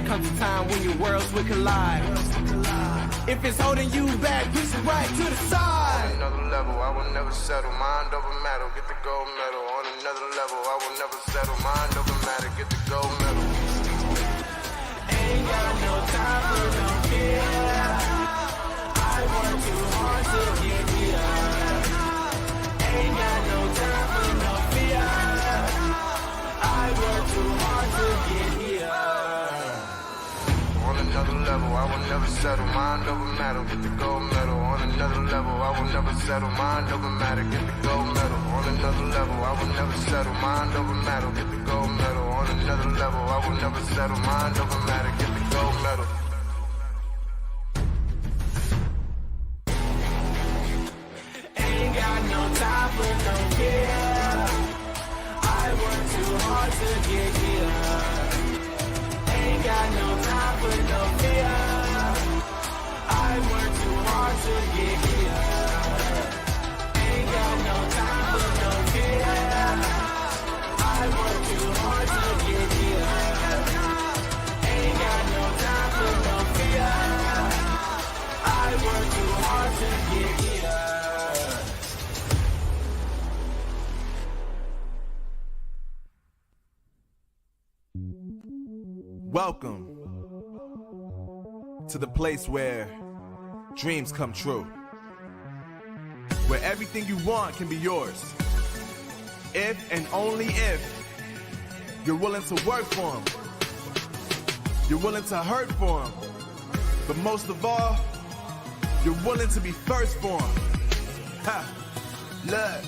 comes a time when your worlds will collide. If it's holding you back, push it right to the side. On another level, I will never settle. Mind over matter, get the gold medal. On another level, I will never settle. Mind over matter, get the gold medal. Ain't got no time for no fear. I work too hard to get here. Ain't got no time for no fear. I work too hard to get here. On another level, I will never settle. Mind over matter, get the gold medal. On another level, I will never settle. Mind over matter, get the gold medal. On another level, I will never settle. Mind over matter, get the gold medal. On another level, I will never settle. Mind over matter, get the gold medal. Ain't got no time for no fear. I work too hard to get here. Ain't got no time for no fear. I work too hard to get here. Ain't got no time for no fear. I work too hard to get here. Ain't got no time for no fear. I work too hard to get here. Welcome to the place where dreams come true, where everything you want can be yours, if and only if you're willing to work for them, you're willing to hurt for them, but most of all, you're willing to be first for them. Ha! Look,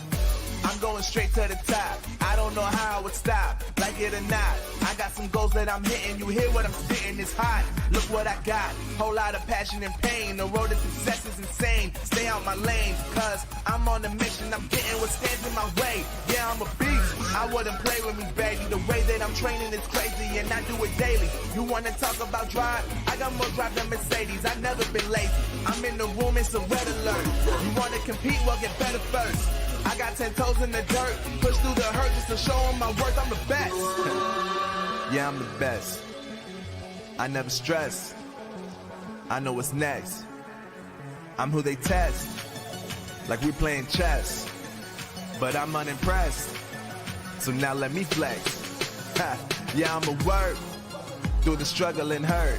I'm going straight to the top. I don't know how I would stop, like it or not. I got some goals that I'm hitting. You hear what I'm spitting? It's hot. Look what I got. Whole lot of passion and pain. The road to success is insane. Stay out my lane, cause I'm on a mission. I'm getting what stands in my way. Yeah, I'm a beast. I wouldn't play with me, baby. The way that I'm training is crazy, and I do it daily. You wanna talk about drive? I got more drive than Mercedes. I've never been lazy. I'm in the room, it's a red alert. You wanna compete? Well, get better first. I got 10 toes in the dirt, push through the hurt just to show them my worth. I'm the best. Yeah, I'm the best. I never stress. I know what's next. I'm who they test, like we playing chess. But I'm unimpressed, so now let me flex. Ha. Yeah, I'ma work through the struggle and hurt,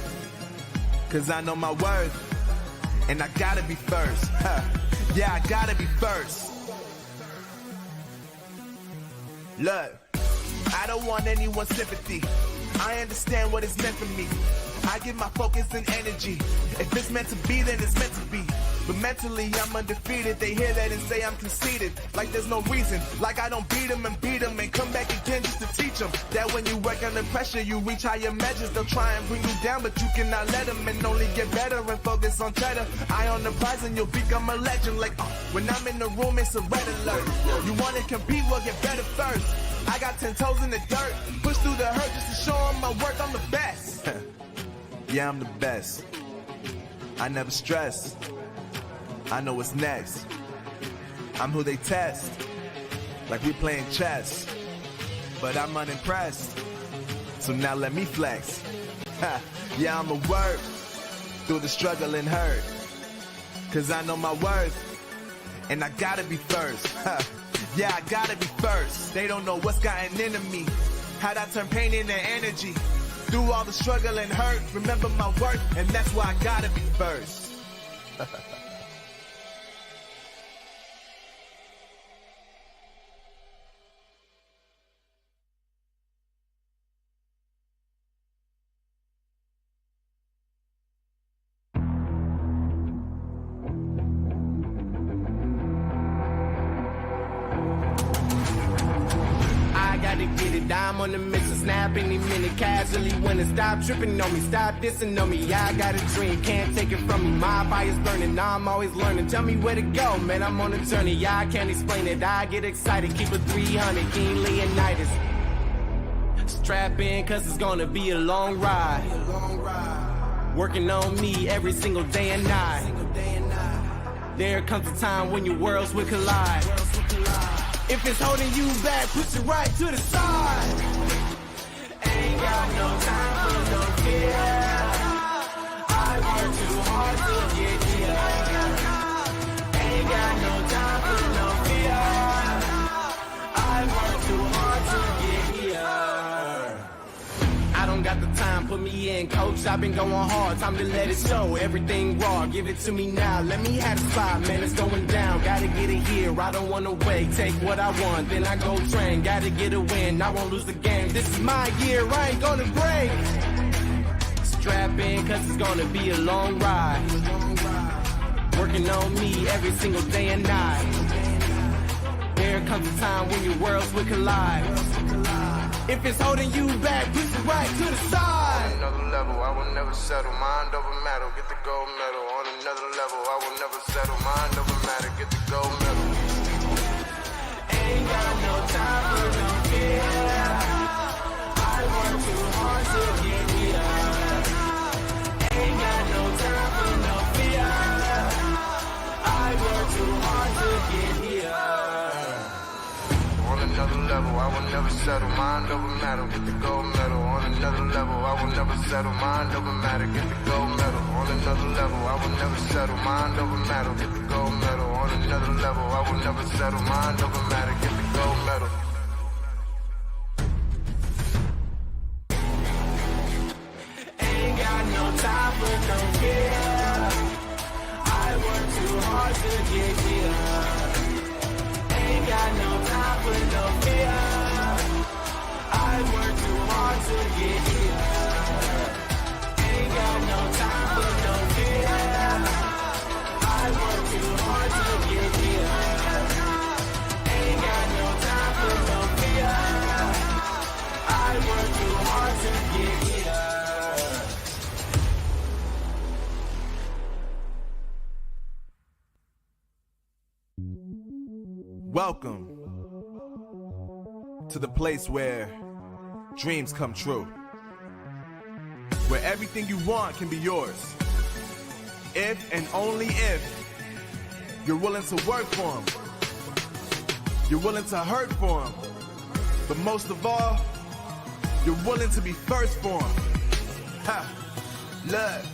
cause I know my worth, and I gotta be first. Ha. Yeah, I gotta be first. Look, I don't want anyone's sympathy. I understand what it's meant for me. I give my focus and energy. If it's meant to be, then it's meant to be. But mentally, I'm undefeated. They hear that and say I'm conceited. Like there's no reason. Like I don't beat them and come back again just to teach them that when you work under pressure, you reach higher measures. They'll try and bring you down, but you cannot let them, and only get better and focus on cheddar. Eye on the prize and you'll become a legend. Like when I'm in the room, it's a red alert. You want to compete? Well, get better first. I got 10 toes in the dirt, push through the hurt just to show them my worth. I'm the best. Yeah, I'm the best. I never stress. I know what's next. I'm who they test, like we playing chess. But I'm unimpressed, so now let me flex. Ha. Yeah, I'ma work through the struggle and hurt, cause I know my worth, and I gotta be first. Ha. Yeah, I gotta be first. They don't know what's gotten into me, how'd I turn pain into energy. Through all the struggle and hurt, remember my worth, and that's why I gotta be first. I'm on the mission, snap any minute, casually when it stop tripping on me, stop dissing on me. Yeah, I got a dream, can't take it from me. My fire's burning, I'm always learning. Tell me where to go, man, I'm on a journey. Yeah, I can't explain it, I get excited. Keep it 300, King Leonidas. Strap in, cause it's gonna be a long ride. Working on me every single day and night. There comes a time when your worlds will collide. If it's holding you back, push it right to the side. Ain't got no time for no fear. don't got the time, put me in, coach. I've been going hard, time to let it show. Everything raw, give it to me now. Let me have the spot, man, it's going down. Gotta get it here, I don't wanna wait. Take what I want, then I go train. Gotta get a win, I won't lose the game. This is my year, I ain't gonna break. Strap in, cause it's gonna be a long ride. Working on me every single day and night. There comes a time when your worlds will collide. If it's holding you back, push it right to the side. On another level, I will never settle. Mind over matter, get the gold medal. On another level, I will never settle. Mind over matter, get the gold medal. Ain't got no time for no fear. I work too hard to get here. Ain't got no time for no fear. I work too hard to get here. On another level, I will never settle. Mind over matter, get the gold medal. On another level, I will never settle. Mind over matter, get the gold medal. On another level, I will never settle. Mind over matter, get the gold medal. On another level, I will never settle. Mind over matter, get the gold medal. Ain't got no time for no fear. I work too hard to get here. Ain't got no time for no fear. I work too hard to get here. Ain't got no time for no fear. I work too hard to get here. Ain't got no time for no fear. I work too hard to get here. Welcome to the place where dreams come true. Where everything you want can be yours. If and only if you're willing to work for them. You're willing to hurt for them. But most of all, you're willing to be first for them. Ha! Look,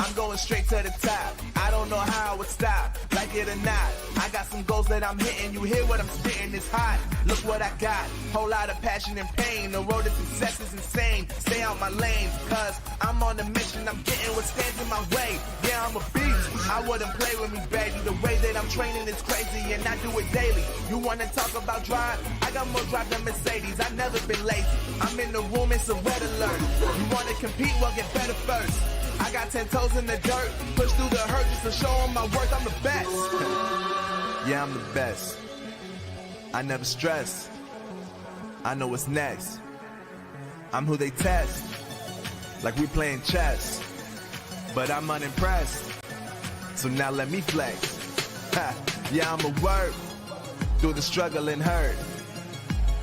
I'm going straight to the top. I don't know how I would stop, like it or not. I got some goals that I'm hitting. You hear what I'm spitting, it's hot. Look what I got, whole lot of passion and pain. The road to success is insane. Stay out my lane, cause I'm on a mission. I'm getting what stands in my way. Yeah, I'm a beast. I wouldn't play with me, baby. The way that I'm training is crazy, and I do it daily. You wanna talk about drive? I got more drive than Mercedes. I've never been lazy. I'm in the room, it's a red alert. You wanna compete? Well, get better first. I got 10 toes in the dirt, push through the hurt just to show them my worth. I'm the best. Yeah, I'm the best. I never stress. I know what's next. I'm who they test, like we playing chess. But I'm unimpressed, so now let me flex. Ha. Yeah, I'ma work through the struggle and hurt,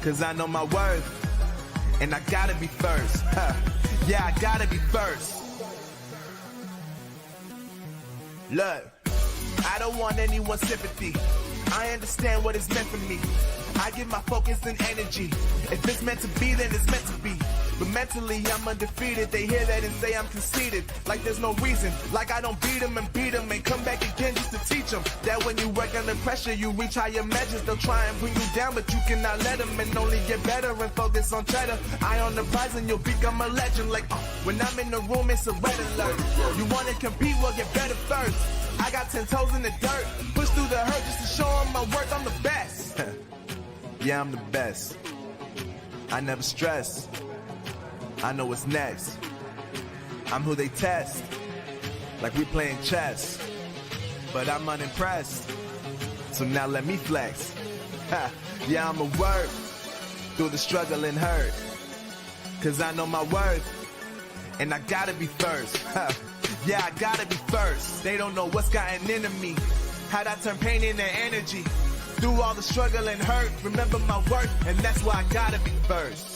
cause I know my worth, and I gotta be first. Ha. Yeah, I gotta be first. Look, I don't want anyone's sympathy. I understand what is meant for me. I give my focus and energy. If it's meant to be, then it's meant to be. But mentally, I'm undefeated. They hear that and say I'm conceited. Like there's no reason. Like I don't beat them and come back again just to teach them that when you work under pressure, you reach higher measures. They'll try and bring you down, but you cannot let them, and only get better and focus on cheddar. Eye on the prize and you'll become a legend. Like when I'm in the room, it's a red alert. You wanna compete? Well, get better first. I got 10 toes in the dirt, push through the hurt just to show them my worth. I'm the best. Yeah, I'm the best. I never stress. I know what's next. I'm who they test, like we playing chess. But I'm unimpressed, so now let me flex. Ha. Yeah, I'ma work through the struggle and hurt, cause I know my worth, and I gotta be first. Ha. Yeah, I gotta be first. They don't know what's gotten into me, how'd I turn pain into energy. Through all the struggle and hurt, remember my worth, and that's why I gotta be first.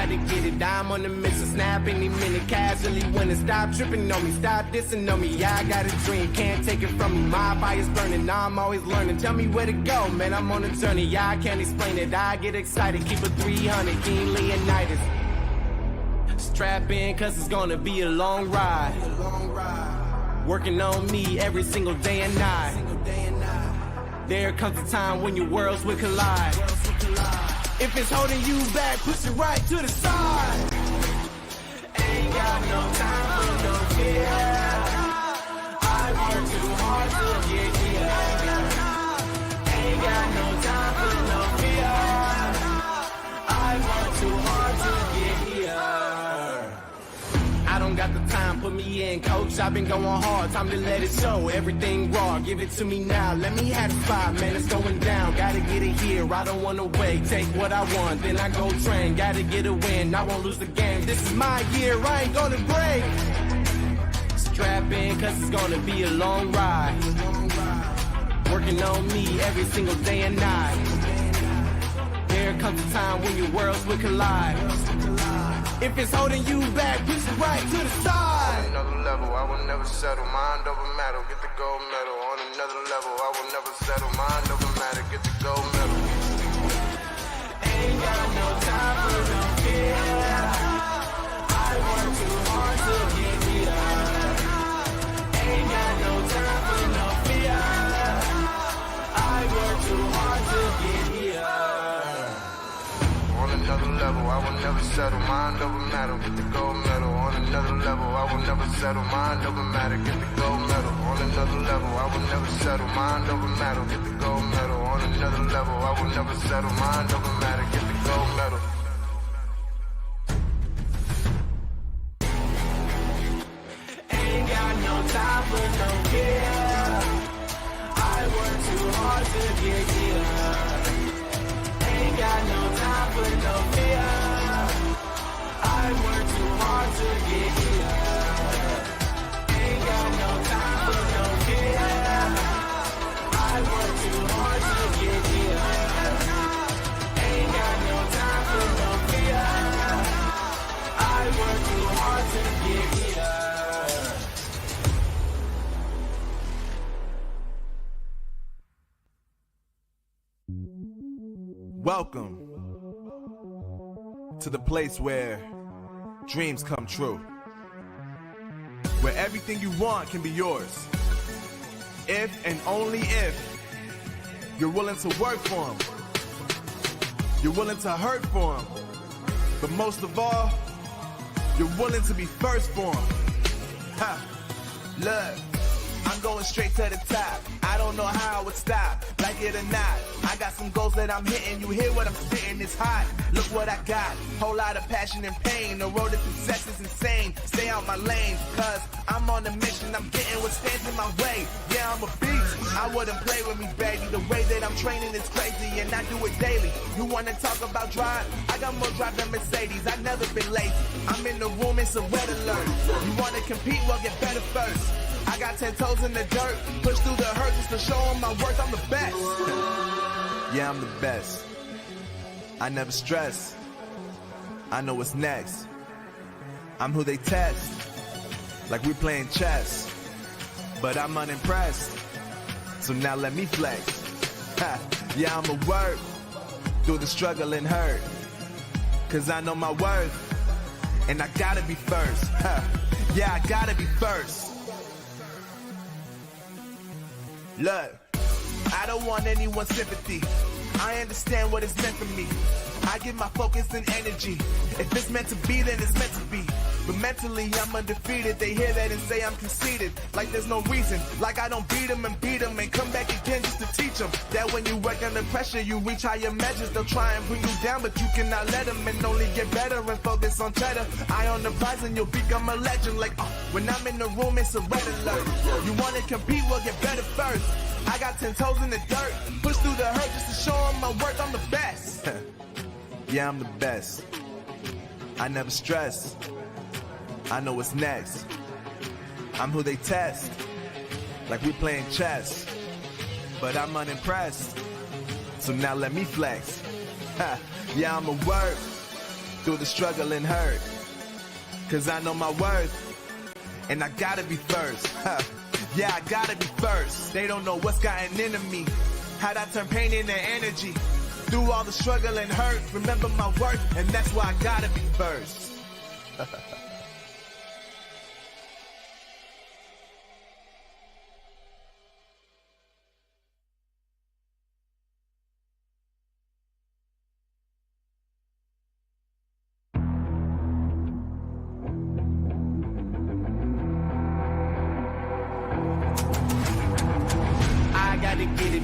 gotta get it. I'm on the mission, snap any minute, casually winning. Stop tripping on me, stop dissing on me. Yeah, I got a dream, can't take it from me. My fire's burning, I'm always learning. Tell me where to go, man, I'm on a journey. Yeah, I can't explain it, I get excited. Keep it 300, King Leonidas. Strap in, cause it's gonna be a long ride. Working on me every single day and night. There comes a time when your worlds will collide. If it's holding you back, push it right to the side. Ain't got no time for no fear. I work too hard to get here. Ain't got no time for no fear. I work too hard to get here. I don't got the time, put me in, coach. I've been going hard, time to let it show. Everything raw, give it to me now. Let me have the spot, man, it's going down. Gotta get it here, I don't wanna wait. Take what I want, then I go train. Gotta get a win, I won't lose the game. This is my year, I ain't gonna break. Strap in, cause it's gonna be a long ride. Working on me every single day and night. There comes a time when your worlds will collide. If it's holding you back, push it right to the side. On another level, I will never settle. Mind over matter, get the gold medal. On another level, I will never settle. Mind over matter, get the gold medal. Ain't got no time for no fear. I work too hard to get here. Ain't got no time for no fear. I work too hard to get here. On another level, I will never settle. Mind over matter, get the gold medal. On another level, I will never settle. Mind over matter, get the gold medal. On another level, I will never settle. Mind over matter, get the gold medal. On another level, I will never settle. Mind over matter, get the gold medal. Ain't got no time for no fear. I work too hard to get here. Ain't got no time for no fear. I work too hard to get here. Ain't got no time for no fear. I work too hard to get here. Ain't got no time for no fear. I work too hard to get here. Welcome to the place where dreams come true, where everything you want can be yours, if and only if you're willing to work for them, you're willing to hurt for them, but most of all, you're willing to be first for them. Ha! Look, I'm going straight to the top. I don't know how I would stop, like it or not. I got some goals that I'm hitting. You hear what I'm spitting? It's hot. Look what I got. Whole lot of passion and pain. The road to success is insane. Stay out my lane, cause I'm on a mission. I'm getting what stands in my way. Yeah, I'm a beast. I wouldn't play with me, baby. The way that I'm training is crazy, and I do it daily. You wanna talk about drive? I got more drive than Mercedes. I've never been lazy. I'm in the room, it's a red alert. You wanna compete? Well, get better first. I got 10 toes in the dirt, push through the hurt just to show them my worth. I'm the best. Yeah, I'm the best. I never stress. I know what's next. I'm who they test, like we playing chess. But I'm unimpressed, so now let me flex. Ha, yeah, I'ma work through the struggle and hurt, cause I know my worth, and I gotta be first. Ha, yeah, I gotta be first. Look, I don't want anyone's sympathy. I understand what it's meant for me. I give my focus and energy. If it's meant to be, then it's meant to be. But mentally, I'm undefeated. They hear that and say I'm conceited. Like there's no reason. Like I don't beat them and come back again just to teach them that when you work under pressure, you reach higher measures. They'll try and bring you down, but you cannot let them, and only get better and focus on cheddar. Eye on the prize and you'll become a legend. Like, when I'm in the room, it's a red alert. You wanna compete, well, get better first. I got 10 toes in the dirt, push through the hurt just to show them my worth. I'm the best. Yeah, I'm the best. I never stress. I know what's next. I'm who they test, like we playing chess. But I'm unimpressed, so now let me flex. Ha, yeah, I'ma work through the struggle and hurt. Cause I know my worth, and I gotta be first. Yeah, I gotta be first. They don't know what's gotten into me. How'd I turn pain into energy? Through all the struggle and hurt, remember my worth, and that's why I gotta be first.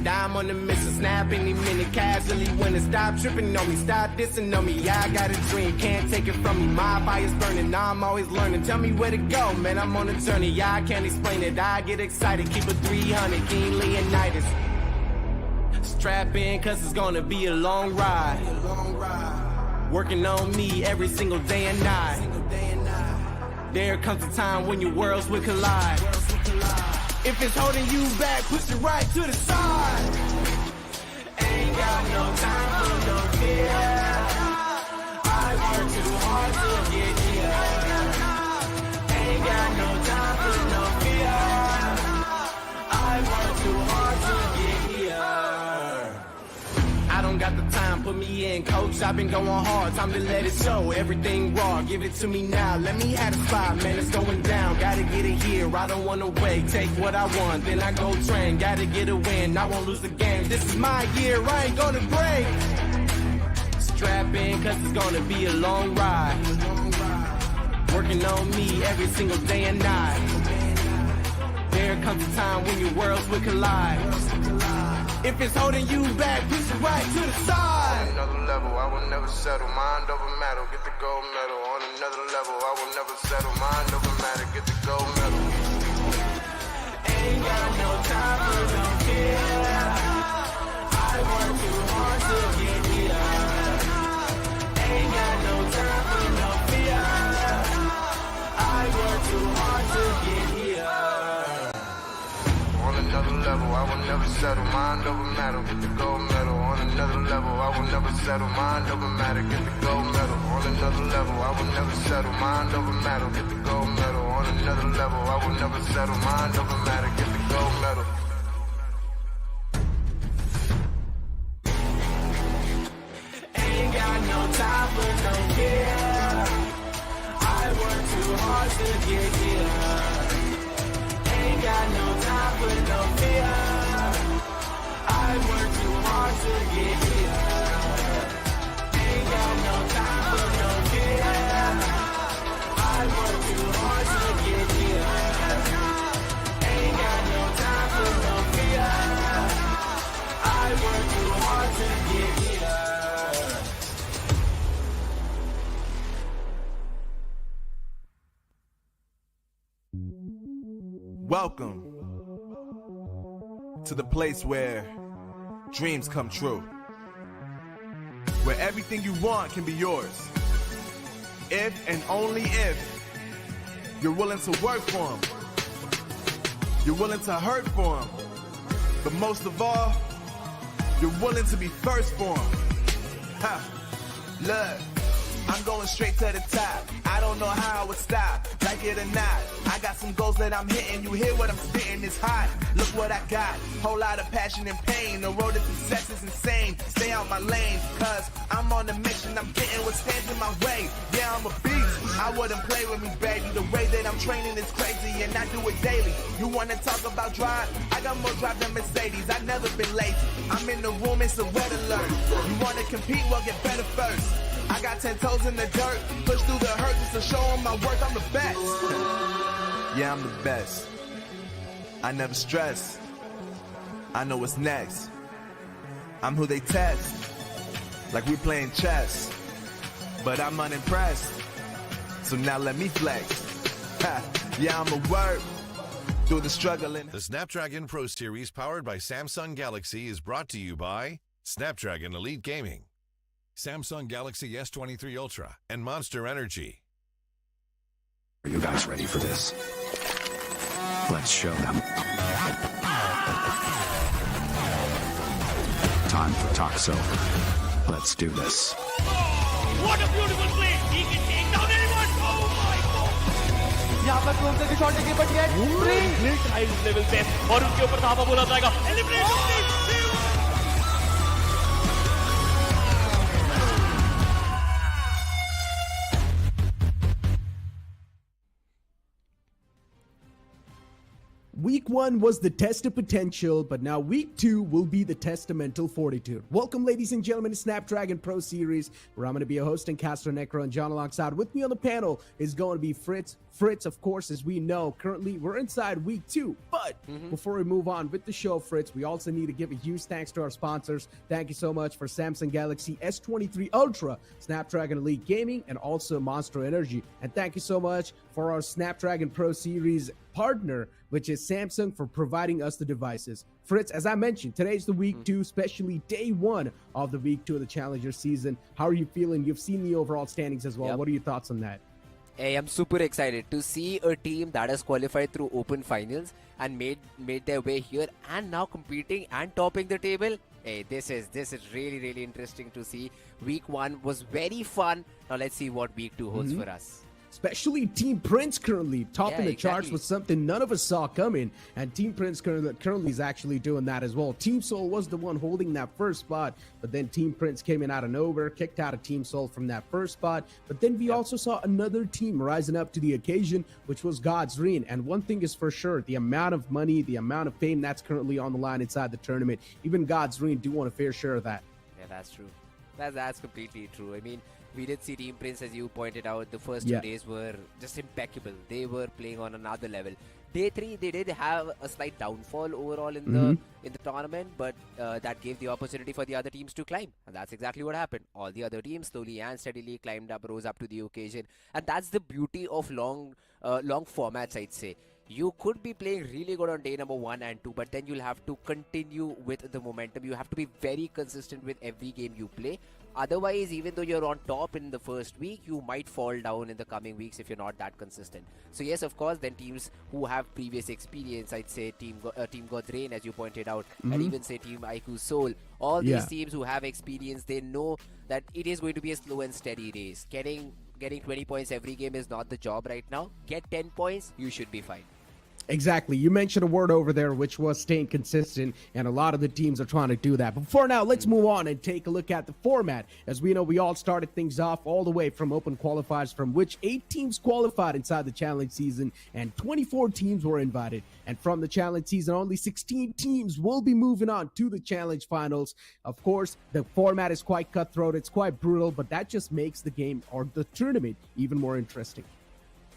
I'm on the mission, snap any minute, casually when it stop tripping on me, stop dissing on me. Yeah, I got a dream, can't take it from me. My fire's burning, I'm always learning. Tell me where to go, man, I'm on a journey. Yeah, I can't explain it, I get excited. Keep it 300, King Leonidas. Strap in, cause it's gonna be a long ride. Working on me every single day and night. There comes a time when your worlds will collide. If it's holding you back, push it right to the side. Ain't got no time for no fear. I work too hard to get here. Ain't got no time for no fear. I work too hard to get here. I don't got the time, put me in, coach. I've been going hard, time to let it show. Everything raw, give it to me now. Let me have the spot, man, it's going down. Gotta get it here, I don't wanna wait. Take what I want, then I go train. Gotta get a win, I won't lose the game. This is my year, I ain't gonna break. Strap in, cause it's gonna be a long ride. Working on me every single day and night. There comes a time when your worlds will collide. If it's holding you back, push it right to the side. On another level, I will never settle. Mind over matter, get the gold medal. On another level, I will never settle. Mind over matter, get the gold medal. Ain't got no time for no fear. I work too hard to get here. Ain't got no time for no fear. I work too hard to get here. On another level, I will never settle. Mind over matter, get the gold medal. On another level, I will never settle. Mind over matter, get the gold medal. On another level, I will never settle. Mind over matter, get the gold medal. On another level, I will never settle. Mind over matter, get the gold medal. Ain't got no time for no fear. I work too hard to get here. Ain't got no time for no fear. I work too hard to get here. Ain't got no time for no fear. I work too hard to get here. Ain't got no time for no fear. I work too hard to get here. Welcome to the place where dreams come true. Where everything you want can be yours. If and only if you're willing to work for them. You're willing to hurt for them. But most of all, you're willing to be first for them. Ha! Look, I'm going straight to the top. I don't know how I would stop, like it or not. I got some goals that I'm hitting. You hear what I'm spitting, it's hot. Look what I got, whole lot of passion and pain. The road to success is insane. Stay out my lane, cause I'm on a mission. I'm getting what stands in my way. Yeah, I'm a beast. I wouldn't play with me, baby. The way that I'm training is crazy, and I do it daily. You wanna talk about drive? I got more drive than Mercedes. I've never been lazy. I'm in the room, it's a red alert. You wanna compete? Well, get better first. I got 10 toes in the dirt, push through the hurt just to show them my worth. I'm the best. Yeah, I'm the best. I never stress. I know what's next. I'm who they test, like we playing chess. But I'm unimpressed, so now let me flex. Ha, yeah, I'm a word through the struggle. The Snapdragon Pro Series powered by Samsung Galaxy is brought to you by Snapdragon Elite Gaming, Samsung Galaxy S23 Ultra, and Monster Energy. Are you guys ready for this? Let's show them. Time for talk's over. Let's do this. What a beautiful play. He can take down anyone. Oh my God. यहाँ पर closure की shot लेके बच गए Highest level पे और उनके ऊपर धावा बोला जाएगा. Elimination. Week 1 was the test of potential, but now week 2 will be the test of mental fortitude. Welcome, ladies and gentlemen, to Snapdragon Pro Series, where I'm going to be a host and caster Necro and John alongside. With me on the panel is going to be Fritz. Fritz, of course, as we know, currently we're inside week 2. But before we move on with the show, Fritz, we also need to give a huge thanks to our sponsors. Thank you so much for Samsung Galaxy S23 Ultra, Snapdragon Elite Gaming, and also Monster Energy. And thank you so much for our Snapdragon Pro Series partner, which is Samsung, for providing us the devices. Fritz, as I mentioned, today's the week 2, especially day 1 of the week 2 of the Challenger season. How are you feeling? You've seen the overall standings as well. Yep. What are your thoughts on that? Hey, I'm super excited to see a team that has qualified through Open Finals and made their way here and now competing and topping the table. Hey, this is really interesting to see. Week 1 was very fun. Now let's see what week 2 holds for us. Especially Team Prince currently topping the charts exactly. was something none of us saw coming. And Team Prince currently is actually doing that as well. Team Soul was the one holding that first spot, but then Team Prince came in out of nowhere, kicked out of Team Soul from that first spot. But then we also saw another team rising up to the occasion, which was God's Reign. And one thing is for sure, the amount of money, the amount of fame that's currently on the line inside the tournament, even God's Reign do want a fair share of that. Yeah, that's true. That's completely true. I mean, we did see Team Prince, as you pointed out, the first 2 days were just impeccable. They were playing on another level. Day 3, they did have a slight downfall overall in the tournament, but that gave the opportunity for the other teams to climb. And that's exactly what happened. All the other teams slowly and steadily climbed up, rose up to the occasion. And that's the beauty of long formats, I'd say. You could be playing really good on day number 1 and 2, but then you'll have to continue with the momentum. You have to be very consistent with every game you play. Otherwise, even though you're on top in the first week, you might fall down in the coming weeks if you're not that consistent. So yes, of course, then teams who have previous experience, I'd say Team God's Reign, as you pointed out, and even say Team IQ Soul, all these teams who have experience, they know that it is going to be a slow and steady race. Getting 20 points every game is not the job right now. Get 10 points, you should be fine. Exactly. You mentioned a word over there, which was staying consistent, and a lot of the teams are trying to do that. But for now, let's move on and take a look at the format. As we know, we all started things off all the way from open qualifiers, from which 8 teams qualified inside the challenge season, and 24 teams were invited. And from the challenge season, only 16 teams will be moving on to the challenge finals. Of course, the format is quite cutthroat. It's quite brutal, but that just makes the game or the tournament even more interesting.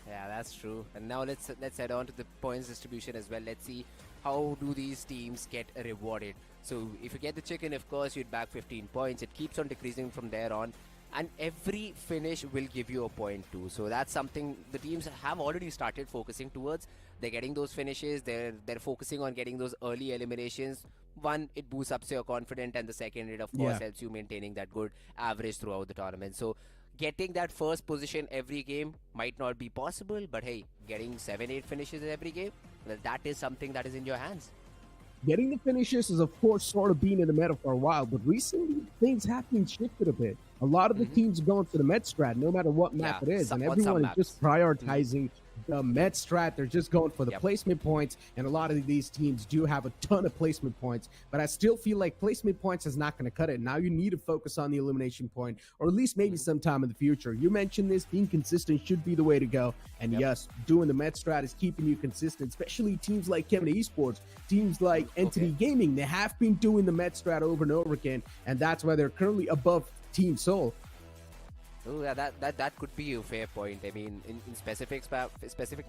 Yeah, that's true. And now let's head on to the points distribution as well. Let's see how do these teams get rewarded. So if you get the chicken, of course, you'd bag 15 points. It keeps on decreasing from there on. And every finish will give you a point too. So that's something the teams have already started focusing towards. They're getting those finishes. They're focusing on getting those early eliminations. One, it boosts up your confidence, and the second, it of course helps you maintaining that good average throughout the tournament. So getting that first position every game might not be possible, but hey, getting 7-8 finishes every game, well, that is something that is in your hands. Getting the finishes is, of course, sort of been in the meta for a while, but recently things have been shifted a bit. A lot of the teams are going for the Met strat, no matter what map it is, and everyone is just prioritizing the Met strat. They're just going for the placement points, and a lot of these teams do have a ton of placement points, but I still feel like placement points is not going to cut it. Now you need to focus on the elimination point, or at least maybe sometime in the future. You mentioned this, being consistent should be the way to go, and yes, doing the Met strat is keeping you consistent, especially teams like Chemin Esports, teams like Entity Gaming. They have been doing the Met strat over and over again, and that's why they're currently above Team Soul. Oh, yeah, that could be a fair point. I mean, in specific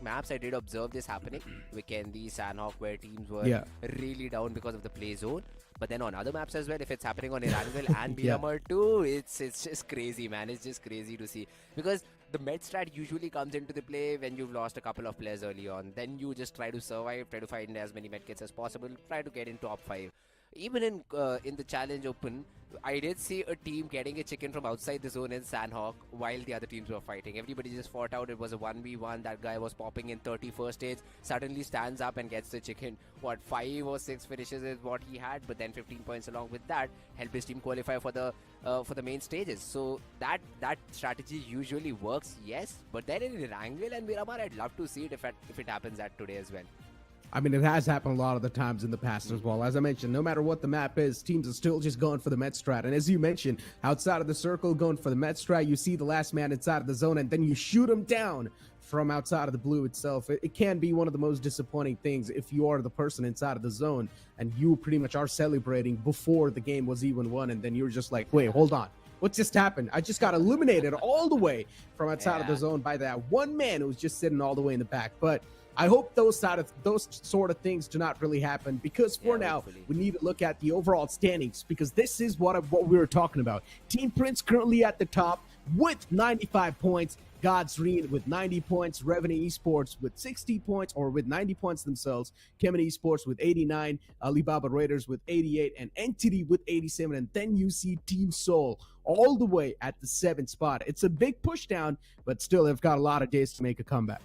maps, I did observe this happening. Vikendi, Sanhok, where teams were really down because of the play zone. But then on other maps as well, if it's happening on Erangel and Miramar too, it's just crazy, man. It's just crazy to see. Because the med strat usually comes into the play when you've lost a couple of players early on. Then you just try to survive, try to find as many medkits as possible, try to get in top 5. Even in the challenge open, I did see a team getting a chicken from outside the zone in Sanhok while the other teams were fighting. Everybody just fought out. It was a 1v1. That guy was popping in 31st stage, suddenly stands up and gets the chicken. What, 5 or 6 finishes is what he had, but then 15 points along with that helped his team qualify for the main stages. So that strategy usually works, yes. But then in Erangel and Miramar, I'd love to see it if it happens at today as well. I mean, it has happened a lot of the times in the past as well. As I mentioned, no matter what the map is, teams are still just going for the Met strat. And as you mentioned, outside of the circle, going for the Met strat, you see the last man inside of the zone, and then you shoot him down from outside of the blue itself. It can be one of the most disappointing things if you are the person inside of the zone and you pretty much are celebrating before the game was even won, and then you're just like, wait, hold on. What just happened? I just got eliminated all the way from outside of the zone by that one man who was just sitting all the way in the back. But I hope those sort of things do not really happen, because for now, hopefully. we need to look at the overall standings, because this is what we were talking about. Team Prince currently at the top with 95 points. Godsreen with 90 points, Revenue Esports with 60 points, or with 90 points themselves, Chemin Esports with 89, Alibaba Raiders with 88, and Entity with 87, and then you see Team Soul all the way at the 7th spot. It's a big push down, but still they've got a lot of days to make a comeback.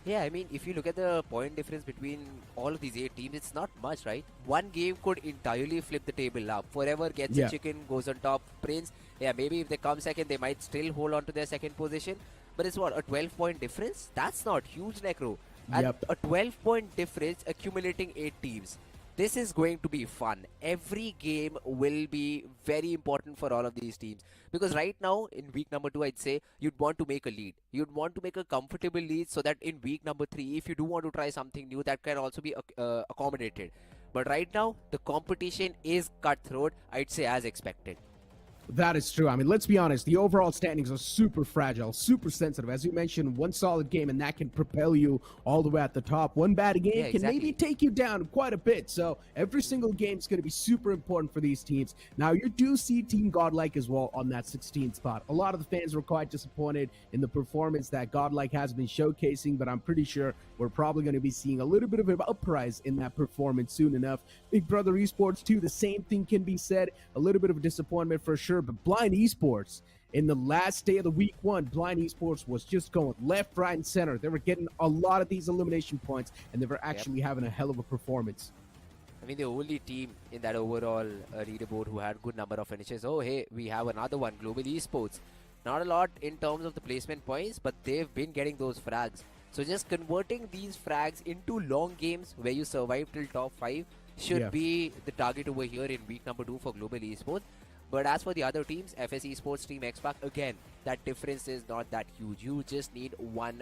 Yeah, I mean, if you look at the point difference between all of these 8 teams, it's not much, right? One game could entirely flip the table up. Forever gets a chicken, goes on top. Prince, maybe if they come second, they might still hold on to their second position. But it's what, a 12-point difference? That's not huge, Necro. And a 12-point difference accumulating 8 teams. This is going to be fun. Every game will be very important for all of these teams. Because right now, in week number 2, I'd say you'd want to make a lead. You'd want to make a comfortable lead so that in week number 3, if you do want to try something new, that can also be accommodated. But right now, the competition is cutthroat, I'd say, as expected. That is true. I mean, let's be honest. The overall standings are super fragile, super sensitive. As you mentioned, one solid game, and that can propel you all the way at the top. One bad game can maybe take you down quite a bit. So every single game is going to be super important for these teams. Now, you do see Team Godlike as well on that 16th spot. A lot of the fans were quite disappointed in the performance that Godlike has been showcasing, but I'm pretty sure we're probably going to be seeing a little bit of an uprise in that performance soon enough. Big Brother Esports, too, the same thing can be said. A little bit of a disappointment for sure. But Blind Esports, in the last day of the week 1, Blind Esports was just going left, right, and center. They were getting a lot of these elimination points, and they were actually having a hell of a performance. I mean, the only team in that overall leaderboard who had good number of finishes. Oh, hey, we have another one, Global Esports. Not a lot in terms of the placement points, but they've been getting those frags. So just converting these frags into long games where you survive till top 5 should be the target over here in week number 2 for Global Esports. But as for the other teams, FS Esports, Team Xpac, again, that difference is not that huge. You just need one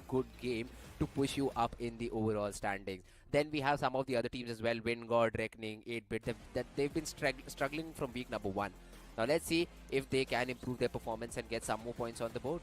good game to push you up in the overall standings. Then we have some of the other teams as well, Wingod, Reckoning, 8-Bit, that they've been struggling from week number 1. Now let's see if they can improve their performance and get some more points on the board.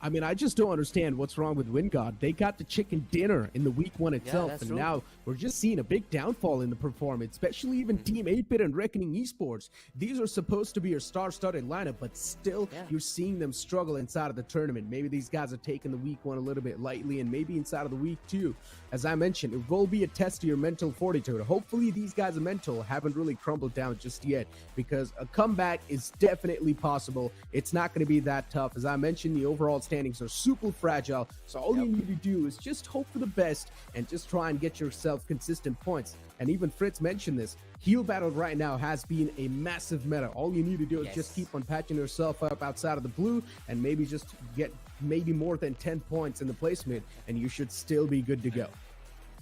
I mean, I just don't understand what's wrong with Wingod. They got the chicken dinner in the week 1 itself, and now we're just seeing a big downfall in the performance, especially even Team 8-Bit and Reckoning Esports. These are supposed to be your star-studded lineup, but still you're seeing them struggle inside of the tournament. Maybe these guys are taking the week 1 a little bit lightly, and maybe inside of the week 2. As I mentioned, it will be a test of your mental fortitude. Hopefully these guys' mental haven't really crumbled down just yet, because a comeback is definitely possible. It's not going to be that tough. As I mentioned, the overall standings are super fragile, so all you need to do is just hope for the best and just try and get yourself consistent points. And even Fritz mentioned this, heal battle right now has been a massive meta. All you need to do is just keep on patching yourself up outside of the blue and maybe just get maybe more than 10 points in the placement, and you should still be good to go.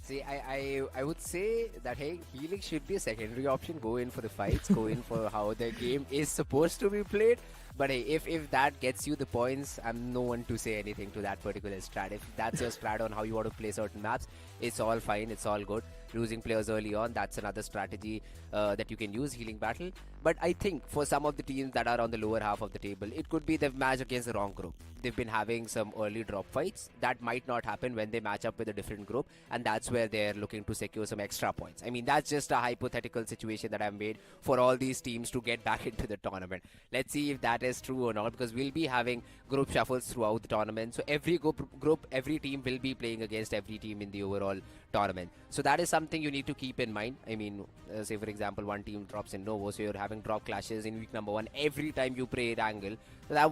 See, I would say that, hey, healing should be a secondary option. Go in for the fights, go in for how the game is supposed to be played. But hey, if that gets you the points, I'm no one to say anything to that particular strat. If that's your strat on how you want to play certain maps, it's all fine, it's all good. Losing players early on, that's another strategy that you can use, healing battle. But I think for some of the teams that are on the lower half of the table, it could be they've matched against the wrong group. They've been having some early drop fights. That might not happen when they match up with a different group, and that's where they're looking to secure some extra points. I mean, that's just a hypothetical situation that I've made for all these teams to get back into the tournament. Let's see if that is true or not, because we'll be having group shuffles throughout the tournament. So every group, every team will be playing against every team in the overall tournament. So that is something you need to keep in mind. I mean, say for example, one team drops in Novo, so you're having drop clashes in week number 1 every time you play Erangel. So that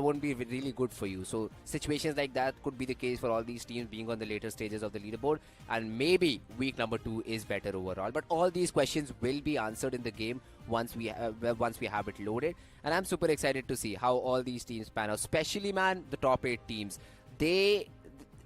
won't be really good for you. So situations like that could be the case for all these teams being on the later stages of the leaderboard, and maybe week number 2 is better overall. But all these questions will be answered in the game once we have it loaded, and I'm super excited to see how all these teams pan out. Especially, man, the top 8 teams. They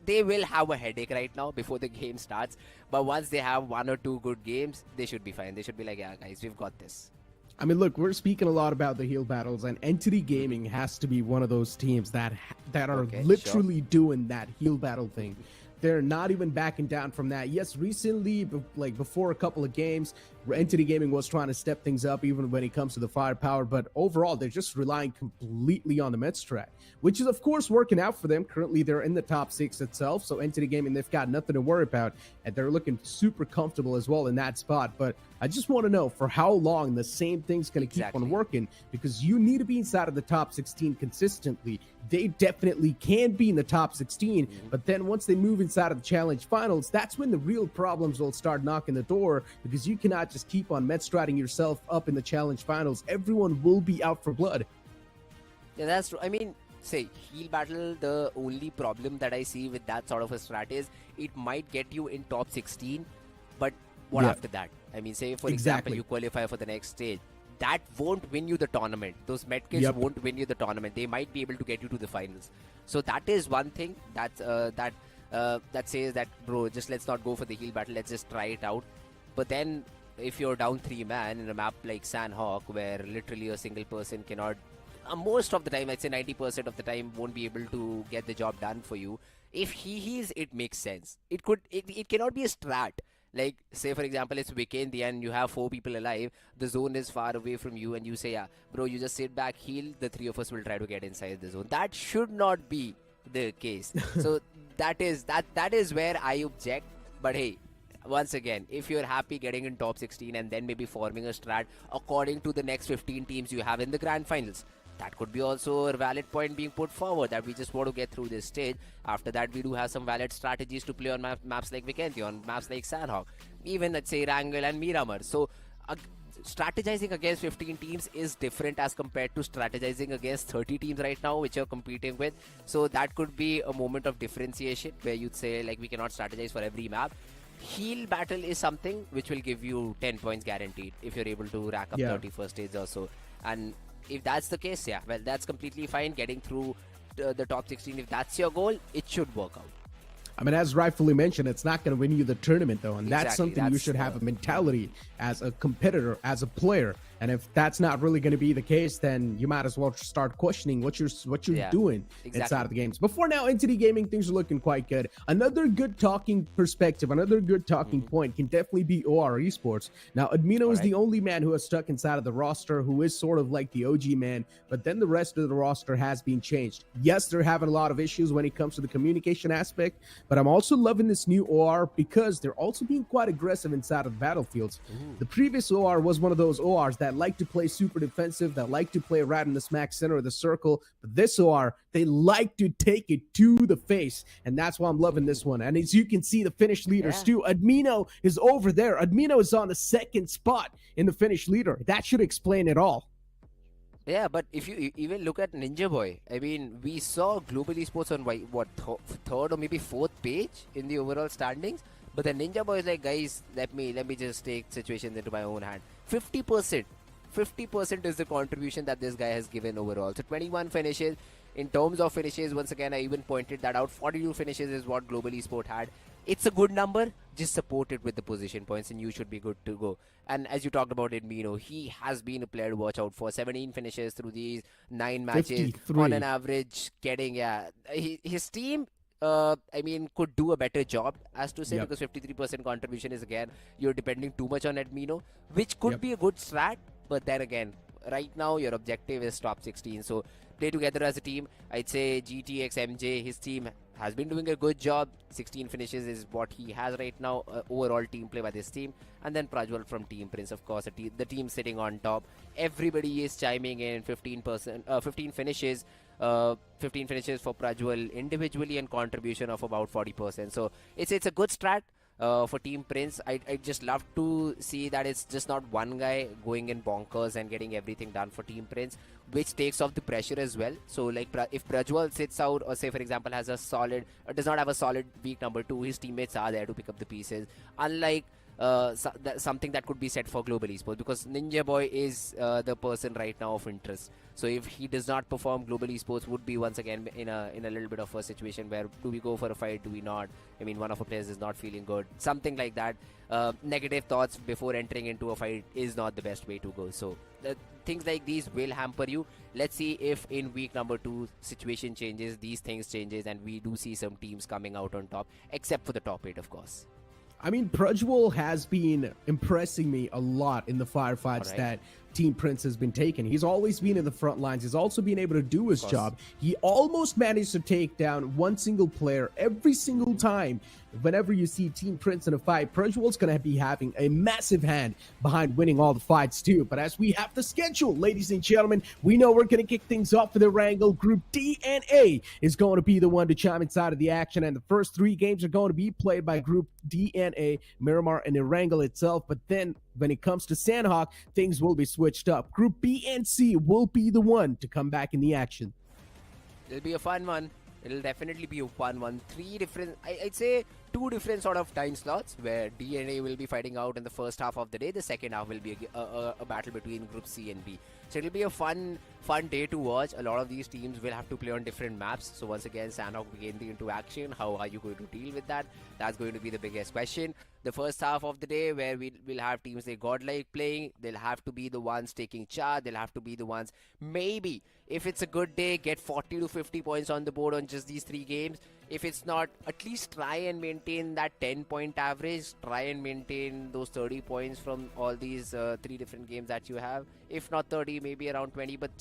will have a headache right now before the game starts, but once they have 1 or 2 good games, they should be fine. They should be like, yeah, guys, we've got this. I mean, look, we're speaking a lot about the heel battles, and Entity Gaming has to be one of those teams that are literally doing that heel battle thing. They're not even backing down from that. Yes, recently, like before a couple of games, Entity Gaming was trying to step things up even when it comes to the firepower, but overall, they're just relying completely on the mid strat, which is, of course, working out for them. Currently, they're in the top 6 itself, so Entity Gaming, they've got nothing to worry about, and they're looking super comfortable as well in that spot. But I just want to know for how long the same thing's going to keep on working, because you need to be inside of the top 16 consistently. They definitely can be in the top 16, but then once they move inside of the challenge finals, that's when the real problems will start knocking the door, because you cannot just keep on med-stratting yourself up in the challenge finals. Everyone will be out for blood. Yeah, that's true. I mean, say, heel battle, the only problem that I see with that sort of a strat is it might get you in top 16, but what after that? I mean, say, for example, you qualify for the next stage. That won't win you the tournament. Those medkits won't win you the tournament. They might be able to get you to the finals. So that is one thing that says that, bro, just let's not go for the heel battle. Let's just try it out. But then if you're down 3-man in a map like Sanhok, where literally a single person cannot, most of the time, I'd say 90% of the time, won't be able to get the job done for you. If he heals, it makes sense. It cannot be a strat. Like, say, for example, it's Vikendi and you have 4 people alive, the zone is far away from you, and you say, yeah, bro, you just sit back, heal, the 3 of us will try to get inside the zone. That should not be the case. So that is where I object. But hey, once again, if you're happy getting in top 16 and then maybe forming a strat according to the next 15 teams you have in the grand finals, that could be also a valid point being put forward, that we just want to get through this stage. After that, we do have some valid strategies to play on maps like Vikendi, on maps like Sanhok, even let's say Erangel and Miramar. So strategizing against 15 teams is different as compared to strategizing against 30 teams right now, which you're competing with. So that could be a moment of differentiation where you'd say, like, we cannot strategize for every map. Heel battle is something which will give you 10 points guaranteed if you're able to rack up 31st stage or so. And if that's the case, yeah, well, that's completely fine. Getting through the top 16, if that's your goal, it should work out. I mean, as rightfully mentioned, it's not going to win you the tournament, though. And that's something you should have a mentality as a competitor, as a player. And if that's not really going to be the case, then you might as well start questioning what you're doing inside of the games. But for now, Entity Gaming, things are looking quite good. Another good talking perspective, another good talking point can definitely be OR Esports. Now, Admino is the only man who has stuck inside of the roster, who is sort of like the OG man, but then the rest of the roster has been changed. Yes, they're having a lot of issues when it comes to the communication aspect, but I'm also loving this new OR because they're also being quite aggressive inside of the battlefields. The previous OR was one of those ORs that like to play super defensive, that like to play right in the smack center of the circle. But this OR, they like to take it to the face, and that's why I'm loving this one. And as you can see, the finish leaders too, Admino is over there. Admino is on the 2nd spot in the finish leader. That should explain it all. Yeah, but if you even look at Ninja Boy, I mean, we saw Global Esports on what, 3rd or maybe 4th page in the overall standings. But the Ninja Boy is like, guys, let me just take situations into my own hand. 50% is the contribution that this guy has given overall. So 21 finishes. In terms of finishes, once again, I even pointed that out. 42 finishes is what Global Esport had. It's a good number. Just support it with the position points and you should be good to go. And as you talked about Admino, he has been a player to watch out for. 17 finishes through these 9 matches 53. On an average, getting, his team, I mean, could do a better job, as to say, because 53% contribution is, again, you're depending too much on Admino, which could be a good strat. But then again, right now, your objective is top 16. So play together as a team. I'd say GTX MJ, his team has been doing a good job. 16 finishes is what he has right now. Overall team play by this team. And then Prajwal from Team Prince, of course, the team sitting on top. Everybody is chiming in 15 finishes. 15 finishes for Prajwal individually and contribution of about 40%. So it's a good strat. For Team Prince, I just love to see that it's just not one guy going in bonkers and getting everything done for Team Prince, which takes off the pressure as well. So like if Prajwal sits out, or say for example does not have a solid week number 2, his teammates are there to pick up the pieces. Unlike something that could be said for Global Esports, because Ninja Boy is the person right now of interest. So if he does not perform, Global Esports would be once again in a little bit of a situation where do we go for a fight, do we not? I mean, one of our players is not feeling good, something like that. Negative thoughts before entering into a fight is not the best way to go. So things like these will hamper you. Let's see if in week number 2 situation changes, these things changes, and we do see some teams coming out on top, except for the top 8, of course. I mean, Prajwal has been impressing me a lot in the firefights that Team Prince has been taking. He's always been in the front lines. He's also been able to do his job. He almost managed to take down one single player every single time. Whenever you see Team Prince in a fight, Prajwal's going to be having a massive hand behind winning all the fights too. But as we have the schedule, ladies and gentlemen, we know we're going to kick things off with Erangel. Group D and A is going to be the one to chime inside of the action. And the first 3 games are going to be played by Group D and A, Miramar and Erangel itself. But then when it comes to Sanhok, things will be switched up. Group B and C will be the one to come back in the action. It'll be a fun one. It'll definitely be a fun one. I'd say 2 different sort of time slots where D and A will be fighting out in the first half of the day. The second half will be a battle between Group C and B. So it'll be a fun day to watch. A lot of these teams will have to play on different maps. So once again, Sanhok Vikendi into action. How are you going to deal with that? That's going to be the biggest question. The first half of the day where we'll have teams like Godlike playing, they'll have to be the ones taking charge. They'll have to be the ones, maybe, if it's a good day, get 40 to 50 points on the board on just these 3 games. If it's not, at least try and maintain that 10-point average. Try and maintain those 30 points from all these 3 different games that you have. If not 30, maybe around 20, but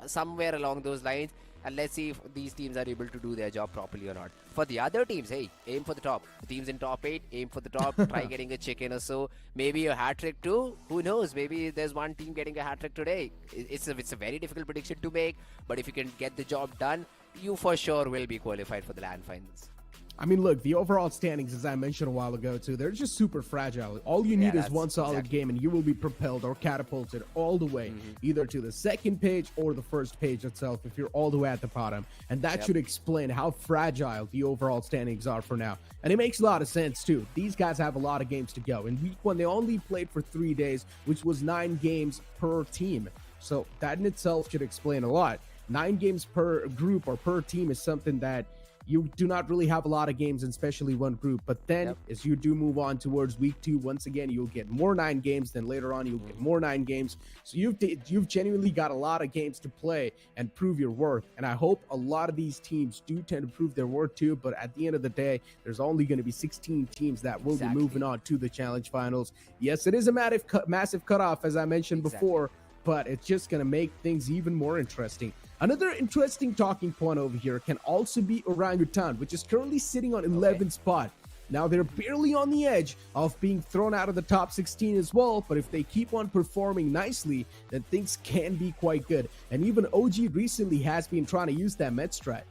somewhere along those lines. And let's see if these teams are able to do their job properly or not. For the other teams, hey, aim for the top. The teams in top 8, aim for the top. Try getting a chicken or so. Maybe a hat-trick too. Who knows? Maybe there's one team getting a hat-trick today. It's a very difficult prediction to make. But if you can get the job done, you for sure will be qualified for the LAN finals. I mean, look, the overall standings, as I mentioned a while ago, too, they're just super fragile. All you need is one solid game, and you will be propelled or catapulted all the way, either to the second page or the first page itself, if you're all the way at the bottom. And that should explain how fragile the overall standings are for now. And it makes a lot of sense, too. These guys have a lot of games to go. In week 1, they only played for 3 days, which was 9 games per team. So that in itself should explain a lot. 9 games per group or per team is something that you do not really have a lot of games, especially one group. But then as you do move on towards week 2, once again, you'll get more 9 games. Then later on, you'll get more 9 games. So you've genuinely got a lot of games to play and prove your worth. And I hope a lot of these teams do tend to prove their worth too. But at the end of the day, there's only going to be 16 teams that will be moving on to the challenge finals. Yes, it is a massive cutoff, as I mentioned before, but it's just going to make things even more interesting. Another interesting talking point over here can also be Orangutan, which is currently sitting on 11th spot. Now, they're barely on the edge of being thrown out of the top 16 as well, but if they keep on performing nicely, then things can be quite good. And even OG recently has been trying to use that med strat.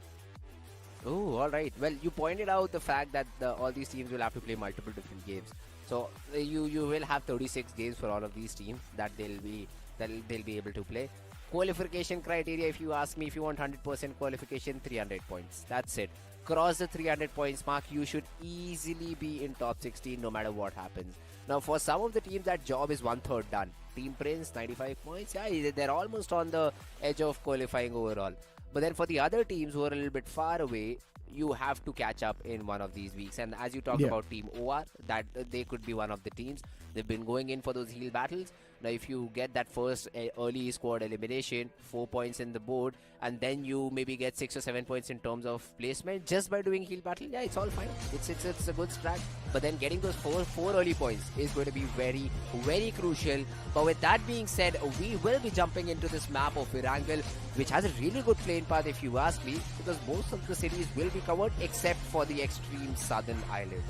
Oh, all right. Well, you pointed out the fact that all these teams will have to play multiple different games. So you will have 36 games for all of these teams that they'll be able to play. Qualification criteria, if you ask me, if you want 100% qualification, 300 points. That's it. Cross the 300 points mark, you should easily be in top 16 no matter what happens. Now, for some of the teams, that job is 1/3 done. Team Prince, 95 points. Yeah, they're almost on the edge of qualifying overall. But then for the other teams who are a little bit far away, you have to catch up in one of these weeks. And as you talked about Team OR, that they could be one of the teams. They've been going in for those heel battles. Now, if you get that first early squad elimination, 4 points in the board, and then you maybe get 6 or 7 points in terms of placement just by doing heal battle, yeah, it's all fine. It's a good strat. But then getting those four early points is going to be very, very crucial. But with that being said, we will be jumping into this map of Erangel, which has a really good playing path if you ask me, because most of the cities will be covered except for the extreme southern island.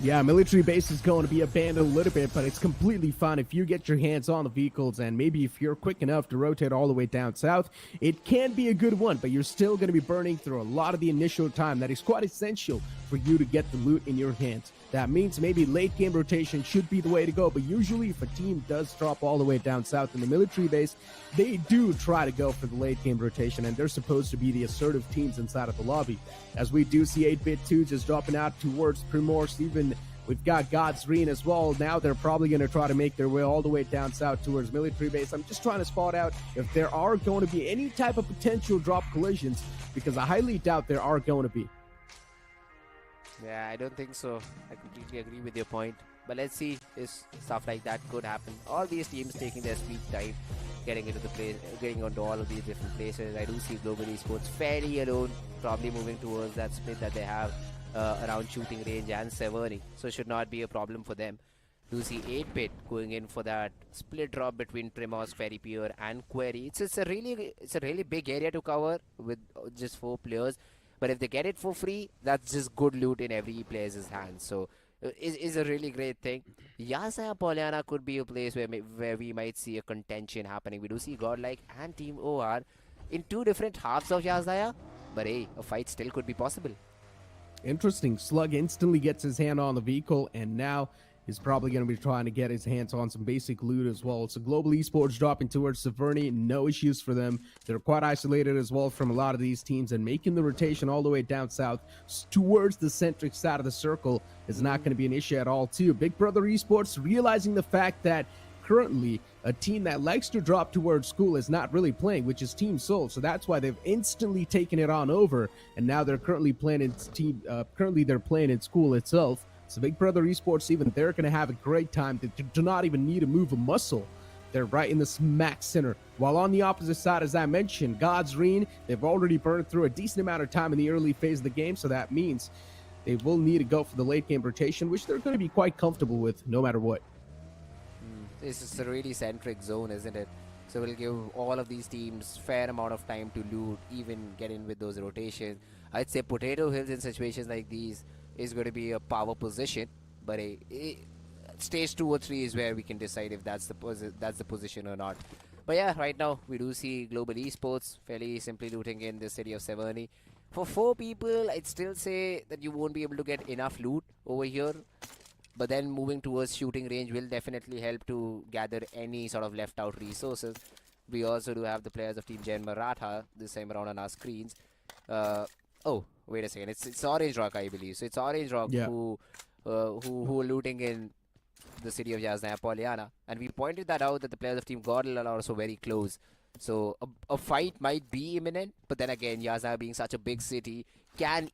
Yeah, military base is going to be abandoned a little bit, but it's completely fine if you get your hands on the vehicles, and maybe if you're quick enough to rotate all the way down south, it can be a good one, but you're still going to be burning through a lot of the initial time that is quite essential for you to get the loot in your hands. That means maybe late game rotation should be the way to go, but usually if a team does drop all the way down south in the military base, they do try to go for the late game rotation, and they're supposed to be the assertive teams inside of the lobby. As we do see 8bit2 just dropping out towards Primorsk, even we've got Godlike as well. Now they're probably going to try to make their way all the way down south towards military base. I'm just trying to spot out if there are going to be any type of potential drop collisions, because I highly doubt there are going to be. Yeah, I don't think so. I completely agree with your point. But let's see if stuff like that could happen. All these teams taking their sweet time, getting into the place, getting onto all of these different places. I do see Global Esports fairly alone, probably moving towards that split that they have around shooting range and Severny. So it should not be a problem for them. Do see 8-bit going in for that split drop between Primorsk, Ferry Pier and Query. It's a really big area to cover with just 4 players. But if they get it for free, that's just good loot in every player's hands. So is a really great thing. Yazaya Polyana could be a place where we might see a contention happening. We do see Godlike and Team OR in 2 different halves of Yazaya. But hey, a fight still could be possible. Interesting. Slug instantly gets his hand on the vehicle, and now he's probably going to be trying to get his hands on some basic loot as well. So Global Esports dropping towards Severny, no issues for them. They're quite isolated as well from a lot of these teams, and making the rotation all the way down south towards the centric side of the circle is not going to be an issue at all too. Big Brother Esports realizing the fact that currently a team that likes to drop towards school is not really playing, which is Team Seoul. So that's why they've instantly taken it on over, and now they're currently playing in school itself. So Big Brother Esports, even they're going to have a great time. They do not even need to move a muscle. They're right in the smack center. While on the opposite side, as I mentioned, Godlike, they've already burned through a decent amount of time in the early phase of the game. So that means they will need to go for the late game rotation, which they're going to be quite comfortable with no matter what. This is a really centric zone, isn't it? So we'll give all of these teams fair amount of time to loot, even get in with those rotations. I'd say Potato Hills in situations like these is going to be a power position, but stage 2 or 3 is where we can decide if that's the position or not. But yeah, right now we do see Global Esports fairly simply looting in the city of Severny. For 4 people, I'd still say that you won't be able to get enough loot over here. But then moving towards shooting range will definitely help to gather any sort of left out resources. We also do have the players of Team Gen Maratha this time around on our screens. Oh, wait a second. It's Orange Rock, I believe. So it's Orange Rock who are looting in the city of Yazaya Polyana. And we pointed that out that the players of Team Godlike are also very close. So a fight might be imminent, but then again, Yazaya being such a big city can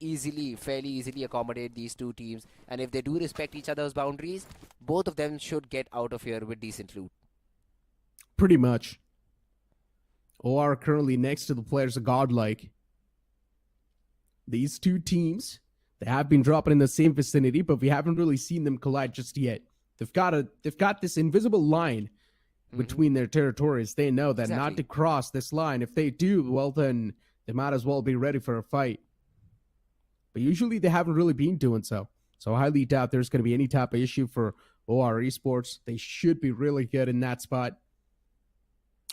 fairly easily accommodate these 2 teams. And if they do respect each other's boundaries, both of them should get out of here with decent loot. Pretty much. OR currently next to the players of Godlike. These 2 teams, they have been dropping in the same vicinity, but we haven't really seen them collide just yet. They've got this invisible line between their territories. They know that not to cross this line. If they do, well then they might as well be ready for a fight. But usually they haven't really been doing so. So I highly doubt there's going to be any type of issue for OR Esports. They should be really good in that spot.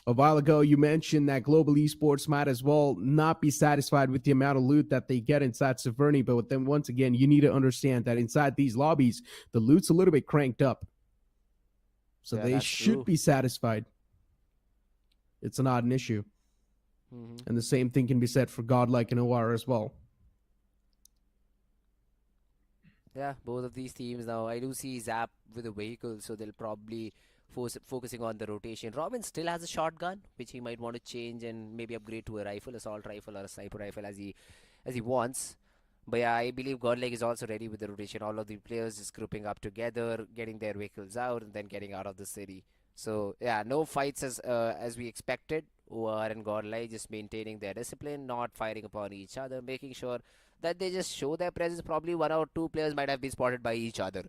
A while ago, you mentioned that Global Esports might as well not be satisfied with the amount of loot that they get inside Severny. But then once again, you need to understand that inside these lobbies, the loot's a little bit cranked up. So they should be satisfied. It's not an issue. And the same thing can be said for Godlike and OR as well. Yeah, both of these teams now. I do see Zap with a vehicle, so they'll probably focusing on the rotation. Robin still has a shotgun, which he might want to change and maybe upgrade to a rifle, assault rifle or a sniper rifle as he wants. But yeah, I believe Godlike is also ready with the rotation. All of the players just grouping up together, getting their vehicles out, and then getting out of the city. So yeah, no fights as we expected. OR and Godlike just maintaining their discipline, not firing upon each other, making sure that they just show their presence. Probably one or two players might have been spotted by each other,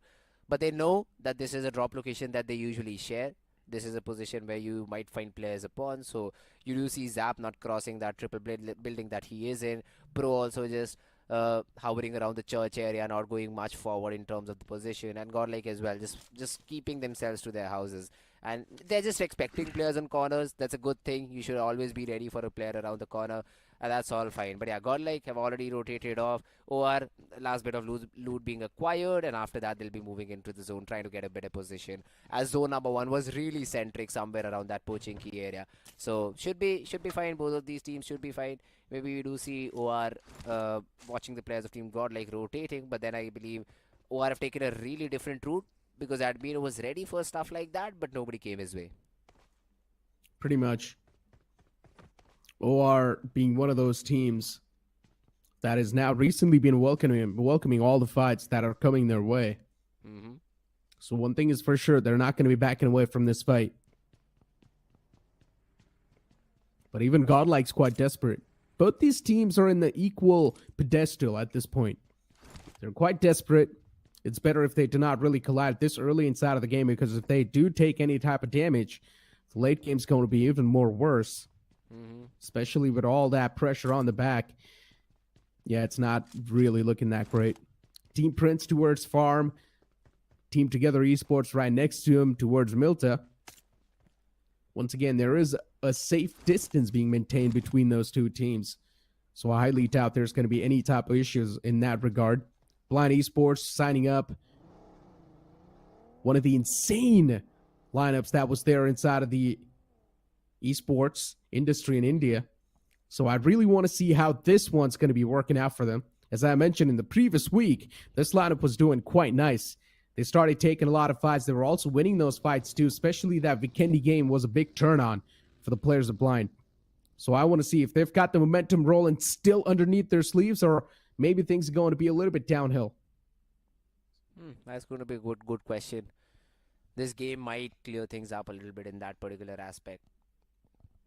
but they know that this is a drop location that they usually share. This is a position where you might find players upon. So you do see Zap not crossing that triple building that he is in. Pro also just hovering around the church area, not going much forward in terms of the position, and Godlike as well, just keeping themselves to their houses. And they're just expecting players on corners. That's a good thing. You should always be ready for a player around the corner, and that's all fine. But yeah, Godlike have already rotated off. OR, last bit of loot being acquired, and after that they'll be moving into the zone, trying to get a better position. As zone number 1 was really centric somewhere around that poaching key area. So should be fine. Both of these teams should be fine. Maybe we do see OR watching the players of Team Godlike rotating, but then I believe OR have taken a really different route, because Admiro was ready for stuff like that, but nobody came his way. Pretty much. OR being one of those teams that has now recently been welcoming all the fights that are coming their way. Mm-hmm. So one thing is for sure, they're not going to be backing away from this fight. But even Godlike's quite desperate. Both these teams are in the equal pedestal at this point. They're quite desperate. It's better if they do not really collide this early inside of the game, because if they do take any type of damage, the late game's going to be even more worse. Mm-hmm. Especially with all that pressure on the back. Yeah, it's not really looking that great. Team Prince towards Farm. Team Together Esports right next to him towards Milta. Once again, there is a safe distance being maintained between those two teams. So I highly doubt there's going to be any type of issues in that regard. Blind Esports signing up. One of the insane lineups that was there inside of the esports industry in India. So I really want to see how this one's going to be working out for them. As I mentioned in the previous week, this lineup was doing quite nice. They started taking a lot of fights. They were also winning those fights too, especially that Vikendi game was a big turn on for the players of Blind. So I want to see if they've got the momentum rolling still underneath their sleeves, or maybe things are going to be a little bit downhill. That's going to be a good question. This game might clear things up a little bit in that particular aspect.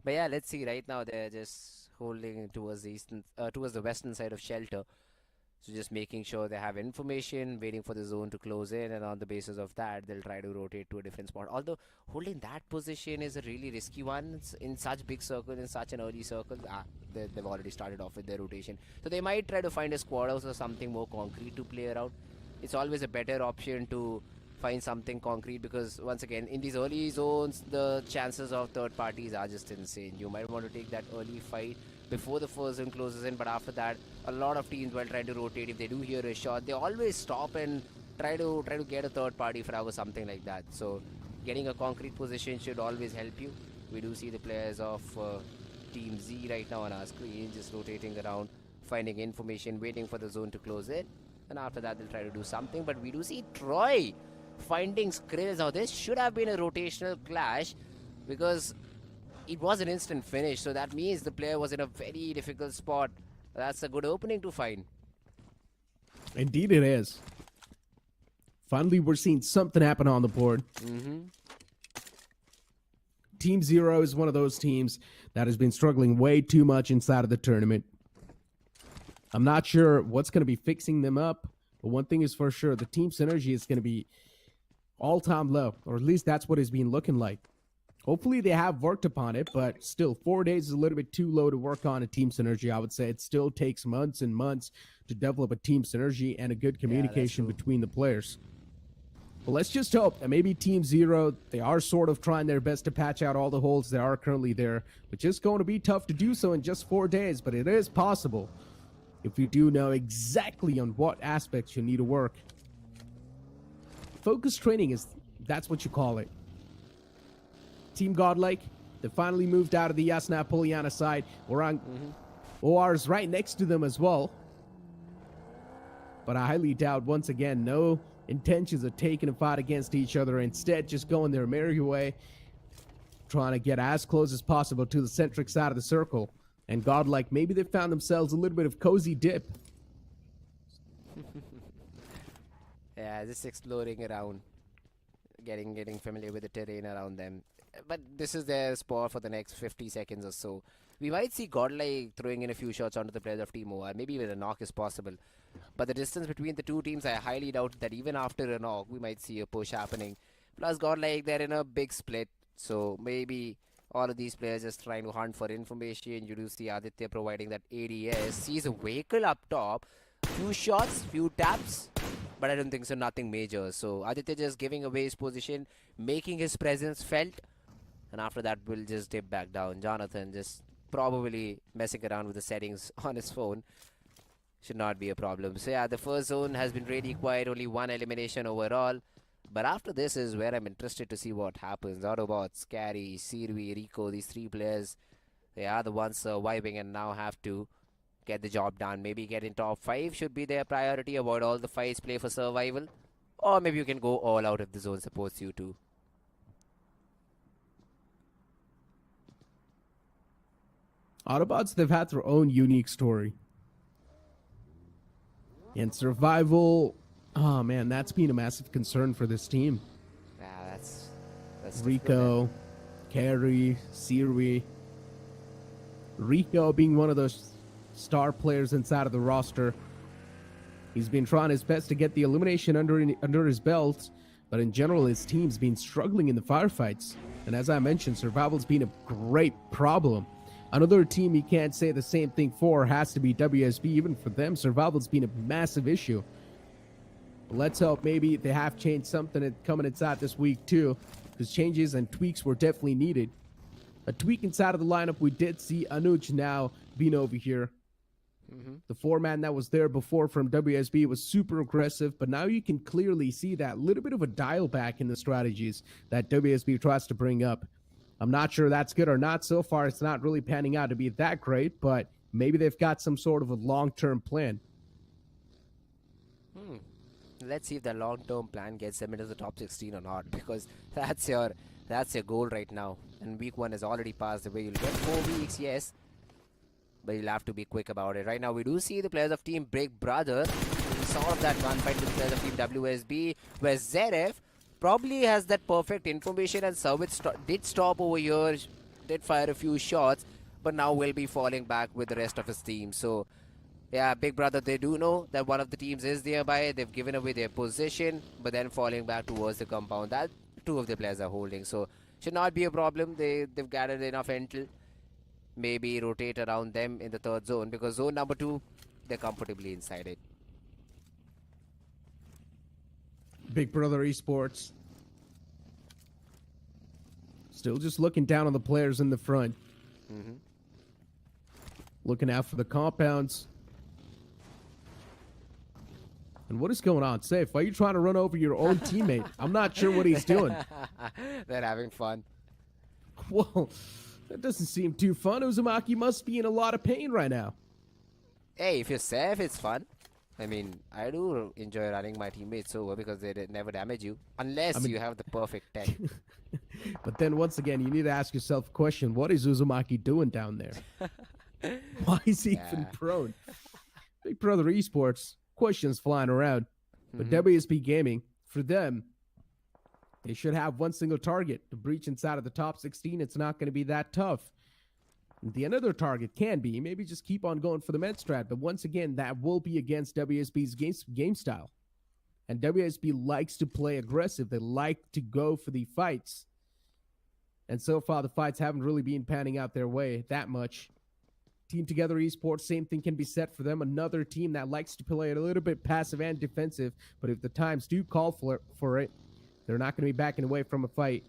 But yeah, let's see. Right now they're just holding towards the western side of shelter. So just making sure they have information, waiting for the zone to close in, and on the basis of that, they'll try to rotate to a different spot. Although holding that position is a really risky one. It's in such big circle, in such an early circle. They've already started off with their rotation. So they might try to find a squad house or something more concrete to play around. It's always a better option to find something concrete, because once again, in these early zones, the chances of third parties are just insane. You might want to take that early fight before the first zone closes in, but after that, a lot of teams, while trying to rotate, if they do hear a shot, they always stop and try to get a third party frag or something like that. So getting a concrete position should always help you. We do see the players of Team Z right now on our screen, just rotating around, finding information, waiting for the zone to close in, and after that they'll try to do something. But we do see Troy finding Skrills. Now this should have been a rotational clash, because it was an instant finish, so that means the player was in a very difficult spot. That's a good opening to find. Indeed it is. Finally, we're seeing something happen on the board. Team Zero is one of those teams that has been struggling way too much inside of the tournament. I'm not sure what's going to be fixing them up, but one thing is for sure, the team synergy is going to be all-time low, or at least that's what it's been looking like. Hopefully they have worked upon it, but still 4 days is a little bit too low to work on a team synergy. I would say it still takes months and months to develop a team synergy and a good communication between the players. But let's just hope that maybe Team Zero, they are sort of trying their best to patch out all the holes that are currently there, which is going to be tough to do so in just 4 days, but it is possible if you do know exactly on what aspects you need to work. Focus training that's what you call it. Team Godlike, they finally moved out of the Yasna Poliana side. OR is right next to them as well. But I highly doubt, once again, no intentions of taking a fight against each other. Instead, just going their merry way, trying to get as close as possible to the centric side of the circle. And Godlike, maybe they found themselves a little bit of cozy dip. Yeah, just exploring around. getting familiar with the terrain around them. But this is their spot for the next 50 seconds or so. We might see Godlike throwing in a few shots onto the players of Team OR. Maybe even a knock is possible. But the distance between the two teams, I highly doubt that even after a knock, we might see a push happening. Plus, Godlike, they're in a big split. So maybe all of these players just trying to hunt for information. You do see Aditya providing that ADS. Sees a vehicle up top. Few shots, few taps. But I don't think so, nothing major. So Aditya just giving away his position, making his presence felt. And after that, we'll just dip back down. Jonathan just probably messing around with the settings on his phone. Should not be a problem. So yeah, the first zone has been really quiet. Only one elimination overall. But after this is where I'm interested to see what happens. AUTOBOTZ, Carry, Sirvi, Rico, these three players, they are the ones surviving and now have to get the job done. Maybe get in top 5 should be their priority. Avoid all the fights, play for survival. Or maybe you can go all out if the zone supports you to. Autobots, they've had their own unique story. And survival, oh man, that's been a massive concern for this team. Yeah, that's Rico, Carey, Sirvi. Rico being one of those star players inside of the roster. He's been trying his best to get the elimination under his belt, but in general, his team's been struggling in the firefights. And as I mentioned, survival's been a great problem. Another team you can't say the same thing for has to be WSB. Even for them, survival's been a massive issue. But let's hope maybe they have changed something coming inside this week too, because changes and tweaks were definitely needed. A tweak inside of the lineup, we did see Anuj now being over here. The four-man that was there before from WSB was super aggressive, but now you can clearly see that little bit of a dial back in the strategies that WSB tries to bring up. I'm not sure that's good or not. So far, it's not really panning out to be that great, but maybe they've got some sort of a long-term plan. Let's see if the long-term plan gets them into the top 16 or not, because that's your goal right now. And week 1 has already passed away. You'll get 4 weeks, yes, but you'll have to be quick about it. Right now, we do see the players of Team Big Brother. We saw that gunfight with the players of Team WSB, where ZF probably has that perfect information and Service did stop over here, did fire a few shots, but now will be falling back with the rest of his team. So, yeah, Big Brother, they do know that one of the teams is nearby. They've given away their position, but then falling back towards the compound that 2 of the players are holding. So, should not be a problem. They've gathered enough intel. Maybe rotate around them in the 3rd zone, because zone number 2, they're comfortably inside it. Big Brother Esports. Still just looking down on the players in the front. Looking out for the compounds. And what is going on, Safe? Why are you trying to run over your own teammate? I'm not sure what he's doing. They're having fun. Well, that doesn't seem too fun. Uzumaki must be in a lot of pain right now. Hey, if you're safe, it's fun. I mean, I do enjoy running my teammates over because they never damage you. Unless you have the perfect tech. But then once again, you need to ask yourself a question. What is Uzumaki doing down there? Why is he even prone? Big Brother Esports, questions flying around. But WSB Gaming, for them, they should have one single target. To breach inside of the top 16, it's not going to be that tough. The another target can be, maybe just keep on going for the med strat. But once again, that will be against WSB's game style. And WSB likes to play aggressive. They like to go for the fights. And so far, the fights haven't really been panning out their way that much. Team Together Esports, same thing can be said for them. Another team that likes to play a little bit passive and defensive. But if the times do call for it, they're not going to be backing away from a fight.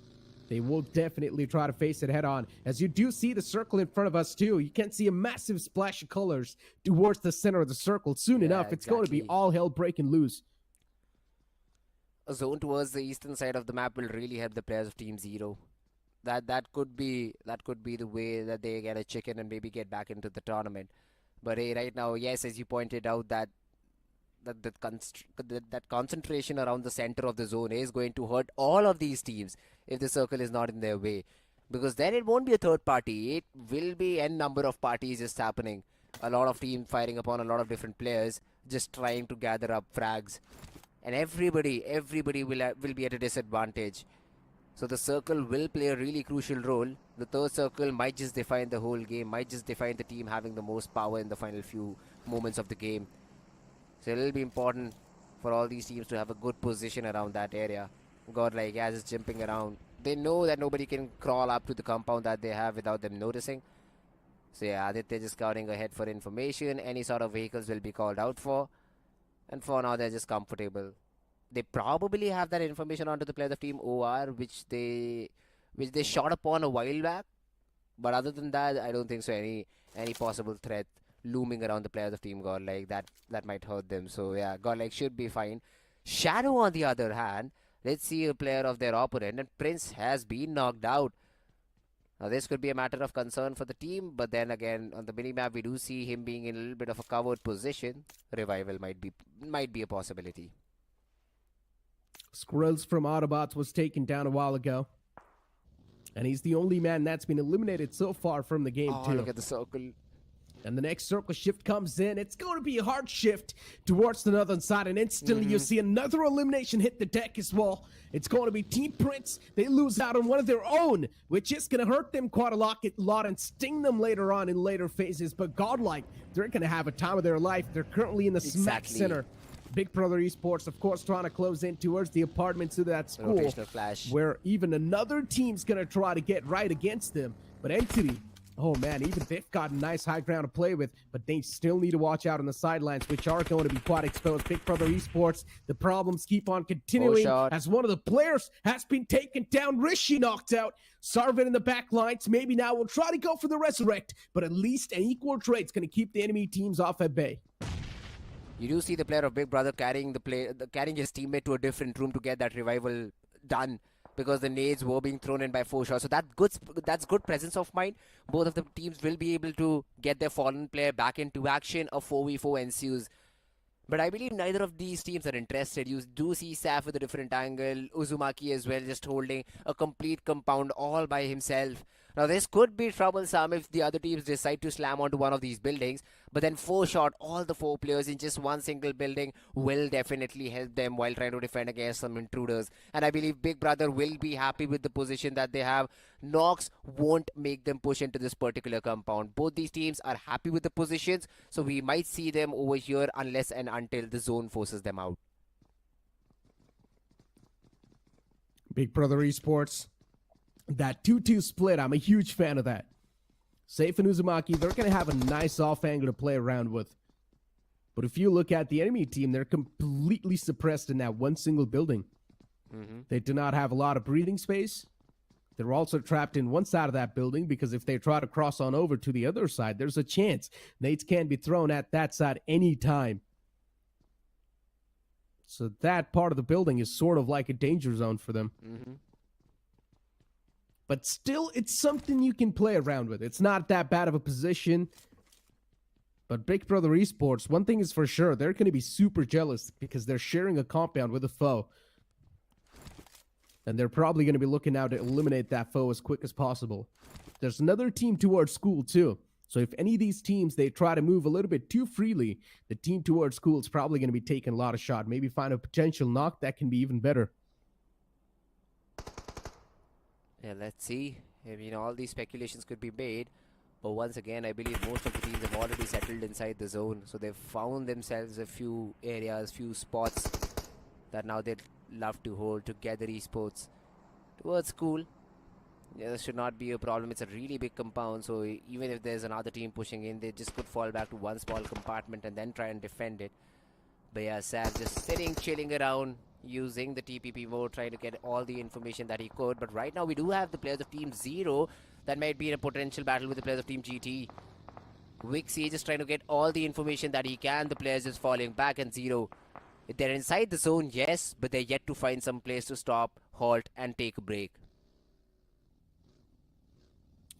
They will definitely try to face it head on. As you do see the circle in front of us too. You can see a massive splash of colors towards the center of the circle. Soon enough, it's going to be all hell breaking loose. A zone towards the eastern side of the map will really help the players of Team Zero. That could be the way that they get a chicken and maybe get back into the tournament. But hey, right now, yes, as you pointed out, that concentration around the center of the zone is going to hurt all of these teams if the circle is not in their way, because then it won't be a third party. It will be n number of parties just happening. A lot of teams firing upon a lot of different players, just trying to gather up frags. and everybody will be at a disadvantage. So the circle will play a really crucial role. The third circle might just define the whole game, might just define the team having the most power in the final few moments of the game. So it'll be important for all these teams to have a good position around that area. Godlike as is jumping around. They know that nobody can crawl up to the compound that they have without them noticing. So yeah, Aditya just scouting ahead for information. Any sort of vehicles will be called out for. And for now, they're just comfortable. They probably have that information onto the players of Team OR, which they shot upon a while back. But other than that, I don't think so. Any possible threat looming around the players of Team Godlike that might hurt them. So yeah, Godlike should be fine. Shadow, on the other hand, let's see a player of their opponent, and Prince has been knocked out. Now this could be a matter of concern for the team, but then again on the minimap we do see him being in a little bit of a covered position. Revival might be a possibility. Squirrels from AUTOBOTZ was taken down a while ago. And he's the only man that's been eliminated so far from the game, too. Look at the circle. And the next circle shift comes in. It's going to be a hard shift towards the northern side. And instantly you see another elimination hit the deck as well. It's going to be Team Prince. They lose out on one of their own, which is going to hurt them quite a lot and sting them later on in later phases. But Godlike, they're going to have a time of their life. They're currently in the smack center. Big Brother Esports, of course, trying to close in towards the apartments of that school, where even another team's going to try to get right against them. But Entity, oh man, even they've got a nice high ground to play with, but they still need to watch out on the sidelines, which are going to be quite exposed. Big Brother Esports, the problems keep on continuing as one of the players has been taken down. Rishi knocked out. Sarvin in the back lines. Maybe now we'll try to go for the resurrect, but at least an equal trade's going to keep the enemy teams off at bay. You do see the player of Big Brother carrying his teammate to a different room to get that revival done, because the nades were being thrown in by 4shot. So that's good presence of mind. Both of the teams will be able to get their fallen player back into action. A 4v4 ensues. But I believe neither of these teams are interested. You do see Saf with a different angle, Uzumaki as well, just holding a complete compound all by himself. Now this could be troublesome if the other teams decide to slam onto one of these buildings, but then 4shot, all the 4 players in just one single building will definitely help them while trying to defend against some intruders. And I believe Big Brother will be happy with the position that they have. Nox won't make them push into this particular compound. Both these teams are happy with the positions, so we might see them over here unless and until the zone forces them out. Big Brother Esports, that 2-2 split, I'm a huge fan of that. Safe and Uzumaki, they're going to have a nice off angle to play around with. But if you look at the enemy team, they're completely suppressed in that one single building. They do not have a lot of breathing space. They're also trapped in one side of that building, because if they try to cross on over to the other side, there's a chance nades can be thrown at that side anytime. So that part of the building is sort of like a danger zone for them. But still, it's something you can play around with. It's not that bad of a position. But Big Brother Esports, one thing is for sure, they're going to be super jealous because they're sharing a compound with a foe. And they're probably going to be looking out to eliminate that foe as quick as possible. There's another team towards school too. So if any of these teams, they try to move a little bit too freely, the team towards school is probably going to be taking a lot of shot. Maybe find a potential knock that can be even better. Yeah, let's see. I mean, all these speculations could be made. But once again, I believe most of the teams have already settled inside the zone. So they've found themselves a few areas, few spots that now they'd love to hold together. Esports towards school. Yeah, this should not be a problem. It's a really big compound. So even if there's another team pushing in, they just could fall back to one small compartment and then try and defend it. But yeah, Sam just sitting, chilling around, using the TPP mode, trying to get all the information that he could. But right now we do have the players of Team 0 that might be in a potential battle with the players of Team GT. Wixie just trying to get all the information that he can. The players just falling back, and 0. They're inside the zone, yes, but they're yet to find some place to stop, halt, and take a break.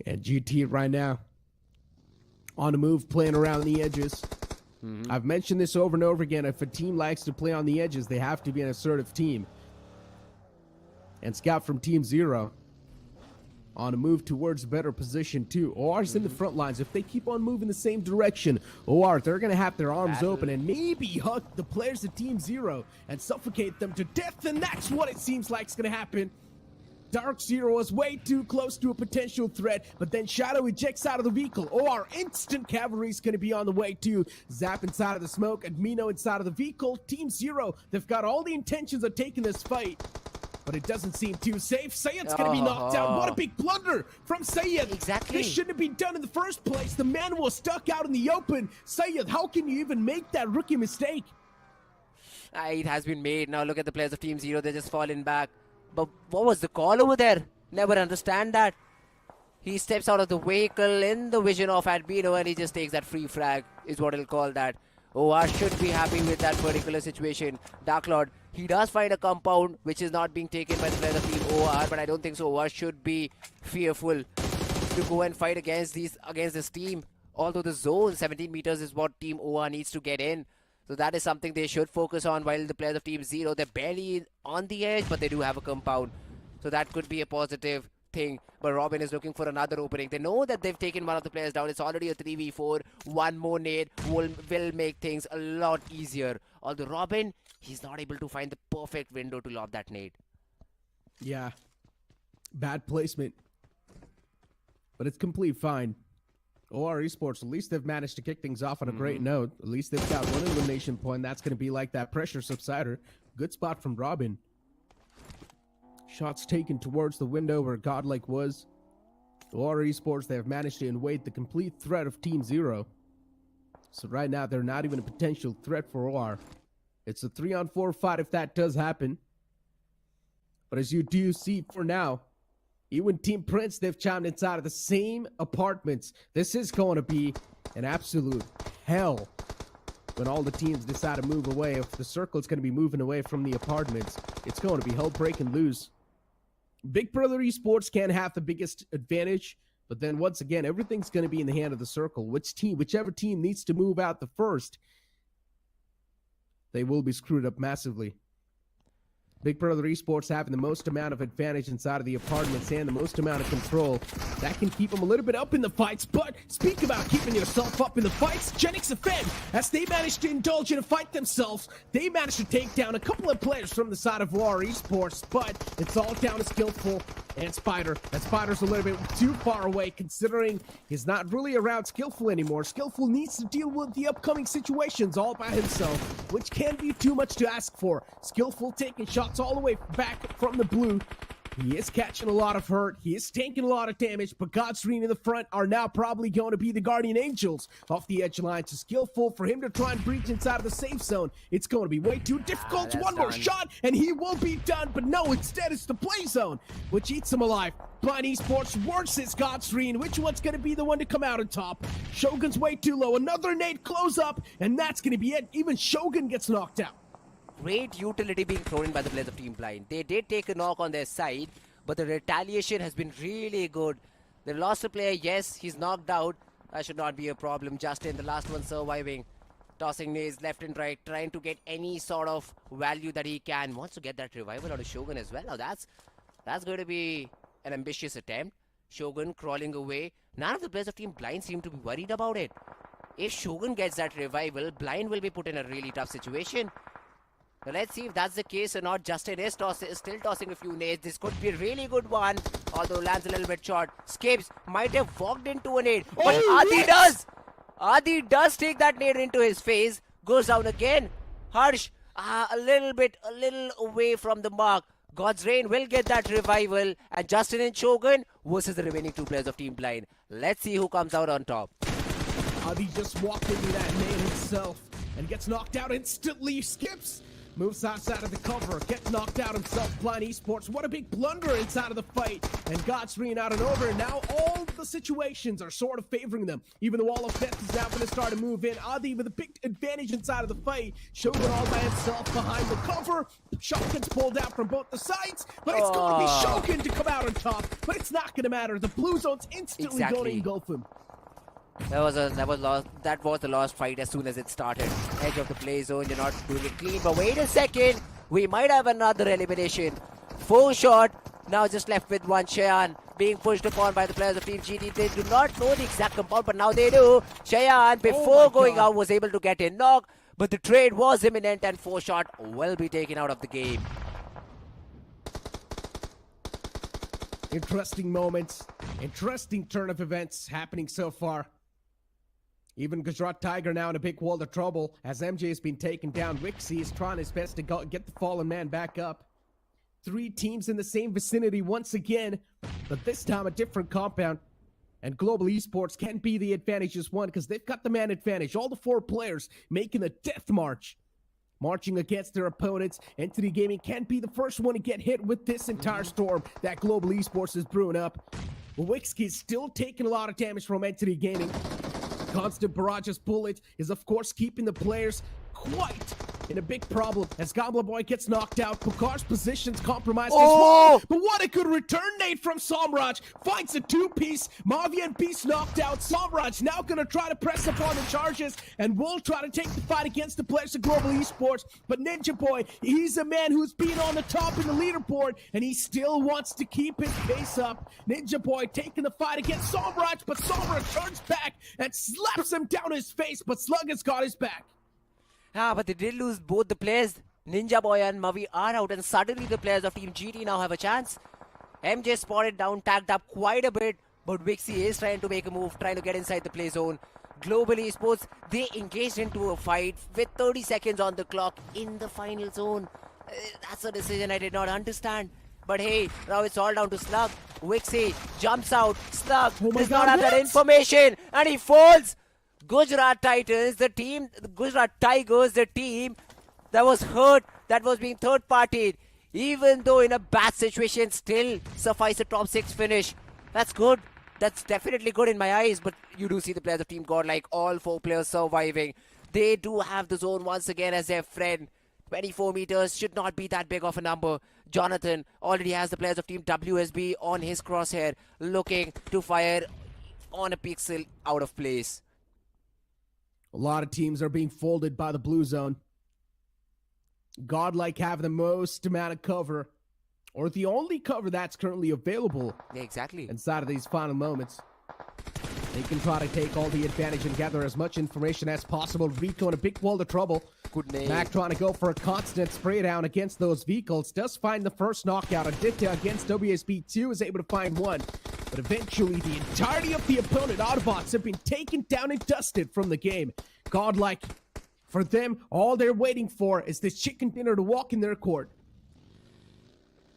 Yeah, GT right now on the move, playing around the edges. I've mentioned this over and over again. If a team likes to play on the edges, they have to be an assertive team. And Scout from Team 0 on a move towards a better position too. OR's in the front lines. If they keep on moving the same direction, OR, they're going to have their arms open and maybe hug the players of Team Zero and suffocate them to death, and that's what it seems like is going to happen. Dark Zero is way too close to a potential threat, but then Shadow ejects out of the vehicle. OR instant cavalry is going to be on the way too. Zap inside of the smoke, and Mino inside of the vehicle. Team Zero, they've got all the intentions of taking this fight, but it doesn't seem too safe. Sayyid's going to be knocked out. What a big blunder from Sayyid. Exactly. This shouldn't have been done in the first place. The man was stuck out in the open. Sayyid, how can you even make that rookie mistake? It has been made. Now look at the players of Team Zero. They're just falling back. But what was the call over there? Never understand that. He steps out of the vehicle in the vision of Albino and he just takes that free frag, is what he'll call that. OR should be happy with that particular situation. Dark Lord, he does find a compound which is not being taken by the players of Team OR, but I don't think so. OR should be fearful to go and fight against this team. Although the zone, 17 meters, is what Team OR needs to get in. So that is something they should focus on, while the players of Team Zero, they're barely on the edge, but they do have a compound. So that could be a positive thing. But Robin is looking for another opening. They know that they've taken one of the players down. It's already a 3v4. One more nade will make things a lot easier. Although Robin, he's not able to find the perfect window to lob that nade. Yeah. Bad placement. But it's complete fine. OR Esports, at least they've managed to kick things off on a great note. At least they've got one elimination point. That's going to be like that pressure subsider. Good spot from Robin. Shots taken towards the window where Godlike was. OR Esports, they have managed to invade the complete threat of Team Zero. So right now, they're not even a potential threat for OR. It's a 3-on-4 fight if that does happen. But as you do see for now, even Team Prince, they've chimed inside of the same apartments. This is going to be an absolute hell when all the teams decide to move away. If the circle is going to be moving away from the apartments, it's going to be hell break and loose. Big Brother Esports can have the biggest advantage, but then once again, everything's going to be in the hand of the circle. Whichever team needs to move out the first, they will be screwed up massively. Big Brother Esports having the most amount of advantage inside of the apartments and the most amount of control. That can keep them a little bit up in the fights, but speak about keeping yourself up in the fights. Genix Offend, as they managed to indulge in a fight themselves, they managed to take down a couple of players from the side of OR Esports, but it's all down to Skillful and Spider. And Spider's a little bit too far away considering he's not really around Skillful anymore. Skillful needs to deal with the upcoming situations all by himself, which can be too much to ask for. Skillful taking shots all the way back from the blue. He is catching a lot of hurt. He is taking a lot of damage, but Godstream in the front are now probably going to be the Guardian Angels off the edge line. To Skillful for him to try and breach inside of the safe zone. It's going to be way too difficult. One more shot, and he will be done, but no, instead it's the play zone, which eats him alive. Blind Esports versus Godstream. Which one's going to be the one to come out on top? Shogun's way too low. Another nade close up, and that's going to be it. Even Shogun gets knocked out. Great utility being thrown in by the players of Team Blind. They did take a knock on their side, but the retaliation has been really good. They lost a player, yes, he's knocked out. That should not be a problem. Justin, the last one surviving. Tossing nades left and right, trying to get any sort of value that he can. Wants to get that revival out of Shogun as well. Now that's going to be an ambitious attempt. Shogun crawling away. None of the players of Team Blind seem to be worried about it. If Shogun gets that revival, Blind will be put in a really tough situation. Now let's see if that's the case or not. Justin is still tossing a few nades. This could be a really good one, although lands a little bit short. Skips might have walked into a nade, but Adi does. Adi does take that nade into his face. Goes down again. Harsh, a little away from the mark. God's Rain will get that revival, and Justin and Shogun versus the remaining two players of Team Blind. Let's see who comes out on top. Adi just walked into that nade himself and gets knocked out instantly. Skips. Moves outside of the cover, gets knocked out himself. Blind Esports, what a big blunder inside of the fight. And Godstream out and over. Now all the situations are sort of favoring them. Even the Wall of Death is now going to start to move in. Adi with a big advantage inside of the fight. Shogun all by himself behind the cover. Shogun's pulled out from both the sides. But it's going to be Shogun to come out on top. But it's not going to matter. The blue zone's instantly going to engulf him. That was the lost fight as soon as it started. Edge of the play zone, you're not doing it clean. But wait a second, we might have another elimination. 4 shot, now just left with one. Cheyenne being pushed upon by the players of Team GT. They do not know the exact compound, but now they do. Shayan, before going out, was able to get a knock, but the trade was imminent and 4-shot will be taken out of the game. Interesting moments, interesting turn of events happening so far. Even Gujarat Tiger now in a big world of trouble as MJ has been taken down. Wixie is trying his best to get the fallen man back up. 3 teams in the same vicinity once again, but this time a different compound. And Global Esports can be the advantageous one because they've got the man advantage. All the 4 players making a death march, marching against their opponents. Entity Gaming can be the first one to get hit with this entire storm that Global Esports is brewing up. Wixie is still taking a lot of damage from Entity Gaming. Constant barrage's bullet is of course keeping the players quite in a big problem as Goblin Boy gets knocked out. Pukar's position's compromised as well. But what a good return nade from Somraj. Finds a 2-piece. Mavi and Beast knocked out. Somraj now gonna try to press upon the charges and will try to take the fight against the players of Global Esports. But Ninja Boy, he's a man who's been on the top in the leaderboard and he still wants to keep his pace up. Ninja Boy taking the fight against Somraj, but Somraj turns back and slaps him down his face, but Slug has got his back. But they did lose both the players. Ninja Boy and Mavi are out, and suddenly the players of Team GT now have a chance. MJ spotted down, tagged up quite a bit, but Wixie is trying to make a move, trying to get inside the play zone. Global Esports, they engaged into a fight with 30 seconds on the clock in the final zone. That's a decision I did not understand. But hey, now it's all down to Slug. Wixie jumps out. Slug does not have that information, and he falls. Gujarat Titans, the Gujarat Tigers, the team that was hurt, that was being third-partied, even though in a bad situation, still suffice a top 6 finish. That's good. That's definitely good in my eyes, but you do see the players of Team Godlike, all 4 players surviving. They do have the zone once again as their friend. 24 meters should not be that big of a number. Jonathan already has the players of Team WSB on his crosshair, looking to fire on a pixel out of place. A lot of teams are being folded by the blue zone. Godlike have the most amount of cover, or the only cover that's currently available. Yeah, exactly. Inside of these final moments. They can try to take all the advantage and gather as much information as possible. Rico in a big world of trouble. Good name. Mac trying to go for a constant spray down against those vehicles. Does find the first knockout. Aditya against WSB2 is able to find one. But eventually, the entirety of the opponent, AUTOBOTZ, have been taken down and dusted from the game. Godlike, for them, all they're waiting for is this chicken dinner to walk in their court.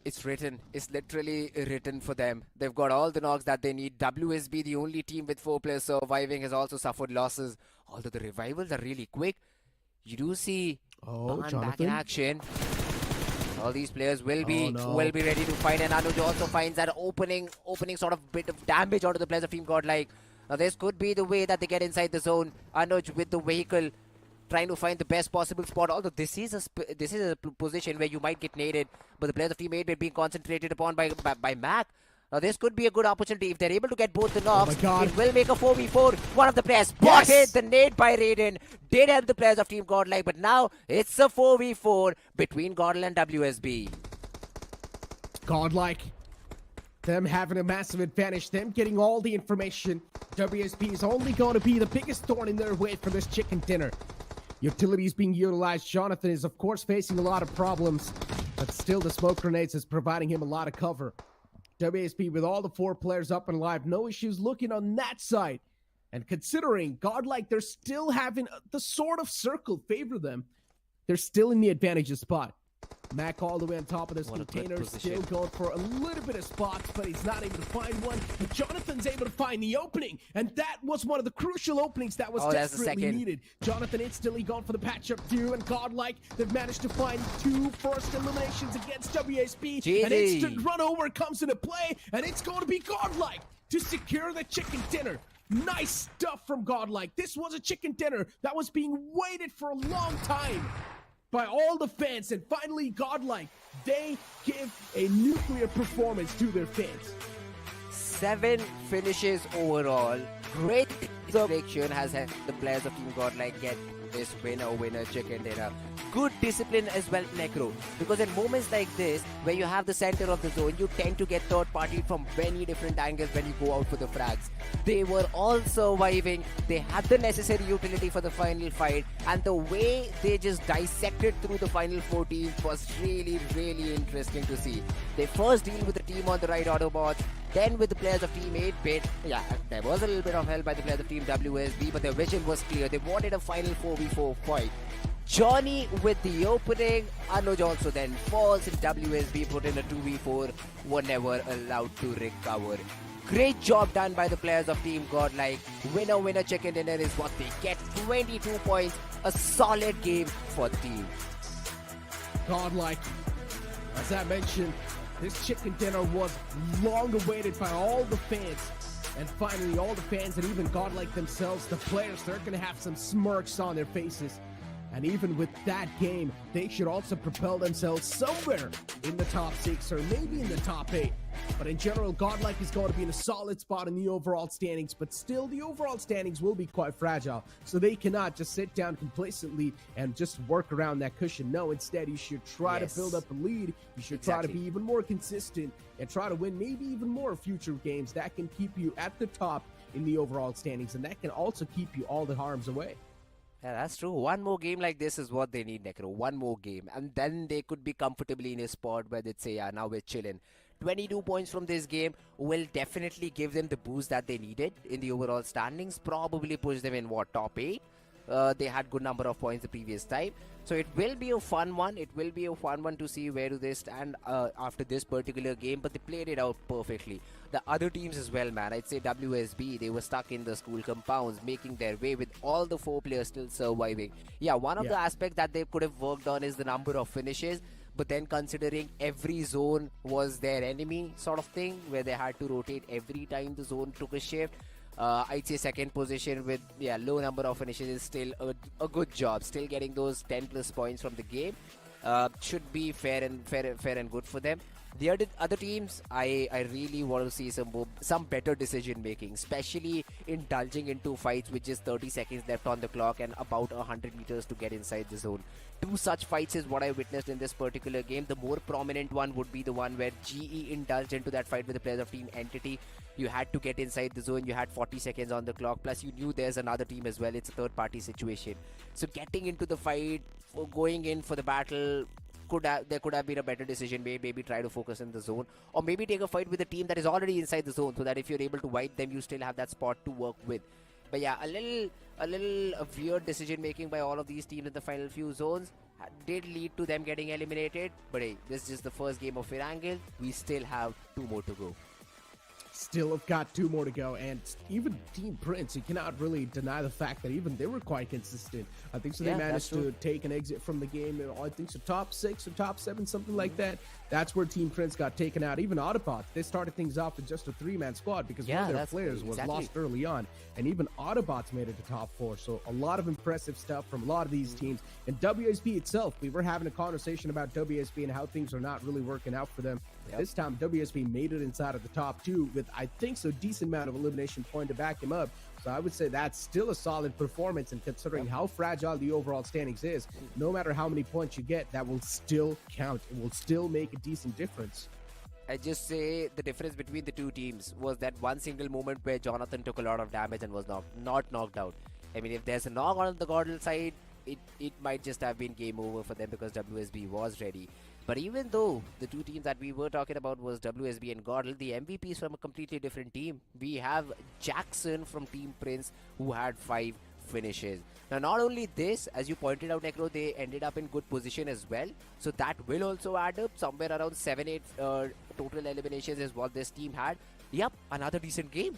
It's written. It's literally written for them. They've got all the knocks that they need. WSB, the only team with 4 players surviving, has also suffered losses. Although the revivals are really quick. You do see back in action. All these players will be ready to fight, and Anuj also finds that opening sort of bit of damage onto the players of Team Godlike. Now this could be the way that they get inside the zone. Anuj with the vehicle, trying to find the best possible spot. Although this is a position where you might get naded, but the players of Team 8 being concentrated upon by Mac. Now this could be a good opportunity if they're able to get both the knocks. It will make a 4v4. One of the players spotted the nade by Raiden. Did help the players of Team Godlike, but now it's a 4v4 between Godlike and WSB. Godlike, them having a massive advantage, them getting all the information. WSB is only going to be the biggest thorn in their way for this chicken dinner. Utilities being utilized. Jonathan is of course facing a lot of problems, but still the smoke grenades is providing him a lot of cover. WSB with all the 4 players up and alive, no issues looking on that side. And considering Godlike, they're still having the sort of circle favor them. They're still in the advantageous spot. Mac all the way on top of this container, still going for a little bit of spots, but he's not able to find one. But Jonathan's able to find the opening, and that was one of the crucial openings that was desperately needed. Jonathan instantly going for the patch-up too, and Godlike, they've managed to find 2 first eliminations against WSB. An instant run over comes into play, and it's going to be Godlike to secure the chicken dinner. Nice stuff from Godlike. This was a chicken dinner that was being waited for a long time by all the fans, and finally Godlike, they give a nuclear performance to their fans. 7 finishes overall. Great selection has helped the players of Team Godlike get this winner chicken dinner. good discipline as well, Necro. Because in moments like this, where you have the center of the zone, you tend to get third party from many different angles when you go out for the frags. They were all surviving. They had the necessary utility for the final fight. And the way they just dissected through the final 14 was really, really interesting to see. They first deal with the team on the right, AUTOBOTZ. Then with the players of Team 8-Bit, yeah, there was a little bit of help by the players of Team WSB, but their vision was clear. They wanted a final 4v4 fight. Johnny with the opening, Anuj also then falls, and WSB put in a 2v4, were never allowed to recover. Great job done by the players of Team Godlike. Winner chicken dinner is what they get. 22 points, a solid game for the team. Godlike, as I mentioned, this chicken dinner was long awaited by all the fans. And finally, all the fans and even Godlike themselves, the players, they're going to have some smirks on their faces. And even with that game, they should also propel themselves somewhere in the top 6 or maybe in the top 8. But in general, Godlike is going to be in a solid spot in the overall standings, but still the overall standings will be quite fragile. So they cannot just sit down complacently and just work around that cushion. No, instead you should try to build up a lead. You should try to be even more consistent and try to win maybe even more future games that can keep you at the top in the overall standings, and that can also keep you all the harms away. Yeah, that's true. One more game like this is what they need, Necro. One more game. And then they could be comfortably in a spot where they'd say, yeah, now we're chilling. 22 points from this game will definitely give them the boost that they needed in the overall standings. Probably push them in, what, top 8? They had good number of points the previous time. So it will be a fun one. It will be a fun one to see where do they stand after this particular game. But they played it out perfectly. The other teams as well, man. I'd say WSB, they were stuck in the school compounds, making their way with all the 4 players still surviving. Yeah, one of the aspects that they could have worked on is the number of finishes. But then considering every zone was their enemy sort of thing, where they had to rotate every time the zone took a shift. I'd say second position with low number of finishes is still a good job. Still getting those 10 plus points from the game should be fair and good for them. The other teams, I really want to see some better decision making, especially indulging into fights with just 30 seconds left on the clock and about 100 meters to get inside the zone. 2 such fights is what I witnessed in this particular game. The more prominent one would be the one where GE indulged into that fight with the players of Team Entity. You had to get inside the zone, you had 40 seconds on the clock, plus you knew there's another team as well. It's a third party situation. So getting into the fight, going in for the battle, there could have been a better decision made. Maybe try to focus in the zone, or maybe take a fight with a team that is already inside the zone, so that if you're able to wipe them, you still have that spot to work with. But yeah, a little weird decision making by all of these teams in the final few zones did lead to them getting eliminated. But hey, this is just the first game of Erangel. We still have 2 more to go. Still have got 2 more to go, and even Team Prince, you cannot really deny the fact that even they were quite consistent. I think so. They managed to take an exit from the game. I think so, top 6 or top 7, something like that. That's where Team Prince got taken out. Even AUTOBOTZ, they started things off with just a 3-man squad because one of their players was lost early on, and even AUTOBOTZ made it to top 4. So a lot of impressive stuff from a lot of these teams. And WSB itself, we were having a conversation about WSB and how things are not really working out for them. This time, WSB made it inside of the top 2 with, I think so, decent amount of elimination point to back him up. So I would say that's still a solid performance, and considering how fragile the overall standings is, no matter how many points you get, that will still count. It will still make a decent difference. I just say the difference between the 2 teams was that one single moment where Jonathan took a lot of damage and was not knocked out. I mean, if there's a knock on the Godl side, it might just have been game over for them because WSB was ready. But even though the 2 teams that we were talking about was WSB and Godl, the MVP is from a completely different team. We have Jackson from Team Prince, who had 5 finishes. Now, not only this, as you pointed out, Necro, they ended up in good position as well. So that will also add up. Somewhere around 7-8 total eliminations is what this team had. Yep, another decent game.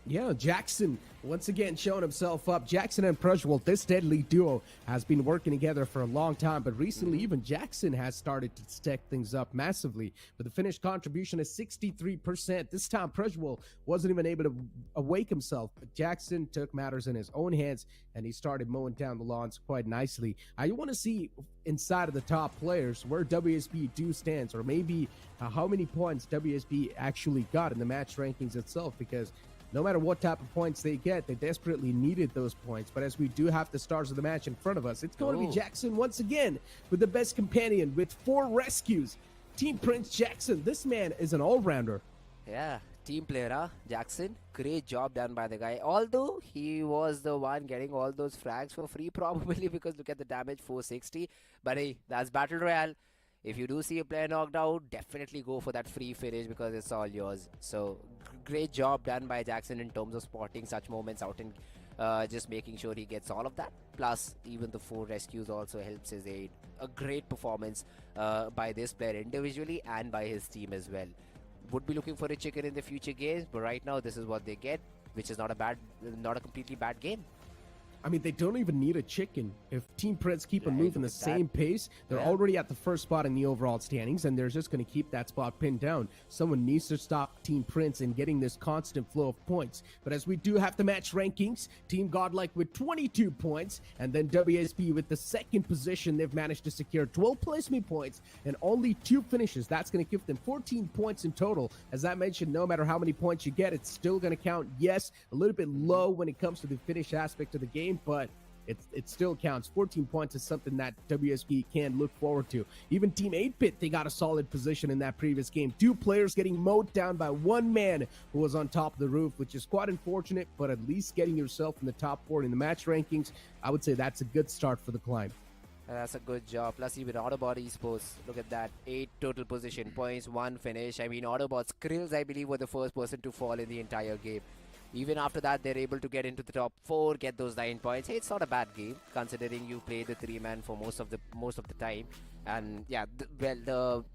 Yeah, Jackson once again showing himself up. Jackson and Prajwal, this deadly duo, has been working together for a long time, but recently even Jackson has started to stack things up massively. With a finished contribution of 63%, this time Prajwal wasn't even able to awake himself, but Jackson took matters in his own hands and he started mowing down the lawns quite nicely. I want to see inside of the top players where WSB do stands, or maybe how many points WSB actually got in the match rankings itself, because no matter what type of points they get, they desperately needed those points. But as we do have the stars of the match in front of us, it's going to be Jackson once again with the best companion with 4 rescues. Team Prince Jackson, this man is an all-rounder. Yeah, team player, huh? Jackson. Great job done by the guy. Although he was the one getting all those frags for free, probably because look at the damage, 460. But hey, that's Battle Royale. If you do see a player knocked out, definitely go for that free finish because it's all yours. So great job done by Jackson in terms of spotting such moments out and just making sure he gets all of that. Plus, even the 4 rescues also helps his aid. A great performance by this player individually and by his team as well. Would be looking for a chicken in the future games, but right now this is what they get, which is not a completely bad game. I mean, they don't even need a chicken. If Team Prince keep on moving the same pace, they're already at the first spot in the overall standings, and they're just going to keep that spot pinned down. Someone needs to stop Team Prince in getting this constant flow of points. But as we do have the match rankings, Team Godlike with 22 points, and then WSB with the second position. They've managed to secure 12 placement points and only 2 finishes. That's going to give them 14 points in total. As I mentioned, no matter how many points you get, it's still going to count. Yes, a little bit low when it comes to the finish aspect of the game, but it still counts. 14 points is something that WSB can look forward to. Even Team 8-Bit, they got a solid position in that previous game. 2 players getting mowed down by 1 man who was on top of the roof, which is quite unfortunate, but at least getting yourself in the top 4 in the match rankings, I would say that's a good start for the climb. That's a good job. Plus, even AUTOBOTZ Esports, look at that. 8 total position points, 1 finish. I mean, AUTOBOTZ Krills, I believe, were the first person to fall in the entire game. Even after that, they're able to get into the top 4, get those 9 points. Hey, it's not a bad game considering you play the 3-man for most of the time. And yeah, the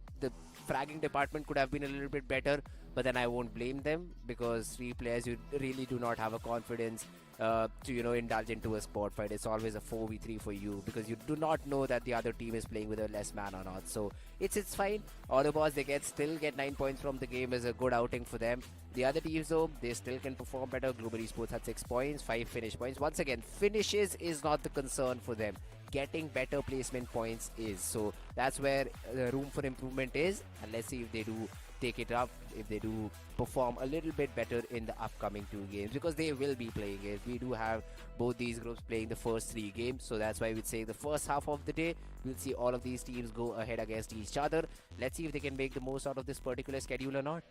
fragging department could have been a little bit better, but then I won't blame them because 3 players, you really do not have a confidence to indulge into a sport fight. It's always a 4v3 for you because you do not know that the other team is playing with a less man or not. So it's fine. AUTOBOTZ, they still get 9 points from the game, is a good outing for them. The other teams though, they still can perform better. Global Esports had 6 points, 5 finish points. Once again, finishes is not the concern for them. Getting better placement points is. So that's where the room for improvement is, and let's see if they do take it up, if they do perform a little bit better in the upcoming 2 games, because they will be playing it. We do have both these groups playing the first 3 games, so that's why we'd say the first half of the day we'll see all of these teams go ahead against each other. Let's see if they can make the most out of this particular schedule or not.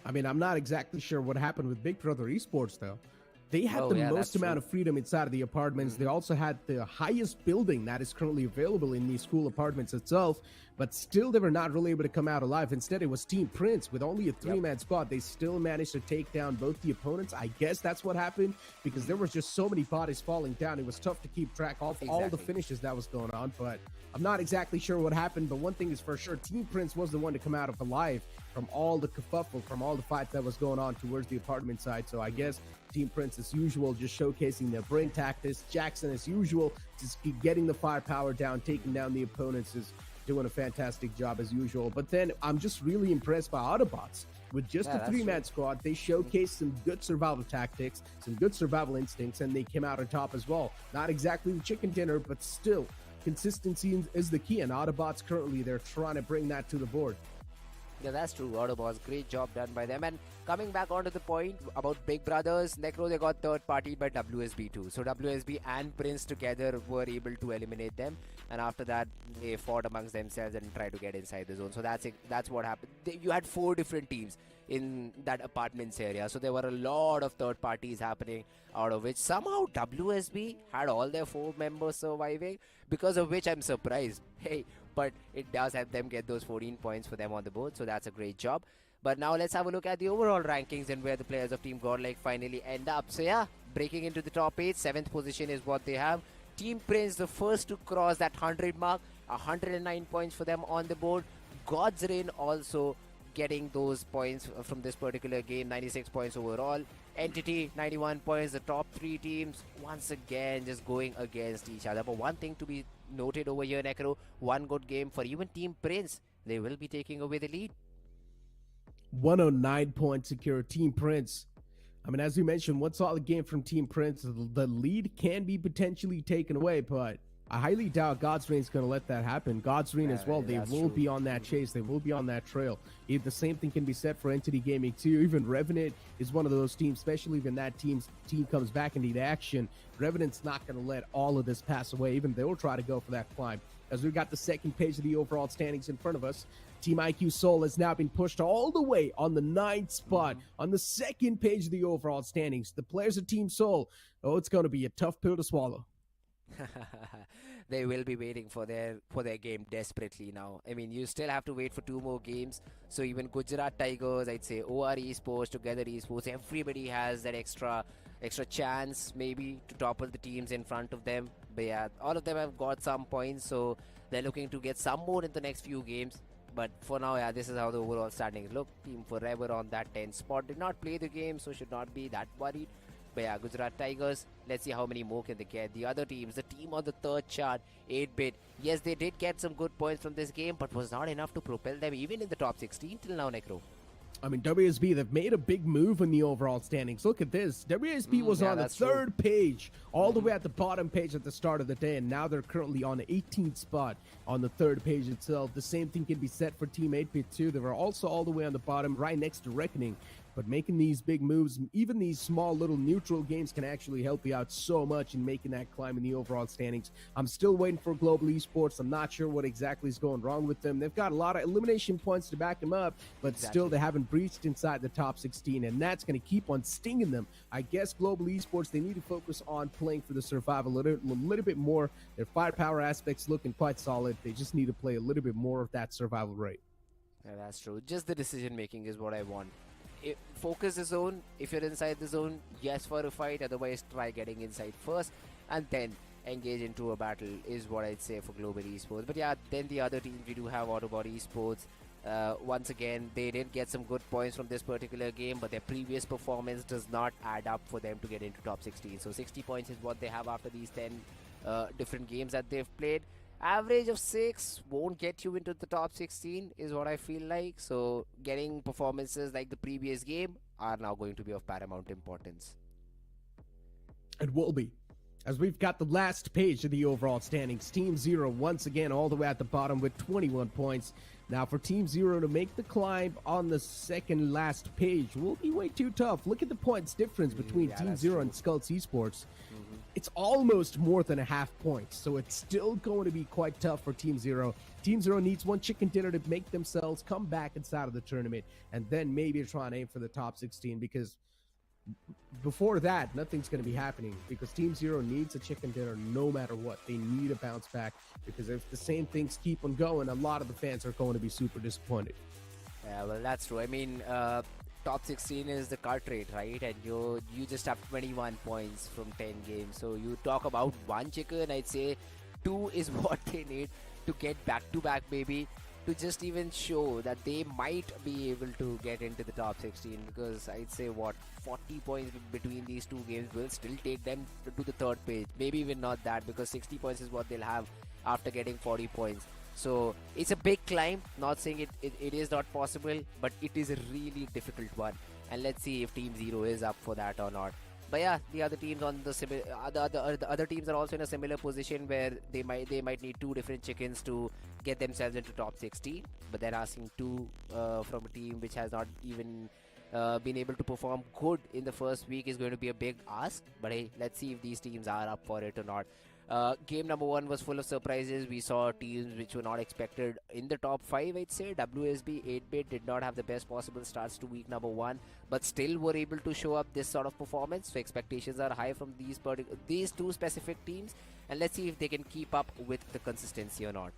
I mean, I'm not exactly sure what happened with Big Brother Esports though. They had the most amount of freedom inside of the apartments. They also had the highest building that is currently available in these school apartments itself, but still they were not really able to come out alive. Instead, it was Team Prince with only a 3-man squad. They still managed to take down both the opponents. I guess that's what happened because there was just so many bodies falling down. It was tough to keep track of all the finishes that was going on, but I'm not exactly sure what happened. But one thing is for sure, Team Prince was the one to come out of alive from all the kerfuffle, from all the fights that was going on towards the apartment side. So I guess Team Prince, as usual, just showcasing their brain tactics. Jackson, as usual, just keep getting the firepower down, taking down the opponents, is doing a fantastic job as usual. But then I'm just really impressed by AUTOBOTZ. With just a 3-man squad, they showcased some good survival tactics, some good survival instincts, and they came out on top as well. Not exactly the chicken dinner, but still, consistency is the key, and AUTOBOTZ currently, they're trying to bring that to the board. Yeah, that's true. AUTOBOTZ, great job done by them. And coming back onto the point about Big Brothers, Necro, they got third partied by WSB too. So WSB and Prince together were able to eliminate them. And after that, they fought amongst themselves and tried to get inside the zone. So that's what happened. You had 4 different teams in that apartments area. So there were a lot of third parties happening, out of which somehow WSB had all their 4 members surviving, because of which I'm surprised. Hey, but it does help them get those 14 points for them on the board, so that's a great job. But now let's have a look at the overall rankings and where the players of Team Godlike finally end up. So yeah, breaking into the top 8, 7th position is what they have. Team Prince, the first to cross that 100 mark, 109 points for them on the board. God's Reign also getting those points from this particular game, 96 points overall. Entity, 91 points. The top 3 teams, once again, just going against each other. But one thing to be noted over here, Necro, one good game for even Team Prince. They will be taking away the lead. 109 points secure, Team Prince. I mean, as you mentioned, one solid game from Team Prince. The lead can be potentially taken away, but I highly doubt God's Reign is going to let that happen. God's Reign as well, they that's will true. be on that chase. They will be on that trail. If the same thing can be said for Entity Gaming too. Even Revenant is one of those teams, especially when that team comes back into the action. Revenant's not going to let all of this pass away. Even they'll try to go for that climb. As we've got the second page of the overall standings in front of us, Team IQ Seoul has now been pushed all the way on the 9th spot on the second page of the overall standings. The players of Team Seoul, it's going to be a tough pill to swallow. They will be waiting for their game desperately now. I mean, you still have to wait for 2 more games. So even Gujarat Tigers, I'd say OR Esports, Together Esports, everybody has that extra chance maybe to topple the teams in front of them. But yeah, all of them have got some points, so they're looking to get some more in the next few games. But for now, yeah, this is how the overall standings look. Team Forever on that 10th spot did not play the game, so should not be that worried. But yeah, Gujarat Tigers, let's see how many more can they get. The other teams, the team on the 3rd chart, 8-bit. Yes, they did get some good points from this game, but was not enough to propel them even in the top 16 till now, Necro. I mean, WSB, they've made a big move in the overall standings. Look at this. WSB was on the 3rd page, all the way at the bottom page at the start of the day, and now they're currently on the 18th spot on the 3rd page itself. The same thing can be said for Team 8-bit too. They were also all the way on the bottom, right next to Reckoning. But making these big moves, even these small little neutral games can actually help you out so much in making that climb in the overall standings. I'm still waiting for Global Esports. I'm not sure what exactly is going wrong with them. They've got a lot of elimination points to back them up, but still they haven't breached inside the top 16, and that's going to keep on stinging them. I guess Global Esports, they need to focus on playing for the survival a little bit more. Their firepower aspects looking quite solid. They just need to play a little bit more of that survival rate. Yeah, that's true. Just the decision making is what I want. Focus the zone. If you're inside the zone, yes, for a fight. Otherwise, try getting inside first and then engage into a battle is what I'd say for Global Esports. But yeah, then the other teams, we do have AUTOBOTZ Esports. Once again, they did get some good points from this particular game, but their previous performance does not add up for them to get into top 16. So 60 points is what they have after these 10 different games that they've played. Average of 6 won't get you into the top 16 is what I feel like. So getting performances like the previous game are now going to be of paramount importance. It will be. As we've got the last page of the overall standings, Team Zero once again all the way at the bottom with 21 points. Now for Team Zero to make the climb on the second last page will be way too tough. Look at the points difference between Team Zero and Skulls Esports. It's almost more than a half point, so it's still going to be quite tough for Team Zero. Team Zero needs one chicken dinner to make themselves come back inside of the tournament, and then maybe try and aim for the top 16, because before that, nothing's going to be happening, because Team Zero needs a chicken dinner no matter what. They need a bounce back, because if the same things keep on going, a lot of the fans are going to be super disappointed. Yeah, well, that's true. I mean, top 16 is the cut rate, right? And you just have 21 points from 10 games. So you talk about one chicken, I'd say 2 is what they need to get back-to-back, maybe, to just even show that they might be able to get into the top 16, because I'd say 40 points between these 2 games will still take them to the 3rd page. Maybe even not that, because 60 points is what they'll have after getting 40 points. So it's a big climb. Not saying it is not possible, but it is a really difficult one. And let's see if Team Zero is up for that or not. But yeah, the other teams on the other teams are also in a similar position where they might need 2 different chickens to get themselves into top 16. But they're asking 2 from a team which has not even been able to perform good in the first week is going to be a big ask. But hey, let's see if these teams are up for it or not. Game number 1 was full of surprises. We saw teams which were not expected in the top 5, I'd say. WSB 8-bit did not have the best possible starts to week number 1, but still were able to show up this sort of performance. So expectations are high from these 2 specific teams, and let's see if they can keep up with the consistency or not.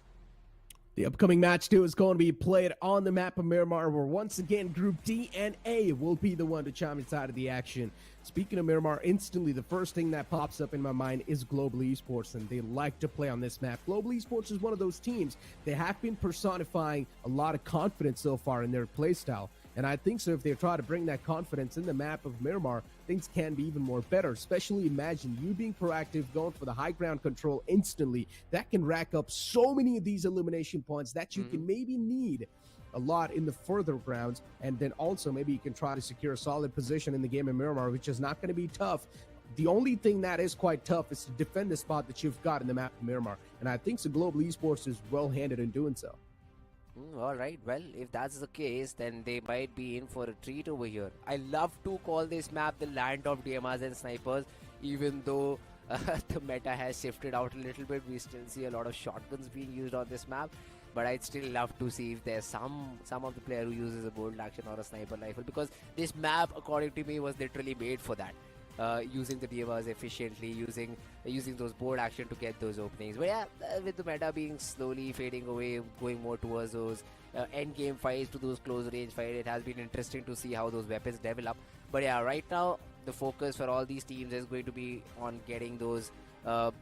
The upcoming match 2 is going to be played on the map of Miramar, where once again Group D and A will be the one to chime inside of the action. Speaking of Miramar, instantly the first thing that pops up in my mind is Global Esports, and they like to play on this map. Global Esports is one of those teams. They have been personifying a lot of confidence so far in their playstyle. And I think so if they try to bring that confidence in the map of Miramar, things can be even more better. Especially imagine you being proactive, going for the high ground control instantly. That can rack up so many of these elimination points that you can maybe need a lot in the further grounds. And then also maybe you can try to secure a solid position in the game of Miramar, which is not going to be tough. The only thing that is quite tough is to defend the spot that you've got in the map of Miramar. And I think the Global Esports is well-handed in doing so. All right, well, if that's the case, then they might be in for a treat over here. I love to call this map the land of DMRs and snipers, even though the meta has shifted out a little bit. We still see a lot of shotguns being used on this map, but I'd still love to see if there's some of the player who uses a bolt action or a sniper rifle, because this map, according to me, was literally made for that. Using the DMRs efficiently, using those board action to get those openings. But yeah, with the meta being slowly fading away, going more towards those end game fights, to those close range fights, it has been interesting to see how those weapons develop. But yeah, right now the focus for all these teams is going to be on getting those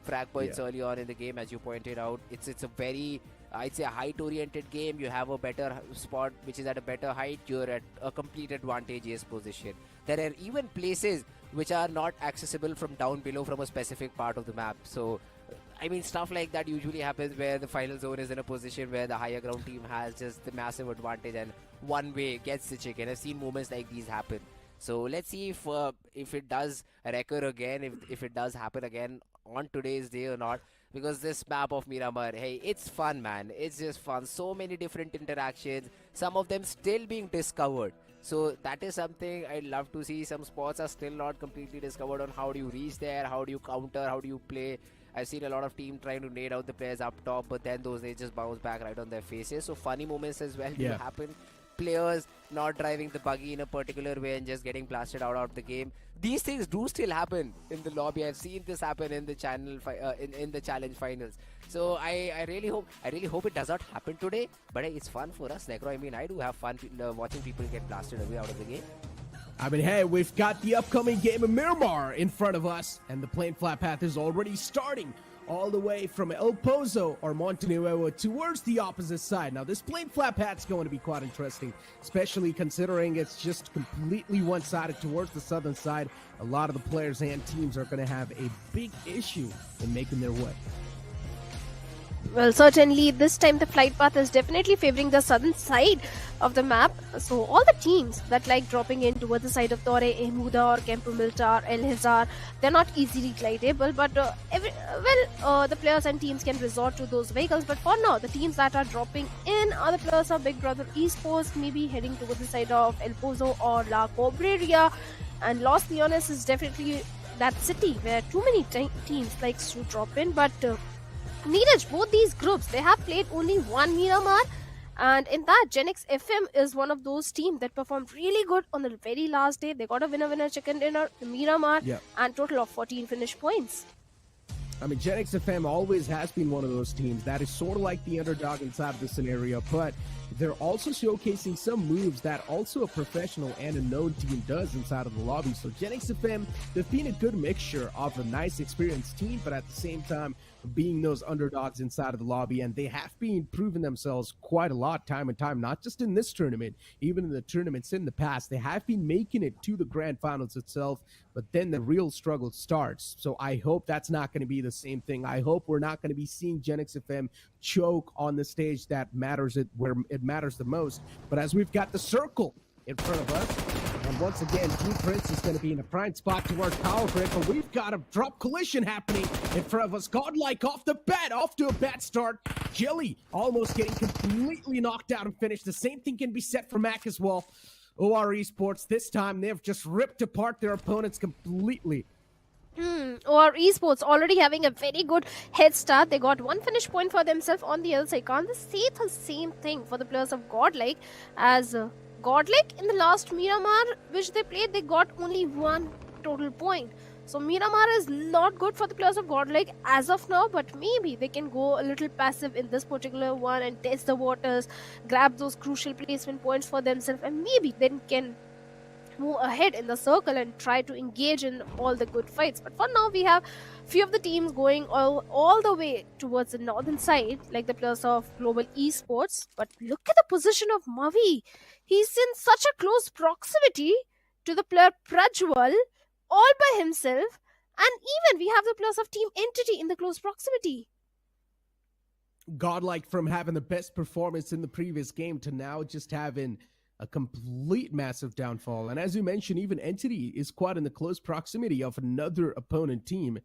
frag points early on in the game. As you pointed out, it's a very, I'd say, a height-oriented game. You have a better spot which is at a better height. You're at a complete advantageous position. There are even places which are not accessible from down below from a specific part of the map. So, I mean, stuff like that usually happens where the final zone is in a position where the higher ground team has just the massive advantage and one way gets the chicken. I've seen moments like these happen. So let's see if it does recur again, if it does happen again on today's day or not. Because this map of Miramar, hey, it's fun, man. It's just fun. So many different interactions, some of them still being discovered. So that is something I'd love to see. Some spots are still not completely discovered on how do you reach there, how do you counter, how do you play. I've seen a lot of teams trying to nade out the players up top, but then those they just bounce back right on their faces. So funny moments as well do happen. Players not driving the buggy in a particular way and just getting blasted out of the game. These things do still happen in the lobby. I've seen this happen in the in the challenge finals. So I really hope it does not happen today. But hey, it's fun for us, Necro. I mean, I do have fun watching people get blasted away out of the game. I mean, hey, we've got the upcoming game of Miramar in front of us, and the plane flat path is already starting all the way from El Pozo or Montenuevo towards the opposite side. Now, this plane flat path's going to be quite interesting, especially considering it's just completely one-sided towards the southern side. A lot of the players and teams are going to have a big issue in making their way. Well, certainly this time the flight path is definitely favoring the southern side of the map. So all the teams that like dropping in towards the side of Torre, Emuda or Campo Militar, El Hizar, they're not easily glidable, but the players and teams can resort to those vehicles. But for now, the teams that are dropping in are the players of Big Brother Esports, maybe heading towards the side of El Pozo or La Cobreria. And Los Leones is definitely that city where too many teams likes to drop in, but Neeraj, both these groups, they have played only one Miramar, and in that, Genix FM is one of those teams that performed really good on the very last day. They got a winner chicken dinner, Miramar, and total of 14 finish points. I mean, Genix FM always has been one of those teams that is sort of like the underdog inside of the scenario, but they're also showcasing some moves that also a professional and a known team does inside of the lobby. So Genix FM, they've been a good mixture of a nice experienced team, but at the same time being those underdogs inside of the lobby, and they have been proving themselves quite a lot time and time, not just in this tournament, even in the tournaments in the past. They have been making it to the grand finals itself, but then the real struggle starts. So I hope that's not going to be the same thing. I hope we're not going to be seeing Genix FM choke on the stage that matters, where it matters the most. But as we've got the circle in front of us, and once again, Blue Prince is going to be in a prime spot towards Power Grid, but we've got a drop collision happening in front of us. Godlike off to a bad start. Jelly almost getting completely knocked out and finished. The same thing can be said for Mac as well. OR Esports, this time they've just ripped apart their opponents completely. Or Esports already having a very good head start. They got one finish point for themselves on the other side. Can't they say the same thing for the players of Godlike, as Godlike in the last Miramar which they played, they got only one total point. So Miramar is not good for the players of Godlike as of now, but maybe they can go a little passive in this particular one and test the waters, grab those crucial placement points for themselves, and maybe then can move ahead in the circle and try to engage in all the good fights. But for now, we have few of the teams going all the way towards the northern side, like the players of Global Esports. But look at the position of Mavi. He's in such a close proximity to the player Prajwal, all by himself, and even we have the players of Team Entity in the close proximity. Godlike, from having the best performance in the previous game to now just having a complete massive downfall. And as you mentioned, even Entity is quite in the close proximity of another opponent team.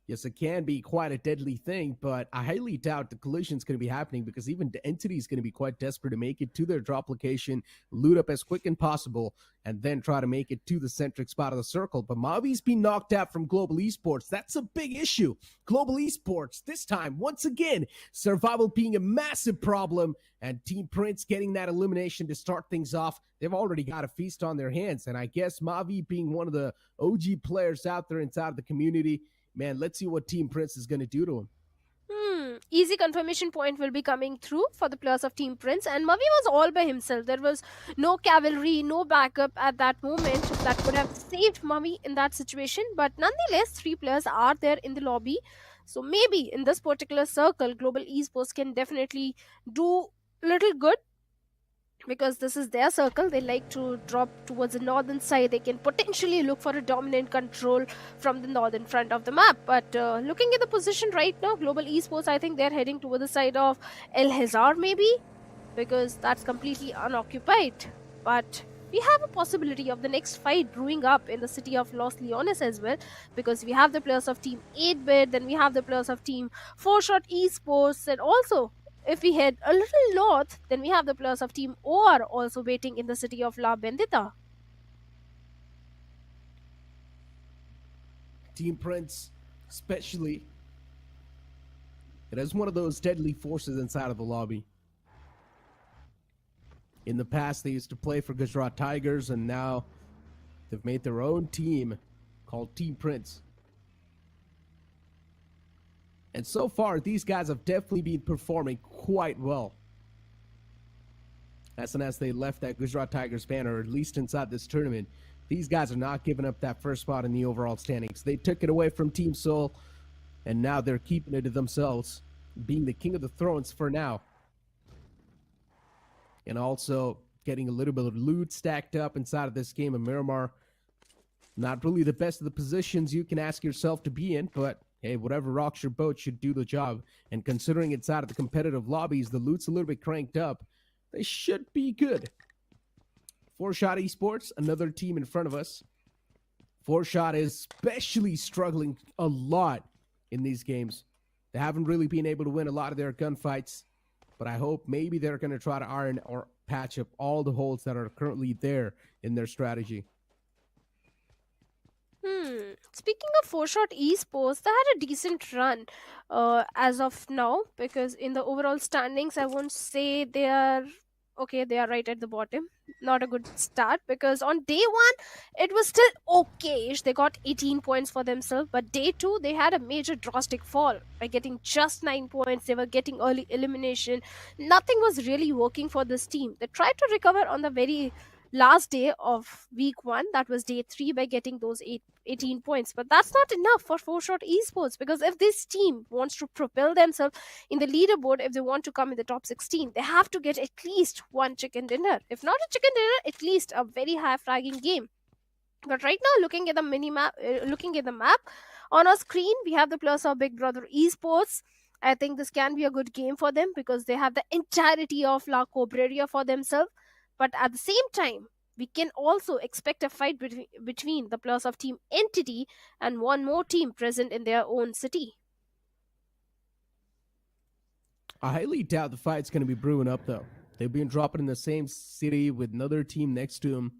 Yes, it can be quite a deadly thing, but I highly doubt the collision is going to be happening because even the Entity is going to be quite desperate to make it to their drop location, loot up as quick as possible, and then try to make it to the centric spot of the circle. But Mavi's been knocked out from Global Esports. That's a big issue. Global Esports, this time, once again, survival being a massive problem, and Team Prince getting that elimination to start things off. They've already got a feast on their hands, and I guess Mavi being one of the OG players out there inside of the community, man, let's see what Team Prince is going to do to him. Easy confirmation point will be coming through for the players of Team Prince, and Mavi was all by himself. There was no cavalry, no backup at that moment that would have saved Mavi in that situation. But nonetheless, 3 players are there in the lobby. So maybe in this particular circle, Global Esports can definitely do little good, because this is their circle. They like to drop towards the northern side. They can potentially look for a dominant control from the northern front of the map. But looking at the position right now, Global Esports, I think they're heading toward the side of El Hazar maybe, because that's completely unoccupied. But we have a possibility of the next fight brewing up in the city of Los Leones as well, because we have the players of Team 8-Bit, then we have the players of Team 4Shot Esports, and also if we head a little north, then we have the players of Team OR also waiting in the city of La Bendita. Team Prince, especially, it has one of those deadly forces inside of the lobby. In the past, they used to play for Gujarat Tigers, and now they've made their own team called Team Prince. And so far, these guys have definitely been performing quite well. As soon as they left that Gujarat Tigers banner, or at least inside this tournament, these guys are not giving up that first spot in the overall standings. They took it away from Team Seoul, and now they're keeping it to themselves, being the king of the thrones for now. And also getting a little bit of loot stacked up inside of this game of Miramar. Not really the best of the positions you can ask yourself to be in, but hey, whatever rocks your boat should do the job. And considering it's out of the competitive lobbies, the loot's a little bit cranked up, they should be good. 4Shot Esports, another team in front of us. 4Shot is especially struggling a lot in these games. They haven't really been able to win a lot of their gunfights, but I hope maybe they're going to try to iron or patch up all the holes that are currently there in their strategy. Speaking of 4Shot Esports, they had a decent run as of now, because in the overall standings, I won't say they are okay. They are right at the bottom. Not a good start, because on day 1, it was still okay-ish. They got 18 points for themselves, but day 2, they had a major drastic fall by getting just 9 points. They were getting early elimination. Nothing was really working for this team. They tried to recover on the very last day of week 1, that was day 3, by getting those 18 points. But that's not enough for 4Shot Esports, because if this team wants to propel themselves in the leaderboard, if they want to come in the top 16, they have to get at least one chicken dinner. If not a chicken dinner, at least a very high fragging game. But right now, looking at the map on our screen, we have the players of Big Brother Esports. I think this can be a good game for them, because they have the entirety of La Cobreria for themselves. But at the same time, we can also expect a fight between the players of Team Entity and one more team present in their own city. I highly doubt the fight's going to be brewing up, though. They've been dropping in the same city with another team next to them,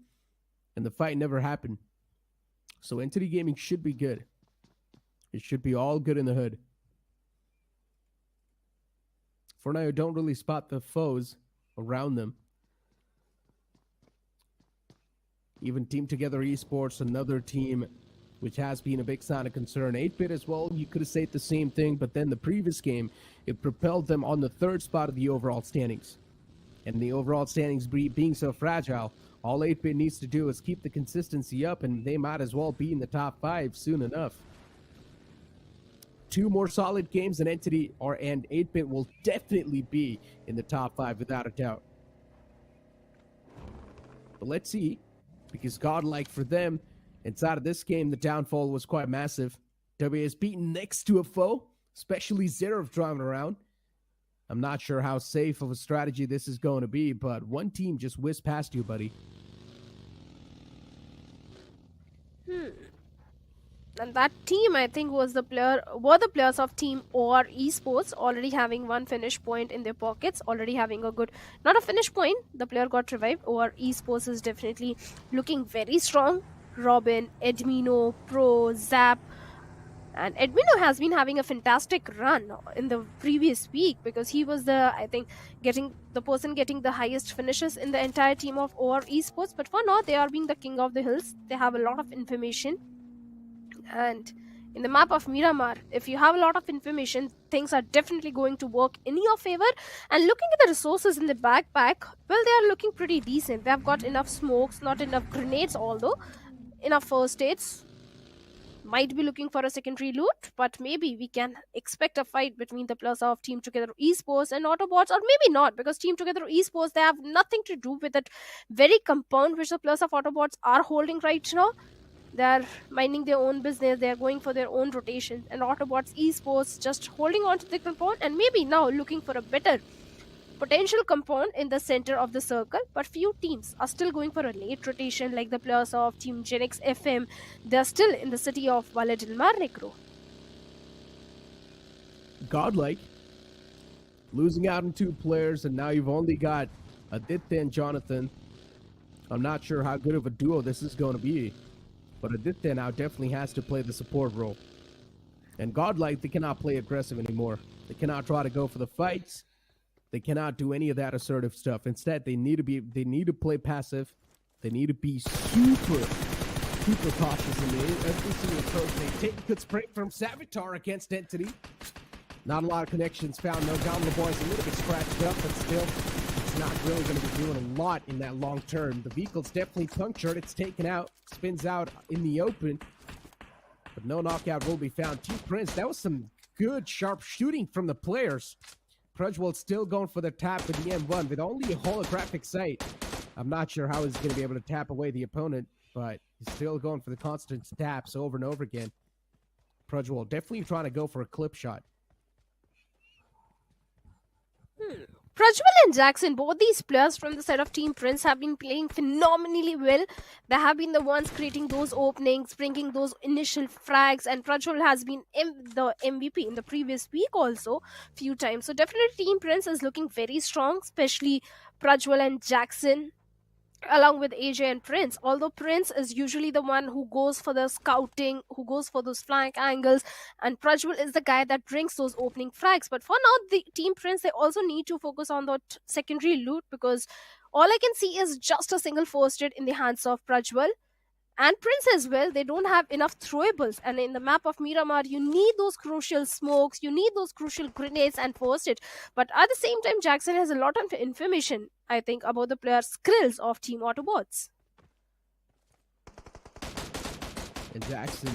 and the fight never happened. So Entity Gaming should be good. It should be all good in the hood. For now, I don't really spot the foes around them. Even Team Together Esports, another team which has been a big sign of concern. 8-Bit as well, you could have said the same thing, but then the previous game, it propelled them on the 3rd spot of the overall standings. And the overall standings being so fragile, all 8-Bit needs to do is keep the consistency up, and they might as well be in the top 5 soon enough. 2 more solid games, and Entity and 8-Bit will definitely be in the top 5 without a doubt. But let's see. Because Godlike, for them, inside of this game, the downfall was quite massive. W is beaten next to a foe, especially Zerov driving around. I'm not sure how safe of a strategy this is going to be, but one team just whizzed past you, buddy. And that team, I think, were the players of Team OR Esports, already having one finish point in their pockets, already having a good, not a finish point, the player got revived. OR Esports is definitely looking very strong. Robin, Edmino, Pro, Zap, and Edmino has been having a fantastic run in the previous week because he was getting the highest finishes in the entire team of OR Esports. But for now, they are being the king of the hills. They have a lot of information. And in the map of Miramar, if you have a lot of information, things are definitely going to work in your favor. And looking at the resources in the backpack, well, they are looking pretty decent. They have got enough smokes, not enough grenades, although enough first aids. Might be looking for a secondary loot, but maybe we can expect a fight between the players of Team Together Esports and AUTOBOTZ, or maybe not, because Team Together Esports, they have nothing to do with that very compound which the players of AUTOBOTZ are holding right now. They're minding their own business, they're going for their own rotation, and AUTOBOTZ Esports just holding on to the compound and maybe now looking for a better potential compound in the center of the circle. But few teams are still going for a late rotation, like the players of Team Genix FM. They're still in the city of Valle del Mar Negro. Godlike losing out on 2 players, and now you've only got Aditya and Jonathan. I'm not sure how good of a duo this is going to be, but Aditya now definitely has to play the support role. And Godlike, they cannot play aggressive anymore. They cannot try to go for the fights. They cannot do any of that assertive stuff. Instead, they need to play passive. They need to be super cautious in every single approach they take. Good spray from Savitar against Entity. Not a lot of connections found. No, Down the boys a little bit scratched up, but still, it's not really going to be doing a lot in that long term. The vehicle's definitely punctured. It's taken out, spins out in the open, but no knockout will be found. Team Prince, that was some good sharp shooting from the players. Prajwal still going for the tap with the M1 with only a holographic sight. I'm not sure how he's going to be able to tap away the opponent, but he's still going for the constant taps over and over again. Prajwal definitely trying to go for a clip shot. Prajwal and Jackson, both these players from the side of Team Prince, have been playing phenomenally well. They have been the ones creating those openings, bringing those initial frags, and Prajwal has been the MVP in the previous week also few times. So definitely Team Prince is looking very strong, especially Prajwal and Jackson, along with AJ and Prince. Although Prince is usually the one who goes for the scouting, who goes for those flank angles, and Prajwal is the guy that brings those opening frags. But for now, the Team Prince, they also need to focus on that secondary loot, because all I can see is just a single first aid in the hands of Prajwal. And Prince as well, they don't have enough throwables. And in the map of Miramar, you need those crucial smokes, you need those crucial grenades and first aid. But at the same time, Jackson has a lot of information, I think, about the player skills of Team AUTOBOTZ. And Jackson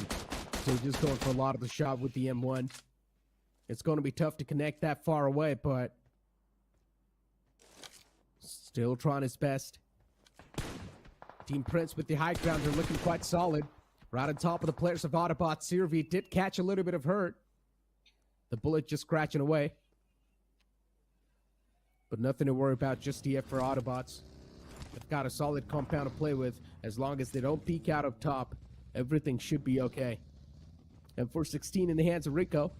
still just going for a lot of the shot with the M1. It's going to be tough to connect that far away, but still trying his best. Team Prince with the high ground are looking quite solid. Right on top of the players of AUTOBOTZ. Sirvi did catch a little bit of hurt. The bullet just scratching away. But nothing to worry about just yet for AUTOBOTZ. They've got a solid compound to play with. As long as they don't peek out up top, everything should be okay. And for 16 in the hands of Rico,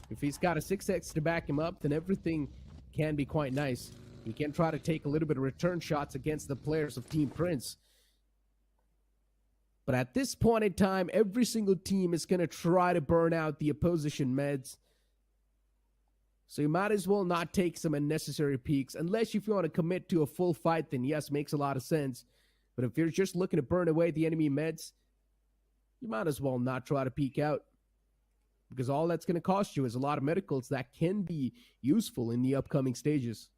if he's got a 6x to back him up, then everything can be quite nice. He can try to take a little bit of return shots against the players of Team Prince. But at this point in time, every single team is going to try to burn out the opposition meds. So you might as well not take some unnecessary peeks. Unless if you want to commit to a full fight, then yes, makes a lot of sense. But if you're just looking to burn away the enemy meds, you might as well not try to peek out. Because all that's going to cost you is a lot of medicals that can be useful in the upcoming stages.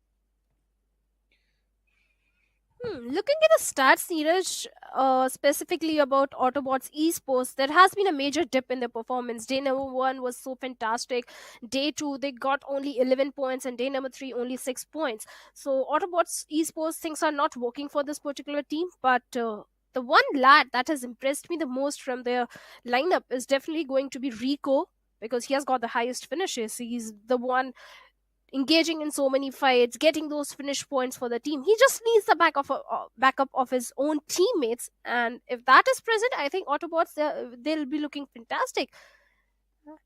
Looking at the stats, Neeraj, specifically about AUTOBOTZ Esports, there has been a major dip in their performance. Day number 1 was so fantastic. Day 2, they got only 11 points, and day number 3, only 6 points. So AUTOBOTZ Esports, things are not working for this particular team, but the one lad that has impressed me the most from their lineup is definitely going to be Rico, because he has got the highest finishes. He's the one engaging in so many fights, getting those finish points for the team. He just needs the backup of his own teammates, and if that is present, I think Autobots they'll be looking fantastic.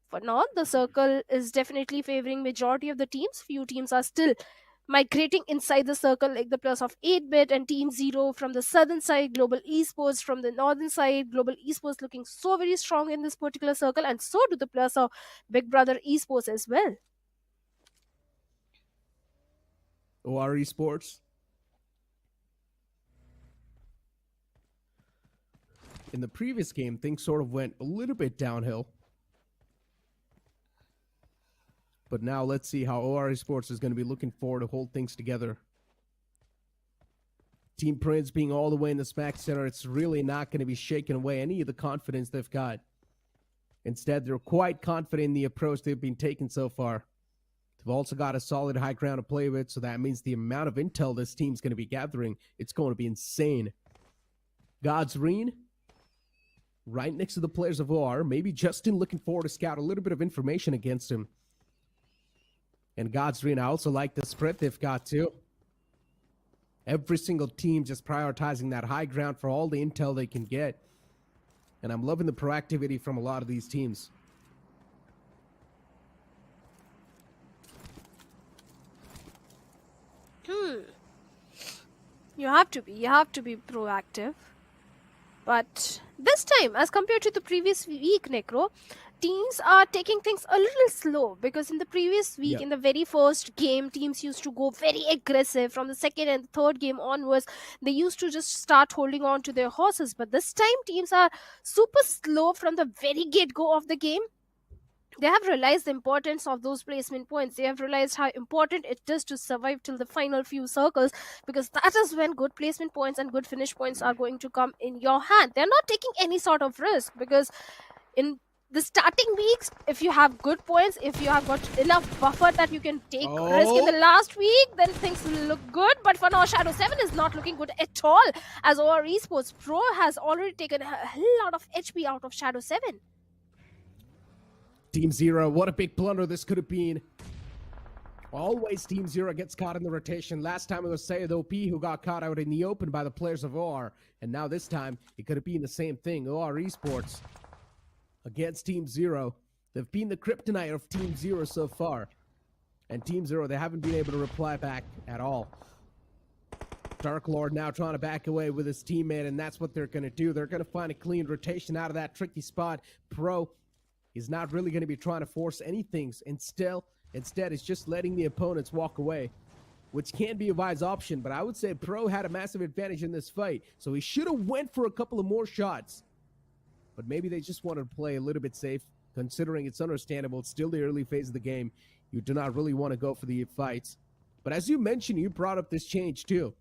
For now, the circle is definitely favoring majority of the teams. Few teams are still migrating inside the circle, like the players of 8-bit and Team Zero from the southern side, Global Esports from the northern side. Global Esports looking so very strong in this particular circle, and so do the players of Big Brother Esports as well. OR Esports. In the previous game, things sort of went a little bit downhill. But now let's see how OR Esports is going to be looking forward to hold things together. Team Prince being all the way in the SMAC Center, it's really not going to be shaking away any of the confidence they've got. Instead, they're quite confident in the approach they've been taking so far. They've also got a solid high ground to play with, so that means the amount of intel this team's going to be gathering, it's going to be insane. Godsreen, right next to the players of OR. Maybe Justin looking forward to scout a little bit of information against him. And Godsreen, I also like the spread they've got too. Every single team just prioritizing that high ground for all the intel they can get. And I'm loving the proactivity from a lot of these teams. You have to be proactive. But this time, as compared to the previous week, Necro, teams are taking things a little slow, because in the previous week, in the very first game, teams used to go very aggressive. From the second and third game onwards, they used to just start holding on to their horses. But this time, teams are super slow from the very get-go of the game. They have realized the importance of those placement points. They have realized how important it is to survive till the final few circles, because that is when good placement points and good finish points are going to come in your hand. They're not taking any sort of risk, because in the starting weeks, if you have good points, if you have got enough buffer that you can take risk in the last week, then things will look good. But for now, Shadow 7 is not looking good at all, as OR Esports Pro has already taken a hell lot of HP out of Shadow 7. Team Zero, what a big blunder this could have been. Always Team Zero gets caught in the rotation. Last time it was Sayed OP who got caught out in the open by the players of OR. And now this time, it could have been the same thing. OR Esports against Team Zero. They've been the kryptonite of Team Zero so far. And Team Zero, they haven't been able to reply back at all. Dark Lord now trying to back away with his teammate, and that's what they're going to do. They're going to find a clean rotation out of that tricky spot. Pro, he's not really going to be trying to force anything. Instead, it's just letting the opponents walk away, which can be a wise option. But I would say Pro had a massive advantage in this fight, so he should have went for a couple of more shots. But maybe they just wanted to play a little bit safe, considering it's understandable. It's still the early phase of the game. You do not really want to go for the fights. But as you mentioned, you brought up this change too.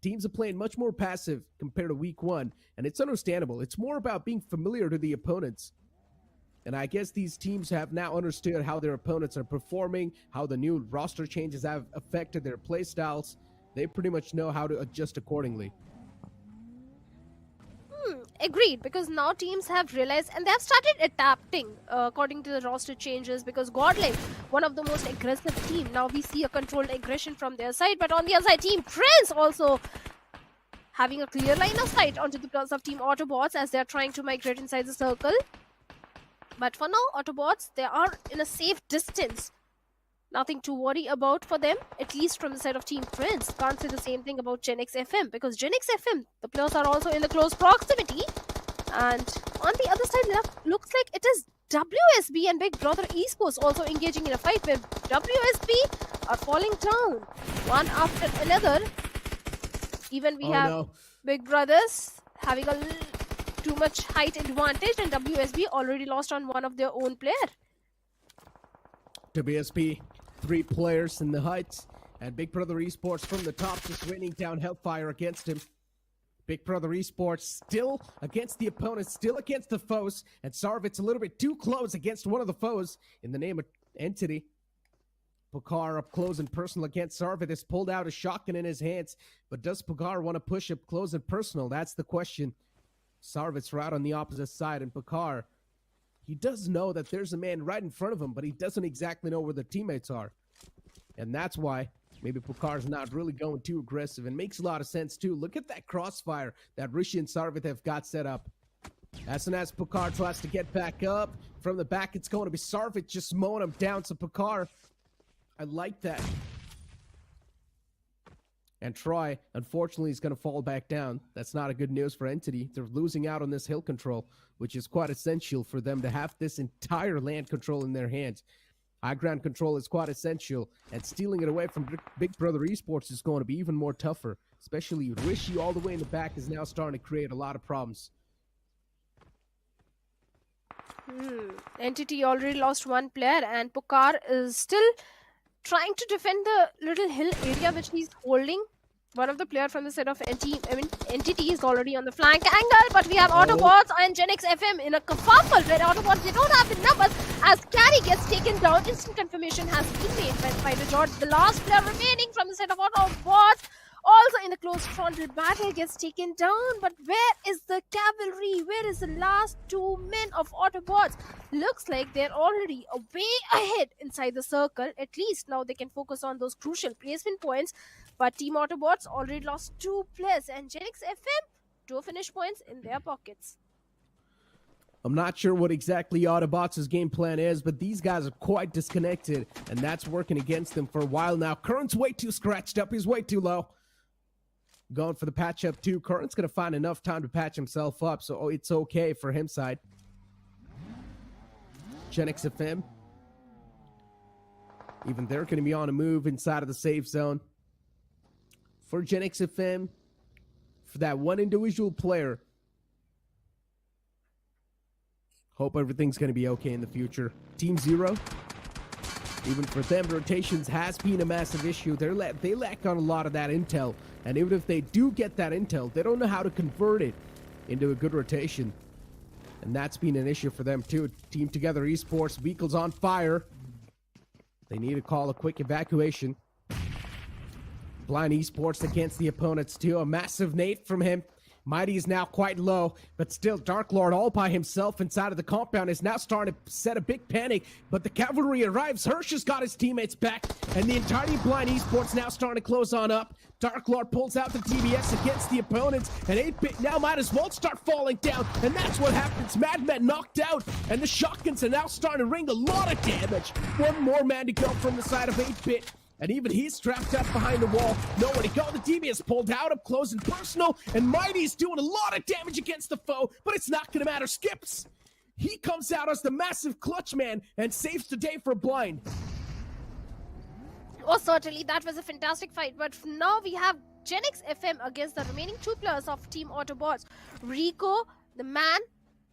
Teams are playing much more passive compared to week one, and it's understandable. It's more about being familiar to the opponents. And I guess these teams have now understood how their opponents are performing, how the new roster changes have affected their play styles. They pretty much know how to adjust accordingly. Agreed, because now teams have realized and they have started adapting according to the roster changes, because Godlike, one of the most aggressive team, now we see a controlled aggression from their side. But on the other side, Team Prince also having a clear line of sight onto the players of Team Autobots as they are trying to migrate inside the circle. But for now, Autobots, they are in a safe distance. Nothing to worry about for them, at least from the side of Team Prince. Can't say the same thing about Gen X FM, because Gen X FM, the players are also in the close proximity. And on the other side, looks like it is WSB and Big Brother Esports also engaging in a fight where WSB are falling down one after another. Even we have Big Brothers having a too much height advantage, and WSB already lost on one of their own player. WSB, 3 players in the heights, and Big Brother Esports from the top just raining down hellfire against him. Big Brother Esports still against the opponents, still against the foes, and Sarvit's a little bit too close against one of the foes in the name of Entity. Pokar up close and personal against Sarvit has pulled out a shotgun in his hands, but does Pokar want to push up close and personal? That's the question. Sarvit's right on the opposite side, and Pokar, he does know that there's a man right in front of him, but he doesn't exactly know where the teammates are. And that's why maybe Pukar's not really going too aggressive, and makes a lot of sense too. Look at that crossfire that Rishi and Sarvith have got set up. As soon as Pukar tries to get back up, from the back it's going to be Sarvith just mowing him down. So Pukar, I like that. And Troy, unfortunately, is going to fall back down. That's not a good news for Entity. They're losing out on this hill control, which is quite essential for them to have this entire land control in their hands. High ground control is quite essential, and stealing it away from Big Brother Esports is going to be even more tougher. Especially Rishi all the way in the back is now starting to create a lot of problems. Entity already lost one player, and Pukar is still trying to defend the little hill area which he's holding. One of the player from the side of Entity is already on the flank angle, but we have AUTOBOTZ and GenX FM in a kerfuffle where AUTOBOTZ, they don't have the numbers as Carry gets taken down. Instant confirmation has been made by Spider George. The last player remaining from the side of AUTOBOTZ, also in the close frontal battle, gets taken down. But where is the cavalry? Where is the last two men of AUTOBOTZ? Looks like they're already way ahead inside the circle. At least now they can focus on those crucial placement points. But Team AUTOBOTZ already lost two players, and GenX FM, 2 finish points in their pockets. I'm not sure what exactly AUTOBOTZ's game plan is, but these guys are quite disconnected, and that's working against them for a while now. Current's way too scratched up. He's way too low. Going for the patch up too. Current's going to find enough time to patch himself up, so it's okay for him side. GenX FM. Even they're going to be on a move inside of the safe zone. For GenX FM, for that one individual player, hope everything's going to be okay in the future. Team Zero, even for them, rotations has been a massive issue. They lack on a lot of that intel, and even if they do get that intel, they don't know how to convert it into a good rotation, and that's been an issue for them too. Team Together Esports, vehicles on fire. They need to call a quick evacuation. Blind Esports against the opponents too. A massive nade from him. Mighty is now quite low, but still Dark Lord all by himself inside of the compound is now starting to set a big panic, but the cavalry arrives. Hirsch has got his teammates back, and the entirety of Blind Esports now starting to close on up. Dark Lord pulls out the TBS against the opponents, and 8-Bit now might as well start falling down, and that's what happens. Madman knocked out, and the shotguns are now starting to ring a lot of damage. One more man to go from the side of 8-Bit. And even he's strapped up behind the wall. Nowhere to go. The DB is pulled out up close and personal. And Mighty's doing a lot of damage against the foe. But it's not going to matter. Skips. He comes out as the massive clutch man and saves the day for Blind. Oh, certainly. That was a fantastic fight. But now we have GenX FM against the remaining two players of Team AUTOBOTZ. Rico, the man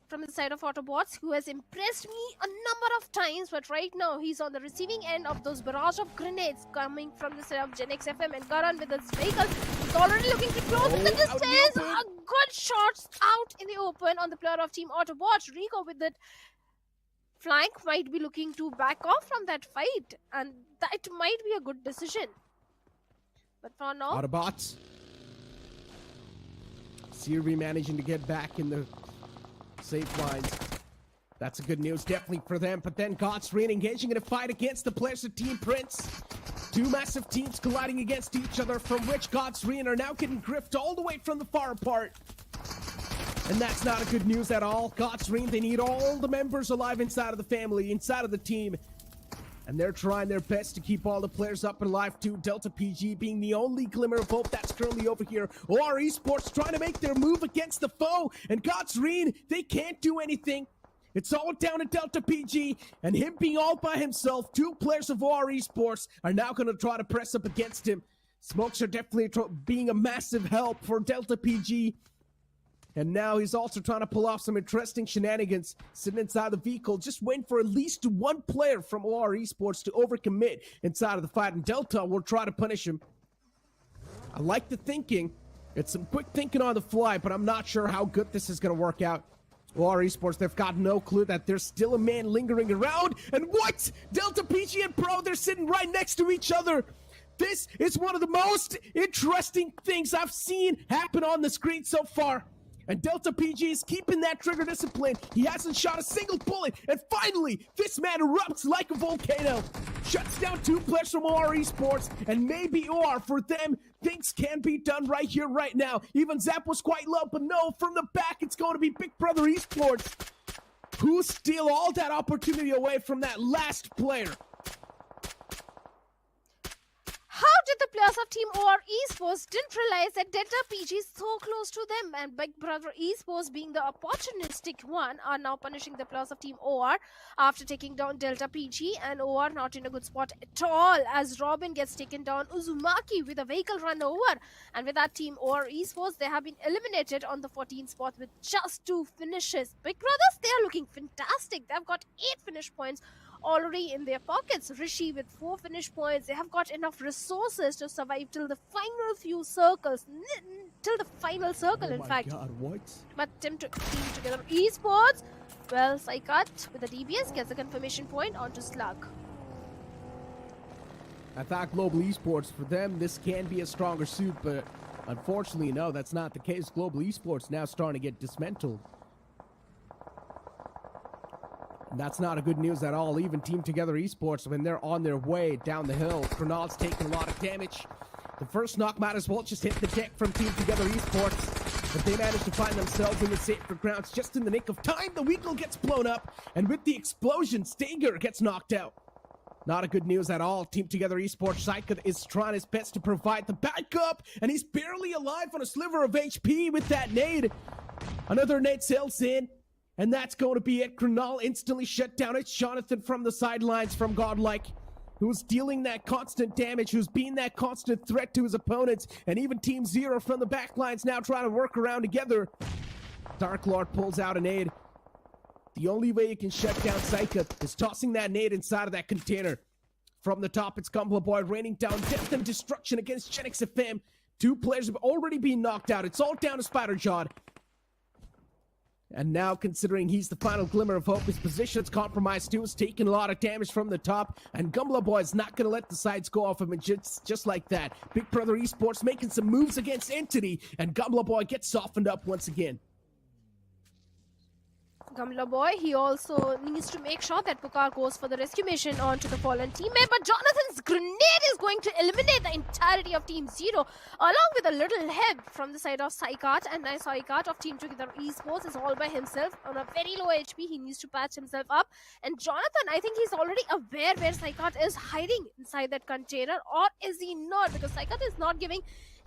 from the side of AUTOBOTZ, who has impressed me a number of times, but right now he's on the receiving end of those barrage of grenades coming from the side of GenX FM. And Karan with his vehicle is already looking to close in the distance. A good shots out in the open on the player of Team AUTOBOTZ. Rico with that flank might be looking to back off from that fight, and that might be a good decision. But for now, AUTOBOTZ. Sirvi managing to get back in the safe lines. That's a good news definitely for them, but then Godsrean engaging in a fight against the players of Team Prince. Two massive teams colliding against each other, from which Godsrean are now getting gripped all the way from the far apart. And that's not a good news at all. Godsrean, they need all the members alive inside of the family, inside of the team. And they're trying their best to keep all the players up and alive too. Delta PG being the only glimmer of hope that's currently over here. OR Esports trying to make their move against the foe. And Godsrean, they can't do anything. It's all down to Delta PG. And him being all by himself, two players of OR Esports are now going to try to press up against him. Smokes are definitely being a massive help for Delta PG. And now he's also trying to pull off some interesting shenanigans, sitting inside the vehicle, just waiting for at least one player from OR Esports to overcommit inside of the fight, and Delta will try to punish him. I like the thinking. It's some quick thinking on the fly, but I'm not sure how good this is going to work out. OR Esports, they've got no clue that there's still a man lingering around, and what? Delta PG and Pro, they're sitting right next to each other. This is one of the most interesting things I've seen happen on the screen so far. And Delta PG is keeping that trigger discipline. He hasn't shot a single bullet. And finally, this man erupts like a volcano. Shuts down 2 players from OR Esports. And maybe OR, for them, things can be done right here, right now. Even Zap was quite low, but no, from the back, it's going to be Big Brother Esports who steal all that opportunity away from that last player. How did the players of Team OR Esports didn't realize that Delta PG is so close to them, and Big Brother Esports, being the opportunistic one, are now punishing the players of Team OR after taking down Delta PG, and OR not in a good spot at all as Robin gets taken down. Uzumaki with a vehicle run over, and with that, Team OR Esports, they have been eliminated on the 14th spot with just 2 finishes. Big Brothers, they are looking fantastic. They've got 8 finish points already in their pockets. Rishi with 4 finish points. They have got enough resources to survive till the final few circles, till the final circle, in fact. God, what? But Team Together Esports, well, Saikat with the DBS gets a confirmation point onto Slug. I thought Global Esports, for them, this can be a stronger suit, but unfortunately, no, that's not the case. Global Esports now starting to get dismantled. And that's not a good news at all. Even Team Together Esports, when they're on their way down the hill, Cronald's taking a lot of damage. The first knock might as well just hit the deck from Team Together Esports, but they managed to find themselves in the safer grounds just in the nick of time. The Weagle gets blown up, and with the explosion, Stinger gets knocked out. Not a good news at all. Team Together Esports, Saikat is trying his best to provide the backup, and he's barely alive on a sliver of HP with that nade. Another nade sails in. And that's going to be it. Cronal instantly shut down. It's Jonathan from the sidelines from Godlike, who's dealing that constant damage, who's being that constant threat to his opponents. And even Team Zero from the backlines now trying to work around together. Dark Lord pulls out a nade. The only way you can shut down Saikat is tossing that nade inside of that container. From the top, it's Gumbler Boy raining down death and destruction against Genix FM. 2 players have already been knocked out. It's all down to Spider-Jawed. And now, considering he's the final glimmer of hope, his position's compromised too. He's taking a lot of damage from the top, and Gumbler Boy is not going to let the sides go off him, and just like that, Big Brother Esports making some moves against Entity, and Gumbler Boy gets softened up once again. Gamla Boy, he also needs to make sure that Pukar goes for the rescue mission onto the fallen teammate, but Jonathan's grenade is going to eliminate the entirety of Team Zero, along with a little help from the side of Saikat, and now Saikat of Team Together Esports is all by himself on a very low HP. He needs to patch himself up, and Jonathan, I think he's already aware where Saikat is hiding inside that container, or is he not? Because Saikat is not giving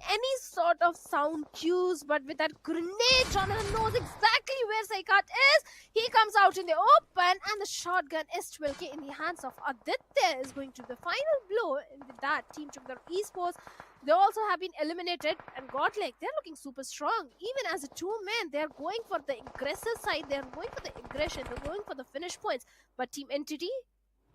any sort of sound cues, but with that grenade, Jonathan knows exactly where Saikat is. He comes out in the open, and the shotgun S12K in the hands of Aditya is going to the final blow. And with that, Team Together Esports, they also have been eliminated, and Godlike, they're looking super strong. Even as a 2-man, they're going for the aggressive side, they're going for the aggression, they're going for the finish points. But Team Entity,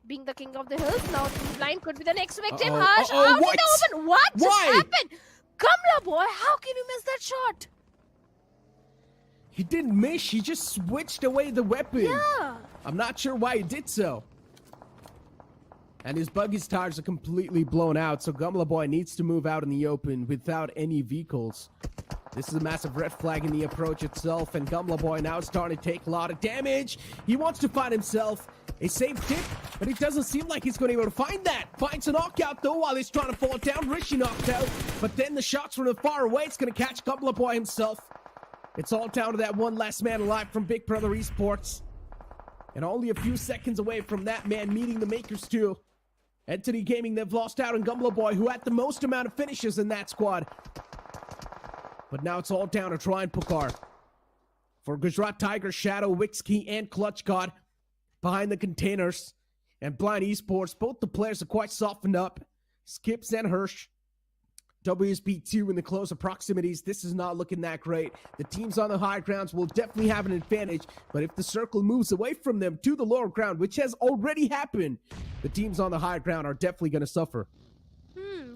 being the king of the hills, now Team Blind could be the next victim. Harsh out in the open. What just happened? Kamla Boy, how can you miss that shot? He didn't miss, he just switched away the weapon. Yeah. I'm not sure why he did so. And his buggy's tires are completely blown out, so Gumbler Boy needs to move out in the open without any vehicles. This is a massive red flag in the approach itself, and Gumbler Boy now is starting to take a lot of damage. He wants to find himself a safe tip, but it doesn't seem like he's going to be able to find that. Finds a knockout, though, while he's trying to fall down. Rishi knocked out, but then the shots from the far away, it's going to catch Gumbler Boy himself. It's all down to that one last man alive from Big Brother Esports. And only a few seconds away from that man meeting the Makers too. Entity Gaming, they've lost out on Gumbler Boy, who had the most amount of finishes in that squad. But now it's all down to Try and Pukar. For Gujarat Tigers, Shadow, Wixkey, and Clutch God behind the containers. And Blind Esports, both the players are quite softened up. Skips and Hirsch. WSB2 in the closer proximities. This is not looking that great. The teams on the high grounds will definitely have an advantage, but if the circle moves away from them to the lower ground, which has already happened, the teams on the high ground are definitely going to suffer.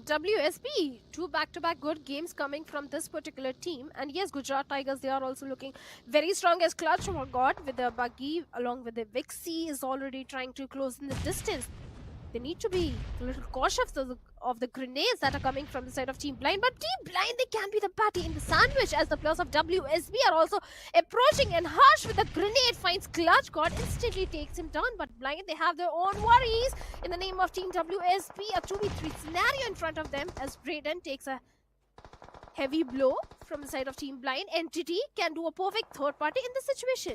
WSB, 2 back-to-back good games coming from this particular team. And yes, Gujarat Tigers, they are also looking very strong as Clutch forgot with the buggy along with the Vixie is already trying to close in the distance. they need to be a little cautious of the grenades that are coming from the side of Team Blind. But Team Blind, they can be the patty in the sandwich, as the players of WSB are also approaching, and Harsh with a grenade finds Clutch God, instantly takes him down. But Blind, they have their own worries in the name of Team WSB. A 2v3 scenario in front of them as Brayden takes a heavy blow from the side of Team Blind. Entity can do a perfect third party in this situation.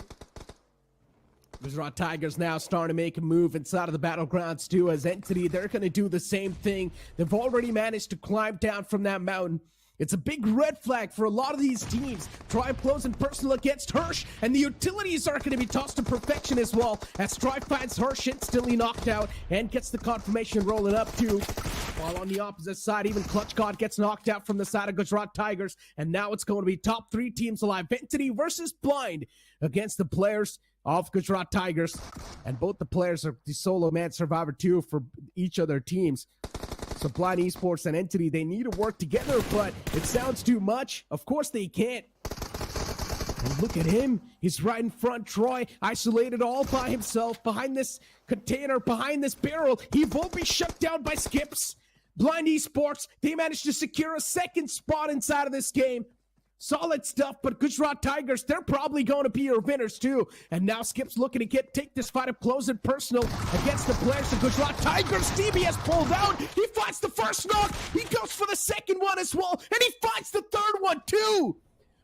Gujarat Tigers now starting to make a move inside of the battlegrounds too. As Entity, they're going to do the same thing. They've already managed to climb down from that mountain. It's a big red flag for a lot of these teams. Strive close and personal against Hirsch, and the utilities are going to be tossed to perfection as well, as Strive finds Hirsch instantly knocked out and gets the confirmation rolling up too. While on the opposite side, even Clutch God gets knocked out from the side of Gujarat Tigers, and now it's going to be top 3 teams alive. Entity versus Blind against the players of Gujarat Tigers, and both the players are the solo man survivor too for each of their teams. So Blind Esports and Entity, they need to work together, but it sounds too much. Of course they can't. And look at him. He's right in front. Troy isolated all by himself behind this container, behind this barrel. He won't be shut down by Skips. Blind Esports, they managed to secure a second spot inside of this game. Solid stuff, but Gujarat Tigers, they're probably going to be your winners too. And now Skip's looking to take this fight up close and personal against the players of Gujarat Tigers. DB has pulled out. He finds the first knock. He goes for the second one as well. And he finds the third one too.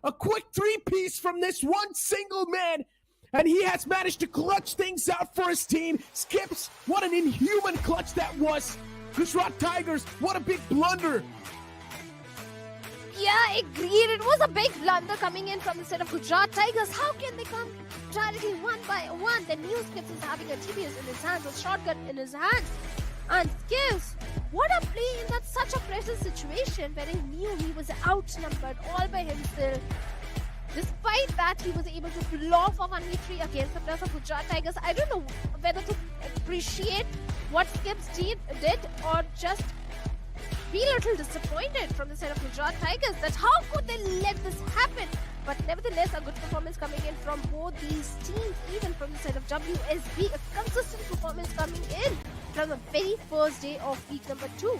A quick 3-piece from this one single man. And he has managed to clutch things out for his team. Skips, what an inhuman clutch that was. Gujarat Tigers, what a big blunder. Yeah, agreed. It was a big blunder coming in from the side of Gujarat Tigers. How can they come directly one by one? The new Skips is having a TBS in his hands, a shotgun in his hands. And Skips, what a play in that such a precious situation where he knew he was outnumbered all by himself. Despite that, he was able to pull off a 1v3 against the players of Gujarat Tigers. I don't know whether to appreciate what Skips did or just be a little disappointed from the side of Gujarat Tigers that how could they let this happen. But nevertheless, a good performance coming in from both these teams, even from the side of WSB, a consistent performance coming in from the very first day of week number 2.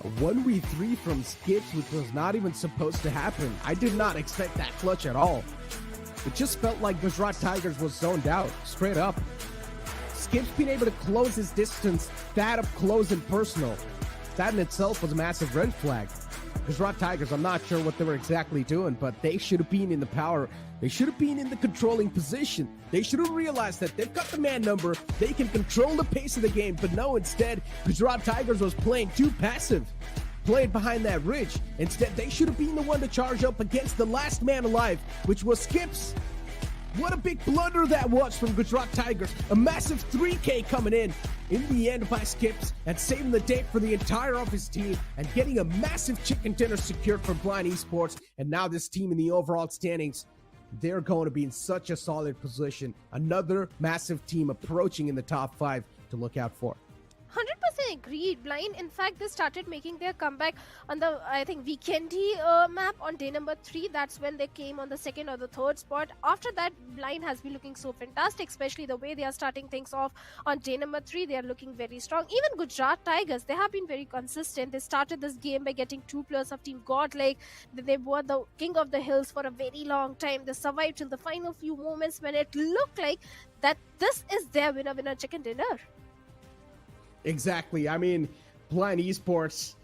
A 1v3 from Skips, which was not even supposed to happen. I did not expect that clutch at all. It just felt like Gujarat Tigers was zoned out, straight up. Skips being able to close his distance that up close and personal. That in itself was a massive red flag. Gujarat Tigers, I'm not sure what they were exactly doing, but they should have been in the power. They should have been in the controlling position. They should have realized that they've got the man number. They can control the pace of the game, but no, instead, Gujarat Tigers was playing too passive. Played behind that ridge. Instead, they should have been the one to charge up against the last man alive, which was Skips. What a big blunder that was from Gujarat Tigers. A massive 3K coming in the end by Skips and saving the day for the entire of his team and getting a massive chicken dinner secured for Blind Esports. And now this team in the overall standings, they're going to be in such a solid position. Another massive team approaching in the top 5 to look out for. 100% agreed. Blind, in fact, they started making their comeback on the, I think, Vikendi map on day number 3. That's when they came on the 2nd or the 3rd spot. After that, Blind has been looking so fantastic, especially the way they are starting things off on day number 3. They are looking very strong. Even Gujarat Tigers, they have been very consistent. They started this game by getting 2 players of Team Godlike. They were the king of the hills for a very long time. They survived till the final few moments when it looked like that this is their winner chicken dinner. Exactly. I mean, Blind Esports,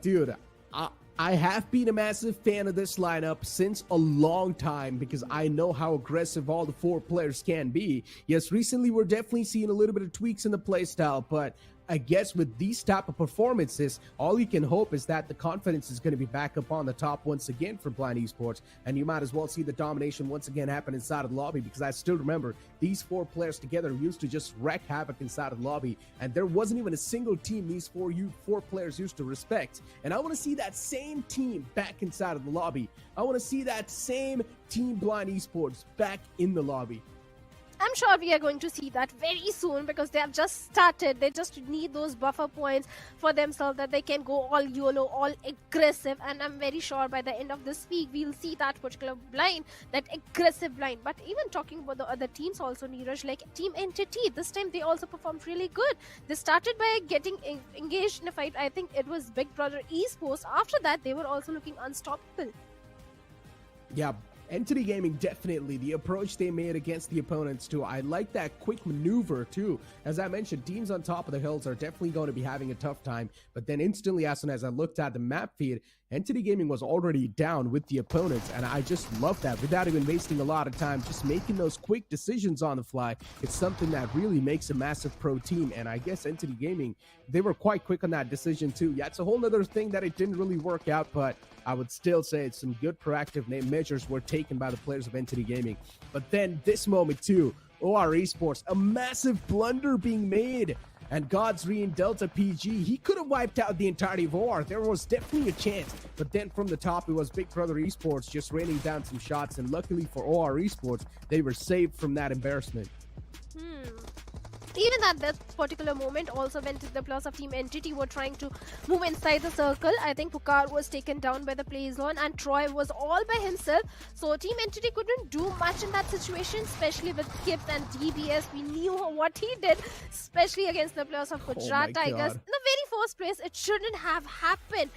dude, I have been a massive fan of this lineup since a long time because I know how aggressive all the 4 players can be. Yes, recently we're definitely seeing a little bit of tweaks in the playstyle, but I guess with these type of performances, all you can hope is that the confidence is going to be back up on the top once again for Blind Esports, and you might as well see the domination once again happen inside of the lobby, because I still remember these 4 players together used to just wreak havoc inside of the lobby, and there wasn't even a single team these 4 players used to respect. And I want to see that same team back inside of the lobby. I want to see that same team Blind Esports back in the lobby. I'm sure we are going to see that very soon because they have just started. They just need those buffer points for themselves that they can go all YOLO, all aggressive. And I'm very sure by the end of this week, we'll see that particular blind, that aggressive blind. But even talking about the other teams also, Neeraj, like Team Entity, this time they also performed really good. They started by getting engaged in a fight. I think it was Big Brother Esports. After that, they were also looking unstoppable. Yeah, Entity Gaming, definitely. The approach they made against the opponents, too. I like that quick maneuver, too. As I mentioned, teams on top of the hills are definitely going to be having a tough time. But then instantly, as soon as I looked at the map feed, Entity Gaming was already down with the opponents. And I just love that. Without even wasting a lot of time, just making those quick decisions on the fly. It's something that really makes a massive pro team. And I guess Entity Gaming, they were quite quick on that decision, too. Yeah, it's a whole other thing that it didn't really work out, but I would still say it's some good proactive measures were taken by the players of Entity Gaming. But then this moment too, OR Esports, a massive blunder being made. And God's Re and Delta PG, he could have wiped out the entirety of OR. There was definitely a chance. But then from the top, it was Big Brother Esports just raining down some shots. And luckily for OR Esports, they were saved from that embarrassment. Even at that particular moment, also when the players of Team Entity were trying to move inside the circle, I think Pukar was taken down by the play zone and Troy was all by himself. So Team Entity couldn't do much in that situation, especially with Gibbs and DBS. We knew what he did, especially against the players of Gujarat Tigers. In the very first place, it shouldn't have happened.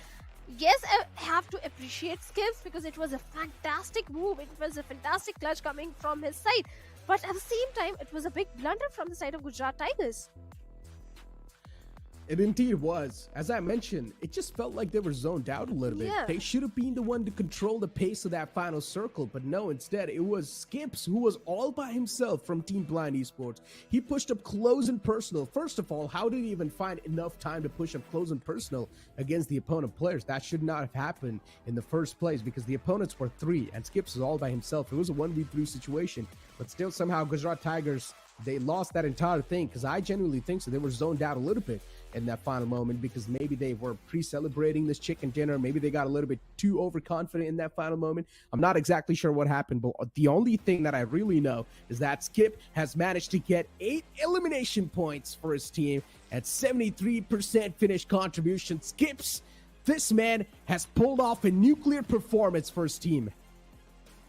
Yes, I have to appreciate Skips because it was a fantastic move. It was a fantastic clutch coming from his side. But at the same time, it was a big blunder from the side of Gujarat Tigers. It indeed was. As I mentioned, it just felt like they were zoned out a little bit. Yeah. They should have been the one to control the pace of that final circle, but no, instead it was Skips who was all by himself from Team Blind Esports. He pushed up close and personal. First of all, how did he even find enough time to push up close and personal against the opponent players? That should not have happened in the first place because the opponents were 3 and Skips was all by himself. It was a 1v3 situation, but still somehow Gujarat Tigers, they lost that entire thing because I genuinely think so. They were zoned out a little bit in that final moment because maybe they were pre-celebrating this chicken dinner. Maybe they got a little bit too overconfident in that final moment. I'm not exactly sure what happened, but the only thing that I really know is that Skip has managed to get 8 elimination points for his team at 73% finish contribution. Skips, this man has pulled off a nuclear performance for his team.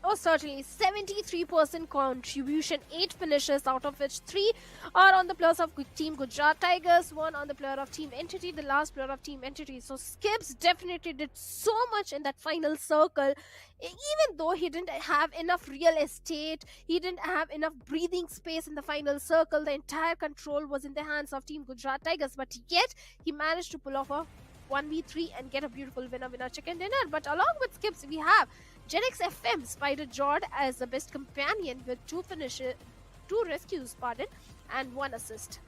Oh, certainly. 73% contribution, 8 finishes, out of which 3 are on the players of Team Gujarat Tigers, 1 on the player of Team Entity, the last player of Team Entity. So Skips definitely did so much in that final circle. Even though he didn't have enough real estate, he didn't have enough breathing space in the final circle, the entire control was in the hands of Team Gujarat Tigers. But yet, he managed to pull off a 1v3 and get a beautiful winner chicken dinner. But along with Skips, we have Genix FM Spider Jord as the best companion with 2 rescues, and 1 assist.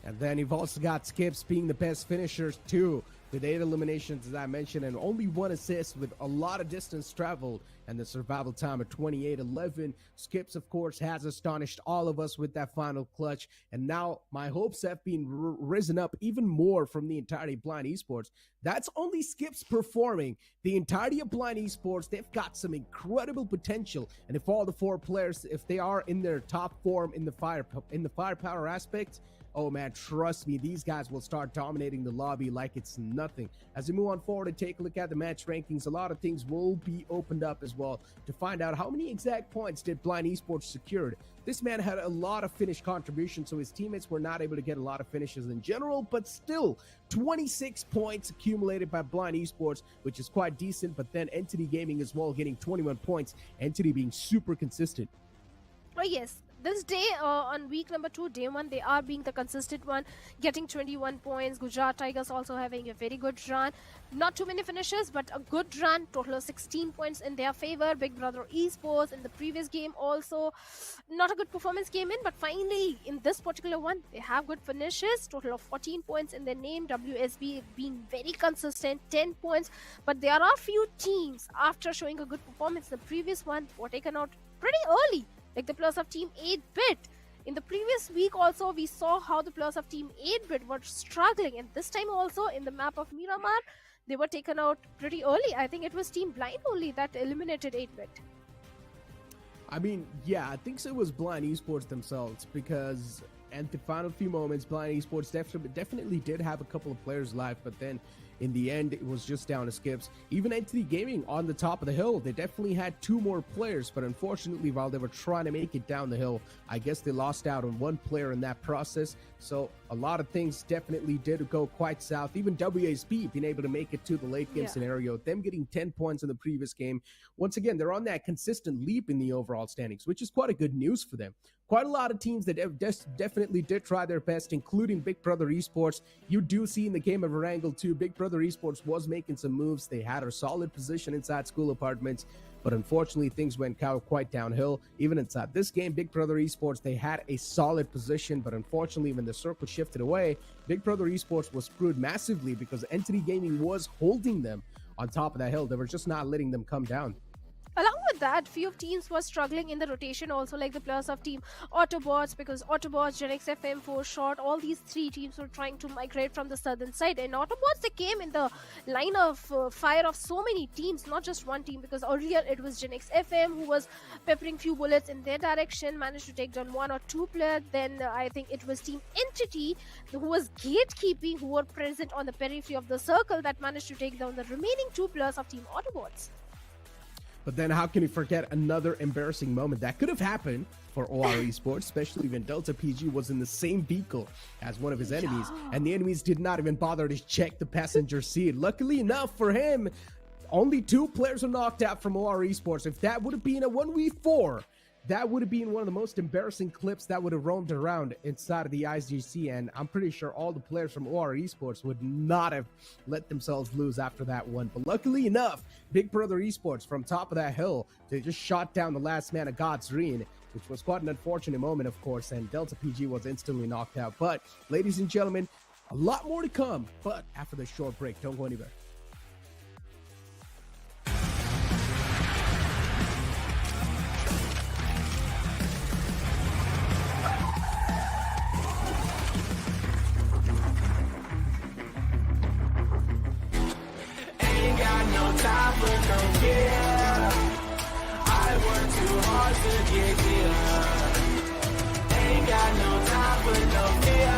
And then you've also got Skips being the best finishers too, with 8 eliminations as I mentioned, and only 1 assist with a lot of distance traveled and the survival time of 28-11. Skips, of course, has astonished all of us with that final clutch, and now my hopes have been risen up even more from the entirety of Blind Esports. That's only Skips performing. The entirety of Blind Esports, they've got some incredible potential, and if all the 4 players, if they are in their top form in the firepower aspect, oh man, trust me, these guys will start dominating the lobby like it's nothing. As we move on forward and take a look at the match rankings, a lot of things will be opened up as well to find out how many exact points did Blind Esports secured. This man had a lot of finish contributions, so his teammates were not able to get a lot of finishes in general, but still 26 points accumulated by Blind Esports, which is quite decent. But then Entity Gaming as well getting 21 points, Entity being super consistent. Oh yes, this day on week number 2, day 1, they are being the consistent one, getting 21 points. Gujarat Tigers also having a very good run. Not too many finishes, but a good run. Total of 16 points in their favor. Big Brother Esports in the previous game also not a good performance came in, but finally in this particular one, they have good finishes. Total of 14 points in their name. WSB being very consistent, 10 points. But there are few teams after showing a good performance in the previous one were taken out pretty early, like the players of Team 8-Bit. In the previous week also, we saw how the players of Team 8-Bit were struggling. And this time also, in the map of Miramar, they were taken out pretty early. I think it was Team Blind only that eliminated 8-Bit. I mean, yeah, I think so it was Blind Esports themselves, because at the final few moments, Blind Esports definitely did have a couple of players live, but then in the end, it was just down to skips. Even Entity Gaming on the top of the hill, they definitely had 2 more players, but unfortunately, while they were trying to make it down the hill, I guess they lost out on 1 player in that process. So a lot of things definitely did go quite south. Even WASP being able to make it to the late game scenario, them getting 10 points in the previous game. Once again, they're on that consistent leap in the overall standings, which is quite a good news for them. Quite a lot of teams that definitely did try their best, including Big Brother Esports. You do see in the game of Erangel too, Big Brother Esports was making some moves. They had a solid position inside school apartments, but unfortunately things went quite downhill. Even inside this game, Big Brother Esports, they had a solid position, but unfortunately when the circle shifted away, Big Brother Esports was screwed massively because Entity Gaming was holding them on top of that hill. They were just not letting them come down. Along with that, few of teams were struggling in the rotation also, like the players of team AUTOBOTZ, because AUTOBOTZ, Genix FM, 4 Short, all these 3 teams were trying to migrate from the southern side. And AUTOBOTZ, they came in the line of fire of so many teams, not just one team, because earlier it was Genix FM who was peppering few bullets in their direction, managed to take down 1 or 2 players. Then I think it was team Entity who was gatekeeping, who were present on the periphery of the circle, that managed to take down the remaining 2 players of team AUTOBOTZ. But then how can you forget another embarrassing moment that could have happened for OR Esports, especially when Delta PG was in the same vehicle as one of his enemies, and the enemies did not even bother to check the passenger seat. Luckily enough for him, only 2 players were knocked out from OR Esports. If that would have been a 1v4, that would have been one of the most embarrassing clips that would have roamed around inside of the IGC, and I'm pretty sure all the players from OR Esports would not have let themselves lose after that one. But luckily enough, Big Brother Esports from top of that hill, they just shot down the last man of God's Reen, which was quite an unfortunate moment, of course, and Delta PG was instantly knocked out. But, ladies and gentlemen, a lot more to come, but after this short break, don't go anywhere. Time for no care. I work too hard to get here. Ain't got no time for no fear.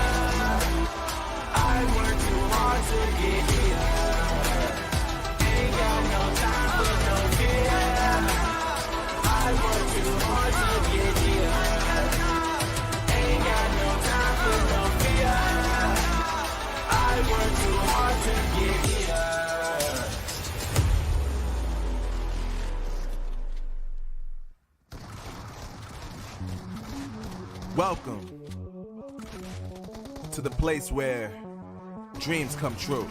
I work too hard to get here. Ain't got no time for no fear. I work too hard to get here. Ain't got no time for no fear. I work too hard to get here. Welcome to the place where dreams come true,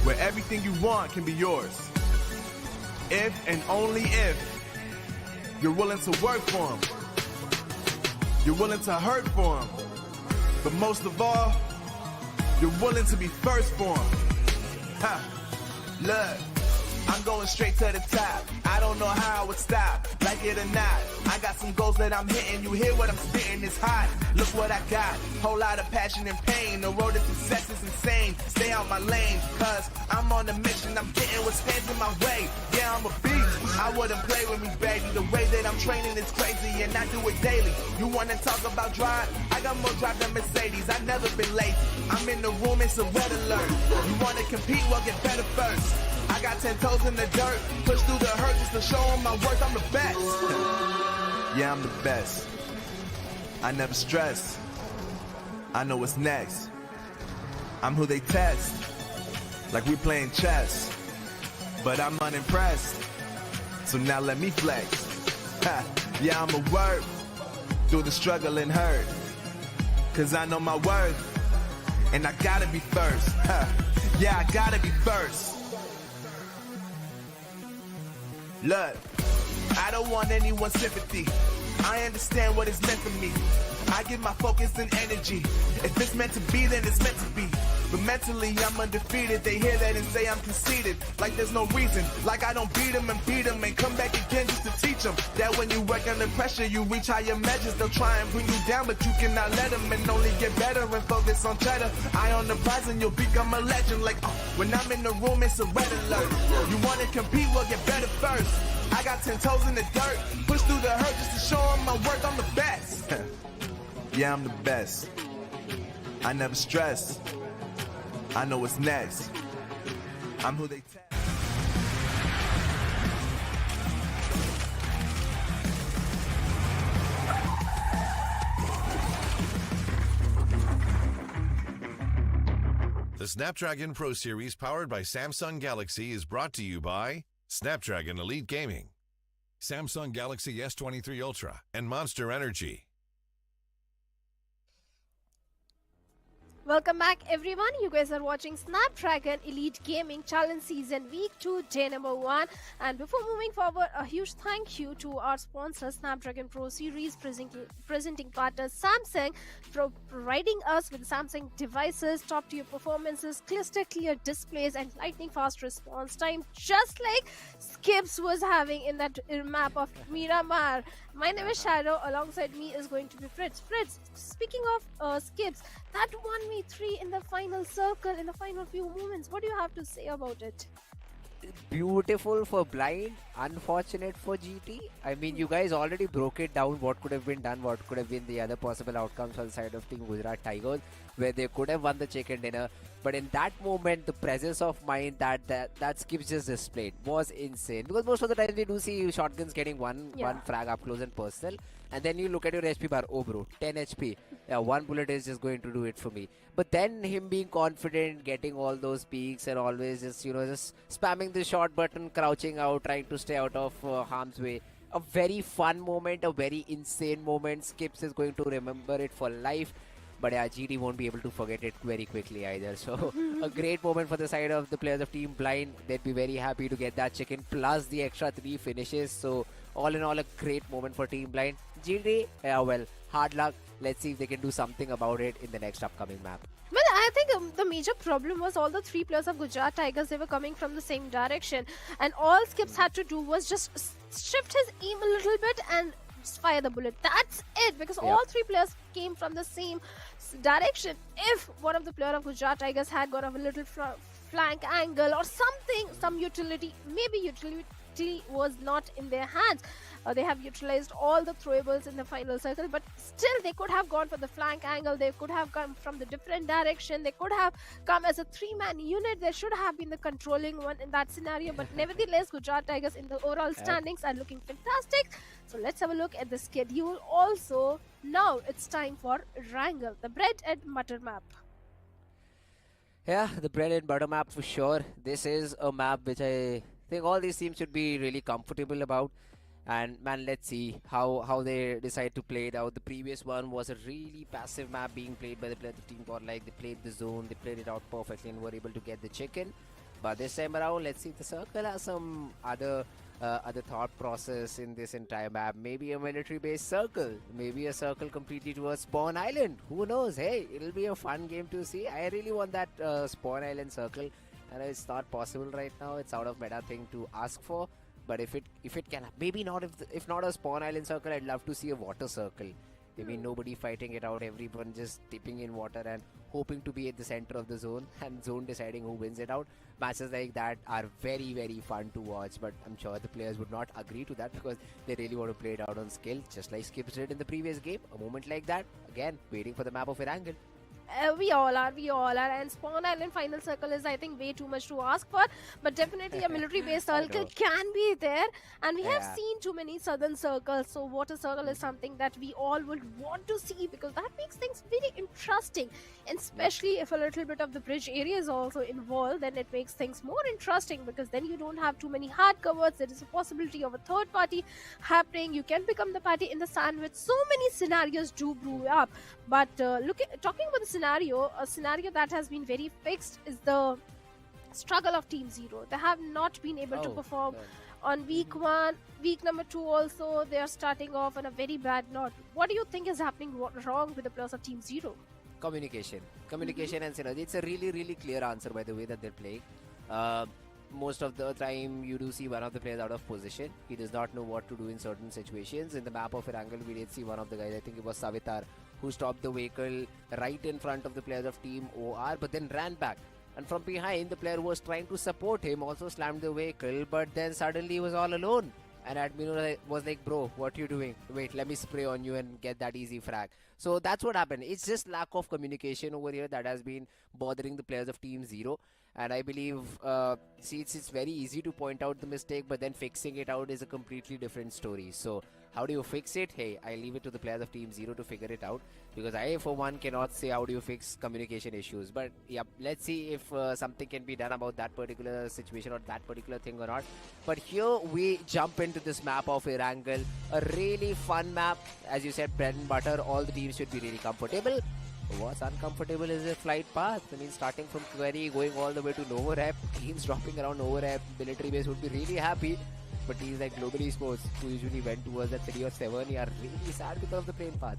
where everything you want can be yours, if and only if you're willing to work for them, you're willing to hurt for them, but most of all, you're willing to be first for them. Ha! Look, I'm going straight to the top. I don't know how I would stop, like it or not. I got some goals that I'm hitting. You hear what I'm spitting, it's hot. Look what I got, whole lot of passion and pain. The road to success is insane. Stay out my lane, cause I'm on a mission. I'm getting what stands in my way. Yeah, I'm a beast. I wouldn't play with me, baby. The way that I'm training is crazy, and I do it daily. You wanna talk about drive? I got more drive than Mercedes. I've never been lazy. I'm in the room, it's a red alert. You wanna compete? Well, get better first. I got 10 toes in the dirt, push through the hurt just to show them my worth. I'm the best. Yeah, I'm the best. I never stress. I know what's next. I'm who they test, like we playing chess. But I'm unimpressed, so now let me flex. Ha. Yeah, I'ma work through the struggle and hurt, cause I know my worth, and I gotta be first. Ha. Yeah, I gotta be first. Look, I don't want anyone's sympathy. I understand what it's meant for me. I give my focus and energy. If it's meant to be, then it's meant to be. But mentally, I'm undefeated. They hear that and say I'm conceited. Like there's no reason. Like I don't beat them and come back again just to teach them that when you work under pressure, you reach higher measures. They'll try and bring you down, but you cannot let them, and only get better and focus on cheddar. Eye on the prize and you'll become a legend. Like when I'm in the room, it's a red alert. You want to compete? Well, get better first. I got 10 toes in the dirt. Push through the hurt just to show them my work. I'm the best. Yeah, I'm the best. I never stress. I know what's next. I'm who they tell. The Snapdragon Pro Series powered by Samsung Galaxy is brought to you by Snapdragon Elite Gaming, Samsung Galaxy S23 Ultra, and Monster Energy. Welcome back everyone, you guys are watching Snapdragon Elite Gaming Challenge Season Week 2 Day number 1, and before moving forward, a huge thank you to our sponsor Snapdragon Pro Series presenting partner Samsung for providing us with Samsung devices, top tier performances, crystal clear displays and lightning fast response time, just like Skips was having in that map of Miramar. My name is Shadow, alongside me is going to be Fritz. Fritz, speaking of Skips, that 1v3 in the final circle, in the final few moments, what do you have to say about it? Beautiful for blind, unfortunate for GT. I mean, you guys already broke it down, what could have been done, what could have been the other possible outcomes on the side of Team Gujarat Tigers, where they could have won the chicken dinner. But in that moment, the presence of mind that Skips just displayed was insane. Because most of the time we do see shotguns getting one frag up close and personal. And then you look at your HP bar, oh bro, 10 HP. Yeah, one bullet is just going to do it for me. But then him being confident, getting all those peaks and always just, just spamming the shot button, crouching out, trying to stay out of harm's way. A very fun moment, a very insane moment. Skips is going to remember it for life. But yeah, GD won't be able to forget it very quickly either. So a great moment for the side of the players of Team Blind. They'd be very happy to get that chicken plus the extra 3 finishes. So all in all, a great moment for Team Blind. GD, yeah, well, hard luck. Let's see if they can do something about it in the next upcoming map. Well, I think the major problem was all the 3 players of Gujarat Tigers, they were coming from the same direction. And all Skips had to do was just shift his aim a little bit and fire the bullet. That's it, because all 3 players came from the same direction. If one of the players of Gujarat Tigers had got a little flank angle or something, some utility, maybe utility was not in their hands. They have utilized all the throwables in the final circle, but still they could have gone for the flank angle, they could have come from the different direction, they could have come as a 3-man unit. There should have been the controlling one in that scenario, but nevertheless Gujarat Tigers in the overall standings are looking fantastic. So let's have a look at the schedule. Also, now it's time for Erangel, the bread and butter map. Yeah, the bread and butter map for sure. This is a map which I think all these teams should be really comfortable about. And man, let's see how they decide to play it out. The previous one was a really passive map being played by the players of Team Godlike. They played the zone, they played it out perfectly and were able to get the chicken. But this time around, let's see if the circle has some other thought process in this entire map. Maybe a military-based circle, maybe a circle completely towards Spawn Island. Who knows? Hey, it'll be a fun game to see. I really want that Spawn Island circle, and it's not possible right now. It's out of meta thing to ask for. But if it can, maybe not, if not a Spawn Island circle, I'd love to see a water circle. I mean, nobody fighting it out, everyone just dipping in water and hoping to be at the center of the zone and zone deciding who wins it out. Matches like that are very, very fun to watch, but I'm sure the players would not agree to that because they really want to play it out on skill, just like Skips did in the previous game. A moment like that, again, waiting for the map of Erangel. We all are, and Spawn Island final circle is, I think, way too much to ask for, but definitely a military based circle can be there, and we have seen too many southern circles, so water circle is something that we all would want to see because that makes things very interesting, and especially if a little bit of the bridge area is also involved, then it makes things more interesting because then you don't have too many hard covers. There is a possibility of a third party happening. You can become the party in the sandwich. So many scenarios do brew up, but talking about the a scenario that has been very fixed is the struggle of Team Zero. They have not been able to perform on week 1. Week number 2 also, they are starting off on a very bad note. What do you think is happening wrong with the players of Team Zero? Communication and synergy. It's a really, really clear answer by the way that they're playing. Most of the time you do see one of the players out of position. He does not know what to do in certain situations. In the map of Erangel, we did see one of the guys, I think it was Savitar, who stopped the vehicle right in front of the players of Team OR, but then ran back. And from behind, the player who was trying to support him also slammed the vehicle, but then suddenly he was all alone. And Admiro was like, bro, what you doing? Wait, let me spray on you and get that easy frag. So that's what happened. It's just lack of communication over here that has been bothering the players of Team Zero. And I believe, see, it's very easy to point out the mistake, but then fixing it out is a completely different story. So how do you fix it? Hey, I leave it to the players of Team Zero to figure it out, because I, for one, cannot say how do you fix communication issues. But yeah, let's see if something can be done about that particular situation or that particular thing or not. But here we jump into this map of Erangel, a really fun map. As you said, bread and butter, all the teams should be really comfortable. What's uncomfortable is the flight path. I mean, starting from Query, going all the way to Nova Rep, teams dropping around Nova Rep, military base would be really happy. But teams like Global Esports, who usually went towards that 3 or 7, are really sad because of the plane path.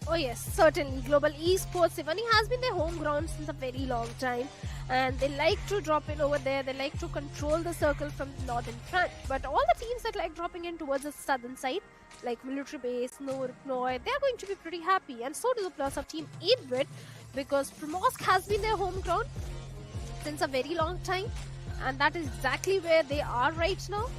Oh yes, certainly. Global Esports, Sivani has been their home ground since a very long time. And they like to drop in over there. They like to control the circle from the northern front. But all the teams that like dropping in towards the southern side, like Military Base, Noor, Noi, they're going to be pretty happy. And so do the players of Team 8-Bit, because Primorsk has been their home ground since a very long time. And that is exactly where they are right now.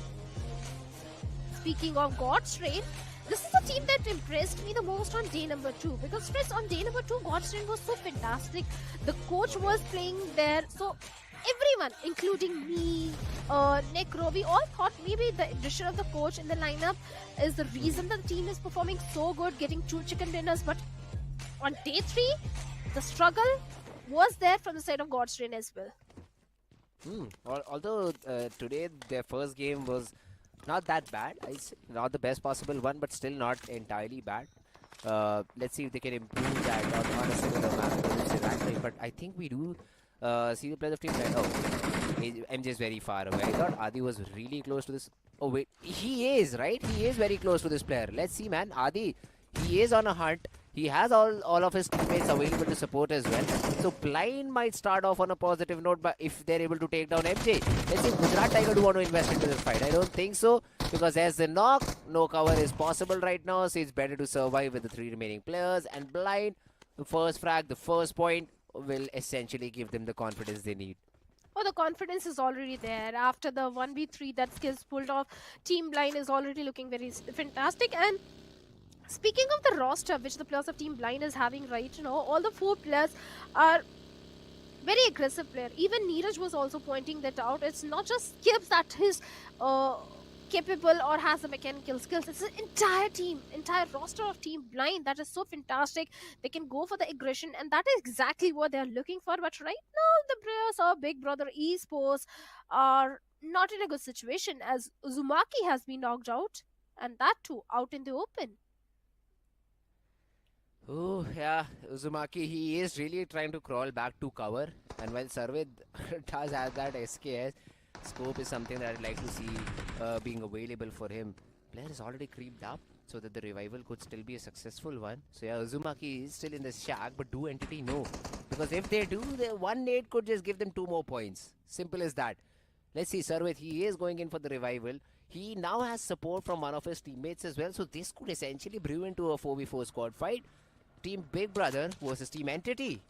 Speaking of God's Rain, this is the team that impressed me the most on day number 2, because stress on day number 2, God's Rain was so fantastic. The coach was playing there, so everyone, including me, Necro, we all thought maybe the addition of the coach in the lineup is the reason that the team is performing so good, getting 2 chicken dinners. But on day 3, the struggle was there from the side of God's Rain as well. Although today their first game was not that bad. Not the best possible one, but still not entirely bad. Let's see if they can improve that on a similar map. But I think we do see the players of Team 9. Oh, MJ is very far away. I thought Adi was really close to this. Oh wait, he is, right? He is very close to this player. Let's see, man. Adi, he is on a hunt. He has all of his teammates available to support as well. So Blind might start off on a positive note, but if they're able to take down MJ, let's see if Gujarat Tigers do want to invest into this fight. I don't think so, because as the knock, no cover is possible right now, so it's better to survive with the 3 remaining players. And Blind, the first frag, the first point, will essentially give them the confidence they need. Oh, the confidence is already there. After the 1v3 that Skills pulled off, Team Blind is already looking very fantastic. And speaking of the roster which the players of Team Blind is having right now, all the 4 players are very aggressive player. Even Neeraj was also pointing that out. It's not just Skips that is capable or has the mechanical skills. It's an entire team, entire roster of Team Blind that is so fantastic. They can go for the aggression, and that is exactly what they're looking for. But right now, the players of Big Brother Esports are not in a good situation, as Uzumaki has been knocked out, and that too out in the open. Oh, yeah, Uzumaki, he is really trying to crawl back to cover. And while Sarvid does have that SKS, scope is something that I'd like to see being available for him. Player is already creeped up so that the revival could still be a successful one. So yeah, Uzumaki is still in the shack, but do Entity know? Because if they do, the 1 nade could just give them 2 more points. Simple as that. Let's see, Sarvid, he is going in for the revival. He now has support from one of his teammates as well, so this could essentially brew into a 4v4 squad fight. Team Big Brother versus Team Entity.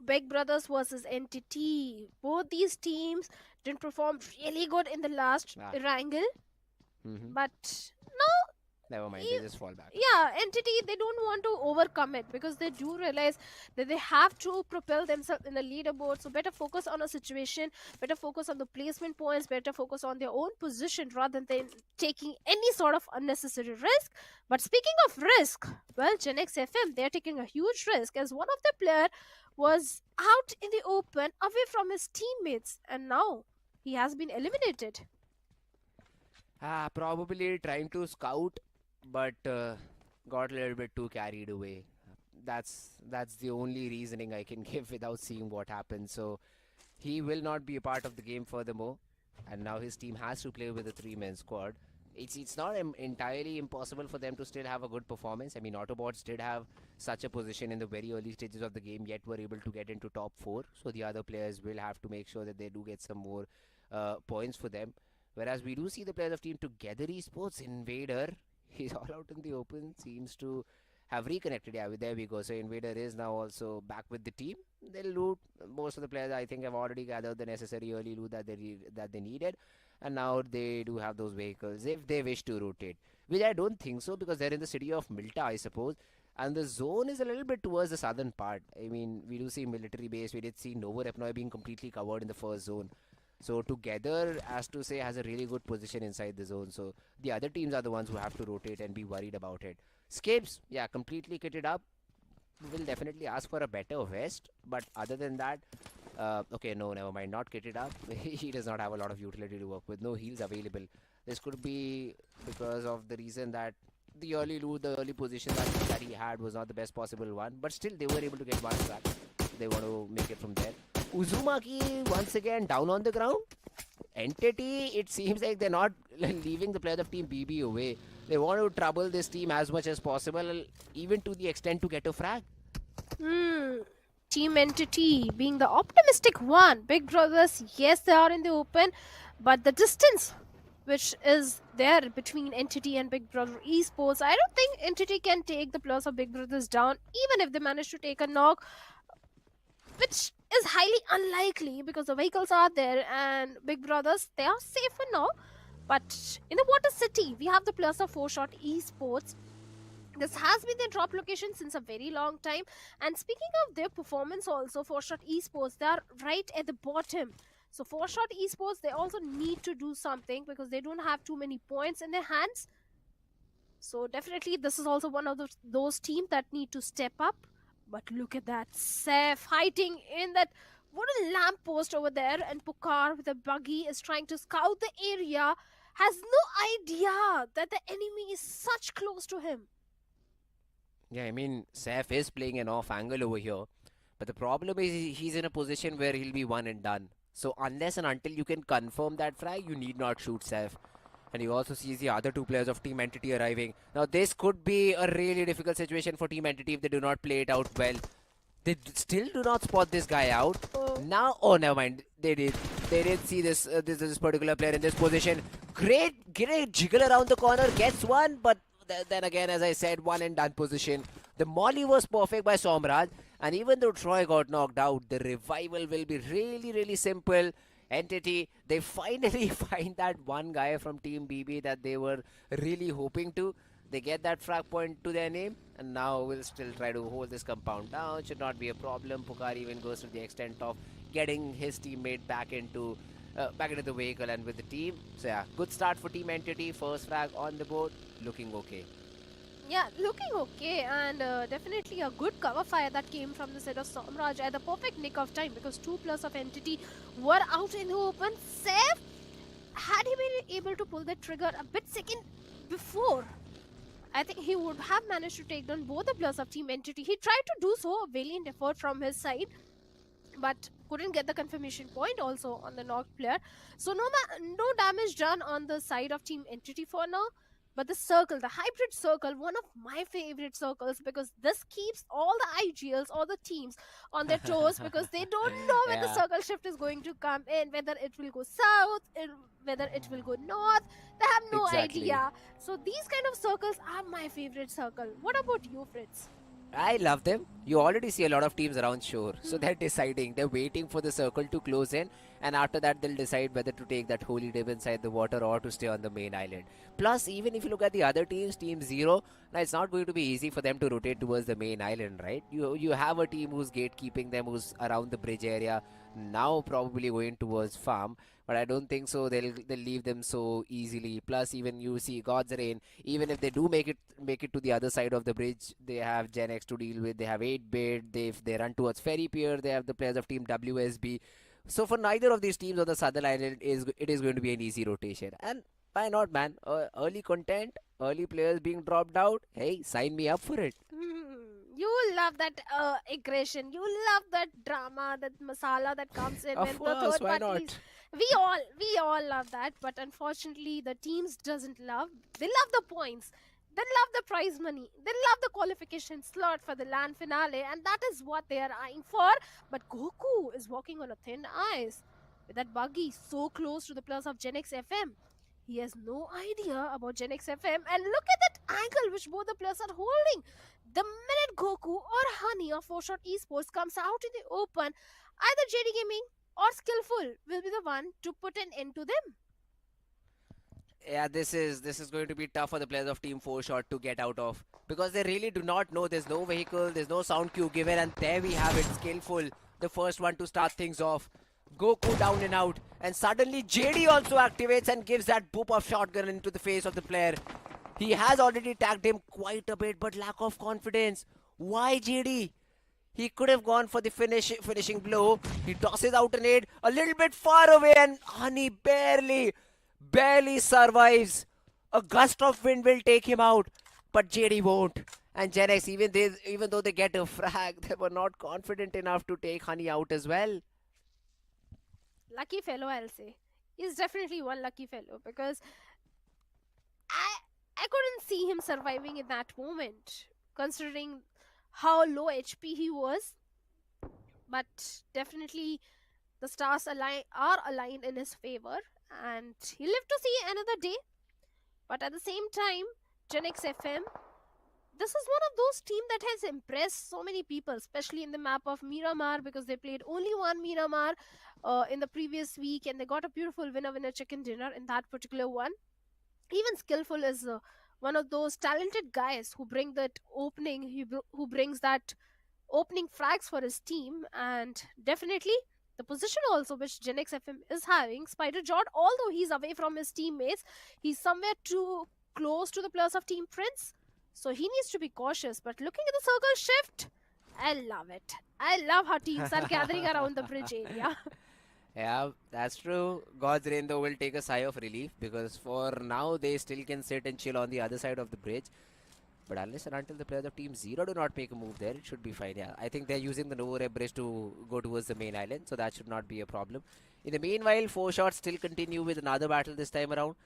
Big Brothers versus Entity. Both these teams didn't perform really good in the last Erangel. But now, never mind, they just fall back. Yeah, Entity, they don't want to overcome it, because they do realize that they have to propel themselves in the leaderboard. So better focus on a situation, better focus on the placement points, better focus on their own position rather than taking any sort of unnecessary risk. But speaking of risk, well, Gen X FM, they're taking a huge risk, as one of the player was out in the open away from his teammates, and now he has been eliminated. Probably trying to scout, but got a little bit too carried away. That's the only reasoning I can give without seeing what happens. So he will not be a part of the game furthermore, and now his team has to play with a 3-man squad. It's not entirely impossible for them to still have a good performance. I mean, AUTOBOTZ did have such a position in the very early stages of the game, yet were able to get into top 4. So the other players will have to make sure that they do get some more points for them. Whereas we do see the players of Team Together Esports, Invader, he's all out in the open, seems to have reconnected. Yeah, there we go. So Invader is now also back with the team. They'll loot. Most of the players, I think, have already gathered the necessary early loot that they needed, and now they do have those vehicles if they wish to rotate. Which I don't think so, because they're in the city of Milta, I suppose, and the zone is a little bit towards the southern part. I mean, we do see military base. We did see Novo Repnoy being completely covered in the first zone. So together, as to say, has a really good position inside the zone. So the other teams are the ones who have to rotate and be worried about it. Skips, yeah, completely kitted up. Will definitely ask for a better vest. But other than that, okay, no, never mind. Not kitted up. He does not have a lot of utility to work with. No heals available. This could be because of the reason that the early loot, the early position that he had was not the best possible one. But still, they were able to get one track. They want to make it from there. Uzumaki once again down on the ground. Entity, it seems like they're not leaving the players of Team BB away. They want to trouble this team as much as possible, even to the extent to get a frag. Team Entity being the optimistic one. Big Brothers, yes, they are in the open, but the distance which is there between Entity and Big Brother Esports, I don't think Entity can take the players of Big Brothers down, even if they manage to take a knock, which is highly unlikely because the vehicles are there and Big Brothers, they are safe for now. But in the Water City, we have the players of 4Shot Esports. This has been their drop location since a very long time. And speaking of their performance also, 4Shot Esports, they are right at the bottom. So 4Shot Esports, they also need to do something because they don't have too many points in their hands. So definitely this is also one of those teams that need to step up. But look at that, Seth hiding in that wooden lamppost over there, and Pukar with a buggy is trying to scout the area, has no idea that the enemy is such close to him. Yeah, I mean, Seth is playing an off angle over here, but the problem is he's in a position where he'll be one and done. So unless and until you can confirm that frag, you need not shoot Seth. And he also sees the other two players of Team Entity arriving. Now this could be a really difficult situation for Team Entity if they do not play it out well. They still do not spot this guy out. Now, oh, never mind. They did see this this particular player in this position. Great jiggle around the corner, gets one, but then again, as I said, one and done position. The molly was perfect by Somraj, and even though Troy got knocked out, the revival will be really simple. Entity, they finally find that one guy from Team BB that they were really hoping to. They get that frag point to their name, and now will still try to hold this compound down. Should not be a problem. Pukar even goes to the extent of getting his teammate back into the vehicle and with the team. So yeah, good start for Team Entity. First frag on the board, looking okay. Yeah, looking okay, and definitely a good cover fire that came from the side of Somraj at the perfect nick of time, because 2 players of Entity were out in the open. Seth, had he been able to pull the trigger a bit second before, I think he would have managed to take down both the players of Team Entity. He tried to do so, a valiant effort from his side, but couldn't get the confirmation point also on the knocked player. So no damage done on the side of Team Entity for now. But the circle, the hybrid circle, one of my favorite circles, because this keeps all the IGLs, all the teams on their toes, because they don't know when the circle shift is going to come in, whether it will go south, whether it will go north. They have no idea. So these kind of circles are my favorite circle. What about you, Fritz? I love them. You already see a lot of teams around shore. So they're deciding. They're waiting for the circle to close in. And after that, they'll decide whether to take that holy dip inside the water or to stay on the main island. Plus, even if you look at the other teams, Team Zero, now it's not going to be easy for them to rotate towards the main island, right? You have a team who's gatekeeping them, who's around the bridge area, now probably going towards farm. But I don't think so they'll leave them so easily. Plus, even you see God's Reign, even if they do make it to the other side of the bridge, they have Gen X to deal with. They have 8-bit. If they run towards Ferry Pier, they have the players of Team WSB. So for neither of these teams on the southern island, it is going to be an easy rotation. And why not, man? Early content, early players being dropped out. Hey, sign me up for it. You love that aggression. You love that drama, that masala that comes in when the third why parties. not? We all love that, but unfortunately the teams doesn't love. They love the points. They love the prize money. They love the qualification slot for the LAN finale, and that is what they are eyeing for. But Goku is walking on a thin ice with that buggy so close to the players of Gen X FM. He has no idea about Gen X FM, and look at that angle which both the players are holding. The minute Goku or Honey of 4-Shot Esports comes out in the open, either JD Gaming or Skillful will be the one to put an end to them. Yeah, this is going to be tough for the players of Team 4-Shot to get out of, because they really do not know. There's no vehicle, there's no sound cue given, and there we have it. Skillful, the first one to start things off. Goku down and out, and suddenly JD also activates and gives that boop of shotgun into the face of the player. He has already tagged him quite a bit, but lack of confidence. Why JD? He could have gone for the finishing blow. He tosses out a nade a little bit far away, and Honey barely survives. A gust of wind will take him out, but JD won't. And Gen X, even though they get a frag, they were not confident enough to take Honey out as well. Lucky fellow, I'll say. He's definitely one lucky fellow, because I couldn't see him surviving in that moment, considering how low HP he was. But definitely the stars are aligned in his favor, and he lived to see another day. But at the same time, Gen X FM, this is one of those teams that has impressed so many people, especially in the map of Miramar, because they played only one Miramar in the previous week, and they got a beautiful winner chicken dinner in that particular one. Even Skillful is one of those talented guys who bring that opening, who brings that opening frags for his team. And definitely the position also which Gen X FM is having, Spider Jord, although he's away from his teammates, he's somewhere too close to the players of Team Prince, so he needs to be cautious. But looking at the circle shift, I love it. I love how teams are gathering around the bridge area. Yeah, that's true. God's Rain though will take a sigh of relief, because for now they still can sit and chill on the other side of the bridge. But unless and until the players of Team 0 do not make a move there, it should be fine. Yeah, I think they're using the Novo bridge to go towards the main island, so that should not be a problem. In the meanwhile, 4-Shots still continue with another battle this time around.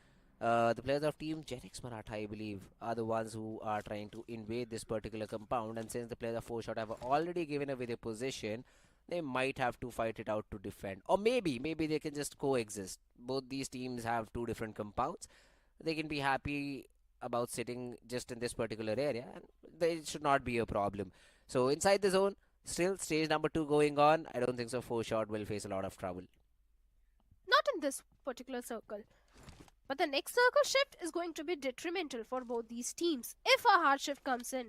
The players of Team Gen X Maratha, I believe, are the ones who are trying to invade this particular compound. And since the players of 4-Shot have already given away their position, they might have to fight it out to defend. Or maybe they can just coexist. Both these teams have two different compounds. They can be happy about sitting just in this particular area, and it should not be a problem. So inside the zone, still stage number 2 going on. I don't think so 4-Shot will face a lot of trouble. Not in this particular circle. But the next circle shift is going to be detrimental for both these teams. If a hard shift comes in,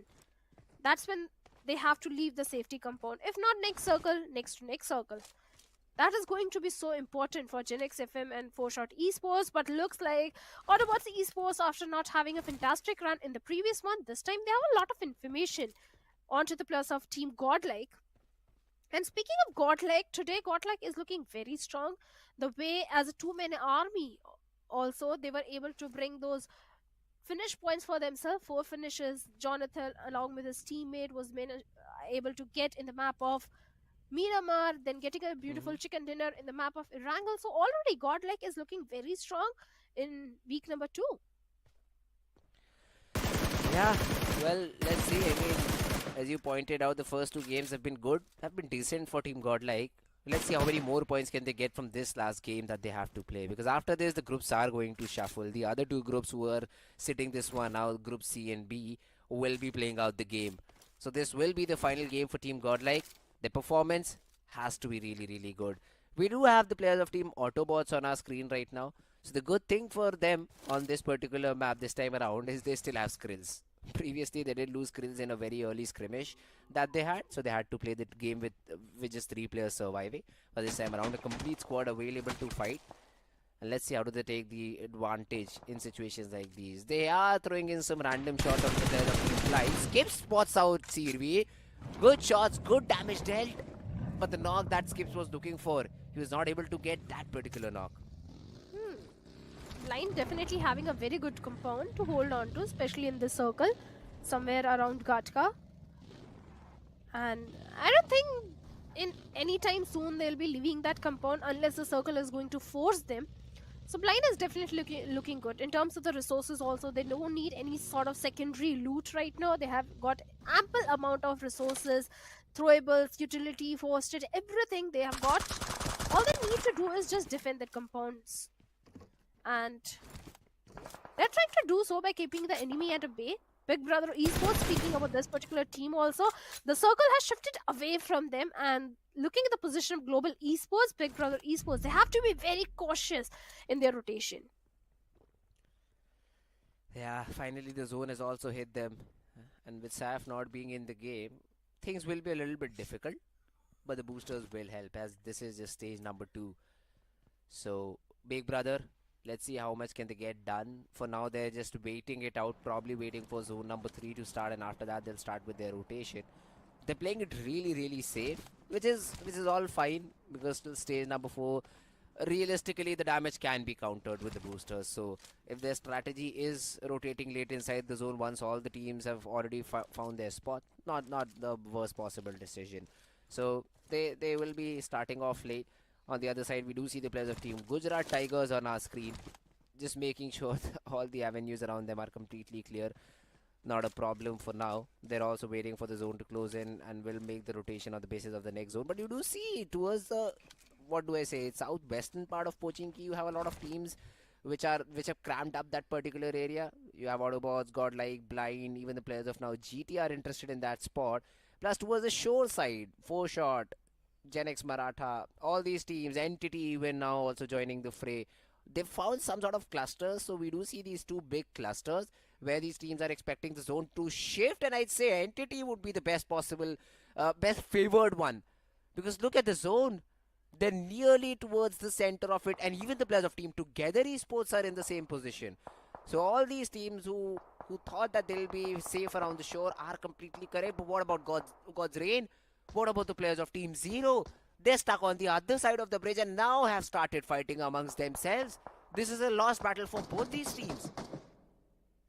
that's when they have to leave the safety compound. If not next circle, next to next circle. That is going to be so important for Gen X FM and 4-Shot Esports. But looks like AUTOBOTZ Esports, after not having a fantastic run in the previous one, this time they have a lot of information onto the players of Team Godlike. And speaking of Godlike, today Godlike is looking very strong. The way as a two-man army, also they were able to bring those finish points for themselves. 4 finishes Jonathan along with his teammate was able to get in the map of Miramar, then getting a beautiful chicken dinner in the map of Erangel. So already Godlike is looking very strong in week number 2. Yeah, well, let's see. I mean, as you pointed out, the first 2 games have been good, have been decent for Team Godlike. Let's see how many more points can they get from this last game that they have to play, because after this the groups are going to shuffle. The other 2 groups who are sitting this one now, Group C and B, will be playing out the game. So this will be the final game for Team Godlike. The performance has to be really good. We do have the players of Team AUTOBOTZ on our screen right now. So the good thing for them on this particular map this time around is they still have skrills. Previously they did lose skrills in a very early scrimmage that they had, so they had to play the game with just 3 players surviving. But this time around, a complete squad available to fight. And let's see how do they take the advantage in situations like these. They are throwing in some random shot on the players of Team Fly. Skip spots out Sirvi. Good shots, good damage dealt. But the knock that Skips was looking for, he was not able to get that particular knock. Line definitely having a very good compound to hold on to, especially in this circle, somewhere around Gatka. And I don't think in any time soon they'll be leaving that compound unless the circle is going to force them. So Blind is definitely looking good. In terms of the resources also, they don't need any sort of secondary loot right now. They have got ample amount of resources, throwables, utility, forested, everything they have got. All they need to do is just defend the compounds. And They're trying to do so by keeping the enemy at a bay. Big Brother Esports, speaking about this particular team also, the circle has shifted away from them, and looking at the position of Global Esports, Big Brother Esports, they have to be very cautious in their rotation. Yeah, finally the zone has also hit them. And with Saf not being in the game, things will be a little bit difficult. But the boosters will help, as this is just stage number 2. So, Big Brother, let's see how much can they get done. For now, they're just waiting it out, probably waiting for zone number 3 to start, and after that, they'll start with their rotation. They're playing it really, really safe, which is all fine, because till stage number 4, realistically, the damage can be countered with the boosters. So, if their strategy is rotating late inside the zone once all the teams have already found their spot, not the worst possible decision. So, they will be starting off late. On the other side, we do see the players of team Gujarat Tigers on our screen. Just making sure all the avenues around them are completely clear. Not a problem for now. They're also waiting for the zone to close in and will make the rotation on the basis of the next zone. But you do see towards the, what do I say, southwestern part of Pochinki, you have a lot of teams which have crammed up that particular area. You have AUTOBOTZ, Godlike, Blind, even the players of now GT are interested in that spot. Plus towards the shore side, 4Shot, Gen X Maratha, all these teams, Entity even now also joining the fray. They've found some sort of clusters, so we do see these 2 big clusters where these teams are expecting the zone to shift, and I'd say Entity would be the best possible, best favored one. Because look at the zone. They're nearly towards the center of it, and even the players of Team Together Esports are in the same position. So all these teams who thought that they'll be safe around the shore are completely correct. But what about God's Reign? What about the players of Team Zero? They're stuck on the other side of the bridge and now have started fighting amongst themselves. This is a lost battle for both these teams.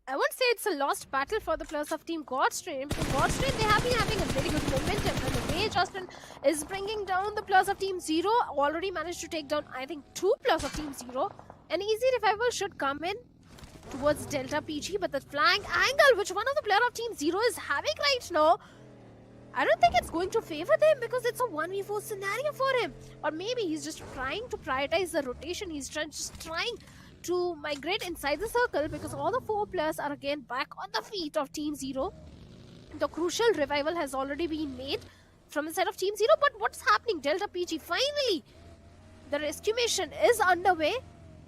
I won't say it's a lost battle for the players of Team Godstrain, because Godstrain, they have been having a very good momentum, and the way Justin is bringing down the players of Team Zero, already managed to take down, I think, 2 players of Team Zero. An easy revival should come in towards Delta PG, but the flank angle which one of the players of Team Zero is having right now, I don't think it's going to favor them, because it's a 1v4 scenario for him. Or maybe he's just trying to prioritize the rotation. He's just trying to migrate inside the circle, because all the 4 players are again back on the feet of Team Zero. The crucial revival has already been made from the side of Team Zero. But what's happening? Delta PG, finally, the rescue mission is underway.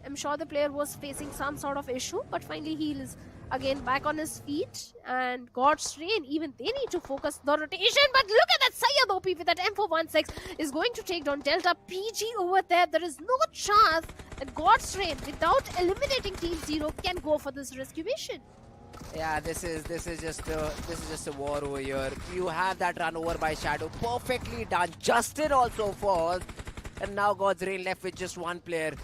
I'm sure the player was facing some sort of issue, but finally he is again back on his feet. And God's Reign, even they need to focus the rotation. But look at that, Syed OP with that M416 is going to take down Delta PG over there. There is no chance that God's Reign, without eliminating Team Zero, can go for this rescue mission. Yeah, this is just a war over here. You have that run over by Shadow, perfectly done. Justin also falls, and now God's Reign left with just 1 player.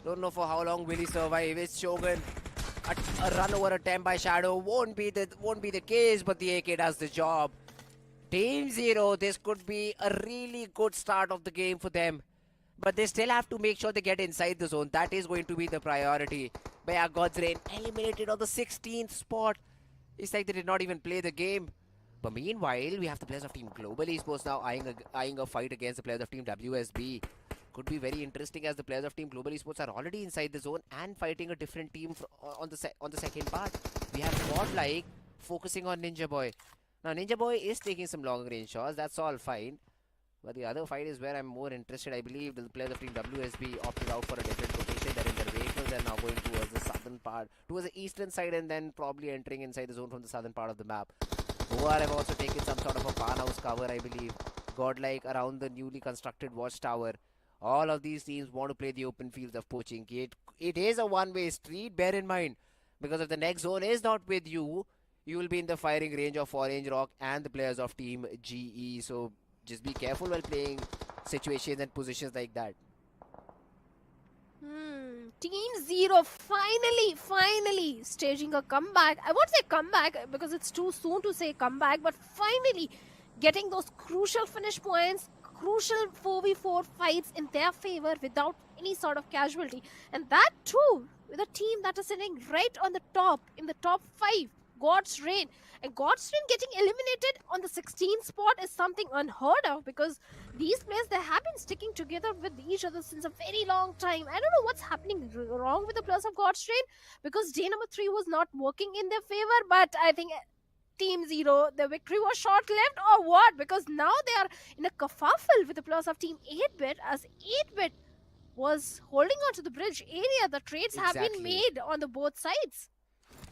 Don't know for how long will he survive. It's Shogun. A run over attempt by Shadow won't be the case, but the AK does the job. Team Zero, this could be a really good start of the game for them, but they still have to make sure they get inside the zone. That is going to be the priority. But yeah, God's Reign eliminated on the 16th spot. It's like they did not even play the game. But meanwhile, we have the players of Team Global Esports now eyeing a fight against the players of Team WSB. Could be very interesting, as the players of Team Global Esports are already inside the zone and fighting a different team on the second part. We have Godlike focusing on Ninja Boy. Now Ninja Boy is taking some long range shots, that's all fine. But the other fight is where I'm more interested. I believe the players of Team WSB opted out for a different rotation. They're in their vehicles and now going towards the southern part, towards the eastern side, and then probably entering inside the zone from the southern part of the map. OR have also taken some sort of a barn house cover, I believe. Godlike around the newly constructed watchtower. All of these teams want to play the open fields of Pochinki. It is a one-way street, bear in mind. Because if the next zone is not with you, you will be in the firing range of Orange Rock and the players of Team GE. So just be careful while playing situations and positions like that. Team Zero finally staging a comeback. I won't say comeback because it's too soon to say comeback, but finally getting those crucial finish points, crucial 4v4 fights in their favor without any sort of casualty. And that too with a team that is sitting right on the top, in the top 5 God's Reign. And God's Reign getting eliminated on the 16th spot is something unheard of, because these players, they have been sticking together with each other since a very long time. I don't know what's happening wrong with the players of God's Reign, because day number 3 was not working in their favor, but I think Team Zero, the victory was short-lived, or what? Because now they are in a kerfuffle with the players of Team 8-bit, as 8-bit was holding on to the bridge area. The trades have been made on the both sides.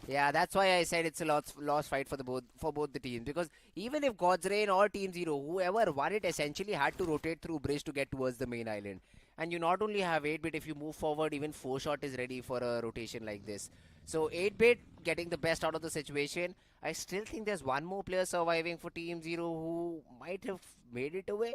Yeah, that's why I said it's a lost fight for both the teams, because even if God's Reign or Team Zero, whoever won it essentially had to rotate through bridge to get towards the main island. And you not only have 8-bit, if you move forward, even 4-shot is ready for a rotation like this. So 8-bit getting the best out of the situation. I still think there's one more player surviving for Team Zero who might have made it away.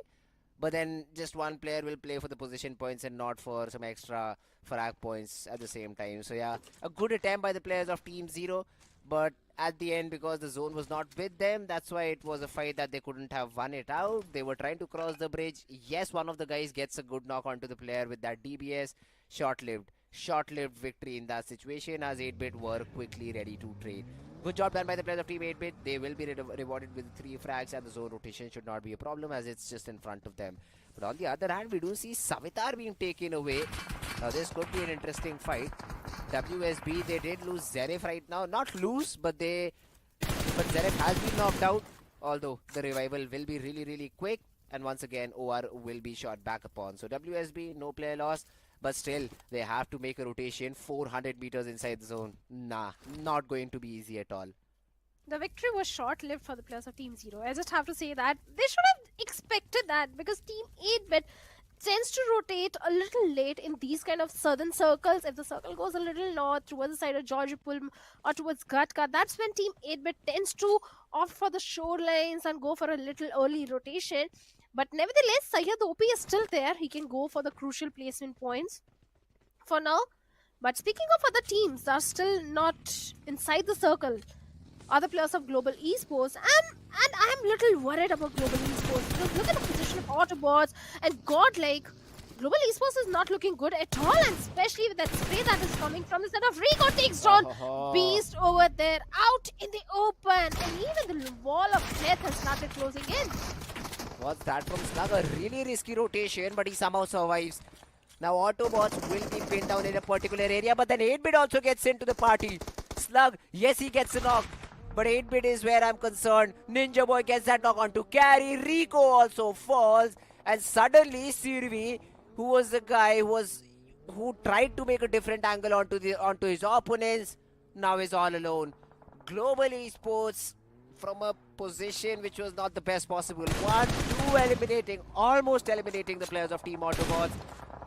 But then just one player will play for the position points and not for some extra frag points at the same time. So yeah, a good attempt by the players of Team Zero. But at the end, because the zone was not with them, that's why it was a fight that they couldn't have won it out. They were trying to cross the bridge. Yes, one of the guys gets a good knock onto the player with that DBS. Short-lived victory in that situation, as 8-bit were quickly ready to trade. Good job done by the players of Team 8-bit. They will be rewarded with 3 frags, and the zone rotation should not be a problem, as it's just in front of them. But on the other hand, we do see Savitar being taken away. Now this could be an interesting fight. WSB, they did lose Zeref right now. Not lose, but Zeref has been knocked out. Although the revival will be really quick. And once again, OR will be shot back upon. So WSB, no player lost. But still, they have to make a rotation 400 meters inside the zone. Nah, not going to be easy at all. The victory was short-lived for the players of Team Zero. I just have to say that they should have expected that, because Team 8-bit tends to rotate a little late in these kind of southern circles. If the circle goes a little north towards the side of Georgipulm or towards Gatka, that's when Team 8-bit tends to opt for the shorelines and go for a little early rotation. But nevertheless, Sayyad OP is still there. He can go for the crucial placement points for now. But speaking of other teams that are still not inside the circle, other players of Global Esports, and I am little worried about Global Esports, because look at the position of AUTOBOTZ and Godlike. Global Esports is not looking good at all, and especially with that spray that is coming from the set of Rico takes down Beast over there, out in the open, and even the wall of death has started closing in. What's that from Slug? A really risky rotation, but he somehow survives. Now AUTOBOTZ will be pinned down in a particular area, but then 8-bit also gets into the party. Slug, yes, he gets a knock, but 8-bit is where I'm concerned. Ninja Boy gets that knock onto carry. Rico also falls, and suddenly Sirvi, who was the guy who tried to make a different angle onto his opponents, now is all alone. Global Esports, from a position which was not the best possible. 1-2 almost eliminating the players of Team AUTOBOTZ.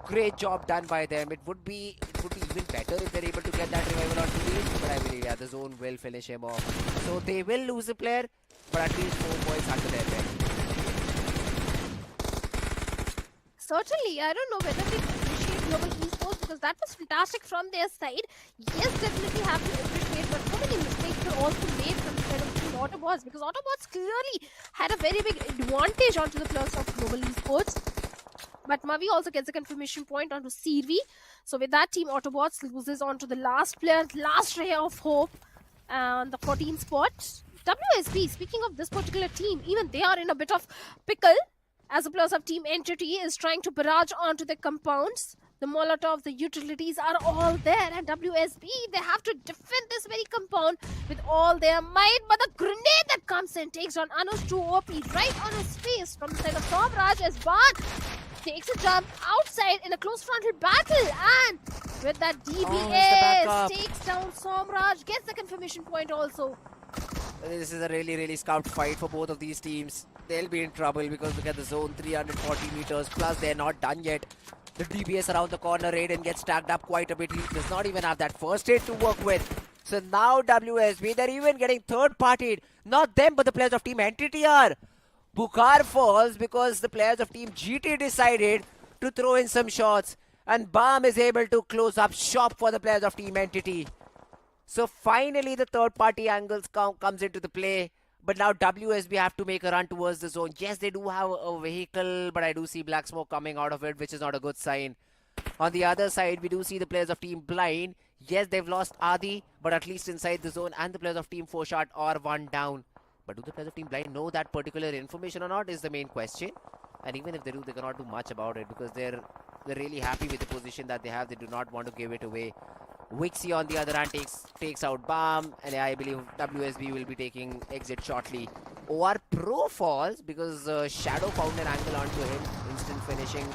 Great job done by them. It would be even better if they're able to get that revival onto the, but I believe the zone will finish him off. So they will lose a player, but at least 4 points under their belt. Certainly, I don't know whether we appreciate Global Esports, because that was fantastic from their side. Yes, definitely have to appreciate, but so many mistakes were also made from the side of Team AUTOBOTZ, because AUTOBOTZ clearly had a very big advantage onto the players of Global Esports. But Mavi also gets a confirmation point onto CV. So with that, Team AUTOBOTZ loses onto the last player, last ray of hope, and the 14th spot. WSB, speaking of this particular team, even they are in a bit of pickle, as the players of Team Entity is trying to barrage onto the compounds. The Molotov, the utilities are all there, and WSB, they have to defend this very compound with all their might. But the grenade that comes in takes on Anush 2 OP right on his face from the side of Somraj, as Baan takes a jump outside in a close frontal battle, and with that DBS takes down Somraj, gets the confirmation point also. This is a really scout fight for both of these teams. They'll be in trouble, because look at the zone, 340 meters, plus they're not done yet. The DBS around the corner, Raiden gets stacked up quite a bit. He does not even have that first aid to work with. So now WSB, they're even getting third-partied. Not them, but the players of Team Entity are. Bukhar falls because the players of Team GT decided to throw in some shots. And Bam is able to close up shop for the players of Team Entity. So finally the third-party angles comes into the play. But now WSB have to make a run towards the zone. Yes, they do have a vehicle, but I do see black smoke coming out of it, which is not a good sign. On the other side, we do see the players of Team Blind. Yes, they've lost Adi, but at least inside the zone, and the players of Team 4 Shot are one down. But do the players of Team Blind know that particular information or not is the main question. And even if they do, they cannot do much about it because they're really happy with the position that they have. They do not want to give it away. Wixie on the other hand takes out Bomb, and I believe WSB will be taking exit shortly. OR Pro falls because Shadow found an angle onto him. Instant finishing.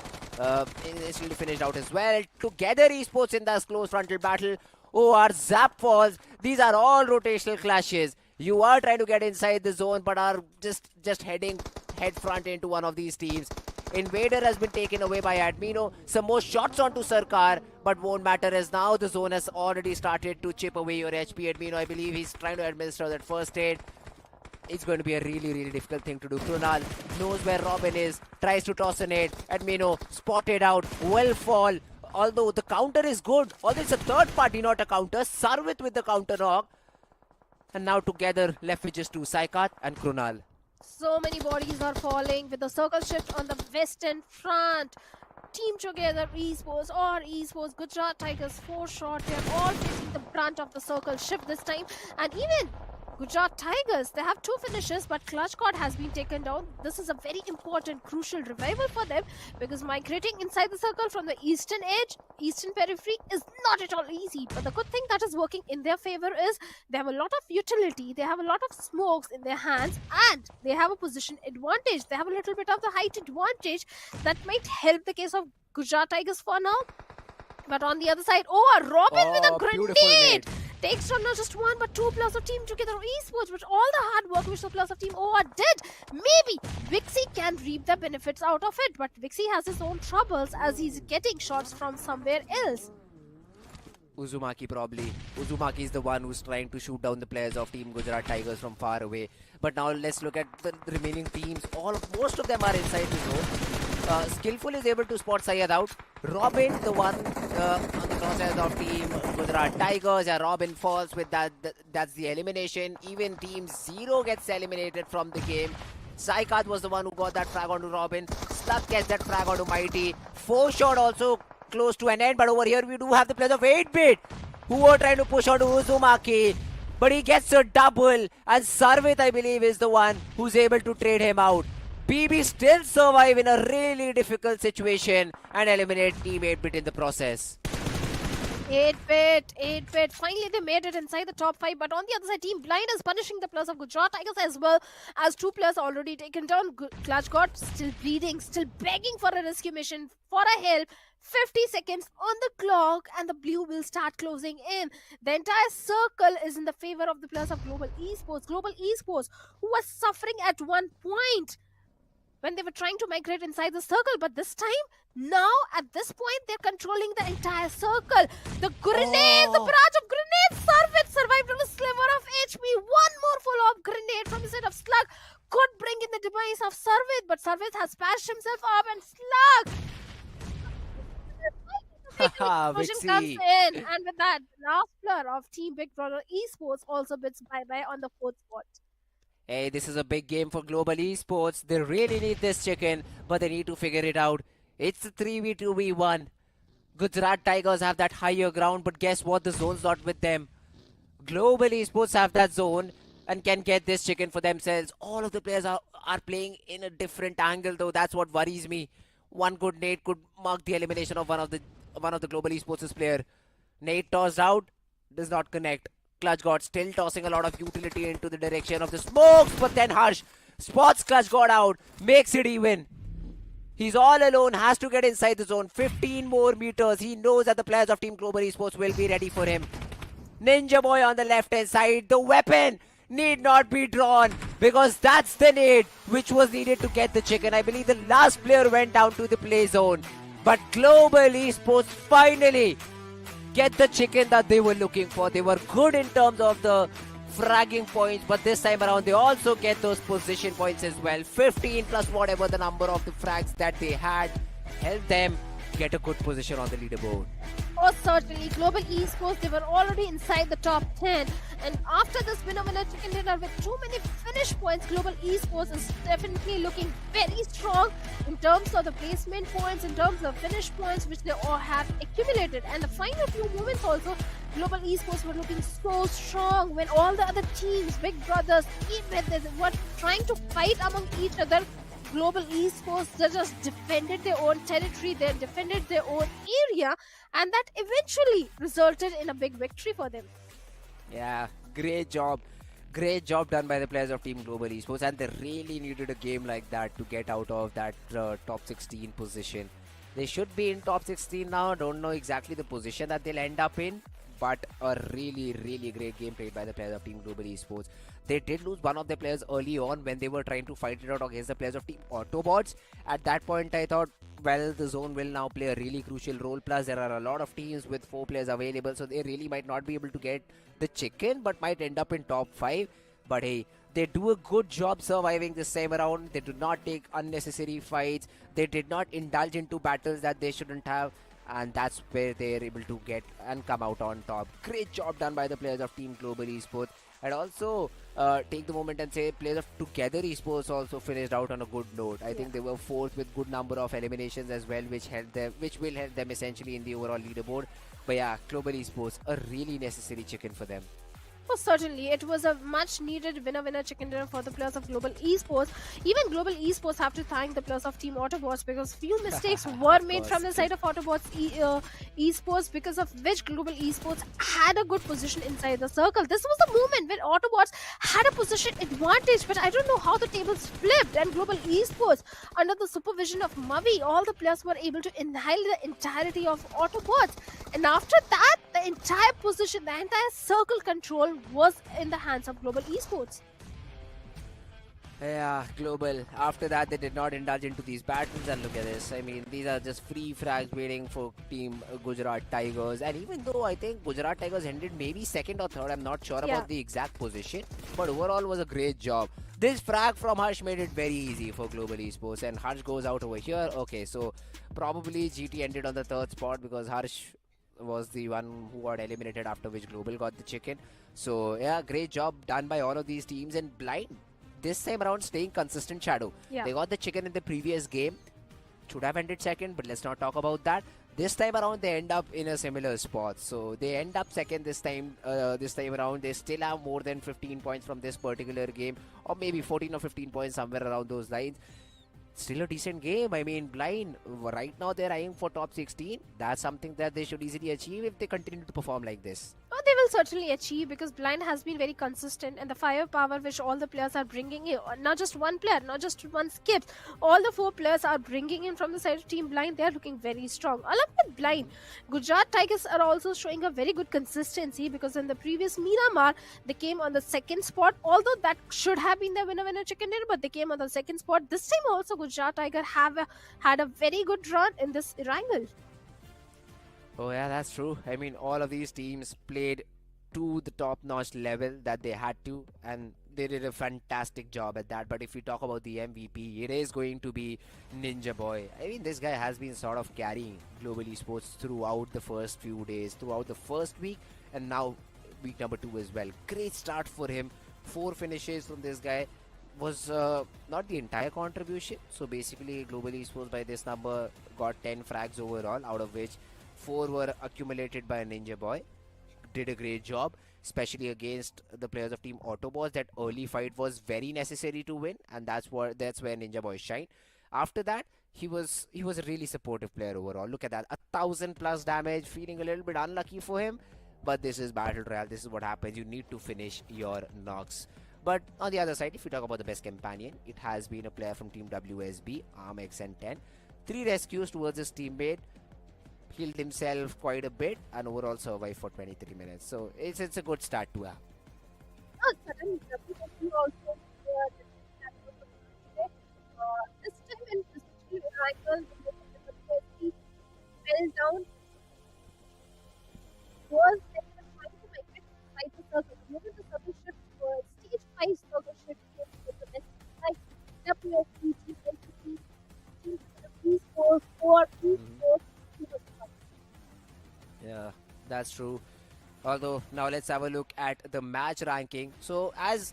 Instantly finished out as well. Together Esports in this close frontal battle. OR Zap falls. These are all rotational clashes. You are trying to get inside the zone but are just heading head front into one of these teams. Invader has been taken away by Admino. Some more shots onto Sarkar, but won't matter as now the zone has already started to chip away your HP. Admino, I believe he's trying to administer that first aid. It's going to be a really difficult thing to do. Krunal knows where Robin is, tries to toss a nade. Admino spotted out, will fall. Although the counter is good, although it's a third party, not a counter. Sarvit with the counter knock. And now together, left with just two, Saikat and Krunal. So many bodies are falling with the circle shift on the western front. Team Together Esports or Esports, Gujarat Tigers 4 Shot. They're all facing the brunt of the circle shift this time. And even Gujarat Tigers, they have 2 finishes, but Clutch God has been taken down. This is a very important, crucial revival for them because migrating inside the circle from the eastern edge, eastern periphery is not at all easy. But the good thing that is working in their favor is they have a lot of utility, they have a lot of smokes in their hands, and they have a position advantage. They have a little bit of the height advantage that might help the case of Gujarat Tigers for now. But on the other side, Robin with a grenade! Takes down not just one but 2 players of Team Together Esports, with all the hard work which the players of Team OR did. Maybe Vixie can reap the benefits out of it, but Vixie has his own troubles as he's getting shots from somewhere else. Uzumaki probably. Uzumaki is the one who's trying to shoot down the players of Team Gujarat Tigers from far away. But now let's look at the remaining teams. Most of them are inside the zone. Skillful is able to spot Syed out. Robin, the one on the crosshairs of Team Gujarat Tigers. Yeah, Robin falls with that. That's the elimination. Even Team 0 gets eliminated from the game. Saikat was the one who got that frag onto Robin. Slug gets that frag onto Mighty. 4 Shot also close to an end, but over here we do have the players of 8-bit who are trying to push onto Uzumaki. But he gets a double, and Sarvit, I believe, is the one who's able to trade him out. BB still survive in a really difficult situation and eliminate Team 8-bit in the process. 8-bit. Finally, they made it inside the top 5. But on the other side, Team Blind is punishing the players of Gujarat Tigers as well, as 2 players already taken down. Clutch God still bleeding, still begging for a rescue mission, for a help. 50 seconds on the clock and the blue will start closing in. The entire circle is in the favor of the players of Global Esports. Global Esports, who was suffering at one point when they were trying to migrate inside the circle, but this time, now at this point, they're controlling the entire circle. The grenade, the barrage of grenades, Sarvit survived on a sliver of HP. One more follow-up grenade from the side of Slug could bring in the demise of Sarvit, but Sarvit has patched himself up, and Slug Vixie comes in, and with that, last player of Team Big Brother Esports also bids bye-bye on the 4th spot. Hey, this is a big game for Global Esports. They really need this chicken, but they need to figure it out. It's a 3v2v1. Gujarat Tigers have that higher ground, but guess what? The zone's not with them. Global Esports have that zone and can get this chicken for themselves. All of the players are playing in a different angle, though. That's what worries me. One good nade could mark the elimination of one of the Global Esports' player. Nade tossed out, does not connect. Clutch God still tossing a lot of utility into the direction of the smokes, but then Harsh spots Clutch God out, makes it even. He's all alone, has to get inside the zone. 15 more meters. He knows that the players of Team Global Esports will be ready for him. Ninja Boy on the left-hand side. The weapon need not be drawn because that's the nade which was needed to get the chicken. I believe the last player went down to the play zone. But Global Esports finally get the chicken that they were looking for. They were good in terms of the fragging points, but this time around they also get those position points as well. 15 plus whatever the number of the frags that they had helped them get a good position on the leaderboard. Oh, certainly. Global Esports, they were already inside the top 10. And after this winner chicken dinner with too many finish points, Global Esports is definitely looking very strong in terms of the placement points, in terms of finish points, which they all have accumulated. And the final few moments also, Global Esports were looking so strong when all the other teams, big brothers, even they were trying to fight among each other. Global Esports, they just defended their own territory, they defended their own area, and that eventually resulted in a big victory for them. Yeah, great job. Great job done by the players of Team Global Esports, and they really needed a game like that to get out of that top 16 position. They should be in top 16 now. Don't know exactly the position that they'll end up in, but a really, really great game played by the players of Team Global Esports. They did lose one of their players early on when they were trying to fight it out against the players of Team AUTOBOTZ. At that point, I thought, well, the zone will now play a really crucial role. Plus, there are a lot of teams with 4 players available, so they really might not be able to get the chicken, but might end up in top 5. But hey, they do a good job surviving this time around. They do not take unnecessary fights. They did not indulge into battles that they shouldn't have. And that's where they are able to get and come out on top. Great job done by the players of Team Global Esports. And also take the moment and say players of Together Esports also finished out on a good note. I think they were fourth with good number of eliminations as well, which will help them essentially in the overall leaderboard. But yeah, Global Esports, a really necessary chicken for them. Oh, certainly, it was a much needed winner chicken dinner for the players of Global Esports. Even Global Esports have to thank the players of Team AUTOBOTZ because few mistakes were made from the side of AUTOBOTZ Esports, because of which Global Esports had a good position inside the circle. This was the moment when AUTOBOTZ had a position advantage, but I don't know how the tables flipped, and Global Esports, under the supervision of Mavi, all the players were able to annihilate the entirety of AUTOBOTZ. And after that, the entire position, the entire circle control was in the hands of Global Esports. Yeah, Global. After that, they did not indulge into these battles, and look at this. I mean, these are just free frags waiting for Team Gujarat Tigers. And even though I think Gujarat Tigers ended maybe second or third, I'm not sure about the exact position, but overall was a great job. This frag from Harsh made it very easy for Global Esports, and Harsh goes out over here. Okay, so probably GT ended on the third spot because Harsh was the one who got eliminated, after which Global got the chicken. So yeah, great job done by all of these teams. And Blind this time around staying consistent, Shadow. They got the chicken in the previous game, should have ended second, but let's not talk about that. This time around they end up in a similar spot, so they end up second this time around. They still have more than 15 points from this particular game, or maybe 14 or 15 points, somewhere around those lines. Still a decent game. I mean, Blind, right now they're eyeing for top 16. That's something that they should easily achieve if they continue to perform like this. Oh, they will certainly achieve, because Blind has been very consistent, and the firepower which all the players are bringing in, not just one player, not just one skip, all the 4 players are bringing in from the side of Team Blind. They are looking very strong. Along with Blind, Gujarat Tigers are also showing a very good consistency, because in the previous Miramar, they came on the second spot, although that should have been the winner chicken dinner, but they came on the second spot. This time also Gujarat Tiger had a very good run in this Erangel. Oh yeah, that's true. I mean, all of these teams played to the top-notch level that they had to, and they did a fantastic job at that. But if we talk about the MVP, it is going to be Ninja Boy. I mean, this guy has been sort of carrying Global Esports throughout the first few days, throughout the first week, and now week number 2 as well. Great start for him. 4 finishes from this guy. Was not the entire contribution. So basically, Global Esports by this number got 10 frags overall, out of which 4 were accumulated by Ninja Boy. Did a great job, especially against the players of Team AUTOBOTZ. That early fight was very necessary to win, and that's where Ninja Boy shined. After that, he was a really supportive player overall. Look at that, 1,000+ damage, feeling a little bit unlucky for him. But this is Battle Royale. This is what happens. You need to finish your knocks. But on the other side, if you talk about the best companion, it has been a player from Team WSB, ArmXN10. 3 rescues towards his teammate, healed himself quite a bit, and overall survived for 23 minutes. So it's a good start to have. Oh, certainly. WSB also this time in especially Erangel, WSB fell down. Was trying to migrate inside the circle. The moment the circle shift was stage 5 circle shift with the best like WSB, GNTC, Team Esports, or Esports. Yeah, that's true. Although now let's have a look at the match ranking. So as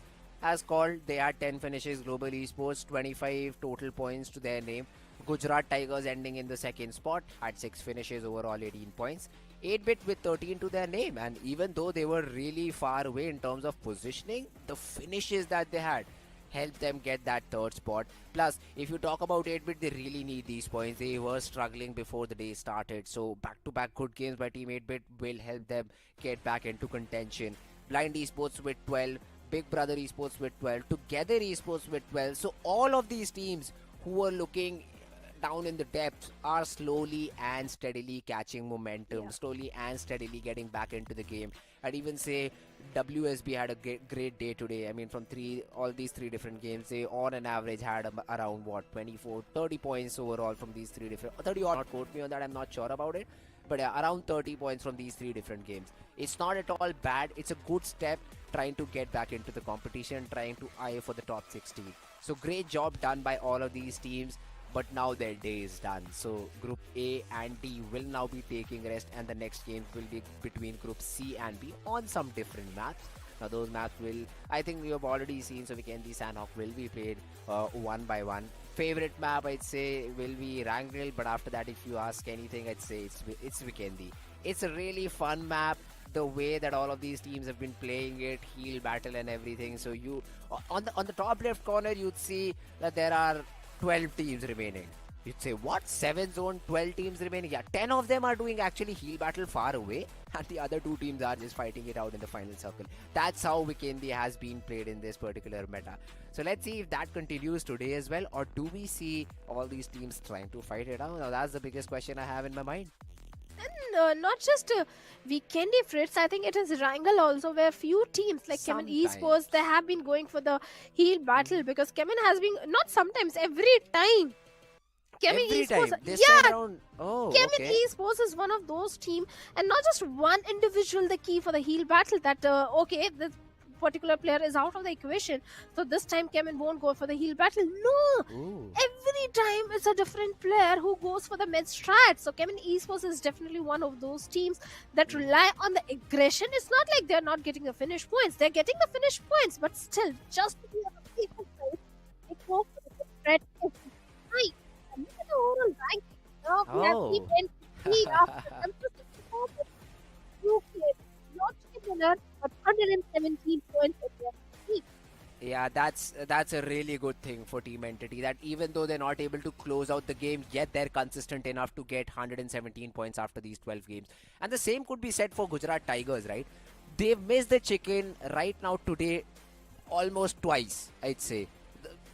called, they had 10 finishes. Global Esports 25 total points to their name. Gujarat Tigers ending in the second spot had 6 finishes, overall 18 points. 8-bit with 13 to their name, and even though they were really far away in terms of positioning, the finishes that they had helped them get that third spot. Plus, if you talk about 8-bit, they really need these points. They were struggling before the day started, so back-to-back good games by Team 8-bit will help them get back into contention. Blind Esports with 12, Big Brother Esports with 12, Together Esports with 12. So all of these teams who were looking down in the depths are slowly and steadily catching momentum, slowly and steadily getting back into the game. I'd even say WSB had a great day today. I mean, from all these three different games, they on an average had around 24, 30 points overall from these three different, 30 odd, quote me on that, I'm not sure about it. But yeah, around 30 points from these three different games. It's not at all bad. It's a good step trying to get back into the competition, trying to eye for the top 16. So great job done by all of these teams. But now their day is done. So Group A and D will now be taking rest, and the next games will be between Group C and B on some different maps. Now those maps will, I think we have already seen, so Vikendi, Sanhok will be played one by one. Favorite map I'd say will be Erangel, but after that if you ask anything I'd say it's Vikendi. It's a really fun map. The way that all of these teams have been playing it, heal battle and everything. So you on the top left corner you'd see that there are 12 teams remaining. You'd say, what? 7 zone, 12 teams remaining? Yeah, 10 of them are doing actually heal battle far away, and the other 2 teams are just fighting it out in the final circle. That's how Vikendi has been played in this particular meta. So let's see if that continues today as well, or do we see all these teams trying to fight it out? Now that's the biggest question I have in my mind. And not just Vikendi, Fritz, I think it is Erangel also, where few teams like Chemin Esports, they have been going for the heal battle, because Chemin has been, not sometimes, every time. Chemin Esports, Chemin Esports is one of those teams, and not just one individual the key for the heal battle, that okay, this particular player is out of the equation, so this time Chemin won't go for the heal battle. No! Every time it's a different player who goes for the mid strat. So Chemin Esports is definitely one of those teams that rely on the aggression. It's not like they're not getting the finish points. They're getting the finish points, but still, just to be on the safer side, they go for the threat every time. And look at the overall ranking. Now we have Team NPC after consistent performance. UK, not the winner, but 117 points at the end. Yeah, that's a really good thing for Team Entity, that even though they're not able to close out the game, yet they're consistent enough to get 117 points after these 12 games. And the same could be said for Gujarat Tigers, right? They've missed the chicken right now today almost twice, I'd say.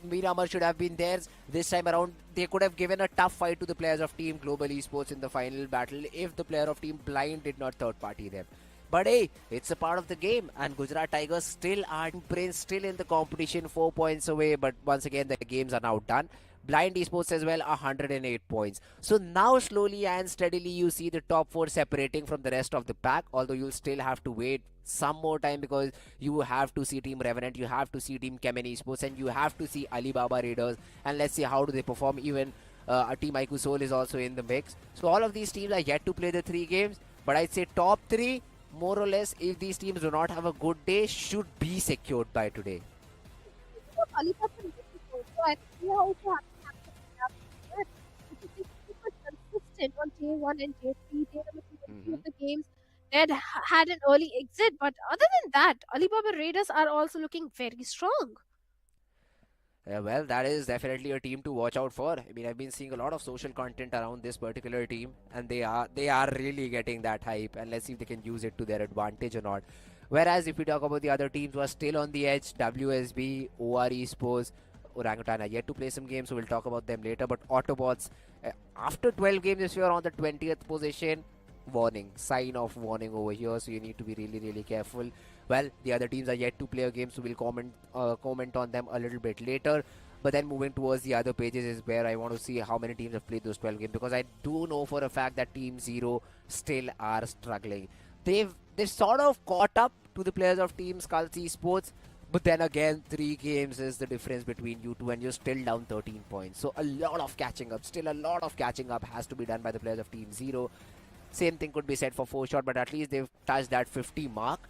Miramar should have been theirs. This time around, they could have given a tough fight to the players of Team Global Esports in the final battle if the player of Team Blind did not third party them. But hey, it's a part of the game, and Gujarat Tigers still are still in the competition, 4 points away, but once again the games are now done. Blind Esports as well, 108 points. So now slowly and steadily you see the top 4 separating from the rest of the pack, although you'll still have to wait some more time, because you have to see Team Revenant, you have to see Team Chemin Esports, and you have to see Alibaba Raiders, and let's see how do they perform. Even Team IQ Soul is also in the mix. So all of these teams are yet to play the 3 games, but I'd say top 3, more or less, if these teams do not have a good day, should be secured by today. Consistent on J1 and J3, they were of the games that had an early exit, but other than that, Alibaba Raiders are also looking very strong. Yeah, well, that is definitely a team to watch out for. I mean, I've been seeing a lot of social content around this particular team, and they are really getting that hype, and let's see if they can use it to their advantage or not. Whereas if we talk about the other teams who are still on the edge, WSB, OR Esports, Orangutan are yet to play some games, so we'll talk about them later. But AUTOBOTZ, after 12 games, if you're on the 20th position, warning, sign of warning over here, so you need to be really, really careful. Well, the other teams are yet to play a game, so we'll comment on them a little bit later. But then moving towards the other pages is where I want to see how many teams have played those 12 games, because I do know for a fact that Team Zero still are struggling. They've sort of caught up to the players of Team Skulls Esports, but then again, 3 games is the difference between you two, and you're still down 13 points. So a lot of catching up, still a lot of catching up has to be done by the players of Team Zero. Same thing could be said for 4Shot, but at least they've touched that 50 mark.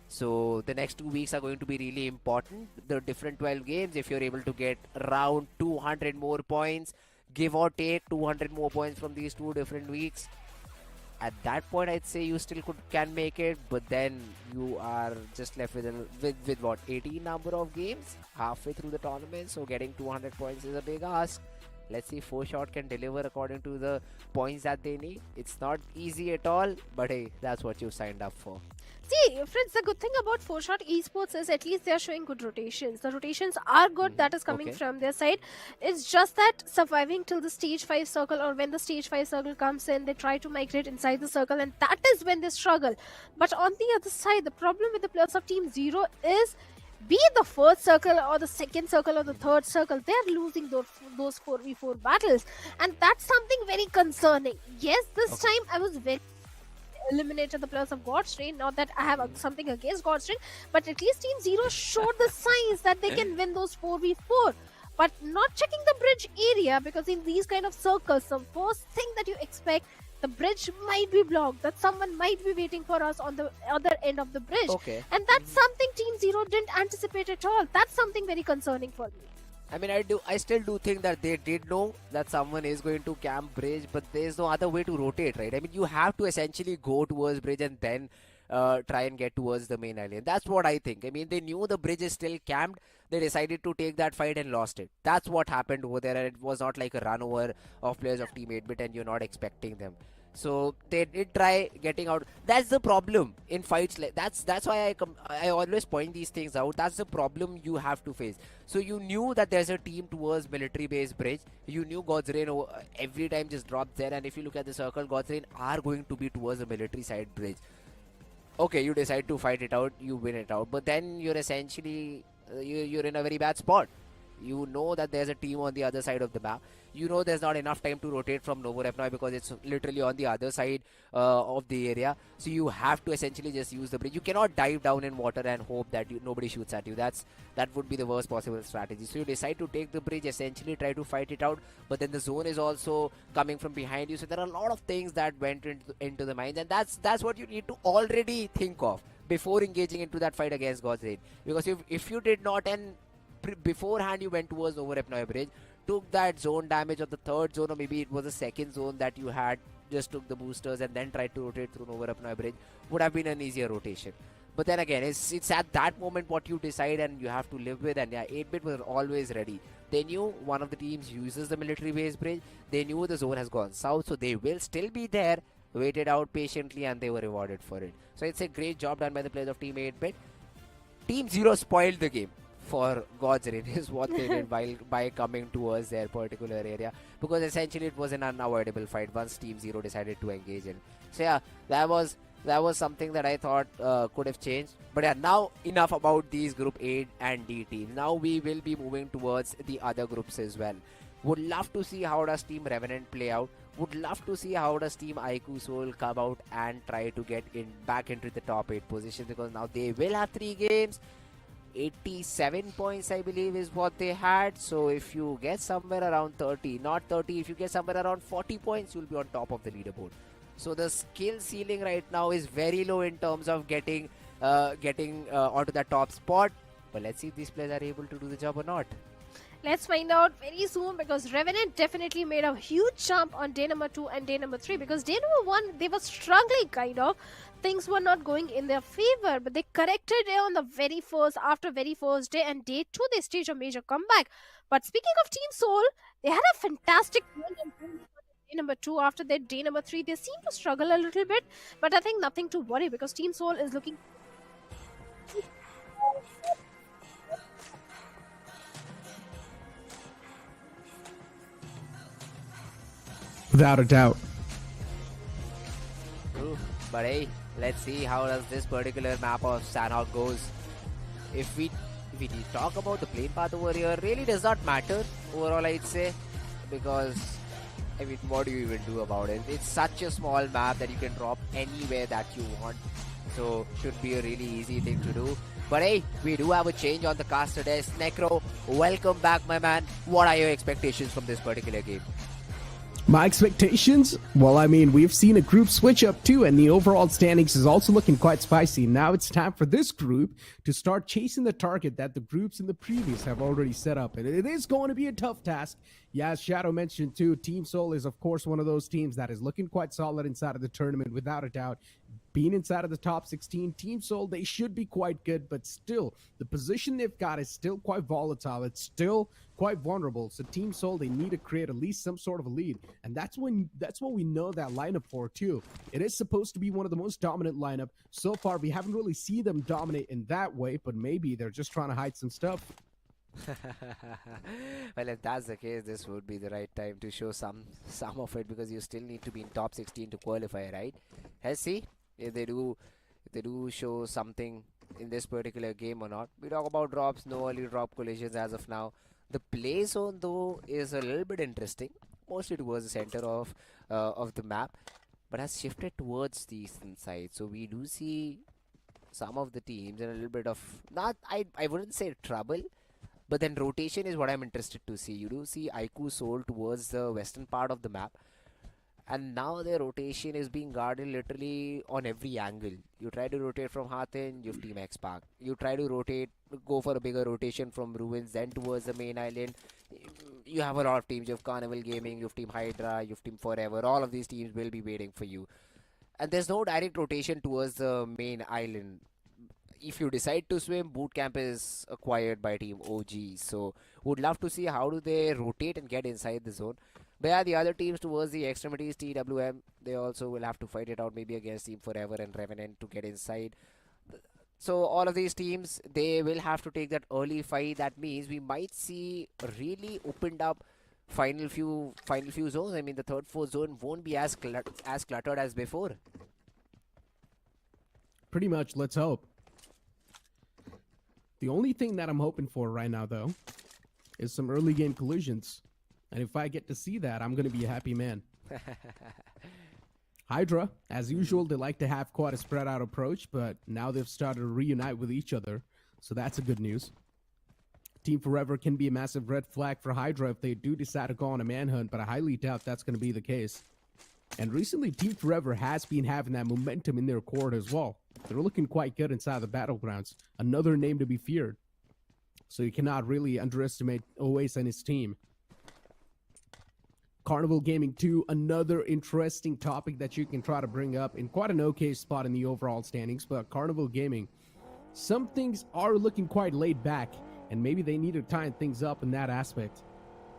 So the next 2 weeks are going to be really important. The different 12 games, if you're able to get around 200 more points, give or take 200 more points from these 2 different weeks, at that point, I'd say you still can make it, but then you are just left with what, 18 number of games halfway through the tournament. So getting 200 points is a big ask. Let's see if 4Shot can deliver according to the points that they need. It's not easy at all, but hey, that's what you signed up for. See, Fritz, the good thing about 4Shot Esports is at least they are showing good rotations. The rotations are good, that is coming from their side. It's just that surviving till the stage 5 circle, or when the stage 5 circle comes in, they try to migrate inside the circle, and that is when they struggle. But on the other side, the problem with the players of Team Zero is, be it the first circle or the second circle or the third circle, they are losing those 4v4 battles. And that's something very concerning. Yes, this time I was very eliminated the players of God's Train. Not that I have something against God's Train, but at least Team Zero showed the signs that they can win those 4v4. But not checking the bridge area, because in these kind of circles, the first thing that you expect, the bridge might be blocked, that someone might be waiting for us on the other end of the bridge. And that's something Team Zero didn't anticipate at all. That's something very concerning for me. I mean, I still do think that they did know that someone is going to camp bridge, but there's no other way to rotate, right? I mean, you have to essentially go towards bridge and then try and get towards the main island. That's what I think. I mean, they knew the bridge is still camped. They decided to take that fight and lost it. That's what happened over there, and it was not like a run over of players of Team 8-bit and you're not expecting them. So they did try getting out. That's the problem in fights. Like that's why I always point these things out. That's the problem you have to face. So you knew that there's a team towards military base bridge. You knew God's Reign every time just dropped there. And if you look at the circle, God's Reign are going to be towards the military side bridge. Okay, you decide to fight it out, you win it out. But then you're essentially you're in a very bad spot. You know that there's a team on the other side of the map. You know there's not enough time to rotate from Novorepnoy because it's literally on the other side of the area. So you have to essentially just use the bridge. You cannot dive down in water and hope that nobody shoots at you. That would be the worst possible strategy. So you decide to take the bridge, essentially try to fight it out. But then the zone is also coming from behind you. So there are a lot of things that went into the mind. And that's what you need to already think of before engaging into that fight against God's Reign. Because if you did not, and beforehand you went towards Novorepnoy bridge, took that zone damage of the third zone, or maybe it was the second zone that you had, just took the boosters and then tried to rotate through Novorepnoy bridge, would have been an easier rotation. But then again, it's at that moment what you decide and you have to live with. And yeah, 8-bit was always ready. They knew one of the teams uses the military base bridge. They knew the zone has gone south, so they will still be there, waited out patiently, and they were rewarded for it. So it's a great job done by the players of Team 8-bit. Team 0 spoiled the game for God's Reign is what they did by coming towards their particular area, because essentially it was an unavoidable fight once Team 0 decided to engage in. So yeah, that was something that I thought could have changed. But yeah, now enough about these Group A and D teams. Now we will be moving towards the other groups as well. Would love to see how does Team Revenant play out. Would love to see how does Team IQ Soul come out and try to get back into the top 8 position, because now they will have 3 games. 87 points I believe is what they had. So if you get somewhere around 30, not 30, if you get somewhere around 40 points, you'll be on top of the leaderboard. So the skill ceiling right now is very low in terms of getting onto the top spot. But let's see if these players are able to do the job or not. Let's find out very soon, because Revenant definitely made a huge jump on day number 2 and day number 3, because day number 1 they were struggling kind of. Things were not going in their favor, but they corrected it on the after very first day, and day 2 they staged a major comeback. But speaking of Team Soul, they had a fantastic win on day number 2. After that, day number 3 they seem to struggle a little bit, but I think nothing to worry, because Team Soul is looking without a doubt. True. But hey, let's see how does this particular map of Sanhok goes. If we talk about the plane path over here, really does not matter overall, I'd say, because I mean, what do you even do about it? It's such a small map that you can drop anywhere that you want. So should be a really easy thing to do. But hey, we do have a change on the caster desk. Necro, welcome back, my man. What are your expectations from this particular game? My expectations? Well, I mean, we've seen a group switch up too, and the overall standings is also looking quite spicy. Now it's time for this group to start chasing the target that the groups in the previous have already set up. And it is going to be a tough task. Yeah, as Shadow mentioned too, Team Soul is, of course, one of those teams that is looking quite solid inside of the tournament, without a doubt. Being inside of the top 16, Team Soul, they should be quite good, but still, the position they've got is still quite volatile. It's still quite vulnerable. So Team Soul, they need to create at least some sort of a lead, and that's what we know that lineup for too. It is supposed to be one of the most dominant lineup. So far, we haven't really seen them dominate in that way, but maybe they're just trying to hide some stuff. Well, if that's the case, this would be the right time to show some of it, because you still need to be in top 16 to qualify, right? Let's see if they do show something in this particular game or not. We talk about drops, no early drop collisions as of now. The play zone though is a little bit interesting, mostly towards the center of the map, but has shifted towards the eastern side. So we do see some of the teams in a little bit of, not, I wouldn't say trouble, but then rotation is what I'm interested to see. You do see IQ Soul towards the western part of the map, and now their rotation is being guarded literally on every angle. You try to rotate from Hathin, you have Team X Park. You try to rotate, go for a bigger rotation from Ruins, then towards the main island. You have a lot of teams. You have Carnival Gaming, you have Team Hydra, you have Team Forever. All of these teams will be waiting for you. And there's no direct rotation towards the main island. If you decide to swim, boot camp is acquired by Team OG. So would love to see how do they rotate and get inside the zone. But yeah, the other teams towards the extremities, TWM, they also will have to fight it out maybe against Team Forever and Revenant to get inside. So all of these teams, they will have to take that early fight. That means we might see a really opened up final few zones. I mean, the third, fourth zone won't be as cluttered as before. Pretty much, let's hope. The only thing that I'm hoping for right now, though, is some early game collisions. And if I get to see that, I'm going to be a happy man. Hydra, as usual, they like to have quite a spread out approach, but now they've started to reunite with each other. So that's a good news. Team Forever can be a massive red flag for Hydra if they do decide to go on a manhunt, but I highly doubt that's going to be the case. And recently, Team Forever has been having that momentum in their court as well. They're looking quite good inside the battlegrounds. Another name to be feared. So you cannot really underestimate OAS and his team. Carnival Gaming 2, another interesting topic that you can try to bring up in quite an okay spot in the overall standings. But Carnival Gaming, some things are looking quite laid back, and maybe they need to tighten things up in that aspect.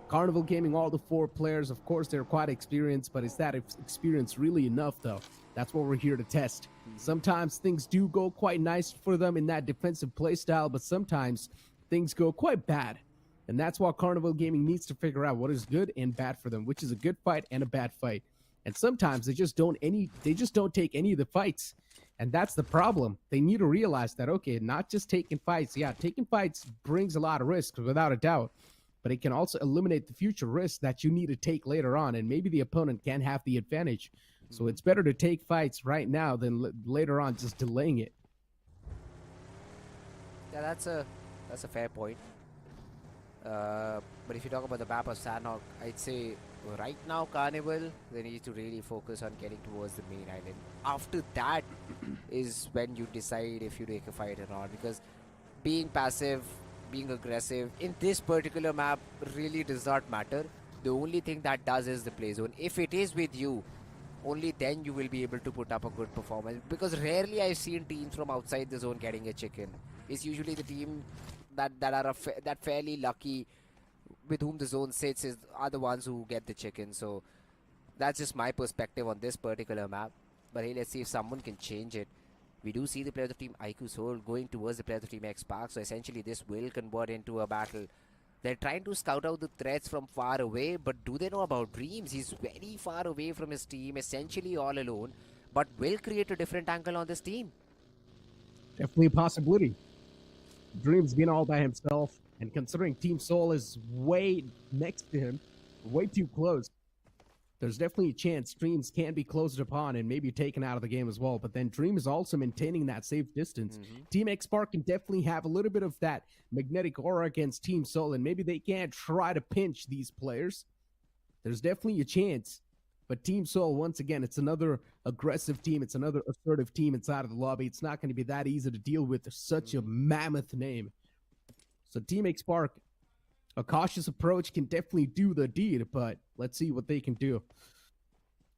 Carnival Gaming, all the 4 players, of course, they're quite experienced, but is that experience really enough, though? That's what we're here to test. Sometimes things do go quite nice for them in that defensive playstyle, but sometimes things go quite bad. And that's why Carnival Gaming needs to figure out what is good and bad for them, which is a good fight and a bad fight. And sometimes they just don't take any of the fights. And that's the problem. They need to realize that, okay, not just taking fights. Yeah, taking fights brings a lot of risks, without a doubt. But it can also eliminate the future risks that you need to take later on. And maybe the opponent can have the advantage. So it's better to take fights right now than later on just delaying it. Yeah, that's a fair point. But if you talk about the map of Sanhok, I'd say right now Carnival, they need to really focus on getting towards the main island. After that is when you decide if you take a fight or not, because being passive, being aggressive in this particular map really does not matter. The only thing that does is the play zone. If it is with you, only then you will be able to put up a good performance, because rarely I've seen teams from outside the zone getting a chicken. It's usually the team that are fairly lucky with whom the zone sits are the ones who get the chicken. So that's just my perspective on this particular map. But hey, let's see if someone can change it. We do see the players of Team IQ Soul going towards the players of Team X Park. So essentially this will convert into a battle. They're trying to scout out the threats from far away, but do they know about Dreams? He's very far away from his team, essentially all alone, but will create a different angle on this team. Definitely a possibility. Dreams being all by himself, and considering Team Soul is way next to him, way too close, there's definitely a chance Dreams can be closed upon and maybe taken out of the game as well. But then Dream is also maintaining that safe distance. Team X Spark can definitely have a little bit of that magnetic aura against Team Soul, and maybe they can try to pinch these players. there's definitely a chance. But Team Seoul, once again, it's another aggressive team. It's another assertive team inside of the lobby. It's not going to be that easy to deal with such a mammoth name. So Team Spark, a cautious approach can definitely do the deed, but let's see what they can do.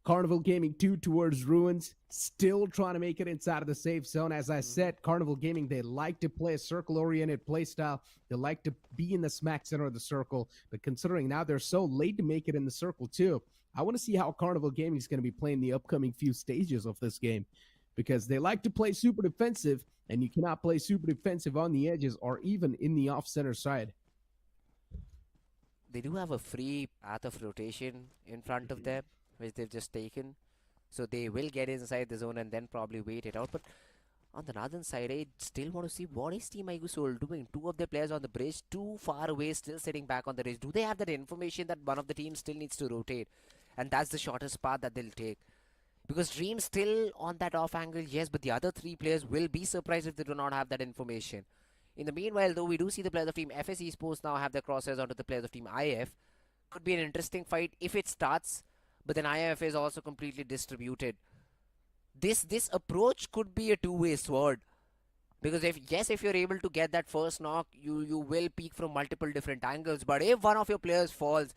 Carnival Gaming 2 towards Ruins, still trying to make it inside of the safe zone. As I said, Carnival Gaming, they like to play a circle-oriented playstyle. They like to be in the smack center of the circle. But considering now they're so late to make it in the circle too, I want to see how Carnival Gaming is going to be playing the upcoming few stages of this game. Because they like to play super defensive, and you cannot play super defensive on the edges or even in the off-center side. They do have a free path of rotation in front of them, which they've just taken. So they will get inside the zone and then probably wait it out. But on the northern side, I still want to see what is Team Seoul doing. Two of their players on the bridge, too far away, still sitting back on the ridge. Do they have that information that one of the teams still needs to rotate? And that's the shortest path that they'll take. Because Dream's still on that off angle, yes, but the other three players will be surprised if they do not have that information. In the meanwhile, though, we do see the players of Team FS Esports now have their crosshairs onto the players of Team IF. Could be an interesting fight if it starts. But then IF is also completely distributed. This approach could be a two-way sword. Because if you're able to get that first knock, you will peek from multiple different angles. But if one of your players falls,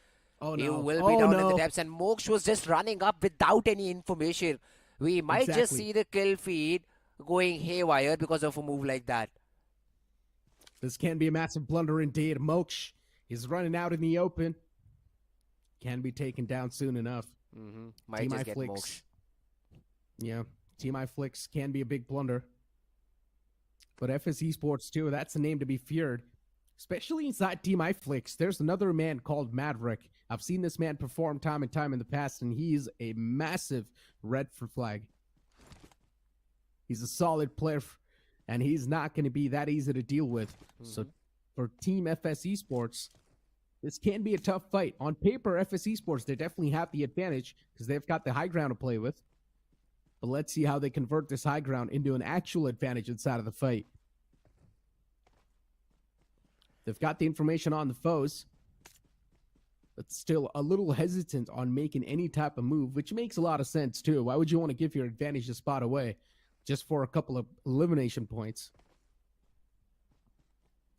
you will be down in the depths. And Moksha was just running up without any information. We might just see the kill feed going haywire because of a move like that. This can be a massive blunder indeed. Moksha is running out in the open. Can be taken down soon enough. Might Team just get iFlix. Moksha. Yeah, Team iFlix can be a big blunder. But FS Esports too, that's a name to be feared. Especially inside Team iFlix, there's another man called Maverick. I've seen this man perform time and time in the past, and he's a massive red for flag. He's a solid player, and he's not going to be that easy to deal with. So for Team FS Esports, this can be a tough fight. On paper, FS Esports, they definitely have the advantage because they've got the high ground to play with. But let's see how they convert this high ground into an actual advantage inside of the fight. They've got the information on the foes, but still a little hesitant on making any type of move, which makes a lot of sense too. Why would you want to give your advantage to spot away just for a couple of elimination points?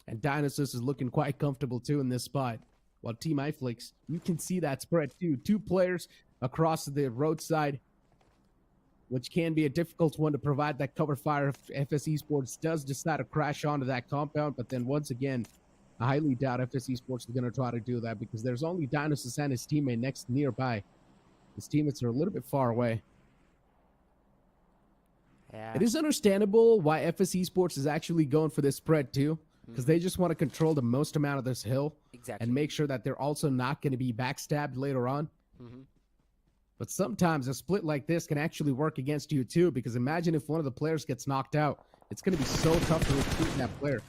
And Dionysus is looking quite comfortable too in this spot. While Team iFlix, you can see that spread too. Two players across the roadside, which can be a difficult one to provide that cover fire if FS Esports does decide to crash onto that compound. But then once again, I highly doubt FS Esports is going to try to do that because there's only Dionysus and his teammate nearby. His teammates are a little bit far away. Yeah. It is understandable why FS Esports is actually going for this spread too, because they just want to control the most amount of this hill and make sure that they're also not going to be backstabbed later on. But sometimes a split like this can actually work against you too, because imagine if one of the players gets knocked out. It's going to be so tough to recruit that player.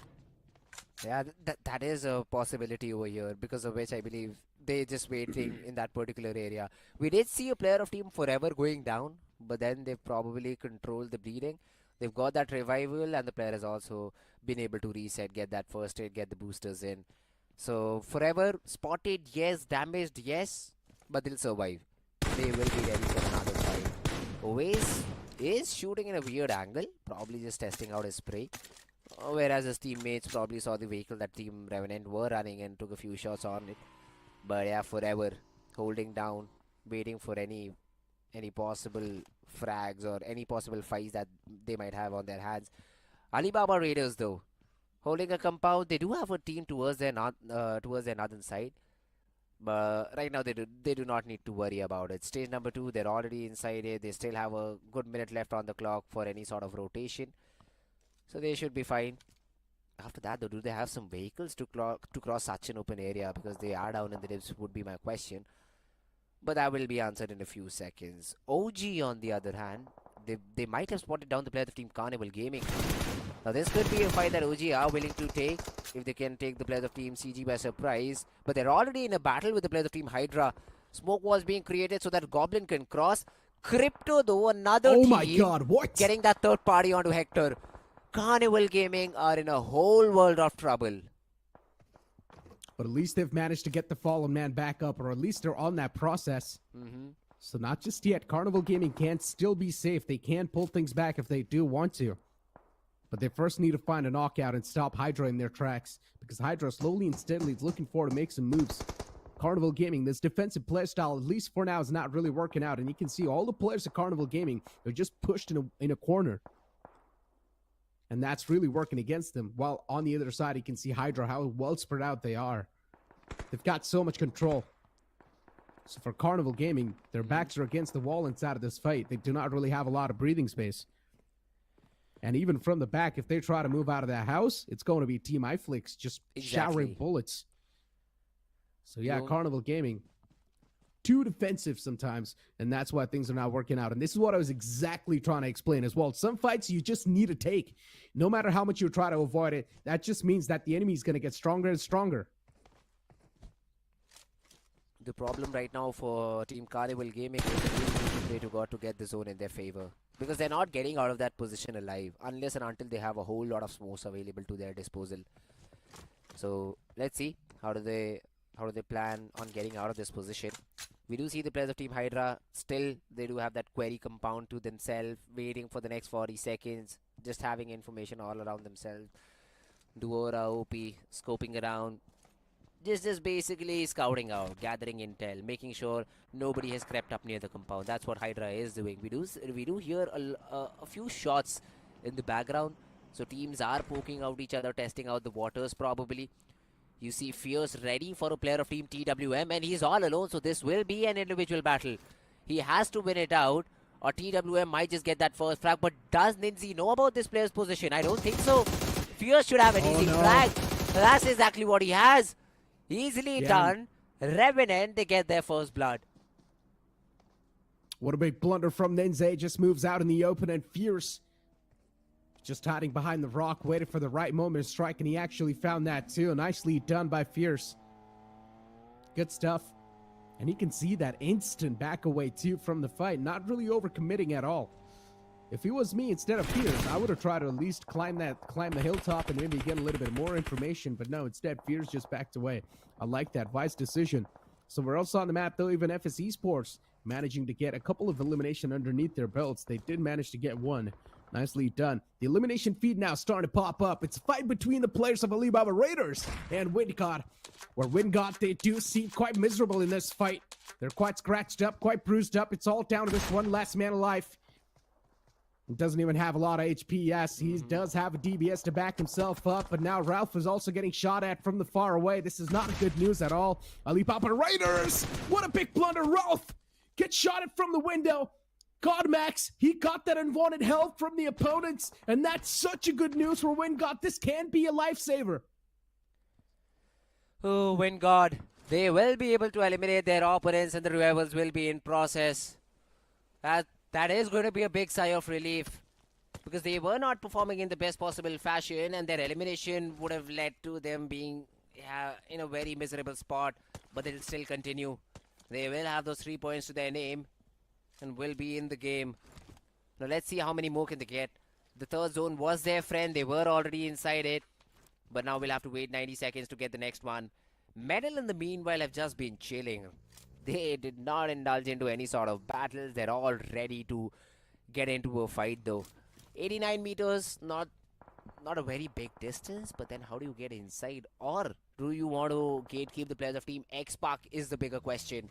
Yeah, that is a possibility over here, because of which I believe they're just waiting in that particular area. We did see a player of Team Forever going down, but then they've probably controlled the bleeding. They've got that revival, and the player has also been able to reset, get that first aid, get the boosters in. So Forever, spotted, yes, damaged, yes, but they'll survive. They will be ready for another fight. Always is shooting in a weird angle, probably just testing out his spray. Whereas his teammates probably saw the vehicle that Team Revenant were running and took a few shots on it. But yeah, Forever holding down, waiting for any possible frags or any possible fights that they might have on their hands. Alibaba Raiders though, holding a compound. They do have a team towards their northern side. But right now they do not need to worry about it. Stage number 2, they're already inside it. They still have a good minute left on the clock for any sort of rotation. So they should be fine. After that though, do they have some vehicles to cross such an open area? Because they are down in the dips would be my question. But that will be answered in a few seconds. OG on the other hand, they might have spotted down the player of Team Carnival Gaming. Now this could be a fight that OG are willing to take if they can take the players of Team CG by surprise. But they're already in a battle with the players of Team Hydra. Smoke was being created so that Goblin can cross. Crypto though, another team. Oh my god, what? Getting that third party onto Hector. Carnival Gaming are in a whole world of trouble. But at least they've managed to get the fallen man back up, or at least they're on that process. So not just yet. Carnival Gaming can still be safe. They can pull things back if they do want to. But they first need to find a knockout and stop Hydra in their tracks, because Hydra slowly and steadily is looking forward to make some moves. Carnival Gaming, this defensive play style, at least for now, is not really working out. And you can see all the players at Carnival Gaming are just pushed in a corner. And that's really working against them. While on the other side, you can see Hydra, how well spread out they are. They've got so much control. So for Carnival Gaming, their backs are against the wall inside of this fight. They do not really have a lot of breathing space. And even from the back, if they try to move out of that house, it's going to be Team iFlix just showering bullets. So yeah, Carnival Gaming, too defensive sometimes, and that's why things are not working out. And this is what I was exactly trying to explain as well. Some fights you just need to take. No matter how much you try to avoid it, that just means that the enemy is going to get stronger and stronger. The problem right now for Team Carnival Gaming is they pray to God to get the zone in their favor. Because they're not getting out of that position alive unless and until they have a whole lot of smokes available to their disposal. So let's see how do they plan on getting out of this position. We do see the players of Team Hydra still, they do have that query compound to themselves, waiting for the next 40 seconds, just having information all around themselves. Duora, OP, scoping around, just basically scouting out, gathering intel, making sure nobody has crept up near the compound. That's what Hydra is doing. We do hear a few shots in the background, so teams are poking out each other, testing out the waters probably. You see Fierce ready for a player of Team TWM, and he's all alone, so this will be an individual battle. He has to win it out, or TWM might just get that first frag. But does Ninzi know about this player's position? I don't think so. Fierce should have an easy frag. That's exactly what he has. Easily done. Revenant, they get their first blood. What a big blunder from Ninzi. Just moves out in the open, and Fierce just hiding behind the rock, waited for the right moment to strike, and he actually found that too. Nicely done by Fierce. Good stuff. And he can see that instant back away too from the fight, not really overcommitting at all. If it was me instead of Fierce, I would have tried to at least climb the hilltop and maybe get a little bit more information, but no, instead Fierce just backed away. I like that wise decision. Somewhere else on the map though, even FS Esports managing to get a couple of elimination underneath their belts. They did manage to get one. Nicely done. The elimination feed now starting to pop up. It's a fight between the players of Alibaba Raiders and Wingod, where Wingod, they do seem quite miserable in this fight. They're quite scratched up, quite bruised up. It's all down to this one last man alive. He doesn't even have a lot of HP. Yes, he does have a DBS to back himself up, but now Ralph is also getting shot at from the far away. This is not good news at all. Alibaba Raiders! What a big blunder. Ralph gets shot at from the window. God, Max, he got that unwanted help from the opponents, and that's such a good news for Wingod. This can be a lifesaver. Oh, Wingod. They will be able to eliminate their opponents, and the revivals will be in process. That is going to be a big sigh of relief, because they were not performing in the best possible fashion, and their elimination would have led to them being in a very miserable spot, but they'll still continue. They will have those 3 points to their name and will be in the game. Now let's see how many more can they get. The third zone was their friend. They were already inside it, but now we'll have to wait 90 seconds to get the next one. Medal in the meanwhile have just been chilling. They did not indulge into any sort of battles. They're all ready to get into a fight though. 89 meters, not a very big distance, but then how do you get inside? Or do you want to gatekeep the players of Team X-Pac is the bigger question.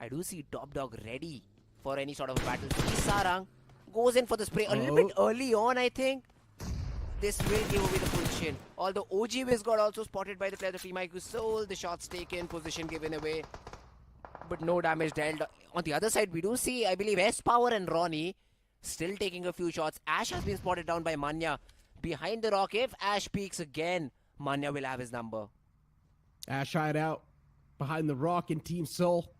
I do see Top Dog ready for any sort of battle. Sarang goes in for the spray a little bit early on, I think. This will give away the position. Although OG Wiz got also spotted by the players of Team IQ Soul. The shots taken, position given away, but no damage dealt. On the other side, we do see, I believe, S-Power and Ronnie still taking a few shots. Ash has been spotted down by Manya. Behind the rock, if Ash peeks again, Manya will have his number. Ash hide out behind the rock in Team Soul.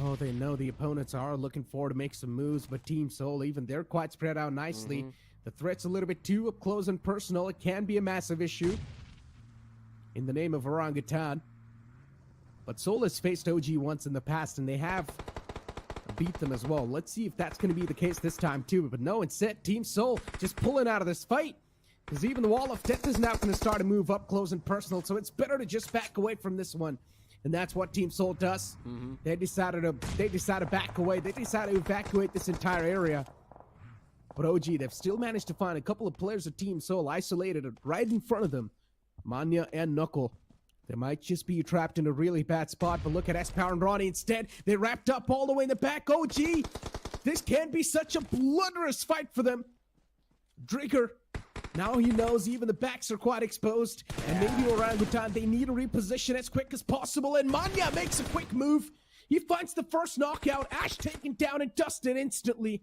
Oh, they know the opponents are looking forward to make some moves, but Team Soul, even they're quite spread out nicely. The threat's a little bit too up close and personal. It can be a massive issue in the name of Orangutan. But Soul has faced OG once in the past, and they have beat them as well. Let's see if that's going to be the case this time too. But no, instead, Team Soul just pulling out of this fight. Because even the wall of death is now going to start to move up close and personal, so it's better to just back away from this one. And that's what Team Soul does. They decided to back away. They decided to evacuate this entire area. But OG, they've still managed to find a couple of players of Team Soul isolated right in front of them. Manya and Knuckle. They might just be trapped in a really bad spot, but look at S-Power and Ronnie instead. They wrapped up all the way in the back. OG, this can be such a bloodless fight for them. Drigger, now he knows even the backs are quite exposed. And maybe Orangutan, they need to reposition as quick as possible. And Manya makes a quick move. He finds the first knockout. Ash taken down and dusted instantly.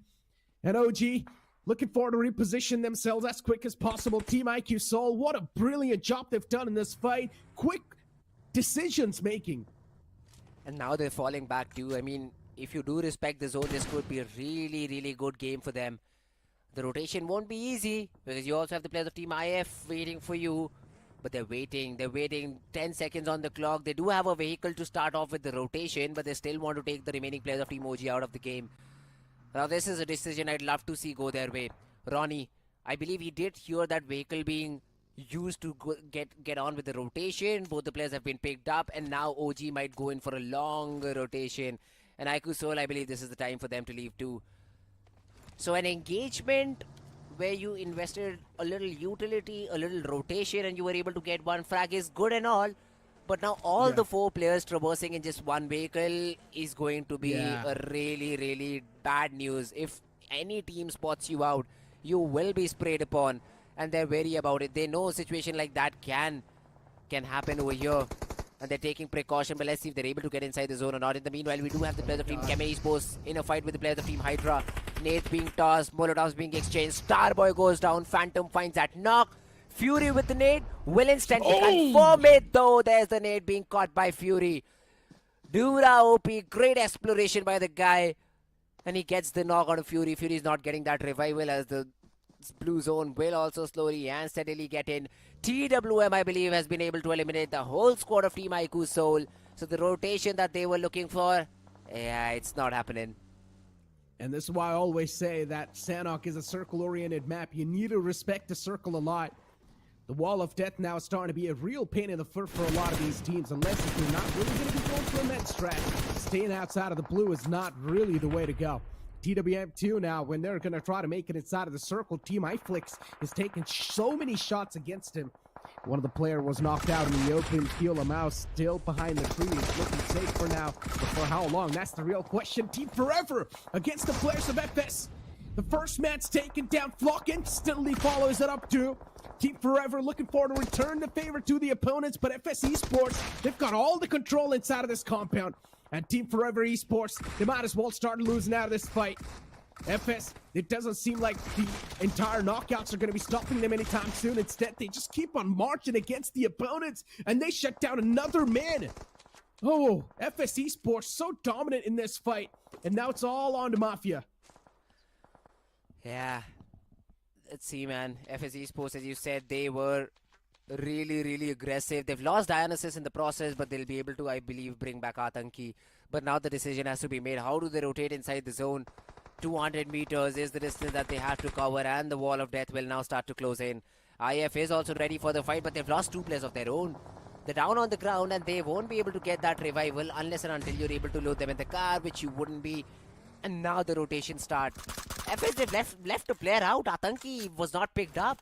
And OG, looking forward to reposition themselves as quick as possible. Team IQ Soul, what a brilliant job they've done in this fight. Quick decisions making. And now they're falling back too. I mean, if you do respect the zone, this could be a really, really good game for them. The rotation won't be easy because you also have the players of Team IF waiting for you. But they're waiting 10 seconds on the clock. They do have a vehicle to start off with the rotation, but they still want to take the remaining players of Team OG out of the game. Now this is a decision I'd love to see go their way. Ronnie, I believe he did hear that vehicle being used to get on with the rotation. Both the players have been picked up, and now OG might go in for a longer rotation. And IQ Soul, I believe this is the time for them to leave too. So an engagement where you invested a little utility, a little rotation, and you were able to get one frag is good and all. But now all the 4 players traversing in just one vehicle is going to be a really, really bad news. If any team spots you out, you will be sprayed upon. And they're wary about it. They know a situation like that can happen over here. And they're taking precaution. But let's see if they're able to get inside the zone or not. In the meanwhile, we do have the players of Team Chemin Esports in a fight with the players of Team Hydra. Nades being tossed. Molotovs being exchanged. Starboy goes down. Phantom finds that knock. Fury with the nade. Will instantly confirm it though. There's the nade being caught by Fury. Dura OP. Great exploration by the guy. And he gets the knock on Fury. Fury's not getting that revival as the blue zone will also slowly and steadily get in. TWM, I believe, has been able to eliminate the whole squad of Team IQ Soul. So the rotation that they were looking for, it's not happening. And this is why I always say that Sanhok is a circle-oriented map. You need to respect the circle a lot. The wall of death now is starting to be a real pain in the foot for a lot of these teams. Unless if you're not really going to be going for a med strat, staying outside of the blue is not really the way to go. TWM2 now, when they're going to try to make it inside of the circle, Team iFlix is taking so many shots against him. One of the players was knocked out in the open field. A mouse still behind the trees, looking safe for now. But for how long? That's the real question. Team Forever against the players of FS. The first man's taken down. Flock instantly follows it up too. Team Forever looking forward to return the favor to the opponents, but FS Esports, they've got all the control inside of this compound. And Team Forever Esports, they might as well start losing out of this fight. FS, it doesn't seem like the entire knockouts are going to be stopping them anytime soon. Instead, they just keep on marching against the opponents, and they shut down another man. Oh, FS Esports so dominant in this fight, and now it's all on to Mafia. Yeah. Let's see, man. FS Esports, as you said, they were really, really aggressive. They've lost Dionysus in the process, but they'll be able to, I believe, bring back Atanki. But now the decision has to be made. How do they rotate inside the zone? 200 meters is the distance that they have to cover, and the wall of death will now start to close in. IF is also ready for the fight, but they've lost 2 players of their own. They're down on the ground, and they won't be able to get that revival unless and until you're able to load them in the car, which you wouldn't be. And now the rotation starts. FS, they've left a player out. Atanki was not picked up.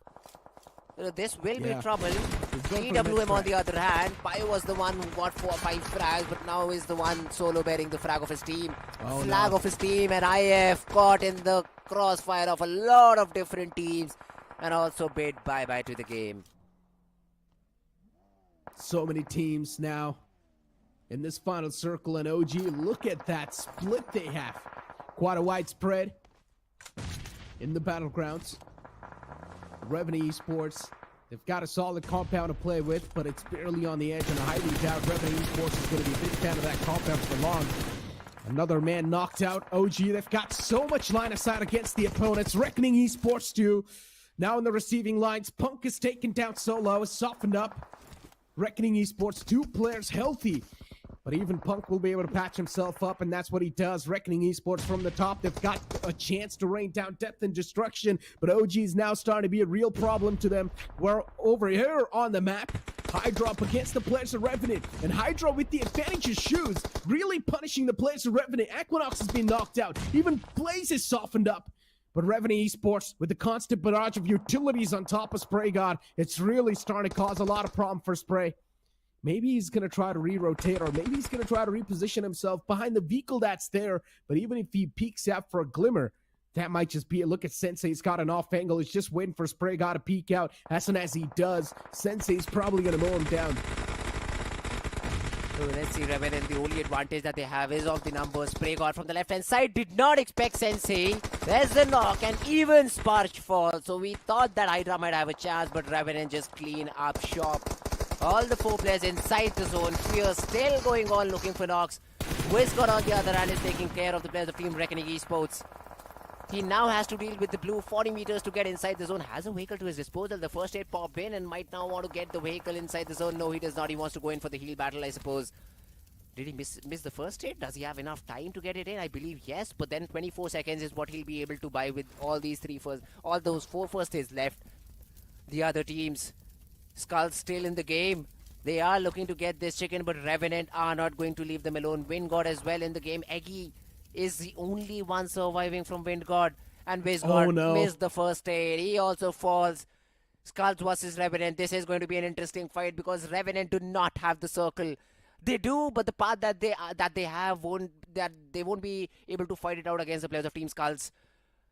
This will be trouble. TWM on the other hand, Pai was the one who got 4 or 5 frags, but now is the one solo bearing the frag of his team. Of his team, and IF caught in the crossfire of a lot of different teams and also bid bye-bye to the game. So many teams now in this final circle, and OG, look at that split they have. Quite a wide spread in the battlegrounds. Revenue Esports, they've got a solid compound to play with, but it's barely on the edge, and I highly doubt Revenue Esports is going to be a big fan of that compound for long. Another man knocked out. OG, they've got so much line of sight against the opponents. Reckoning Esports too. Now in the receiving lines, Punk is taken down solo, is softened up. Reckoning Esports, 2 players healthy. But even Punk will be able to patch himself up, and that's what he does. Reckoning Esports from the top. They've got a chance to rain down depth and destruction, but OG is now starting to be a real problem to them. We're over here on the map. Hydra up against the players of Revenant, and Hydra with the advantage of shoes, really punishing the players of Revenant. Equinox has been knocked out. Even Blaze is softened up. But Revenant Esports, with the constant barrage of utilities on top of Spray God, it's really starting to cause a lot of problem for Spray. Maybe he's going to try to re-rotate, or maybe he's going to try to reposition himself behind the vehicle that's there. But even if he peeks out for a glimmer, that might just be a look at Sensei. He's got an off angle. He's just waiting for Spray God to peek out. As soon as he does, Sensei's probably going to mow him down. So let's see, Revenant, the only advantage that they have is of the numbers. Spray God from the left-hand side did not expect Sensei. There's the knock, and even Sparch falls. So we thought that Hydra might have a chance, but Revenant just clean up shop. All the 4 players inside the zone. Fear still going on looking for knocks. Wizgod on the other hand is taking care of the players of Team Reckoning Esports. He now has to deal with the blue. 40 meters to get inside the zone. Has a vehicle to his disposal. The first aid pop in and might now want to get the vehicle inside the zone. No, he does not. He wants to go in for the heal battle, I suppose. Did he miss the first aid? Does he have enough time to get it in? I believe yes, but then 24 seconds is what he'll be able to buy with all those 4 first aids left. The other teams, Skull's still in the game. They are looking to get this chicken, but Revenant are not going to leave them alone. Windgod as well in the game. Eggy is the only one surviving from Windgod. And Wizgod missed the first aid. He also falls. Skulls versus Revenant. This is going to be an interesting fight because Revenant do not have the circle. They do, but the path that they have won't be able to fight it out against the players of Team Skulls.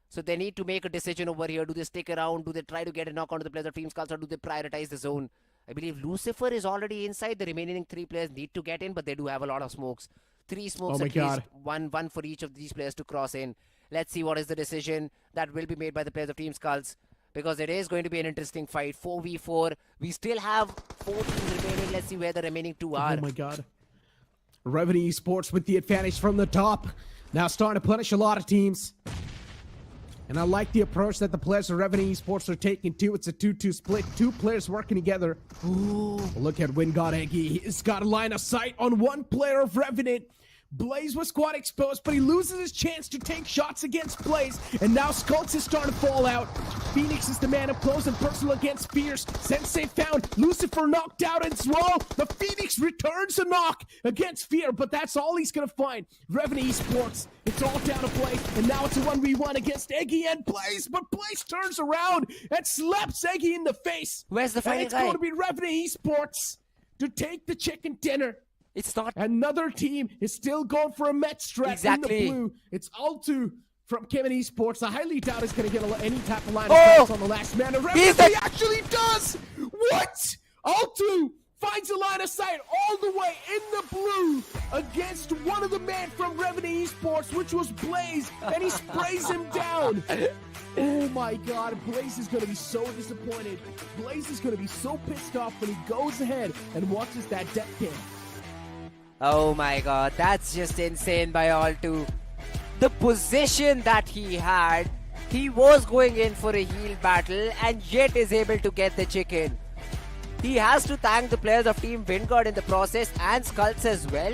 So they need to make a decision over here. Do they stick around? Do they try to get a knock onto the players of Team Skulls, or do they prioritize the zone? I believe Lucifer is already inside. The remaining 3 players need to get in, but they do have a lot of smokes. 3 smokes at least. One for each of these players to cross in. Let's see what is the decision that will be made by the players of Team Skulls, because it is going to be an interesting fight. 4v4. We still have 4 teams remaining. Let's see where the remaining 2 are. Oh my god. Revenant Esports with the advantage from the top. Now starting to punish a lot of teams. And I like the approach that the players of Revenant Esports are taking too. It's a 2-2 split. 2 players working together. Ooh. Look at Wingod Eggy. He's got a line of sight on 1 player of Revenant. Blaze was quite exposed, but he loses his chance to take shots against Blaze. And now Skulls is starting to fall out. Phoenix is the man up close and personal against Fierce. Sensei found. Lucifer knocked out as well. The Phoenix returns a knock against Fear, but that's all he's going to find. Revenant Esports, it's all down to Blaze. And now it's a 1v1 against Eggy and Blaze. But Blaze turns around and slaps Eggy in the face. Where's the final guy? And it's going to be Revenant Esports to take the chicken dinner. It's not. Another team is still going for a Met strat in the blue. It's Altu from Chemin Esports. I highly doubt he's going to get any type of line of sight on the last man. He actually does! What? Altu finds a line of sight all the way in the blue against one of the men from Revenant Esports, which was Blaze, and he sprays him down. Oh my god, Blaze is going to be so disappointed. Blaze is going to be so pissed off when he goes ahead and watches that death pin. Oh my god, that's just insane by Altu. The position that he had, he was going in for a heal battle and yet is able to get the chicken. He has to thank the players of Team Windgod in the process and Skulls as well.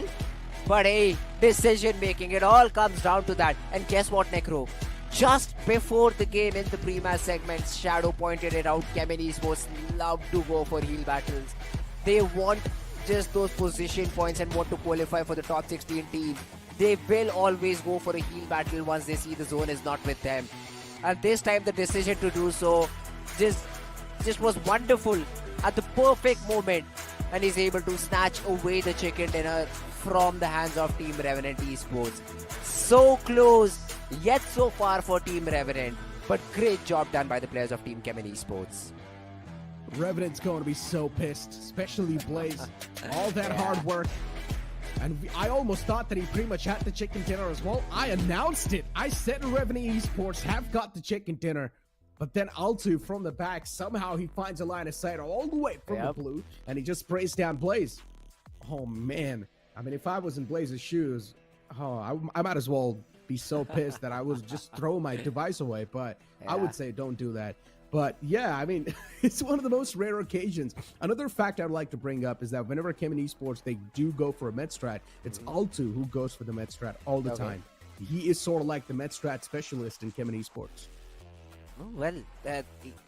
But hey, decision making, it all comes down to that. And guess what, Necro? Just before the game in the pre-match segment, Shadow pointed it out. Chemin Esports love to go for heal battles. They want just those position points and want to qualify for the top 16 team. They will always go for a heal battle once they see the zone is not with them. And this time the decision to do so just was wonderful at the perfect moment, and he's able to snatch away the chicken dinner from the hands of Team Revenant Esports. So close, yet so far for Team Revenant, but great job done by the players of Team Chemin Esports. Revenant's going to be so pissed, especially Blaze. All that hard work. And I almost thought that he pretty much had the chicken dinner as well. I announced it. I said Revenant Esports have got the chicken dinner. But then Altu from the back, somehow he finds a line of sight all the way from the blue. And he just sprays down Blaze. Oh, man. I mean, if I was in Blaze's shoes, I might as well be so pissed that I would just throw my device away. But I would say don't do that. But yeah, I mean, it's one of the most rare occasions. Another fact I'd like to bring up is that whenever Chemin Esports, they do go for a med strat, it's Altu who goes for the med strat all the time. He is sort of like the med strat specialist in Chemin Esports. Oh, well,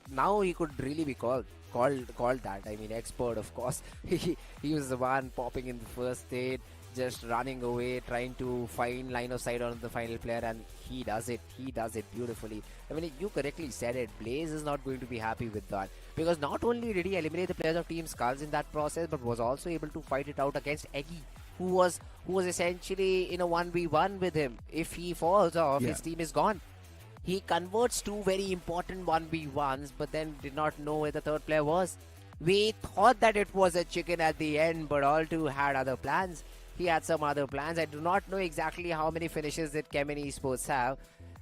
now he could really be called that. I mean, expert, of course. He was the one popping in the first state, just running away, trying to find line of sight on the final player, and he does it. He does it beautifully. I mean, you correctly said it. Blaze is not going to be happy with that, because not only did he eliminate the players of Team Skulls in that process, but was also able to fight it out against Eggy, who was essentially in a 1v1 with him. If he falls off, his team is gone. He converts two very important 1v1s, but then did not know where the third player was. We thought that it was a chicken at the end, but Altu had other plans. He had some other plans. I do not know exactly how many finishes that Chemin Esports have,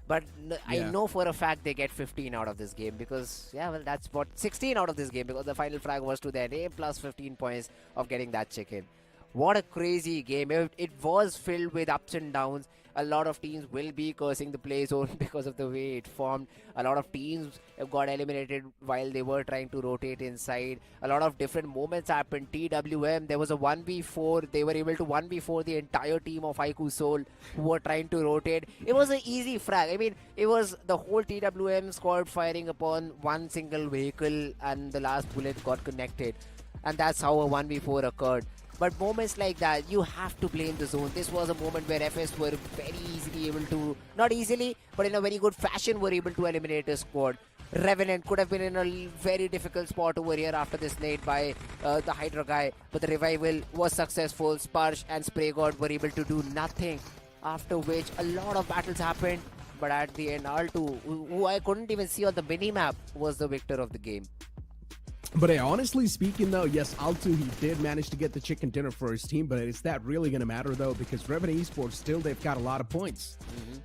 but I know for a fact they get 15 out of this game, because, that's what 16 out of this game, because the final frag was to their name plus 15 points of getting that chicken. What a crazy game. It was filled with ups and downs. A lot of teams will be cursing the play zone because of the way it formed. A lot of teams got eliminated while they were trying to rotate inside. A lot of different moments happened. TWM, there was a 1v4. They were able to 1v4 the entire team of Haiku Soul who were trying to rotate. It was an easy frag. I mean, it was the whole TWM squad firing upon one single vehicle, and the last bullet got connected. And that's how a 1v4 occurred. But moments like that, you have to blame the zone. This was a moment where FS were very easily able to, not easily, but in a very good fashion, were able to eliminate a squad. Revenant could have been in a very difficult spot over here after this nade by the Hydra guy, but the revival was successful. Sparsh and Spray God were able to do nothing, after which a lot of battles happened. But at the end, Altu, who I couldn't even see on the mini-map, was the victor of the game. But hey, honestly speaking though, yes, Altu, he did manage to get the chicken dinner for his team, but is that really going to matter though? Because Revenant Esports, still, they've got a lot of points.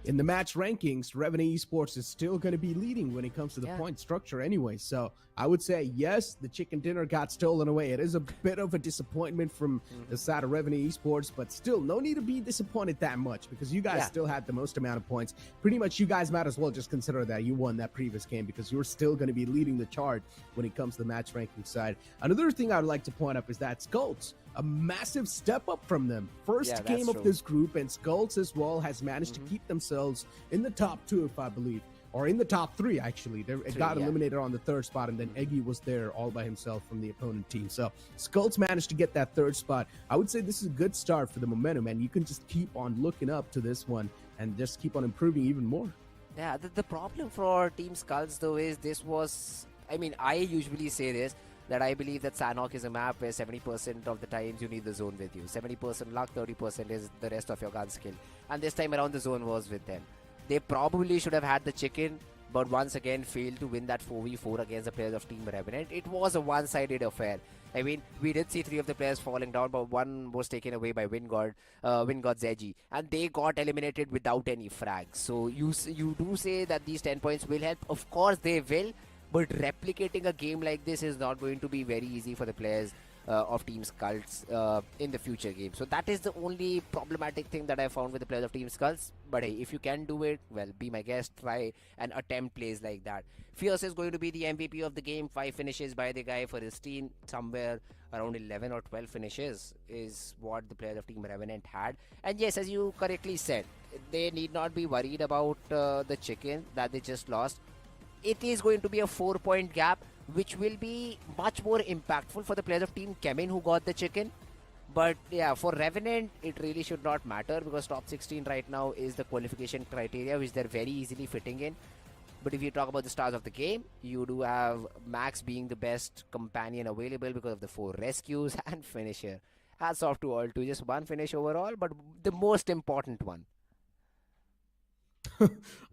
In the match rankings, Revenant Esports is still going to be leading when it comes to the point structure anyway. So I would say, yes, the chicken dinner got stolen away. It is a bit of a disappointment from the side of Revenant Esports, but still, no need to be disappointed that much, because you guys still had the most amount of points. Pretty much you guys might as well just consider that you won that previous game, because you're still going to be leading the chart when it comes to the match ranking side. Another thing I would like to point up is that Skulls, a massive step up from them. First game of this group, and Skulls as well has managed to keep themselves in the top 2, if I believe, or in the top 3 actually. It got eliminated on the 3rd spot, and then Eggy was there all by himself from the opponent team. So Skulls managed to get that 3rd spot. I would say this is a good start for the momentum, and you can just keep on looking up to this one and just keep on improving even more. Yeah, the problem for Team Skulls though is this was, I mean, I usually say this, that I believe that Sanhok is a map where 70% of the times you need the zone with you. 70% luck, 30% is the rest of your gun skill. And this time around, the zone was with them. They probably should have had the chicken, but once again failed to win that 4v4 against the players of Team Revenant. It was a one-sided affair. I mean, we did see 3 of the players falling down, but one was taken away by Wingod Zedgy, and they got eliminated without any frags. So you do say that these 10 points will help. Of course they will. But replicating a game like this is not going to be very easy for the players of Team Skulls in the future games. So that is the only problematic thing that I found with the players of Team Skulls. But hey, if you can do it, well, be my guest, try and attempt plays like that. Fierce is going to be the MVP of the game. 5 finishes by the guy for his team. Somewhere around 11 or 12 finishes is what the players of Team Revenant had. And yes, as you correctly said, they need not be worried about the chicken that they just lost. It is going to be a 4-point gap, which will be much more impactful for the players of Team Chemin who got the chicken. But yeah, for Revenant, it really should not matter, because top 16 right now is the qualification criteria, which they're very easily fitting in. But if you talk about the stars of the game, you do have Max being the best companion available because of the 4 rescues and finisher. Hats off to Altu, just 1 finish overall, but the most important one.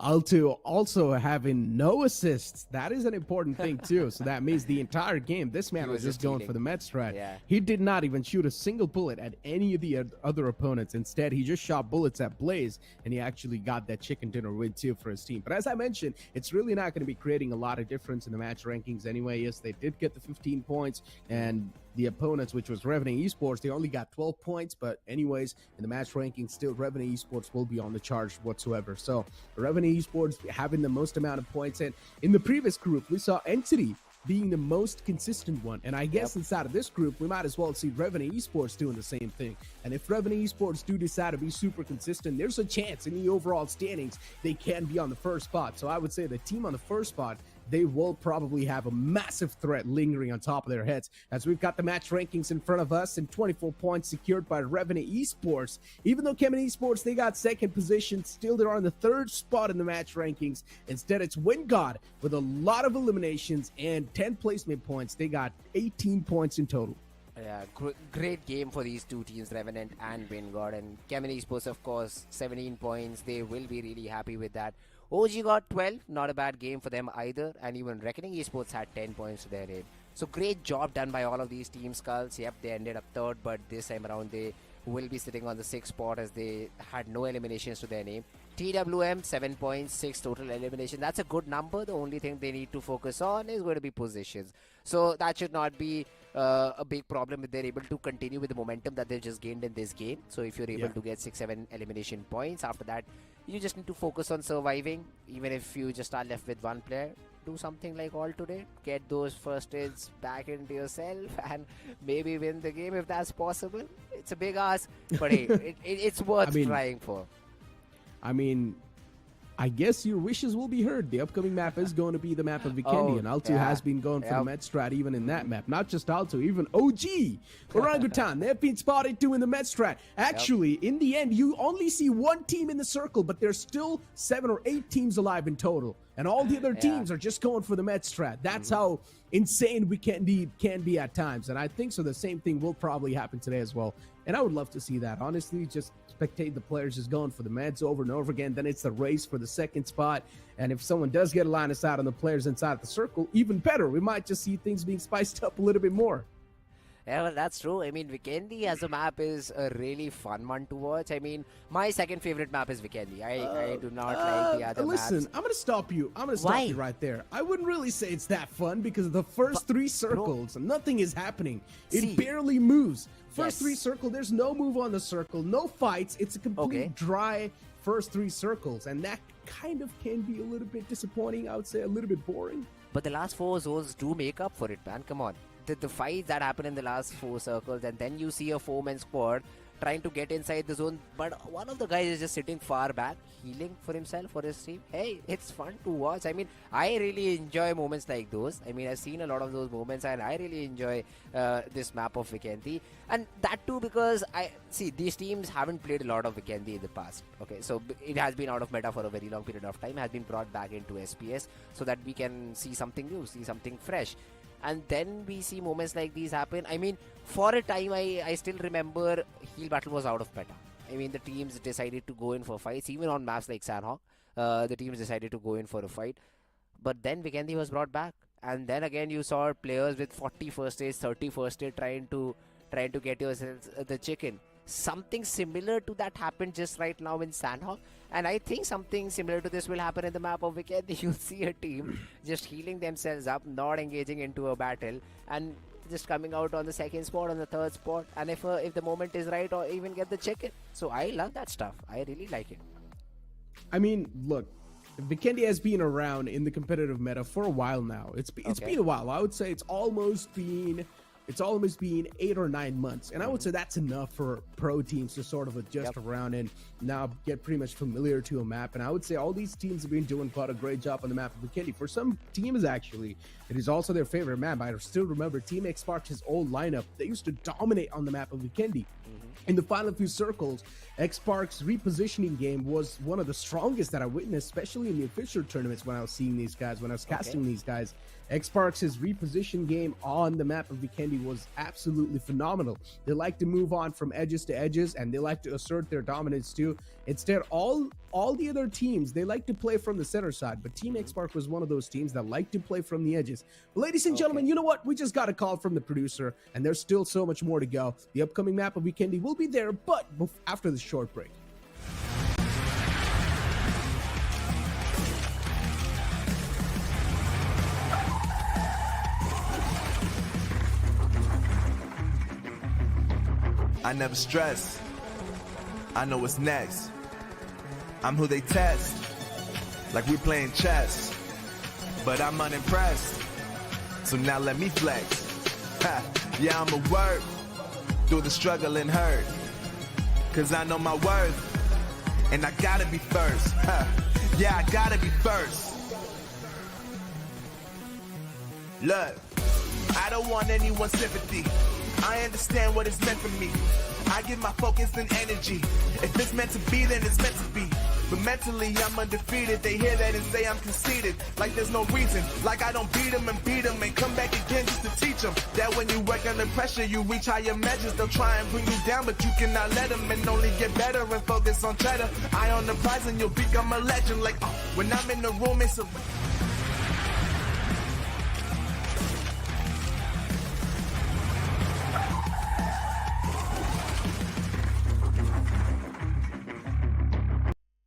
Altu also having no assists. That is an important thing too. So that means the entire game, this man was just going for the med strat. He did not even shoot a single bullet at any of the other opponents. Instead, he just shot bullets at Blaze, and he actually got that chicken dinner win too for his team. But as I mentioned, it's really not going to be creating a lot of difference in the match rankings anyway. Yes, they did get the 15 points, and the opponents, which was Revenant Esports. They only got 12 points, but anyways, in the match ranking, still Revenant Esports will be on the charge whatsoever. So Revenant Esports having the most amount of points, and in the previous group, we saw Entity being the most consistent one. And I guess inside of this group, we might as well see Revenant Esports doing the same thing. And if Revenant Esports do decide to be super consistent, there's a chance in the overall standings they can be on the first spot. So I would say the team on the first spot, they will probably have a massive threat lingering on top of their heads, as we've got the match rankings in front of us and 24 points secured by Revenant Esports. Even though Chemin Esports, they got second position, still they're on the third spot in the match rankings. Instead, it's WinGod with a lot of eliminations and 10 placement points. They got 18 points in total. Yeah, great game for these two teams, Revenant and WinGod. And Chemin Esports, of course, 17 points. They will be really happy with that. OG got 12, not a bad game for them either, and even Reckoning Esports had 10 points to their name. So great job done by all of these teams, Skulls. Yep, they ended up third, but this time around they will be sitting on the 6th spot as they had no eliminations to their name. TWM, 7 points, 6 total elimination. That's a good number. The only thing they need to focus on is going to be positions. So that should not be a big problem if they're able to continue with the momentum that they've just gained in this game. So if you're able to get 6-7 elimination points, after that, you just need to focus on surviving. Even if you just are left with one player, do something like all today. Get those first aids back into yourself and maybe win the game if that's possible. It's a big ask, but hey, it's worth trying for. I mean, I guess your wishes will be heard. The upcoming map is going to be the map of Vikendi, and Alto has been going for the med strat even in that map. Not just Alto, even OG, Orangutan, they've been spotted doing the med strat. Actually, in the end, you only see one team in the circle, but there's still 7 or 8 teams alive in total. And all the other teams are just going for the med strat. That's how insane Vikendi can be at times. And I think so the same thing will probably happen today as well. And I would love to see that. Honestly, just spectate the players just going for the meds over and over again. Then it's the race for the 2nd spot. And if someone does get a line of sight on the players inside the circle, even better. We might just see things being spiced up a little bit more. Yeah, well, that's true. I mean, Vikendi as a map is a really fun one to watch. I mean, my second favorite map is Vikendi. I do not like the other maps. Listen, I'm going to stop you. I'm going to stop you right there. I wouldn't really say it's that fun because the first 3 circles, nothing is happening. It barely moves. First 3 circles, there's no move on the circle, no fights. It's a complete dry first 3 circles, and that kind of can be a little bit disappointing. I would say a little bit boring. But the last 4 zones do make up for it, man. Come on. The fights that happen in the last 4 circles, and then you see a 4-man squad trying to get inside the zone, but one of the guys is just sitting far back, healing for himself, for his team. Hey, it's fun to watch. I mean, I really enjoy moments like those. I mean, I've seen a lot of those moments, and I really enjoy this map of Vikendi. And that too because these teams haven't played a lot of Vikendi in the past. Okay, so it has been out of meta for a very long period of time, has been brought back into SPS so that we can see something new, see something fresh. And then we see moments like these happen. I mean, for a time, I still remember Heal Battle was out of meta. I mean, the teams decided to go in for fights. Even on maps like Sanhok, the teams decided to go in for a fight. But then Vikendi was brought back. And then again, you saw players with 40 first aid, 30 first aid trying to get yourselves the chicken. Something similar to that happened just right now in Sanhok. And I think something similar to this will happen in the map of Vikendi. You'll see a team just healing themselves up, not engaging into a battle, and just coming out on the 2nd spot, on the 3rd spot, and if the moment is right, or even get the chicken. So I love that stuff. I really like it. I mean, look, Vikendi has been around in the competitive meta for a while now. It's been a while. I would say it's almost been 8 or 9 months, and I would say that's enough for pro teams to sort of adjust around and now get pretty much familiar to a map. And I would say all these teams have been doing quite a great job on the map of Vikendi. For some teams, actually, it is also their favorite map. I still remember Team X Sparks' old lineup. They used to dominate on the map of Vikendi. In the final few circles, X-Spark's repositioning game was one of the strongest that I witnessed, especially in the official tournaments when I was seeing these guys, when I was casting these guys. X-Spark's reposition game on the map of Vikendi was absolutely phenomenal. They like to move on from edges to edges, and they like to assert their dominance too. Instead, all the other teams, they like to play from the center side, but Team X-Spark was one of those teams that like to play from the edges. Ladies and gentlemen, you know what? We just got a call from the producer, and there's still so much more to go. The upcoming map of Vikendi will be there, but after this short break. I never stress. I know what's next. I'm who they test, like we playing chess. But I'm unimpressed, so now let me flex. Ha, yeah, I'ma work through the struggle and hurt, cause I know my worth, and I gotta be first. Ha, yeah, I gotta be first. Look, I don't want anyone's sympathy. I understand what it's meant for me. I give my focus and energy. If it's meant to be, then it's meant to be. But mentally, I'm undefeated. They hear that and say I'm conceited. Like there's no reason. Like I don't beat them and come back again just to teach them that when you work under pressure, you reach higher measures. They'll try and bring you down, but you cannot let them, and only get better and focus on cheddar. Eye on the prize and you'll become a legend. Like, when I'm in the room, it's a...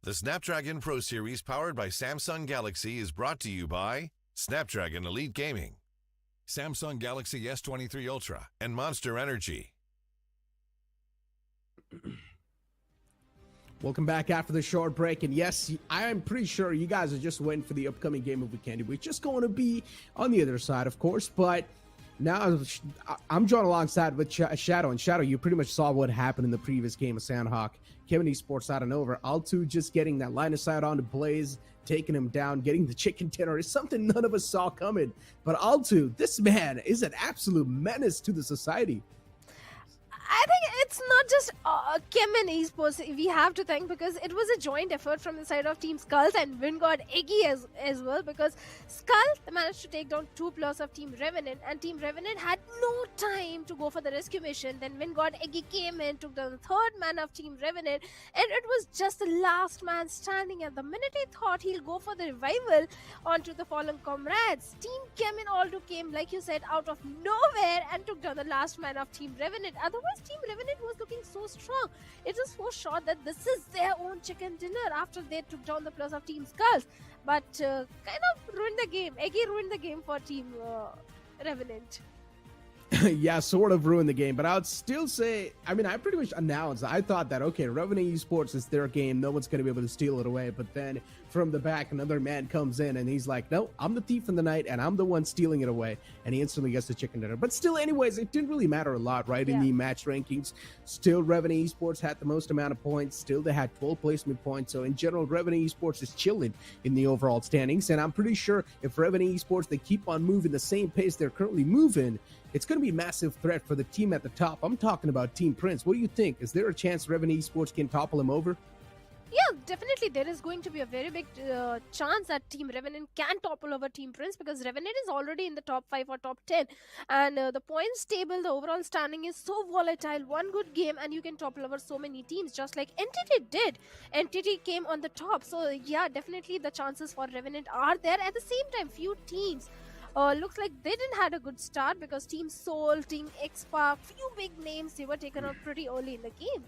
The Snapdragon Pro Series powered by Samsung Galaxy is brought to you by Snapdragon Elite Gaming, Samsung Galaxy S23 Ultra, and Monster Energy. Welcome back after the short break, and yes, I am pretty sure you guys are just waiting for the upcoming game of Vikendi, which is going to be on the other side, of course, but now I'm joined alongside with Shadow, and Shadow, you pretty much saw what happened in the previous game of Sanhok. Chemin Esports out and over. AUTOBOTZ just getting that line of sight on to Blaze, taking him down, getting the chicken dinner is something none of us saw coming. But AUTOBOTZ, this man is an absolute menace to the society. I think it's not just Chemin Esports we have to thank, because it was a joint effort from the side of Team Skulls and Vingod Eggy as well, because Skull managed to take down 2 players of Team Revenant, and Team Revenant had no time to go for the rescue mission. Then Vingod Eggy came in, took down the 3rd man of Team Revenant, and it was just the last man standing. And the minute he thought he'll go for the revival onto the fallen comrades, Team Chemin also came, like you said, out of nowhere and took down the last man of Team Revenant. Otherwise, Team Revenant was looking so strong. It was for sure that this is their own chicken dinner after they took down the players of Team Skulls. But kind of ruined the game. Eggy ruined the game for Team Revenant. Yeah, sort of ruined the game, but I would still say, I mean, I pretty much announced, I thought that, okay, Revenant Esports is their game, no one's going to be able to steal it away, but then from the back, another man comes in, and he's like, no, I'm the thief in the night, and I'm the one stealing it away, and he instantly gets the chicken dinner. But still, anyways, it didn't really matter a lot, right, in the match rankings. Still, Revenant Esports had the most amount of points, still they had 12 placement points, so in general, Revenant Esports is chilling in the overall standings, and I'm pretty sure if Revenant Esports, they keep on moving the same pace they're currently moving, it's going to be a massive threat for the team at the top. I'm talking about Team Prince. What do you think? Is there a chance Revenant Esports can topple him over? Yeah, definitely there is going to be a very big chance that Team Revenant can topple over Team Prince, because Revenant is already in the top 5 or top 10. And the points table, the overall standing is so volatile. One good game and you can topple over so many teams, just like Entity did. Entity came on the top. So yeah, definitely the chances for Revenant are there. At the same time, few teams looks like they didn't had a good start, because Team Soul, Team X-Park, few big names, they were taken out pretty early in the game.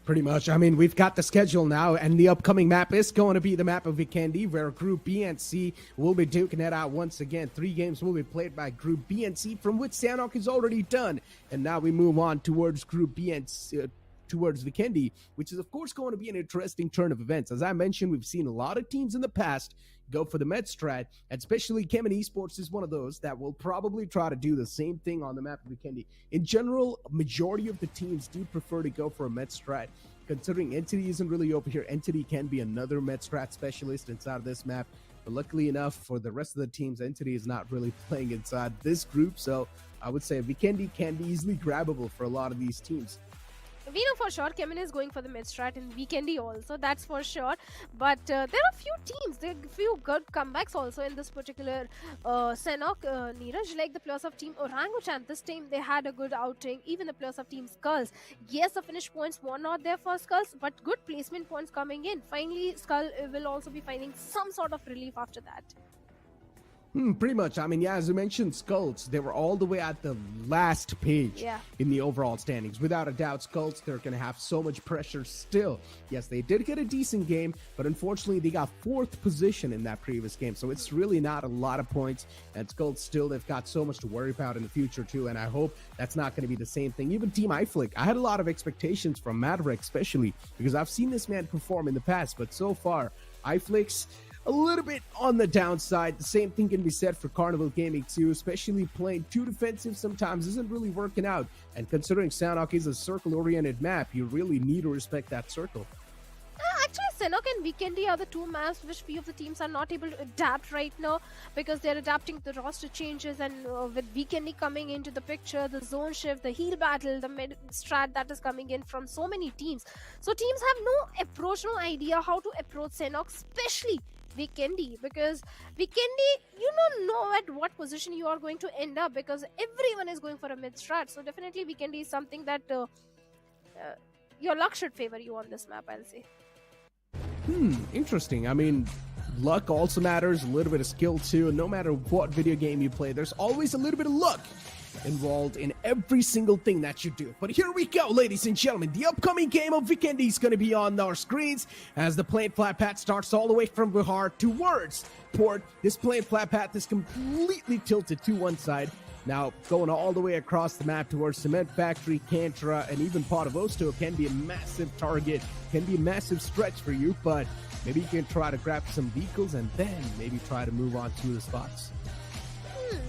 Pretty much. I mean, we've got the schedule now, and the upcoming map is going to be the map of Vikendi, where Group B and C will be duking it out once again. 3 games will be played by Group B and C, from which Sanhok is already done. And now we move on towards Group B and C, towards Vikendi, which is, of course, going to be an interesting turn of events. As I mentioned, we've seen a lot of teams in the past go for the med strat, and especially Chemin Esports is one of those that will probably try to do the same thing on the map of Vikendi. In general, majority of the teams do prefer to go for a med strat. Considering Entity isn't really over here, Entity can be another med strat specialist inside of this map. But luckily enough for the rest of the teams, Entity is not really playing inside this group. So I would say Vikendi can be easily grabbable for a lot of these teams. We know for sure Chemin is going for the mid strat in Vikendi also, that's for sure. But there are few teams, there are few good comebacks also in this particular Sanhok, Neeraj, like the players of Team Orangutan. This time they had a good outing, even the players of Team Skulls. Yes, the finish points were not there for Skulls, but good placement points coming in. Finally, Skull will also be finding some sort of relief after that. Pretty much. I mean, yeah, as you mentioned, Skulls, they were all the way at the last page in the overall standings. Without a doubt, Skulls, they're going to have so much pressure still. Yes, they did get a decent game, but unfortunately, they got 4th position in that previous game. So it's really not a lot of points. And Skulls still, they've got so much to worry about in the future, too. And I hope that's not going to be the same thing. Even Team iFlick, I had a lot of expectations from Maverick, especially because I've seen this man perform in the past. But so far, iFlick's a little bit on the downside. The same thing can be said for Carnival Gaming too, especially playing too defensive sometimes isn't really working out. And considering Sanhok is a circle-oriented map, you really need to respect that circle. Actually, Sanhok and Vikendi are the 2 maps which few of the teams are not able to adapt right now because they're adapting the roster changes, and with Vikendi coming into the picture, the zone shift, the heal battle, the mid strat that is coming in from so many teams. So teams have no approach, no idea how to approach Sanhok, especially Vikendi, because Vikendi, you don't know at what position you are going to end up because everyone is going for a mid strat. So definitely Vikendi is something that your luck should favor you on this map, I'll say. Interesting. I mean, luck also matters, a little bit of skill too. No matter what video game you play, there's always a little bit of luck involved in every single thing that you do. But here we go, ladies and gentlemen. The upcoming game of Vikendi is going to be on our screens as the plane flat path starts all the way from Bihar towards port. This plane flat path is completely tilted to one side. Now, going all the way across the map towards Cement Factory, Kantra, and even Potovosto can be a massive target, can be a massive stretch for you, but maybe you can try to grab some vehicles and then maybe try to move on to the spots.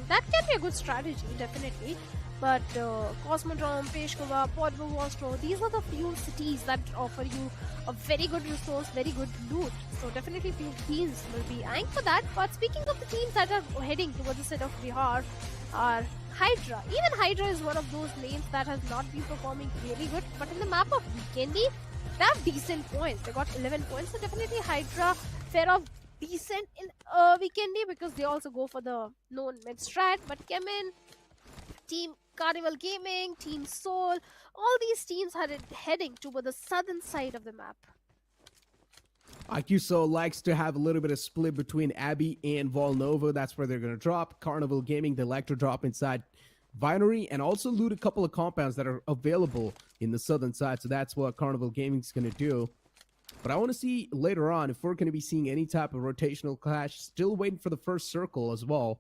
That can be a good strategy, definitely. But Cosmodrome, Peshkova, Potovosto, these are the few cities that offer you a very good resource, very good loot. So definitely few teams will be eyeing for that. But speaking of the teams that are heading towards the side of Bihar, are Hydra. Even Hydra is one of those lanes that has not been performing really good. But in the map of Vikendi, they have decent points. They got 11 points. So definitely Hydra fair off decent in Vikendi because they also go for the known mid strat. But Chemin, Team Carnival Gaming, Team Soul, all these teams are heading toward the southern side of the map. IQSO likes to have a little bit of split between Abbey and Volnova. That's where they're going to drop. Carnival Gaming, they like to drop inside Vinery and also loot a couple of compounds that are available in the southern side. So that's what Carnival Gaming is going to do. But I want to see later on if we're going to be seeing any type of rotational clash. Still waiting for the first circle as well.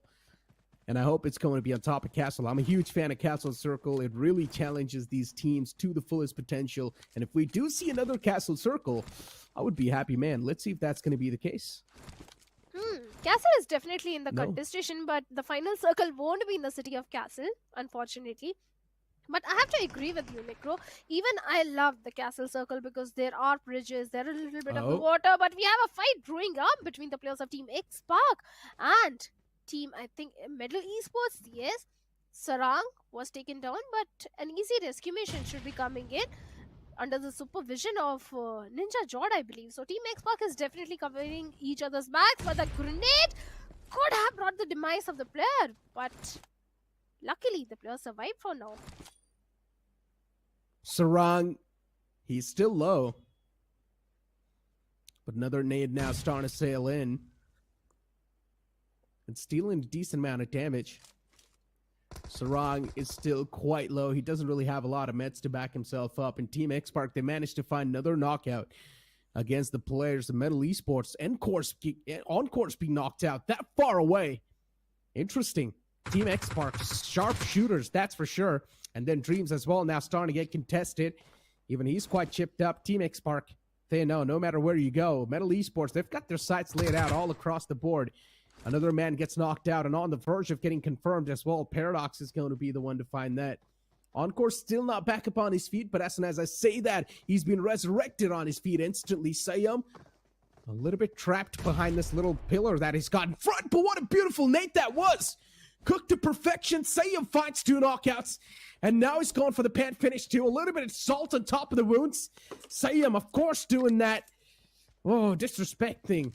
And I hope it's going to be on top of Castle. I'm a huge fan of Castle Circle. It really challenges these teams to the fullest potential. And if we do see another Castle Circle, I would be happy, man. Let's see if that's going to be the case. Castle is definitely in the contestation, but the final circle won't be in the city of Castle, unfortunately. But I have to agree with you, Necro. Even I love the Castle Circle because there are bridges, there are a little bit of the water, but we have a fight brewing up between the players of Team X Park and Team, I think, Medal Esports. Yes, Sarang was taken down, but an easy rescue mission should be coming in under the supervision of Ninja Jod, I believe. So Team X Park is definitely covering each other's backs, but the grenade could have brought the demise of the player. But luckily, the player survived for now. Sarang, he's still low. But another nade now starting to sail in. And stealing a decent amount of damage. Sarang is still quite low. He doesn't really have a lot of meds to back himself up. And Team X Park, they managed to find another knockout against the players of Medal Esports and Course being knocked out that far away. Interesting. Team X Park, sharp shooters, that's for sure. And then Dreams as well now starting to get contested. Even he's quite chipped up. Team X Park, they know no matter where you go, Medal Esports, they've got their sights laid out all across the board. Another man gets knocked out and on the verge of getting confirmed as well. Paradox is going to be the one to find that. Encore still not back up on his feet, but as soon as I say that, he's been resurrected on his feet instantly. Sayum, a little bit trapped behind this little pillar that he's got in front, but what a beautiful nade that was! Cooked to perfection. Sayum finds 2 knockouts, and now he's going for the pan finish too. A little bit of salt on top of the wounds. Sayum, of course, doing that. Oh, disrespecting.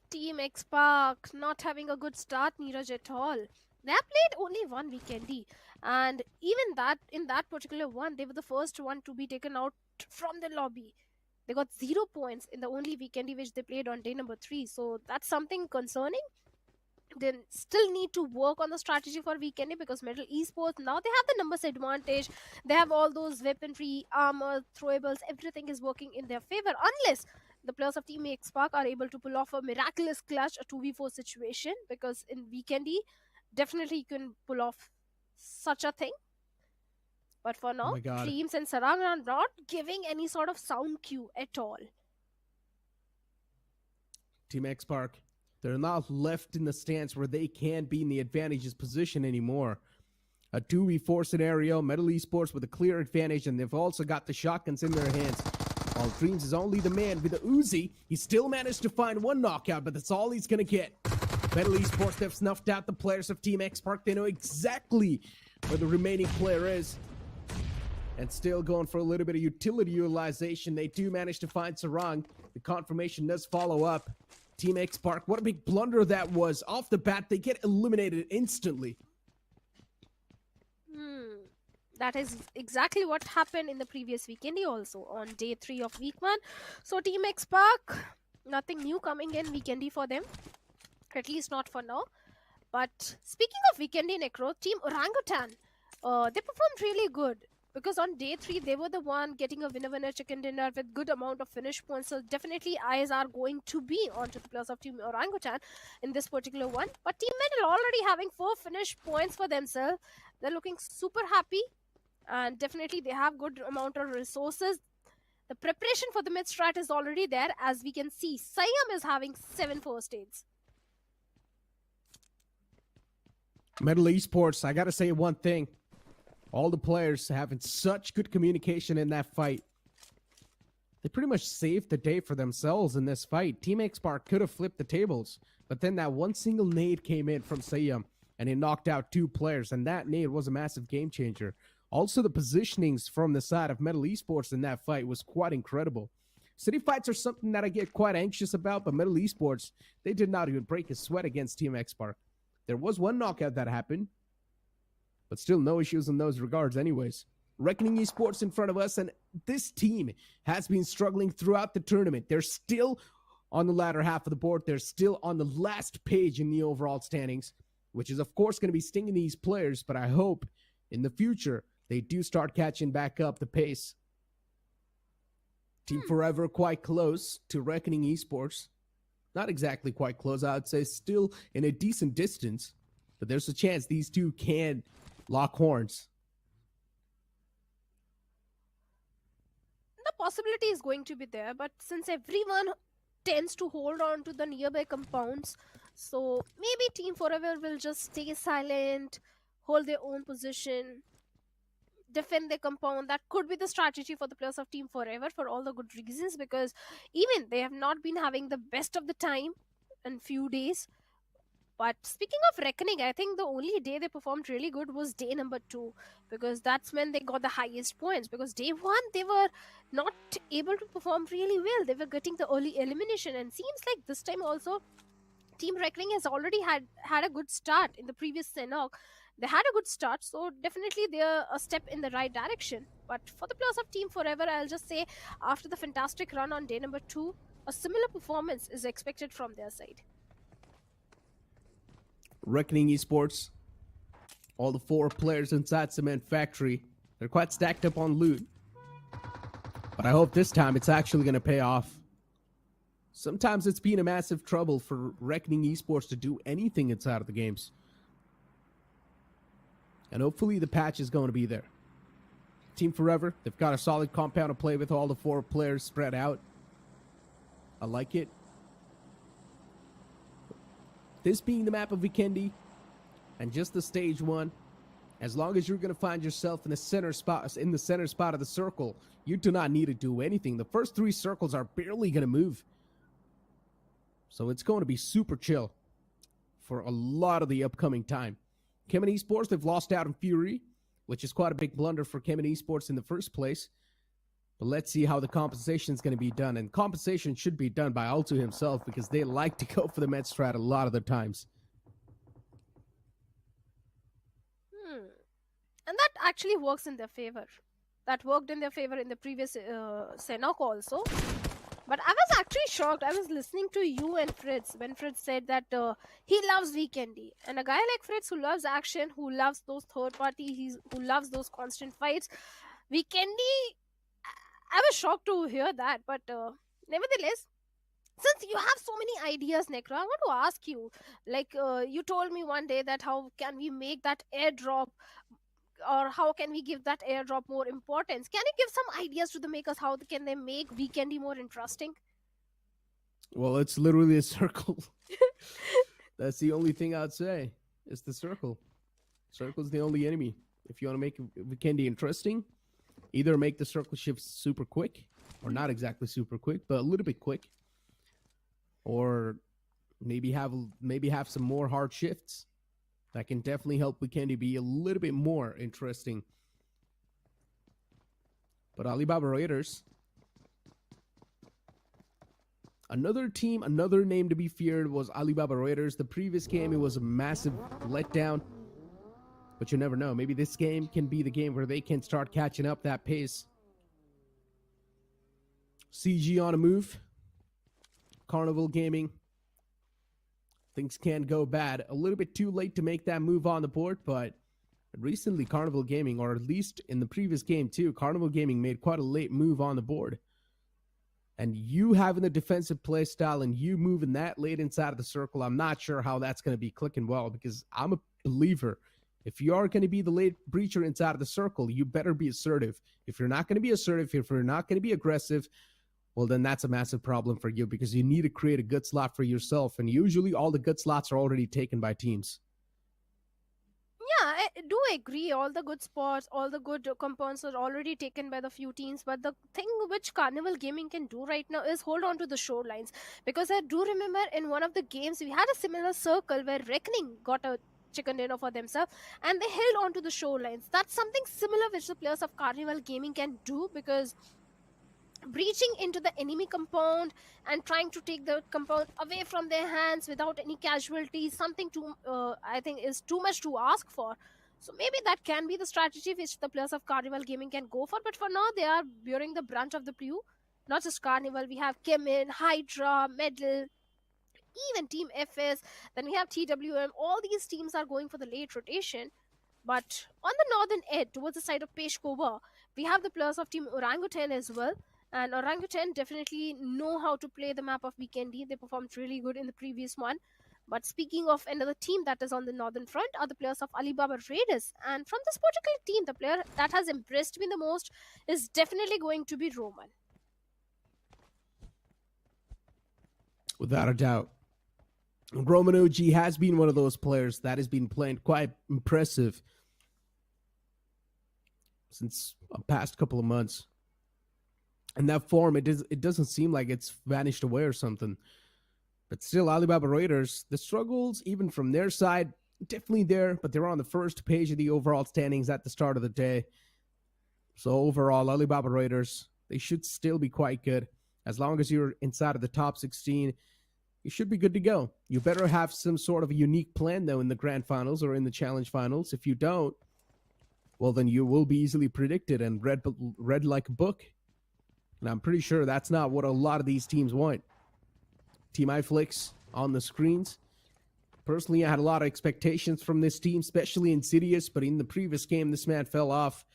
Team X Park not having a good start, Neeraj, at all. They have played only one Vikendi, and even that in that particular one, they were the first one to be taken out from the lobby. They got 0 points in the only Vikendi which they played on day number 3. So that's something concerning. They still need to work on the strategy for Vikendi because Metal Esports, now they have the numbers advantage. They have all those weaponry, armor, throwables, everything is working in their favor, unless the players of Team Xpark are able to pull off a miraculous clutch, a 2v4 situation, because in Vikendi, definitely you can pull off such a thing. But for now, my God. Dreams and Sarang are not giving any sort of sound cue at all. Team Xpark, they're not left in the stance where they can be in the advantageous position anymore. A 2v4 scenario, Metal Esports with a clear advantage, and they've also got the shotguns in their hands. While Dreams is only the man with the Uzi, he still managed to find one knockout, but that's all he's gonna get. Metal Esports, they've snuffed out the players of Team Xpark. They know exactly where the remaining player is. And still going for a little bit of utility utilization. They do manage to find Sarang. The confirmation does follow up. Team Xpark, what a big blunder that was. Off the bat, they get eliminated instantly. That is exactly what happened in the previous Vikendi also on day 3 of week 1. So Team Xpark, nothing new coming in Vikendi for them. At least not for now. But speaking of Vikendi Necro, Team Orangutan, they performed really good. Because on day 3, they were the one getting a winner chicken dinner with good amount of finish points. So definitely eyes are going to be onto the players of Team Orangutan in this particular one. But Team Metal already having 4 finish points for themselves. They're looking super happy. And definitely they have good amount of resources. The preparation for the mid strat is already there. As we can see, Siam is having 7 first aids. Metal Esports, I gotta say one thing. All the players having such good communication in that fight. They pretty much saved the day for themselves in this fight. Team Xpark could have flipped the tables, but then that one single nade came in from Siam, and it knocked out 2 players, and that nade was a massive game changer. Also, the positionings from the side of Metal Esports in that fight was quite incredible. City fights are something that I get quite anxious about, but Metal Esports, they did not even break a sweat against Team Xpark. There was one knockout that happened, but still no issues in those regards anyways. Reckoning Esports in front of us, and this team has been struggling throughout the tournament. They're still on the latter half of the board. They're still on the last page in the overall standings, which is of course going to be stinging these players, but I hope in the future they do start catching back up the pace. Team Forever quite close to Reckoning Esports. Not exactly quite close, I would say still in a decent distance, but there's a chance these two can lock horns. The possibility is going to be there, but since everyone tends to hold on to the nearby compounds, so maybe Team Forever will just stay silent, hold their own position, defend their compound. That could be the strategy for the players of Team Forever for all the good reasons, because even they have not been having the best of the time in few days. But speaking of Reckoning, I think the only day they performed really good was day number 2, because that's when they got the highest points. Because day 1, they were not able to perform really well. They were getting the early elimination, and seems like this time also, Team Reckoning has already had a good start in the previous Sanhok. They had a good start, so definitely they're a step in the right direction. But for the players of Team Forever, I'll just say, after the fantastic run on day number 2, a similar performance is expected from their side. Reckoning Esports, all the 4 players inside Cement Factory, they're quite stacked up on loot. But I hope this time it's actually going to pay off. Sometimes it's been a massive trouble for Reckoning Esports to do anything inside of the games. And hopefully the patch is going to be there. Team Forever, they've got a solid compound to play with, all the 4 players spread out. I like it. This being the map of Vikendi, and just the stage 1, as long as you're going to find yourself in the center spot of the circle, you do not need to do anything. The first 3 circles are barely going to move. So it's going to be super chill for a lot of the upcoming time. Chemin Esports, they've lost out in Fury, which is quite a big blunder for Chemin Esports in the first place. But let's see how the compensation is going to be done. And compensation should be done by Alto himself, because they like to go for the med strat a lot of the times. And that actually works in their favor. that worked in their favor in the previous Sanhok also. But I was actually shocked. I was listening to you and Fritz when Fritz said that he loves Vikendi. And a guy like Fritz who loves action, who loves those third party, who loves those constant fights, Vikendi, I was shocked to hear that. But nevertheless, since you have so many ideas, Nekra, I want to ask you. Like you told me one day that how can we make that airdrop, or how can we give that airdrop more importance? Can you give some ideas to the makers? How can they make Vikendi more interesting? Well, it's literally a circle. That's the only thing I'd say. It's the circle. Circle's the only enemy. If you want to make Vikendi interesting, either make the circle shift super quick, or not exactly super quick, but a little bit quick, or maybe have some more hard shifts. That can definitely help Vikendi be a little bit more interesting. But Alibaba Raiders, another team, another name to be feared was Alibaba Raiders. The previous game, it was a massive letdown. But you never know. Maybe this game can be the game where they can start catching up that pace. CG on a move. Carnival Gaming. Things can go bad. A little bit too late to make that move on the board, but recently Carnival Gaming, or at least in the previous game too, Carnival Gaming made quite a late move on the board. And you having the defensive play style and you moving that late inside of the circle, I'm not sure how that's going to be clicking well, because I'm a believer. If you are going to be the late breacher inside of the circle, you better be assertive. If you're not going to be assertive, if you're not going to be aggressive, well, then that's a massive problem for you, because you need to create a good slot for yourself. And usually all the good slots are already taken by teams. Yeah, I do agree. All the good spots, all the good compounds are already taken by the few teams. But the thing which Carnival Gaming can do right now is hold on to the shorelines. Because I do remember in one of the games, we had a similar circle where Reckoning got a chicken dinner for themselves and they held on to the shorelines. That's something similar which the players of Carnival Gaming can do, because breaching into the enemy compound and trying to take the compound away from their hands without any casualties, something too I think is too much to ask for. So maybe that can be the strategy which the players of Carnival Gaming can go for. But for now, they are bearing the brunt of the blue. Not just Carnival, we have Chemin, Hydra, Medal, even Team FS, then we have TWM. All these teams are going for the late rotation. But on the northern edge, towards the side of Peshkova, we have the players of Team Orangutan as well. And Orangutan definitely know how to play the map of Vikendi. They performed really good in the previous one. But speaking of another team that is on the northern front are the players of Alibaba Raiders. And from this particular team, the player that has impressed me the most is definitely going to be Roman. Without a doubt. Roman OG has been one of those players that has been playing quite impressive since the past couple of months. And that form, it doesn't seem like it's vanished away or something. But still, Alibaba Raiders, the struggles, even from their side, definitely there. But they're on the first page of the overall standings at the start of the day. So overall, Alibaba Raiders, they should still be quite good. As long as you're inside of the top 16, you should be good to go. You better have some sort of a unique plan, though, in the grand finals or in the challenge finals. If you don't, well, then you will be easily predicted and read like a book. And I'm pretty sure that's not what a lot of these teams want. Team iFlix on the screens. Personally, I had a lot of expectations from this team, especially Insidious, but in the previous game, this man fell off.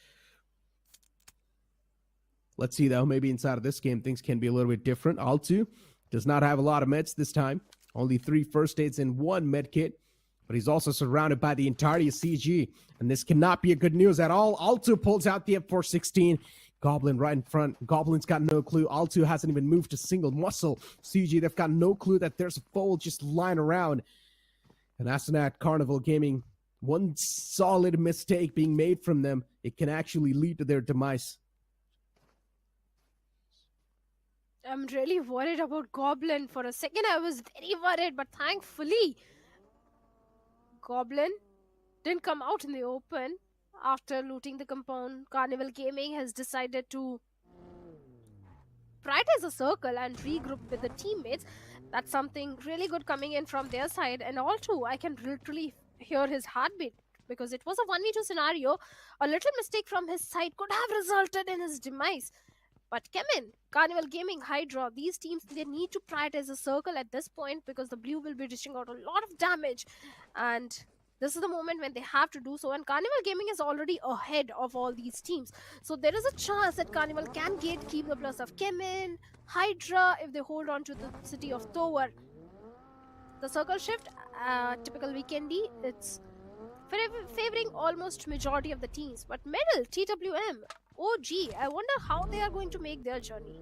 Let's see, though. Maybe inside of this game, things can be a little bit different. Altu does not have a lot of meds this time. Only 3 first aids and 1 med kit. But he's also surrounded by the entirety of CG. And this cannot be a good news at all. Altu pulls out the M416. Goblin right in front. Goblin's got no clue. Altu hasn't even moved a single muscle. CG, they've got no clue that there's a foe just lying around. And Asenat Carnival Gaming, one solid mistake being made from them, it can actually lead to their demise. I'm really worried about Goblin. For a second, I was very worried, but thankfully, Goblin didn't come out in the open. After looting the compound, Carnival Gaming has decided to prioritize a circle and regroup with the teammates. That's something really good coming in from their side. And also, I can literally hear his heartbeat because it was a 1v2 scenario. A little mistake from his side could have resulted in his demise. But Chemin, Carnival Gaming, Hydra, these teams, they need to prioritize the circle at this point because the blue will be dishing out a lot of damage. And this is the moment when they have to do so. And Carnival Gaming is already ahead of all these teams. So there is a chance that Carnival can keep the plus of Chemin, Hydra, if they hold on to the city of Tower. The circle shift, typical Vikendi, it's favoring almost majority of the teams. But middle, TWM, OG, I wonder how they are going to make their journey.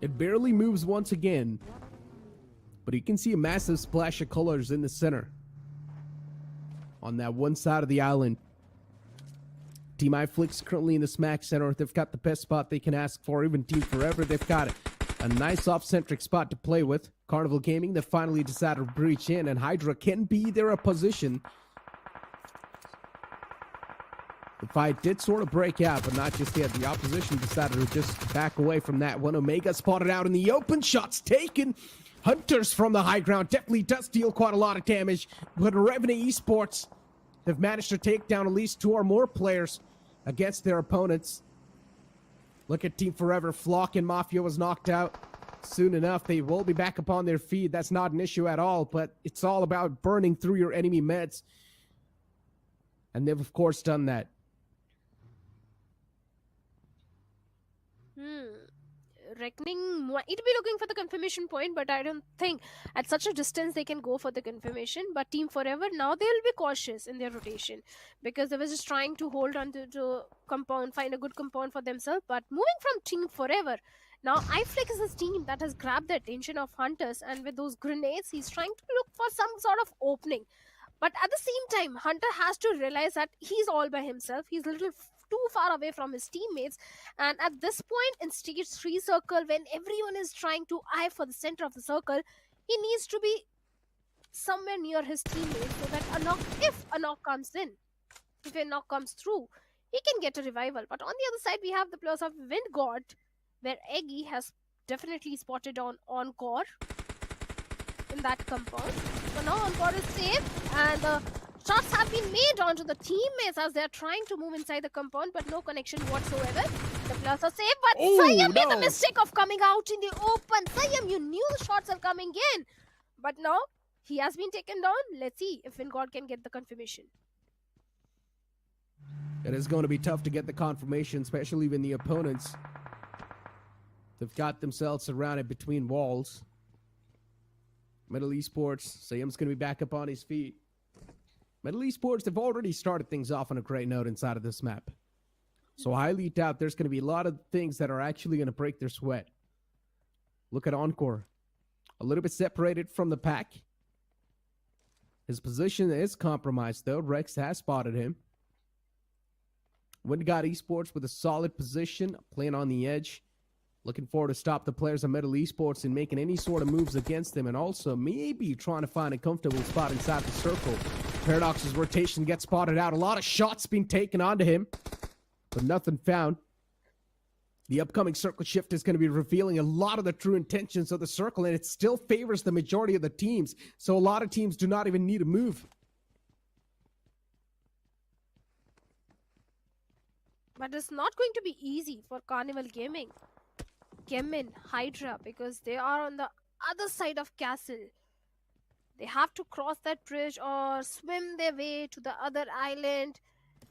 It barely moves once again, but you can see a massive splash of colors in the center. On that one side of the island. Team iFlix currently in the smack center. They've got the best spot they can ask for. Even Team Forever, they've got a nice off-centric spot to play with. Carnival Gaming, they finally decided to breach in, and Hydra can be their opposition. The fight did sort of break out, but not just yet. The opposition decided to just back away from that one. Omega spotted out in the open. Shots taken. Hunters from the high ground definitely does deal quite a lot of damage. But Chemin Esports, they've managed to take down at least 2 or more players against their opponents. Look at Team Forever. Flock and Mafia was knocked out. Soon enough, they will be back upon their feet. That's not an issue at all, but it's all about burning through your enemy meds. And they've, of course, done that. Reckoning might be looking for the confirmation point, but I don't think at such a distance they can go for the confirmation. But Team Forever, now they'll be cautious in their rotation because they were just trying to hold on to compound, find a good compound for themselves. But moving from Team Forever, now iFlix is a team that has grabbed the attention of Hunters, and with those grenades, he's trying to look for some sort of opening. But at the same time, Hunter has to realize that he's all by himself. He's a little too far away from his teammates, and at this point in stage 3 circle, when everyone is trying to eye for the center of the circle, he needs to be somewhere near his teammates so that if a knock comes in, if a knock comes through, he can get a revival. But on the other side, we have the players of Wind God, where Eggy has definitely spotted on Encore in that compound. So now Encore is safe, and the shots have been made onto the teammates as they're trying to move inside the compound, but no connection whatsoever. The players are safe, but Sayam made the mistake of coming out in the open. Sayam, you knew the shots are coming in. But now, he has been taken down. Let's see if Vingod can get the confirmation. It is going to be tough to get the confirmation, especially when the opponents, they've got themselves surrounded between walls. Middle Esports, Sayam's going to be back up on his feet. Middle Esports, they've already started things off on a great note inside of this map. So I highly doubt there's going to be a lot of things that are actually going to break their sweat. Look at Encore. A little bit separated from the pack. His position is compromised though. Rex has spotted him. Wind God Esports with a solid position, playing on the edge. Looking forward to stop the players of Middle Esports and making any sort of moves against them, and also maybe trying to find a comfortable spot inside the circle. Paradox's rotation gets spotted out. A lot of shots being taken onto him, but nothing found. The upcoming circle shift is going to be revealing a lot of the true intentions of the circle, and it still favors the majority of the teams, so a lot of teams do not even need to move. But it's not going to be easy for Carnival Gaming, Chemin, Hydra, because they are on the other side of castle. They have to cross that bridge or swim their way to the other island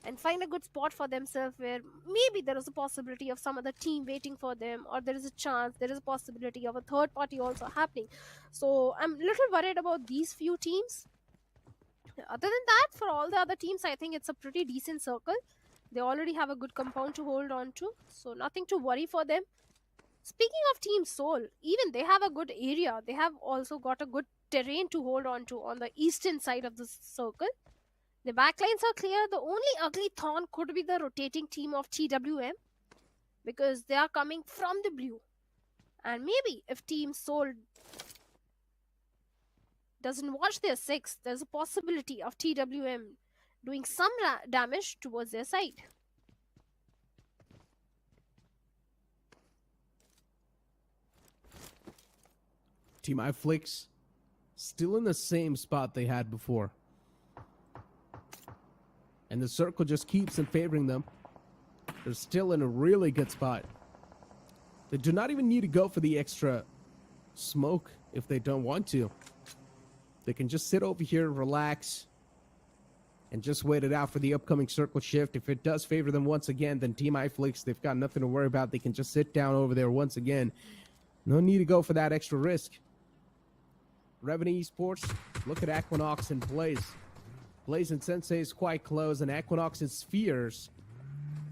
and find a good spot for themselves where maybe there is a possibility of some other team waiting for them, or there is a chance, there is a possibility of a third party also happening. So I'm a little worried about these few teams. Other than that, for all the other teams, I think it's a pretty decent circle. They already have a good compound to hold on to, so nothing to worry for them. Speaking of Team Soul, even they have a good area. They have also got a good terrain to hold on to on the eastern side of the circle. The backlines are clear. The only ugly thorn could be the rotating team of TWM, because they are coming from the blue. And maybe if Team Soul doesn't watch their 6, there's a possibility of TWM doing some damage towards their side. Team iFlix still in the same spot they had before. And the circle just keeps in favoring them. They're still in a really good spot. They do not even need to go for the extra smoke if they don't want to. They can just sit over here, relax, and just wait it out for the upcoming circle shift. If it does favor them once again, then Team iFlix, they've got nothing to worry about. They can just sit down over there once again. No need to go for that extra risk. Revenue Esports, look at Equinox and Blaze. Blaze and Sensei is quite close, and Equinox and Spheres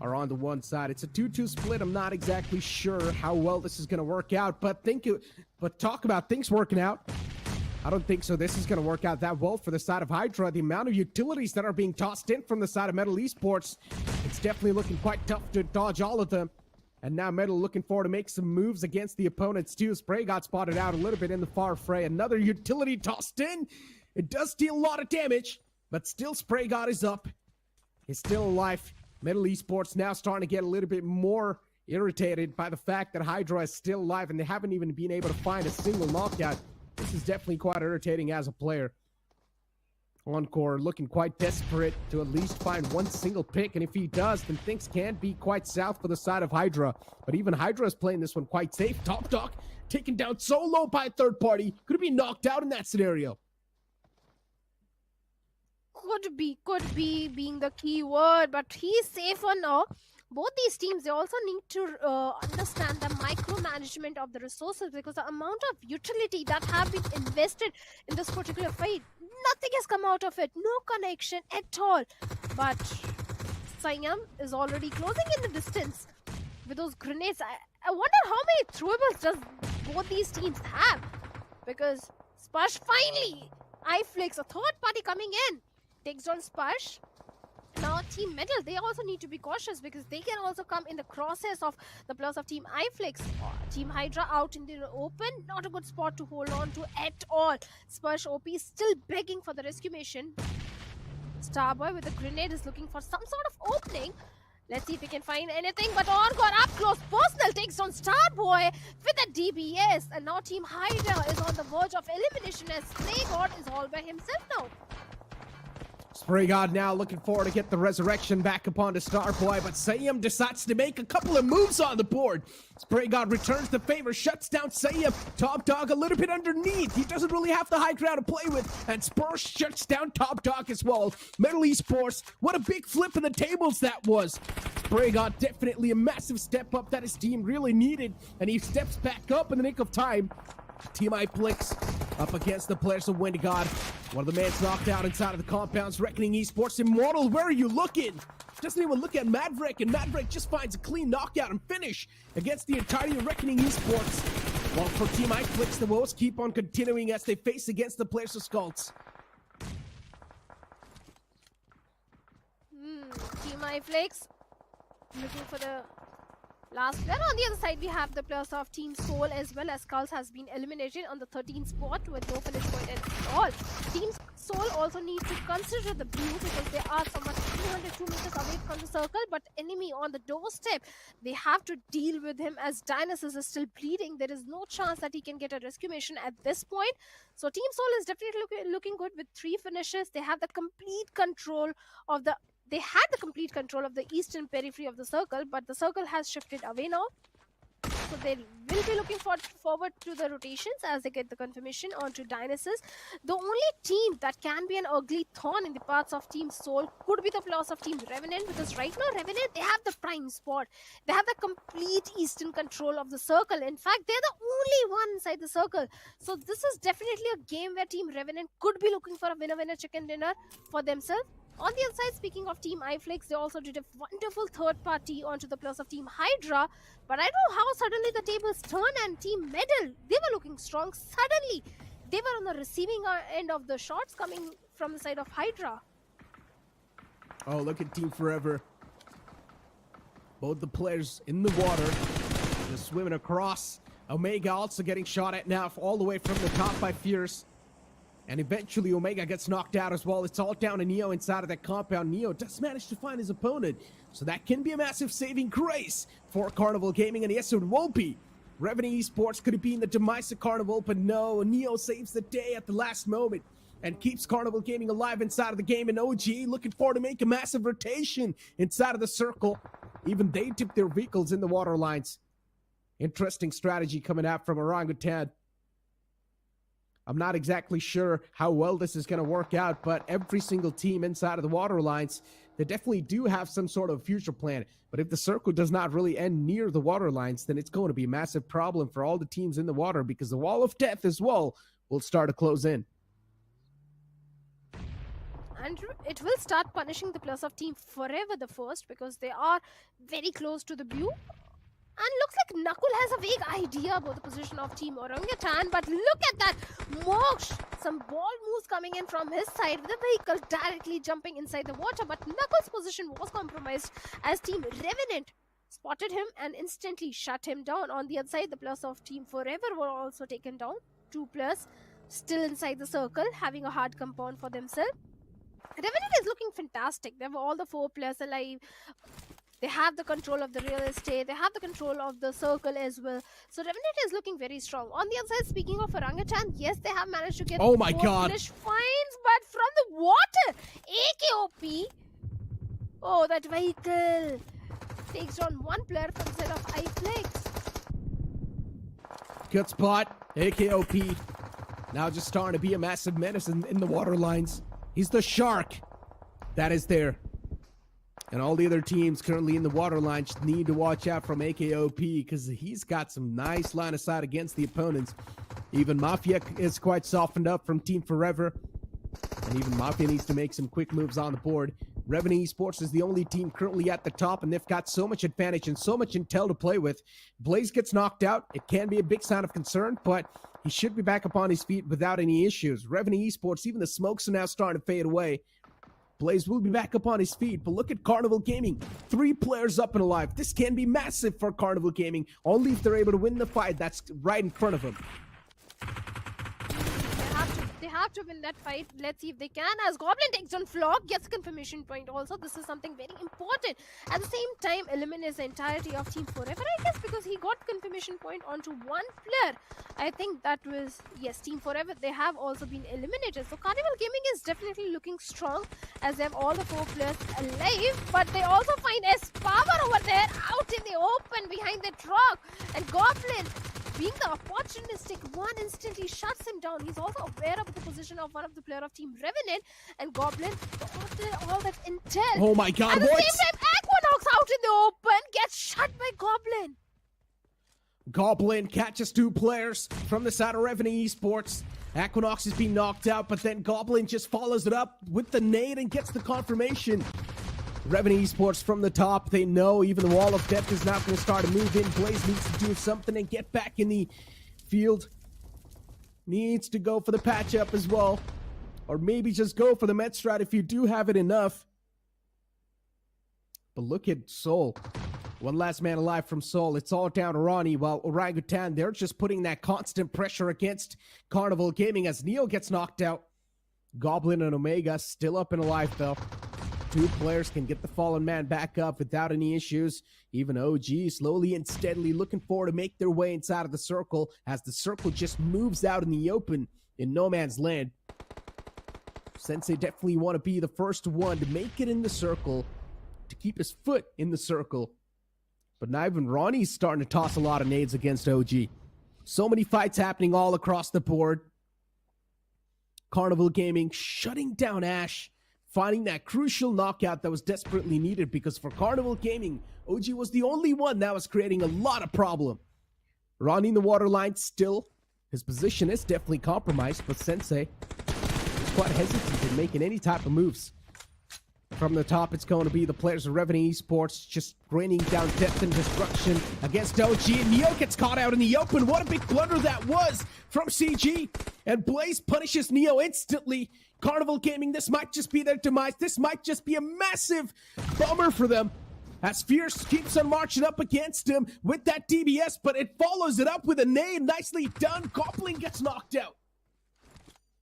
are on the one side. It's a 2-2 split. I'm not exactly sure how well this is going to work out, but talk about things working out. I don't think so. This is going to work out that well for the side of Hydra. The amount of utilities that are being tossed in from the side of Metal Esports, it's definitely looking quite tough to dodge all of them. And now Metal looking forward to make some moves against the opponents too. Spray got spotted out a little bit in the far fray. Another utility tossed in. It does deal a lot of damage, but still Spray God is up. He's still alive. Metal Esports now starting to get a little bit more irritated by the fact that Hydra is still alive and they haven't even been able to find a single knockout. This is definitely quite irritating as a player. Encore looking quite desperate to at least find one single pick, and if he does, then things can be quite south for the side of Hydra. But even Hydra is playing this one quite safe. Top Dog taken down so low by a third party. Could have been knocked out in that scenario. Could be being the key word, but he's safer now. Both these teams, they also need to understand the micromanagement of the resources, because the amount of utility that have been invested in this particular fight, nothing has come out of it. No connection at all. But Siam is already closing in the distance with those grenades. I wonder how many throwables does both these teams have, because Spush finally, iFlix, a third party coming in, takes on Spush. Now Team Metal, they also need to be cautious because they can also come in the crosshairs of the players of Team iFlix. Team Hydra out in the open, not a good spot to hold on to at all. Spush OP still begging for the rescue mission. Starboy with a grenade is looking for some sort of opening. Let's see if he can find anything, but Encore up close personal takes on Starboy with a DBS, and now Team Hydra is on the verge of elimination as Spray God is all by himself now. Spray God now looking forward to get the resurrection back upon the Starboy, but Sayam decides to make a couple of moves on the board. Spray God returns the favor, shuts down Sayam. Top Dog a little bit underneath. He doesn't really have the high ground to play with, and Spurs shuts down Top Dog as well. Metal Esports, what a big flip of the tables that was. Spray God definitely a massive step up that his team really needed, and he steps back up in the nick of time. Team iFlix up against the players of Wendigod. One of the mans knocked out inside of the compounds. Reckoning Esports Immortal, where are you looking? Doesn't even look at Maverick, and Maverick just finds a clean knockout and finish against the entirety of Reckoning Esports. While for Team iFlix, the woes keep on continuing as they face against the players of Skulls. Team iFlix looking for the last player. On the other side, we have the players of Team Soul as well, as Skulls has been eliminated on the 13th spot with no finish point at all. Team Soul also need to consider the blue because they are somewhat 202 meters away from the circle, but enemy on the doorstep. They have to deal with him as Dionysus is still bleeding. There is no chance that he can get a rescue mission at this point. So Team Soul is definitely looking good with 3 finishes. They have the complete control of the They had the complete control of the eastern periphery of the circle, but the circle has shifted away now. So they will be looking forward to the rotations as they get the confirmation onto Dionysus. The only team that can be an ugly thorn in the paths of Team Soul could be the players of Team Revenant, because right now Revenant, they have the prime spot. They have the complete eastern control of the circle. In fact, they're the only one inside the circle. So this is definitely a game where Team Revenant could be looking for a winner-winner chicken dinner for themselves. On the other side, speaking of Team iFlix, they also did a wonderful third party onto the players of Team Hydra. But I don't know how suddenly the tables turn, and Team Medal, they were looking strong. Suddenly, they were on the receiving end of the shots coming from the side of Hydra. Oh, look at Team Forever. Both the players in the water, just swimming across. Omega also getting shot at now all the way from the top by Fierce. And eventually Omega gets knocked out as well. It's all down to Neo inside of that compound. Neo does manage to find his opponent, so that can be a massive saving grace for Carnival Gaming, and yes, it will be. Revenue Esports could have been the demise of Carnival, but no, Neo saves the day at the last moment. and keeps Carnival Gaming alive inside of the game. And OG looking forward to make a massive rotation inside of the circle. Even they dip their vehicles in the water lines. Interesting strategy coming out from Orangutan. I'm not exactly sure how well this is going to work out, but every single team inside of the water lines, they definitely do have some sort of future plan. But if the circle does not really end near the water lines, then it's going to be a massive problem for all the teams in the water, because the wall of death as well will start to close in. And it will start punishing the players of Team Forever the first, because they are very close to the blue. And looks like Nakul has a vague idea about the position of Team Orangutan, but look at that! Moksha, some ball moves coming in from his side with the vehicle directly jumping inside the water, but Nakul's position was compromised as Team Revenant spotted him and instantly shut him down. On the other side, the players of Team Forever were also taken down. 2 players still inside the circle, having a hard compound for themselves. Revenant is looking fantastic. They have all the 4 players alive. They have the control of the real estate. They have the control of the circle as well. So Revenant is looking very strong. On the other side, speaking of Orangutan, yes, they have managed to get oh my God, finish fines, but from the water, AKOP. Oh, that vehicle takes down 1 player from the side of iFlex. Good spot, AKOP. Now just starting to be a massive menace in the water lines. He's the shark that is there. And all the other teams currently in the water line just need to watch out from AKOP, because he's got some nice line of sight against the opponents. Even Mafia is quite softened up from Team Forever. And even Mafia needs to make some quick moves on the board. Revenue Esports is the only team currently at the top, and they've got so much advantage and so much intel to play with. Blaze gets knocked out. It can be a big sign of concern, but he should be back up on his feet without any issues. Revenue Esports, even the smokes are now starting to fade away. Blaze will be back up on his feet, but look at Carnival Gaming. 3 players up and alive. This can be massive for Carnival Gaming, only if they're able to win the fight that's right in front of them. They have to win that fight. Let's see if they can. As Goblin takes down Flock, gets a confirmation point also. This is something very important. At the same time, eliminates the entirety of Team Forever, I guess, because he got confirmation point onto 1 player. I think that was, yes, Team Forever. They have also been eliminated. So Carnival Gaming is definitely looking strong, as they have all the 4 players alive. But they also find S-Power over there, out in the open behind the truck. And Goblin, being the opportunistic one, instantly shuts him down. He's also aware of the position of one of the player of Team Revenant, and Goblin got all that intel. Oh my God, at the same time, Equinox out in the open gets shut by Goblin. Goblin catches 2 players from the side of Revenue Esports. Equinox is being knocked out, but then Goblin just follows it up with the nade and gets the confirmation. Revenue Esports from the top, they know even the wall of death is not going to start to move in. Blaze needs to do something and get back in the field. Needs to go for the patch up as well. Or maybe just go for the med strat if you do have it enough. But look at Soul. 1 last man alive from Soul. It's all down to Ronnie, while Orangutan, they're just putting that constant pressure against Carnival Gaming as Neo gets knocked out. Goblin and Omega still up and alive though. 2 players can get the fallen man back up without any issues. Even OG slowly and steadily looking forward to make their way inside of the circle, as the circle just moves out in the open in no man's land. Sensei definitely want to be the first one to make it in the circle, to keep his foot in the circle. But now even Ronnie's starting to toss a lot of nades against OG. So many fights happening all across the board. Carnival Gaming shutting down Ash, finding that crucial knockout that was desperately needed, because for Carnival Gaming, OG was the only one that was creating a lot of problem. Ronnie in the water line still. His position is definitely compromised, but Sensei is quite hesitant in making any type of moves. From the top, it's going to be the players of Revenue Esports just raining down death and destruction against OG. And Neo gets caught out in the open. What a big blunder that was from CG. And Blaze punishes Neo instantly. Carnival Gaming, this might just be their demise. This might just be a massive bummer for them, as Fierce keeps on marching up against him with that DBS, but it follows it up with a nade. Nicely done. Goblin gets knocked out.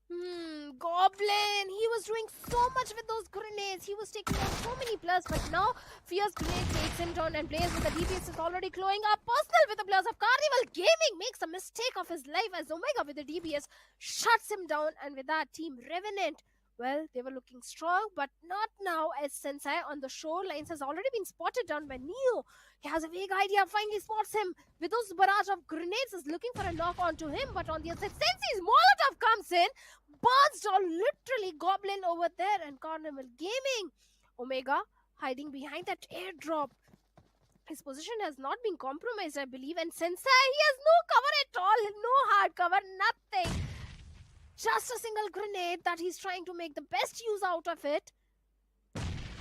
Goblin, he was doing so much with those grenades. He was taking out so many plus, but now Fierce Grenade takes him down and Blaze with the DPS is already glowing up. Personal with the plus of Carnival Gaming makes a mistake of his life as Omega with the DPS shuts him down, and with that Team Revenant, well, they were looking strong, but not now as Sensei on the shorelines has already been spotted down by Neo. He has a vague idea, finally spots him with those barrage of grenades, is looking for a knock onto him, but on the other side, Sensei's Molotov comes in, burns down literally Goblin over there, and Carnival Gaming. Omega hiding behind that airdrop. His position has not been compromised, I believe, and Sensei, he has no cover at all, no hard cover, nothing. Just a single grenade that he's trying to make the best use out of it.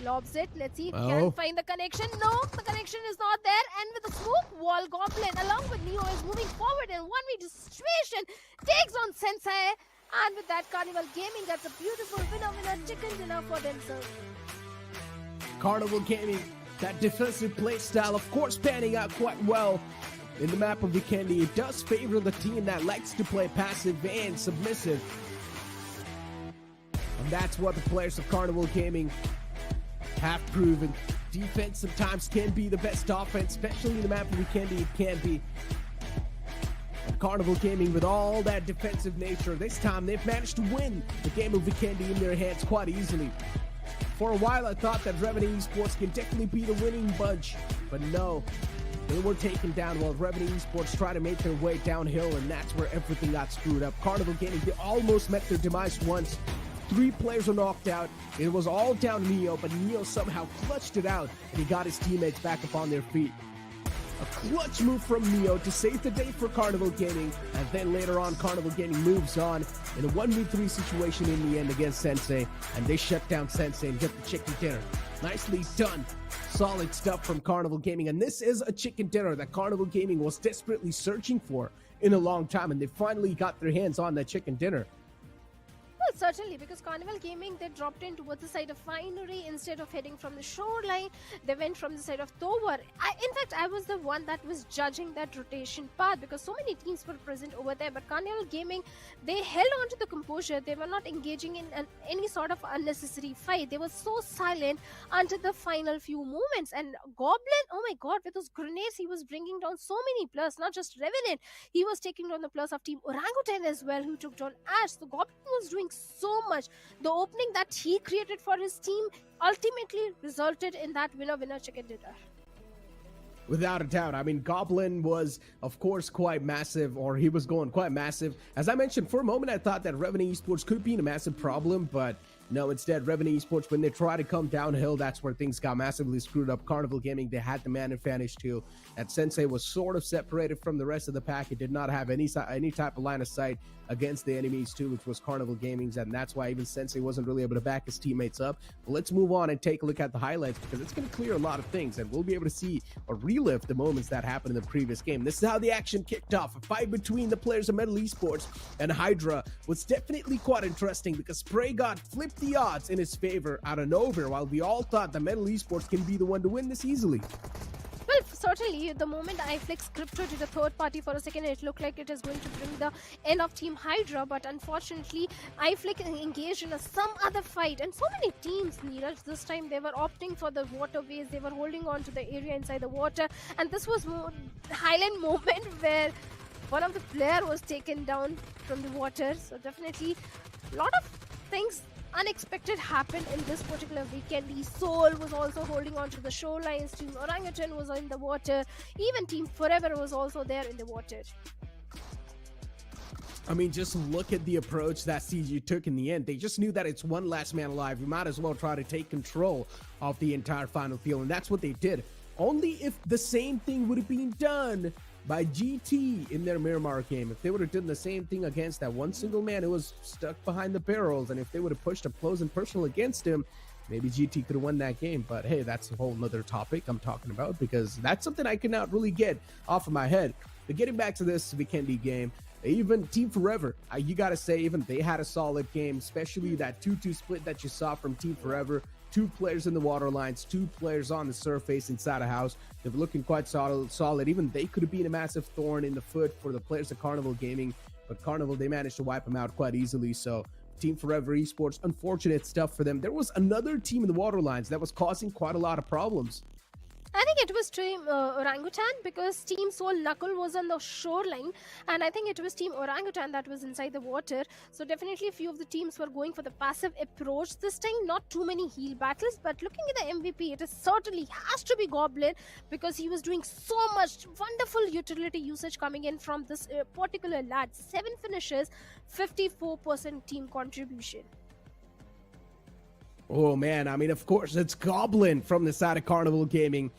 Lobs it. Let's see if he can find the connection. No, the connection is not there. And with the smoke wall, Goblin along with Neo is moving forward in 1v2 situation. Takes on Sensei. And with that, Carnival Gaming gets a beautiful winner chicken dinner for themselves. Carnival Gaming, that defensive play style, of course, panning out quite well. In the map of Vikendi, it does favor the team that likes to play passive and submissive. And that's what the players of Carnival Gaming have proven. Defense sometimes can be the best offense, especially in the map of Vikendi, it can be. But Carnival Gaming, with all that defensive nature, this time they've managed to win the game of Vikendi in their hands quite easily. For a while, I thought that Revenue Esports can definitely be the winning bunch, but no. They were taken down while Revenue Esports tried to make their way downhill, and that's where everything got screwed up. Carnival Gaming, they almost met their demise once. 3 players were knocked out. It was all down Neo, but Neo somehow clutched it out, and he got his teammates back up on their feet. A clutch move from Neo to save the day for Carnival Gaming, and then later on, Carnival Gaming moves on in a 1v3 situation in the end against Sensei, and they shut down Sensei and get the chicken dinner. Nicely done. Solid stuff from Carnival Gaming, and this is a chicken dinner that Carnival Gaming was desperately searching for in a long time, and they finally got their hands on that chicken dinner. Well, certainly, because Carnival Gaming, they dropped in towards the side of Finery instead of heading from the shoreline. They went from the side of Tower. In fact, I was the one that was judging that rotation path because so many teams were present over there. But Carnival Gaming, they held on to the composure. They were not engaging in any sort of unnecessary fight. They were so silent until the final few moments. And Goblin, oh my god, with those grenades, he was bringing down so many plus, not just Revenant. He was taking down the plus of Team Orangutan as well, who took down Ash. So Goblin was doing so much. The opening that he created for his team ultimately resulted in that winner chicken dinner. Without a doubt. I mean, Goblin was, of course, quite massive, or he was going quite massive. As I mentioned, for a moment, I thought that Revenue Esports could be a massive problem, but no, instead, Revenue Esports, when they try to come downhill, that's where things got massively screwed up. Carnival Gaming, they had the man advantage too. That Sensei was sort of separated from the rest of the pack. It did not have any type of line of sight against the enemies too, which was Carnival Gaming's, and that's why even Sensei wasn't really able to back his teammates up. But let's move on and take a look at the highlights, because it's going to clear a lot of things, and we'll be able to see or relive the moments that happened in the previous game. This is how the action kicked off. A fight between the players of Metal Esports and Hydra was definitely quite interesting, because Spray God flipped the odds in his favor out of nowhere, while we all thought that Metal Esports can be the one to win this easily. Well, certainly, the moment iFlix Crypto did a third party for a second, it looked like it is going to bring the end of Team Hydra, but unfortunately, iFlix engaged in some other fight, and so many teams, Neeraj, this time they were opting for the waterways, they were holding on to the area inside the water, and this was Highland moment where one of the player was taken down from the water, so definitely a lot of things unexpected happened in this particular weekend. Soul was also holding on to the shorelines, Team Orangutan was in the water, even Team Forever was also there in the water. I mean, just look at the approach that CG took in the end. They just knew that it's one last man alive. You might as well try to take control of the entire final field, and that's what they did. Only if the same thing would have been done by GT in their Miramar game. If they would have done the same thing against that one single man who was stuck behind the barrels, and if they would have pushed up close and personal against him, maybe GT could have won that game. But hey, that's a whole nother topic I'm talking about, because that's something I could not really get off of my head. But getting back to this Vikendi game, even Team Forever, you gotta say, even they had a solid game, especially that 2-2 split that you saw from Team Forever. 2 players in the water lines, 2 players on the surface inside a house. They were looking quite solid. Even they could have been a massive thorn in the foot for the players of Carnival Gaming. but Carnival, they managed to wipe them out quite easily. So Team Forever Esports, unfortunate stuff for them. There was another team in the Waterlines that was causing quite a lot of problems. I think it was Team Orangutan, because Team Soul Knuckle was on the shoreline, and I think it was Team Orangutan that was inside the water. So definitely a few of the teams were going for the passive approach this time. Not too many heal battles, but looking at the MVP, it is certainly has to be Goblin, because he was doing so much wonderful utility usage coming in from this particular lad. 7 finishes, 54% team contribution. Oh man, I mean, of course, it's Goblin from the side of Carnival Gaming.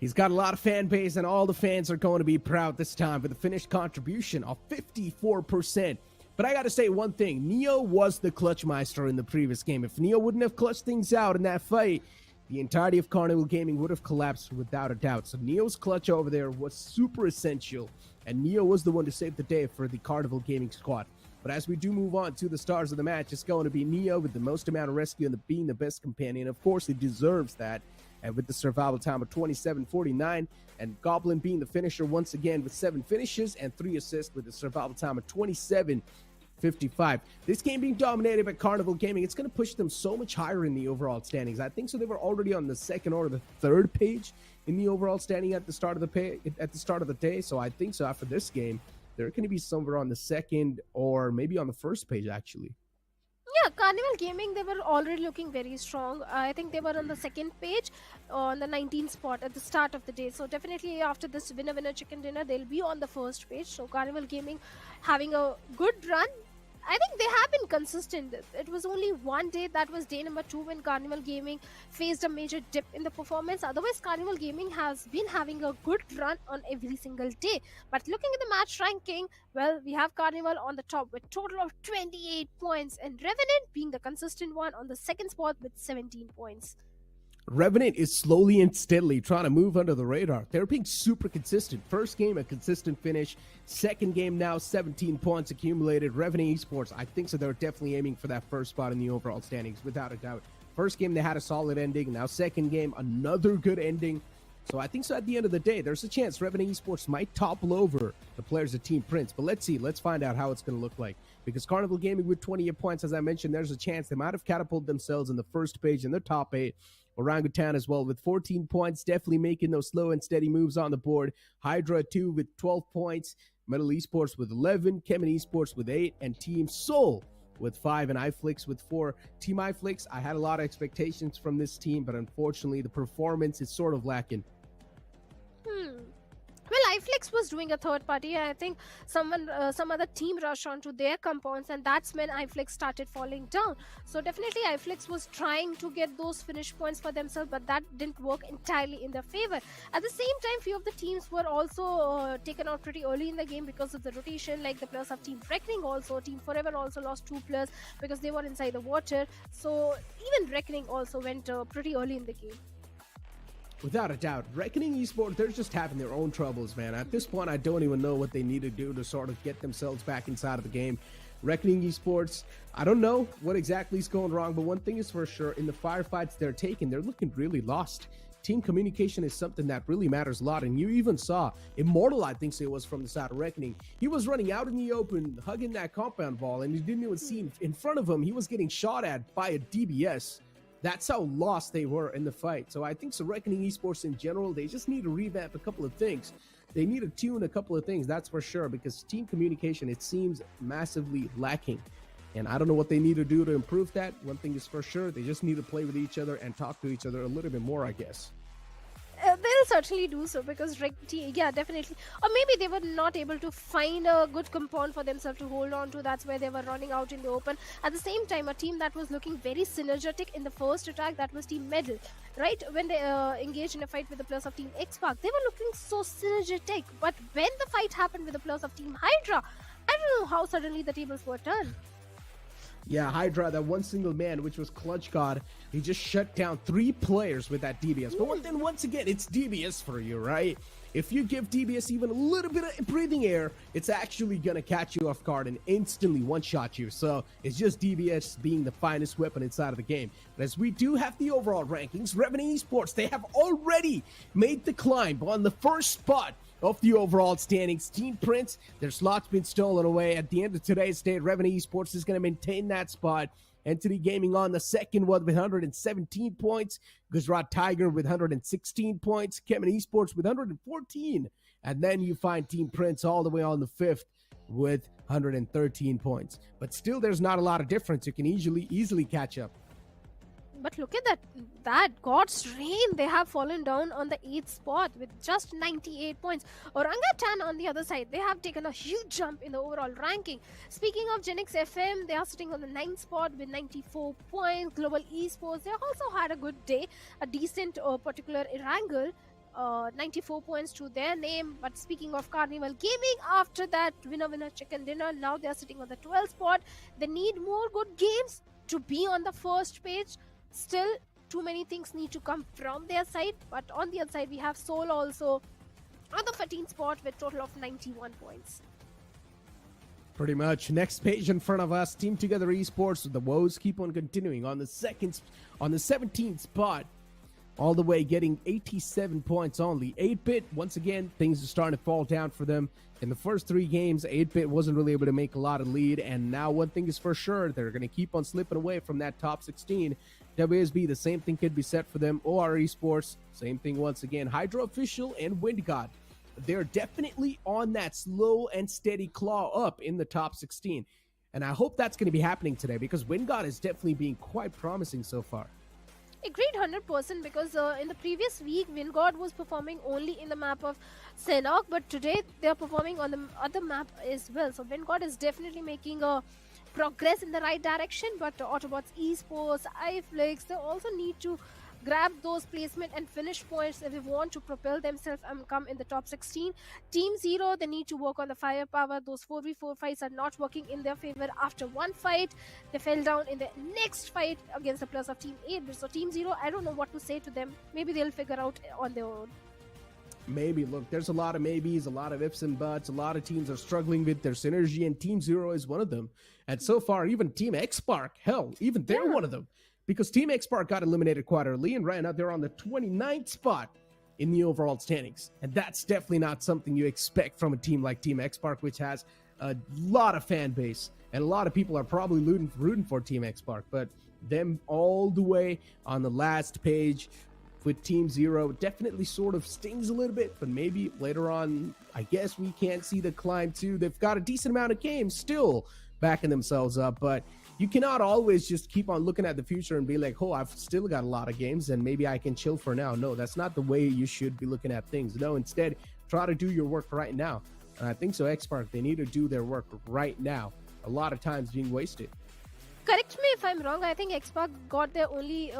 He's got a lot of fan base, and all the fans are going to be proud this time with a finished contribution of 54%. But I got to say one thing, Neo was the clutch meister in the previous game. If Neo wouldn't have clutched things out in that fight, the entirety of Carnival Gaming would have collapsed without a doubt. So Neo's clutch over there was super essential, and Neo was the one to save the day for the Carnival Gaming squad. But as we do move on to the stars of the match, it's going to be Neo with the most amount of rescue and being the best companion. Of course, he deserves that. And with the survival time of 27:49, and Goblin being the finisher once again with 7 finishes and 3 assists with a survival time of 27:55. This game being dominated by Carnival Gaming, it's going to push them so much higher in the overall standings. I think so. They were already on the 2nd or the 3rd page in the overall standing at the start of the day. So I think so. After this game, they're going to be somewhere on the 2nd or maybe on the 1st page, actually. Yeah, Carnival Gaming, they were already looking very strong. I think they were on the 2nd page, on the 19th spot at the start of the day. So definitely after this winner chicken dinner, they'll be on the 1st page. So Carnival Gaming having a good run. I think they have been consistent. It was only one day, that was day number 2, when Carnival Gaming faced a major dip in the performance. Otherwise, Carnival Gaming has been having a good run on every single day. But looking at the match ranking, well, we have Carnival on the top with total of 28 points, and Revenant being the consistent one on the 2nd spot with 17 points. Revenant is slowly and steadily trying to move under the radar. They're being super consistent. First game, a consistent finish. Second game now, 17 points accumulated. Revenant Esports, I think so. They're definitely aiming for that 1st spot in the overall standings, without a doubt. First game, they had a solid ending. Now, second game, another good ending. So I think so. At the end of the day, there's a chance Revenant Esports might topple over the players of Team Prince. But let's see. Let's find out how it's going to look like. Because Carnival Gaming with 28 points, as I mentioned, there's a chance they might have catapulted themselves in the 1st page in the top 8. Orangutan as well with 14 points, definitely making those slow and steady moves on the board. Hydra 2 with 12 points, Metal Esports with 11, Chemin Esports with 8, and Team Soul with 5, and iFlix with 4. Team iFlix, I had a lot of expectations from this team, but unfortunately the performance is sort of lacking. Well, iFlix was doing a 3rd party. I think some other team rushed onto their compounds, and that's when iFlix started falling down. So definitely iFlix was trying to get those finish points for themselves, but that didn't work entirely in their favor. At the same time, few of the teams were also taken out pretty early in the game because of the rotation, like the players of Team Reckoning also. Team Forever also lost 2 players because they were inside the water. So even Reckoning also went pretty early in the game. Without a doubt, Reckoning Esports, they're just having their own troubles, man. At this point, I don't even know what they need to do to sort of get themselves back inside of the game. Reckoning Esports, I don't know what exactly is going wrong, but one thing is for sure, in the firefights they're taking, they're looking really lost. Team communication is something that really matters a lot, and you even saw Immortal, I think it was from the side of Reckoning. He was running out in the open, hugging that compound wall, and he didn't even see in front of him. He was getting shot at by a DBS. That's how lost they were in the fight. So I think so Reckoning Esports in general, they just need to revamp a couple of things. They need to tune a couple of things, that's for sure, because team communication, it seems massively lacking. And I don't know what they need to do to improve that. One thing is for sure, they just need to play with each other and talk to each other a little bit more, I guess. They'll certainly do so, because yeah, definitely, or maybe they were not able to find a good compound for themselves to hold on to. That's where they were running out in the open. At the same time, a team that was looking very synergetic in the first attack, that was Team Medal, right? When they engaged in a fight with the players of Team X-Park, they were looking so synergetic. But when the fight happened with the players of Team Hydra, I don't know how suddenly the tables were turned. Yeah, Hydra, that one single man, which was Clutch God, he just shut down 3 players with that DBS. But then once again, it's DBS for you, right? If you give DBS even a little bit of breathing air, it's actually going to catch you off guard and instantly one-shot you. So it's just DBS being the finest weapon inside of the game. But as we do have the overall rankings, Revenant Esports, they have already made the climb on the 1st spot of the overall standings. Team Prince, their slot's been stolen away. At the end of today's day, Revenue Esports is going to maintain that spot. Entity Gaming on the second one with 117 points. Gujarat Tiger with 116 points. Chemin Esports with 114. And then you find Team Prince all the way on the fifth with 113 points. But still, there's not a lot of difference. You can easily catch up. But look at that God's reign. They have fallen down on the 8th spot with just 98 points. Orangutan on the other side, they have taken a huge jump in the overall ranking. Speaking of Genix FM, they are sitting on the 9th spot with 94 points. Global Esports, they also had a good day, a decent particular Erangel. 94 points to their name. But speaking of Carnival Gaming, after that winner chicken dinner, now they are sitting on the 12th spot. They need more good games to be on the first page. Still, too many things need to come from their side. But on the other side, we have Soul also on the 13th spot with total of 91 points. Pretty much. Next page in front of us, Team Together Esports. The woes keep on continuing on the 17th spot. All the way getting 87 points only. 8-Bit, once again, things are starting to fall down for them. In the first 3 games, 8-Bit wasn't really able to make a lot of lead. And now one thing is for sure, they're going to keep on slipping away from that top 16. WSB, the same thing could be set for them. OR Esports, same thing once again. Hydra Official and WindGod. They're definitely on that slow and steady claw up in the top 16. And I hope that's going to be happening today because WindGod is definitely being quite promising so far. Agreed 100% because in the previous week, Vingod was performing only in the map of Sanhok, but today they are performing on the other map as well. So Vingod is definitely making a progress in the right direction, but AUTOBOTZ Esports, iFlix, they also need to grab those placement and finish points if they want to propel themselves and come in the top 16. Team Zero, they need to work on the firepower. Those 4v4 fights are not working in their favor. After one fight, they fell down in the next fight against the players of Team 8. So Team Zero, I don't know what to say to them. Maybe they'll figure out on their own. Maybe. Look, there's a lot of maybes, a lot of ifs and buts. A lot of teams are struggling with their synergy, and Team Zero is one of them. And so far, even Team X-Spark, hell, even they're one of them. Because Team X-Spark got eliminated quite early, and right now they're on the 29th spot in the overall standings. And that's definitely not something you expect from a team like Team X-Spark, which has a lot of fan base. And a lot of people are probably rooting for Team X-Spark. But them all the way on the last page with Team Zero definitely sort of stings a little bit. But maybe later on, I guess we can't see the climb too. They've got a decent amount of games still backing themselves up. But you cannot always just keep on looking at the future and be like, oh, I've still got a lot of games and maybe I can chill for now. No, that's not the way you should be looking at things. No, instead, try to do your work right now. And I think so, X-Spark, they need to do their work right now. A lot of times being wasted. Correct me if I'm wrong, I think X-Spark got their only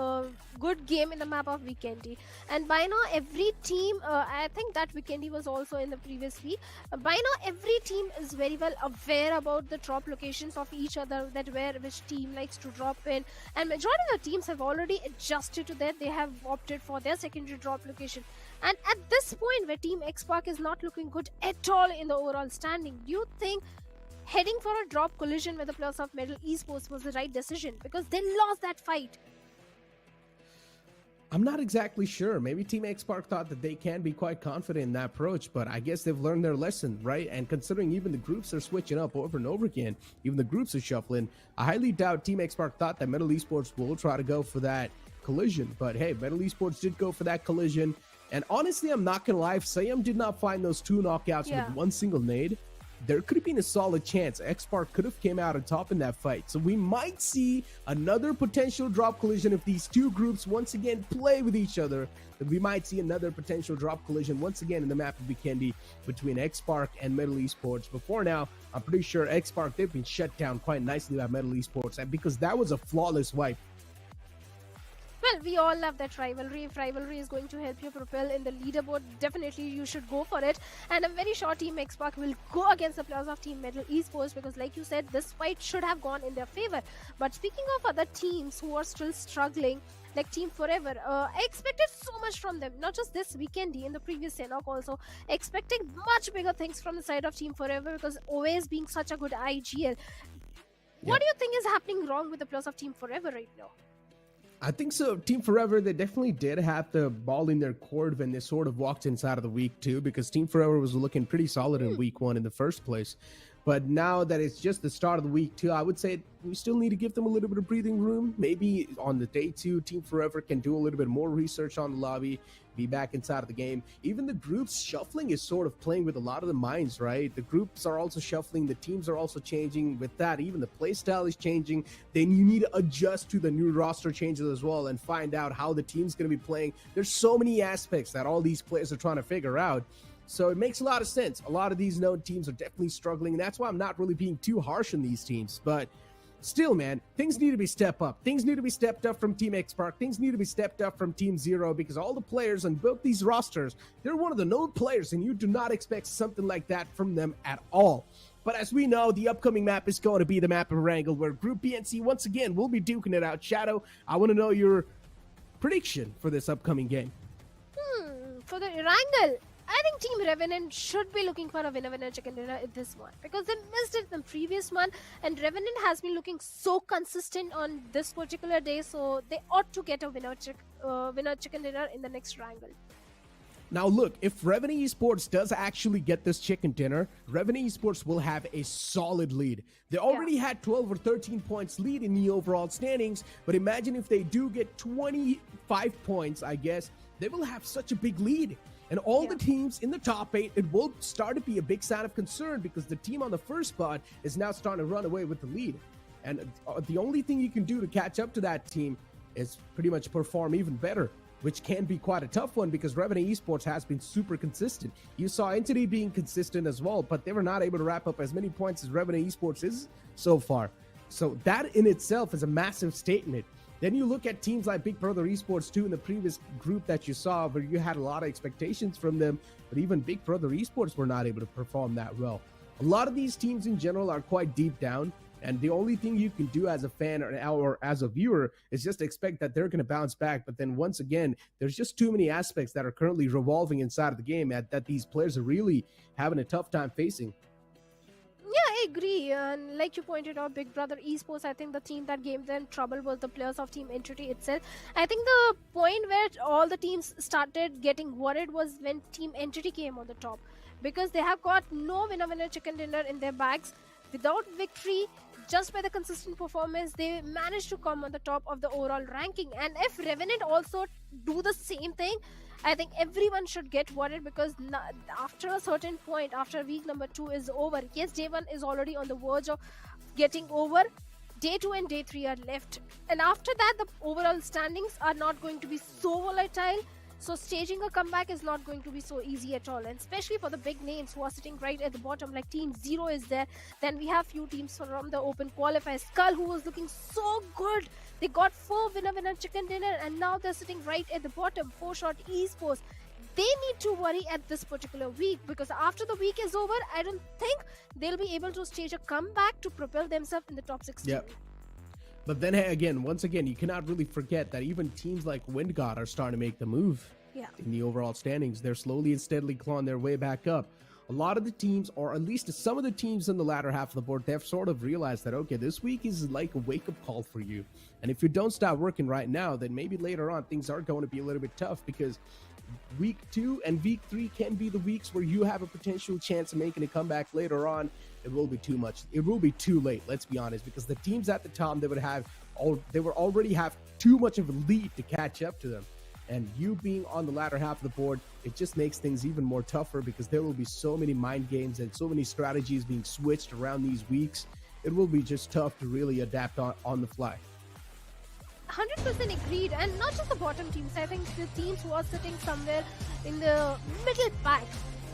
good game in the map of Vikendi. And by now, every team, I think that Vikendi was also in the previous week. By now, every team is very well aware about the drop locations of each other, that which team likes to drop in. And majority of the teams have already adjusted to that. They have opted for their secondary drop location. And at this point, where Team X-Spark is not looking good at all in the overall standing, do you think heading for a drop collision with the players of Metal Esports was the right decision? Because they lost that fight. I'm not exactly sure. Maybe Team X-Spark thought that they can be quite confident in that approach, but I guess they've learned their lesson, right? And considering even the groups are switching up over and over again, even the groups are shuffling, I highly doubt Team X-Spark thought that Metal Esports will try to go for that collision. But hey, Metal Esports did go for that collision. And honestly, I'm not going to lie, if Sayam did not find those 2 knockouts with one single nade, there could have been a solid chance X-Spark could have came out on top in that fight. So we might see another potential drop collision if these two groups once again play with each other. We might see another potential drop collision once again in the map of Vikendi between X-Spark and Metal Esports. Before now, I'm pretty sure X-Spark, they've been shut down quite nicely by Metal Esports, and because that was a flawless wipe. Well, we all love that rivalry. If rivalry is going to help you propel in the leaderboard, definitely you should go for it. And I'm very sure Team X-Spark will go against the players of Team Metal Esports because, like you said, this fight should have gone in their favor. But speaking of other teams who are still struggling, like Team Forever, I expected so much from them. Not just this weekend, in the previous Sanhok also. Expecting much bigger things from the side of Team Forever because always being such a good IGL. What do you think is happening wrong with the players of Team Forever right now? I think so. Team Forever, they definitely did have the ball in their court when they sort of walked inside of the week 2, because Team Forever was looking pretty solid in week 1 in the first place. But now that it's just the start of the week 2, I would say we still need to give them a little bit of breathing room. Maybe on the day 2, Team Forever can do a little bit more research on the lobby, be back inside of the game. Even the groups shuffling is sort of playing with a lot of the minds, right? The groups are also shuffling, the teams are also changing. With that, even the play style is changing. Then you need to adjust to the new roster changes as well and find out how the team's going to be playing. There's so many aspects that all these players are trying to figure out. So it makes a lot of sense. A lot of these known teams are definitely struggling, and that's why I'm not really being too harsh on these teams. But still, man, things need to be stepped up. Things need to be stepped up from Team X-Park. Things need to be stepped up from Team Zero, because all the players on both these rosters, they're one of the known players, and you do not expect something like that from them at all. But as we know, the upcoming map is going to be the map of Erangel, where Group B and C once again will be duking it out. Shadow, I want to know your prediction for this upcoming game. For the Erangel, I think Team Revenant should be looking for a winner chicken dinner in this one, because they missed it in the previous one, and Revenant has been looking so consistent on this particular day, so they ought to get a winner chicken dinner in the next Erangel. Now look, if Revenant Esports does actually get this chicken dinner, Revenant Esports will have a solid lead. They already had 12 or 13 points lead in the overall standings, but imagine if they do get 25 points, I guess, they will have such a big lead. And all the teams in the top 8, it will start to be a big sign of concern, because the team on the first spot is now starting to run away with the lead. And the only thing you can do to catch up to that team is pretty much perform even better, which can be quite a tough one, because Revenant Esports has been super consistent. You saw Entity being consistent as well, but they were not able to wrap up as many points as Revenant Esports is so far. So that in itself is a massive statement. Then you look at teams like Big Brother Esports too in the previous group that you saw, where you had a lot of expectations from them, but even Big Brother Esports were not able to perform that well. A lot of these teams in general are quite deep down, and the only thing you can do as a fan or as a viewer is just expect that they're going to bounce back. But then once again, there's just too many aspects that are currently revolving inside of the game that these players are really having a tough time facing. Yeah, I agree. And like you pointed out, Big Brother Esports, I think the team that gave them trouble was the players of Team Entity itself. I think the point where all the teams started getting worried was when Team Entity came on the top, because they have got no winner chicken dinner in their bags. Without victory, just by the consistent performance, they managed to come on the top of the overall ranking. And if Revenant also do the same thing, I think everyone should get worried, because after a certain point, after week number 2 is over, yes, day 1 is already on the verge of getting over. Day 2 and day 3 are left. And after that, the overall standings are not going to be so volatile. So staging a comeback is not going to be so easy at all, and especially for the big names who are sitting right at the bottom, like Team Zero is there. Then we have few teams from the Open qualifiers. Skull, who was looking so good, they got 4 winner chicken dinner, and now they're sitting right at the bottom. 4-shot Esports, they need to worry at this particular week, because after the week is over, I don't think they'll be able to stage a comeback to propel themselves in the top 16. Yep. But then again, once again, you cannot really forget that even teams like WindGod are starting to make the move in the overall standings. They're slowly and steadily clawing their way back up. A lot of the teams, or at least some of the teams in the latter half of the board, they've sort of realized that, okay, this week is like a wake-up call for you. And if you don't start working right now, then maybe later on things are going to be a little bit tough, because week 2 and week 3 can be the weeks where you have a potential chance of making a comeback. Later on, it will be too much. It will be too late, let's be honest, because the teams at the top, they would already have too much of a lead to catch up to them. And you being on the latter half of the board, it just makes things even more tougher, because there will be so many mind games and so many strategies being switched around these weeks. It will be just tough to really adapt on the fly. 100% agreed. And not just the bottom teams, I think the teams who are sitting somewhere in the middle pack,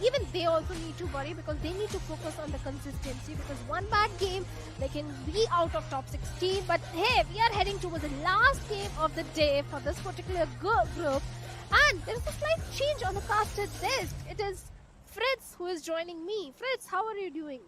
even they also need to worry, because they need to focus on the consistency, because one bad game, they can be out of top 16. But hey, we are heading towards the last game of the day for this particular group, and there's a slight change on the casted list. It is Fritz who is joining me. Fritz, how are you doing?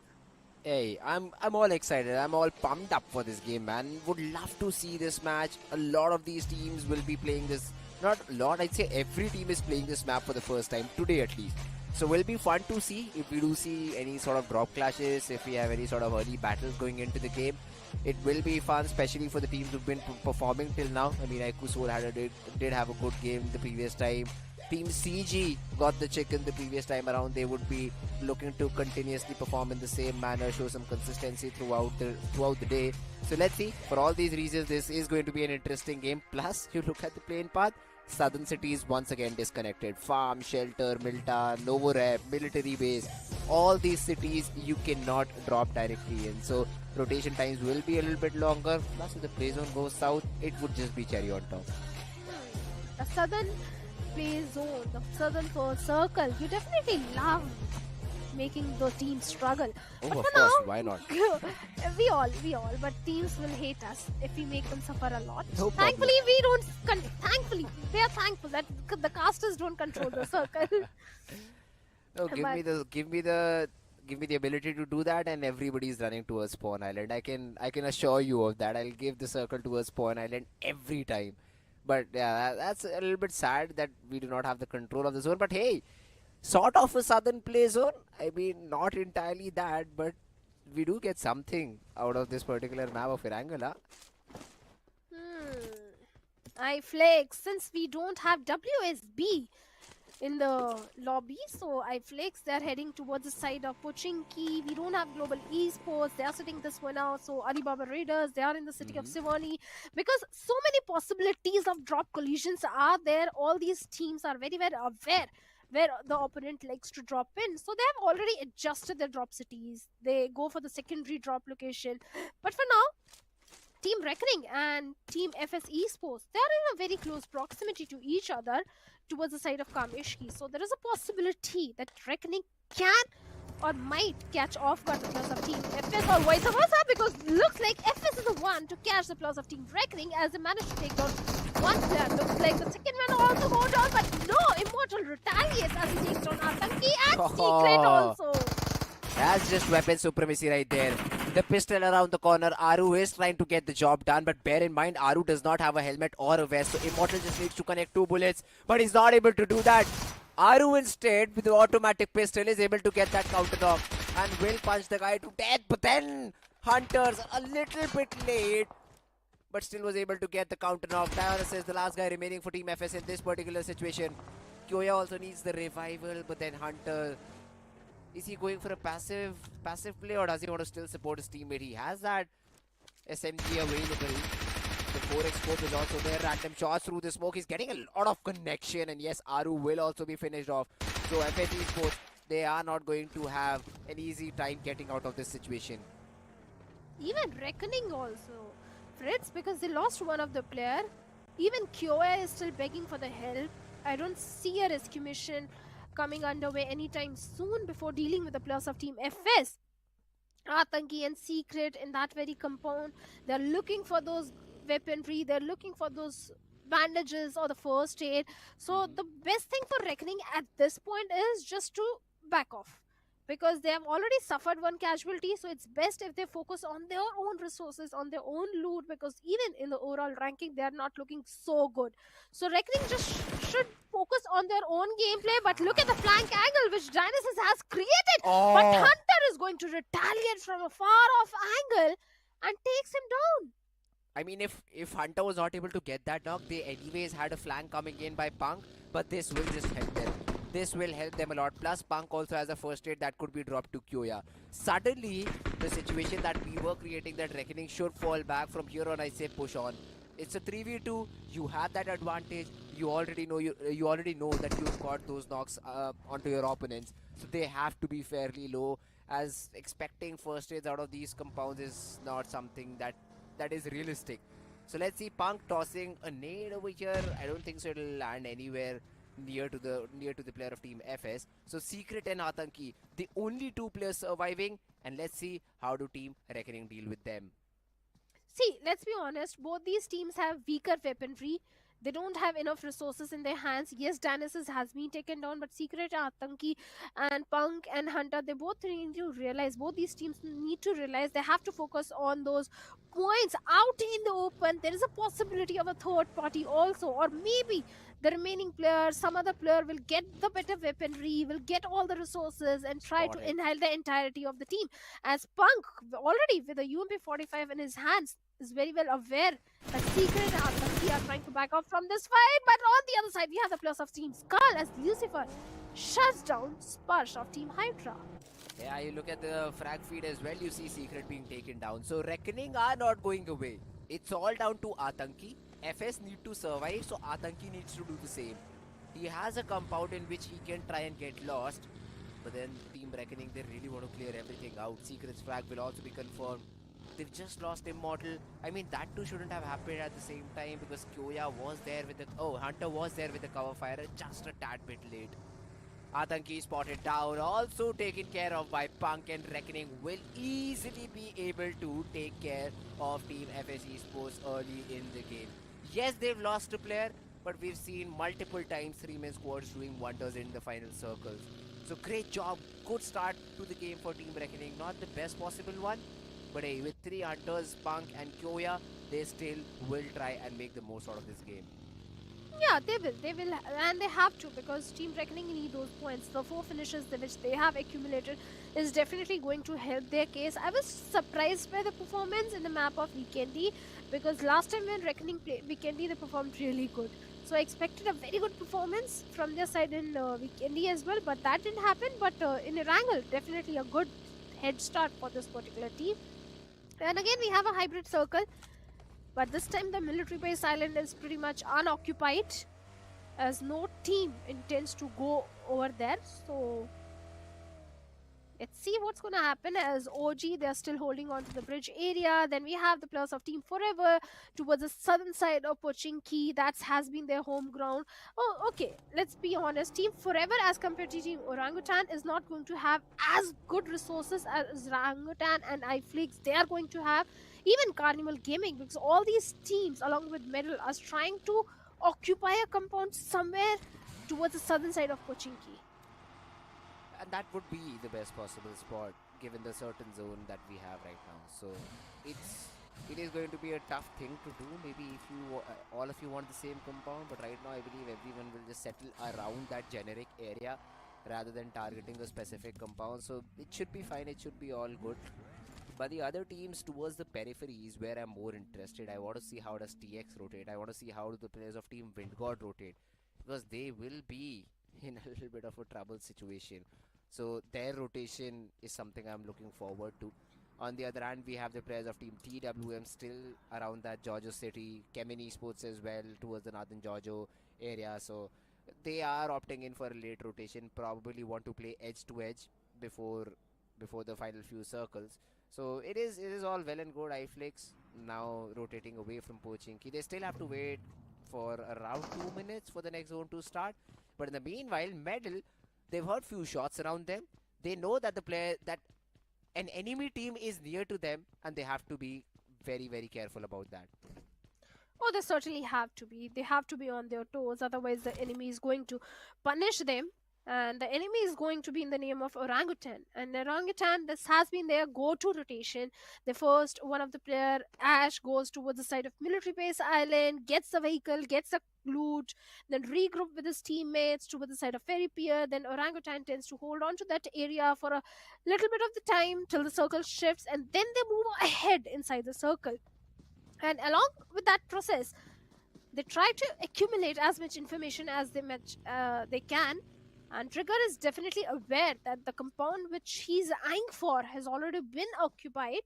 Hey, I'm all excited. I'm all pumped up for this game, man. Would love to see this match. A lot of these teams will be playing this. Not a lot, I'd say every team is playing this map for the first time, today at least. So will be fun to see if we do see any sort of drop clashes, if we have any sort of early battles going into the game. It will be fun, especially for the teams who've been performing till now. I mean, Ikusol did have a good game the previous time. Team CG got the chicken the previous time around. They would be looking to continuously perform in the same manner, show some consistency throughout the day. So let's see. For all these reasons, this is going to be an interesting game. Plus, you look at the playing path. Southern cities once again disconnected. Farm, Shelter, Milta, Novorep, Military Base. All these cities you cannot drop directly in. So rotation times will be a little bit longer. Plus, if the play zone goes south, it would just be cherry on top. The southern play zone, the southern circle, you definitely love making the team struggle. Oh, but of for course, now, why not? we all, but teams will hate us if we make them suffer a lot. No Thankfully, we don't. Thankfully, they are thankful that the casters don't control the circle. No, give me the ability to do that, and everybody's running towards Spawn Island. I can assure you of that. I'll give the circle towards Spawn Island every time. But yeah, that's a little bit sad that we do not have the control of the zone. But hey, sort of a southern play zone. I mean, not entirely that, but we do get something out of this particular map of Erangel. Huh? I flex since we don't have WSB in the lobby, so I flex. They're heading towards the side of Pochinki. We don't have Global Esports. They are sitting this one out. So Alibaba Raiders, they are in the city of Sivani. Because so many possibilities of drop collisions are there. All these teams are very, very aware where the opponent likes to drop in. So they have already adjusted their drop cities. They go for the secondary drop location. But for now, Team Reckoning and Team FS Esports, they are in a very close proximity to each other towards the side of Kameshki. So there is a possibility that Reckoning can or might catch off guard the plus of Team FS or vice versa, because looks like FS is the one to catch the plus of Team Reckoning as they managed to take down one player. Looks like the second one also go down, but no, Immortal retaliates as he takes down Atanki and Secret also. That's just weapon supremacy right there. The pistol around the corner. Aru is trying to get the job done, but bear in mind, Aru does not have a helmet or a vest, so Immortal just needs to connect 2 bullets, but he's not able to do that. Aru instead, with the automatic pistol, is able to get that counter knock and will punch the guy to death, but then Hunter's a little bit late, but still was able to get the counter knock. Dionysus is the last guy remaining for Team FS in this particular situation. Kyoya also needs the revival, but then Hunter... Is he going for a passive play, or does he want to still support his teammate? He has that SMG available. The 4x scope is also there. Random shots through the smoke. He's getting a lot of connection. And yes, Aru will also be finished off. So FS Esports, they are not going to have an easy time getting out of this situation. Even Reckoning also. Fritz, because they lost one of the player. Even Kyoya is still begging for the help. I don't see a rescue mission coming underway anytime soon before dealing with the plus of Team FS. Atanki and Secret in that very compound. They're looking for those weaponry. They're looking for those bandages or the first aid. So the best thing for Reckoning at this point is just to back off, because they have already suffered one casualty. So it's best if they focus on their own resources, on their own loot, because even in the overall ranking, they are not looking so good. So Reckoning just should focus on their own gameplay. But look at the flank angle which Dionysus has created. But Hunter is going to retaliate from a far off angle and takes him down. I mean, if Hunter was not able to get that knock, they anyways had a flank coming in by Punk, but this will just help them. This will help them a lot. Plus, Punk also has a first aid that could be dropped to Kyoya. Suddenly, the situation that we were creating, that Reckoning should fall back. From here on, I say push on. It's a 3v2. You have that advantage. You already know that you've got those knocks onto your opponents. So they have to be fairly low, as expecting first aids out of these compounds is not something that is realistic. So let's see Punk tossing a nade over here. I don't think so it'll land anywhere near to the player of Team FS. So Secret and Atanki, the only 2 players surviving, and let's see how do Team Reckoning deal with them. See, let's be honest, both these teams have weaker weaponry. They don't have enough resources in their hands. Yes, Dionysus has been taken down, but Secret, Atanki, and Punk and Hunter, they both need to realize, both these teams need to realize they have to focus on those points out in the open. There is a possibility of a third party also, or maybe the remaining player, some other player will get the better weaponry, will get all the resources and try to inhale the entirety of the team. As Punk, already with a UMP-45 in his hands, is very well aware that Secret and Atanki are trying to back off from this fight. But on the other side, we have the players of Team Skull as Lucifer shuts down Sparsh of Team Hydra. Yeah, you look at the frag feed as well, you see Secret being taken down. So Reckoning are not going away. It's all down to Atanki. FS need to survive, so Atanki needs to do the same. He has a compound in which he can try and get lost. But then Team Reckoning, they really want to clear everything out. Secret's frag will also be confirmed. They've just lost Immortal. I mean, that too shouldn't have happened at the same time because Kyoya was there with the... Oh, Hunter was there with the cover fire, just a tad bit late. Atanki spotted down, also taken care of by Punk, and Reckoning will easily be able to take care of Team FS Esports early in the game. Yes, they've lost a player, but we've seen multiple times 3-man squads doing wonders in the final circles. So great job, good start to the game for Team Reckoning. Not the best possible one, but hey, with 3 Hunters, Punk and Kyoya, they still will try and make the most out of this game. Yeah, they will, and they have to, because Team Reckoning need those points. The 4 finishes which they have accumulated is definitely going to help their case. I was surprised by the performance in the map of Vikendi, because last time when Reckoning played Vikendi, they performed really good. So I expected a very good performance from their side in Vikendi as well, but that didn't happen. But in Erangel, definitely a good head start for this particular team. And again, we have a hybrid circle. But this time the military base island is pretty much unoccupied, as no team intends to go over there. So let's see what's going to happen. As OG, they are still holding on to the bridge area. Then we have the players of Team Forever towards the southern side of Pochinki. That has been their home ground. Oh, okay, let's be honest. Team Forever as compared to Team Orangutan is not going to have as good resources as Orangutan and iFlix. They are going to have even Carnival Gaming, because all these teams along with Medal are trying to occupy a compound somewhere towards the southern side of Pochinki. And that would be the best possible spot given the certain zone that we have right now. So it is going to be a tough thing to do. Maybe if you all of you want the same compound, but right now I believe everyone will just settle around that generic area rather than targeting a specific compound. So it should be fine, it should be all good. But the other teams towards the periphery is where I'm more interested. I want to see how does TX rotate. I want to see how do the players of Team Windgod rotate, because they will be in a little bit of a trouble situation. So their rotation is something I'm looking forward to. On the other hand, we have the players of Team TWM still around that Giorgio city, Chemin Esports as well towards the northern Giorgio area. So they are opting in for a late rotation, probably want to play edge to edge before the final few circles. So it is all well and good. iFlix now rotating away from Pochinki. They still have to wait for around 2 minutes for the next zone to start. But in the meanwhile, Medal, they've heard few shots around them. They know that that an enemy team is near to them, and they have to be very, very careful about that. Oh, they certainly have to be. They have to be on their toes, otherwise the enemy is going to punish them. And the enemy is going to be in the name of Orangutan. And Orangutan, this has been their go-to rotation. The first one of the player, Ash, goes towards the side of military base island, gets the vehicle, gets the loot, then regroup with his teammates towards the side of Ferry Pier. Then Orangutan tends to hold on to that area for a little bit of the time till the circle shifts, and then they move ahead inside the circle. And along with that process, they try to accumulate as much information as they can. And Trigger is definitely aware that the compound which he's eyeing for has already been occupied.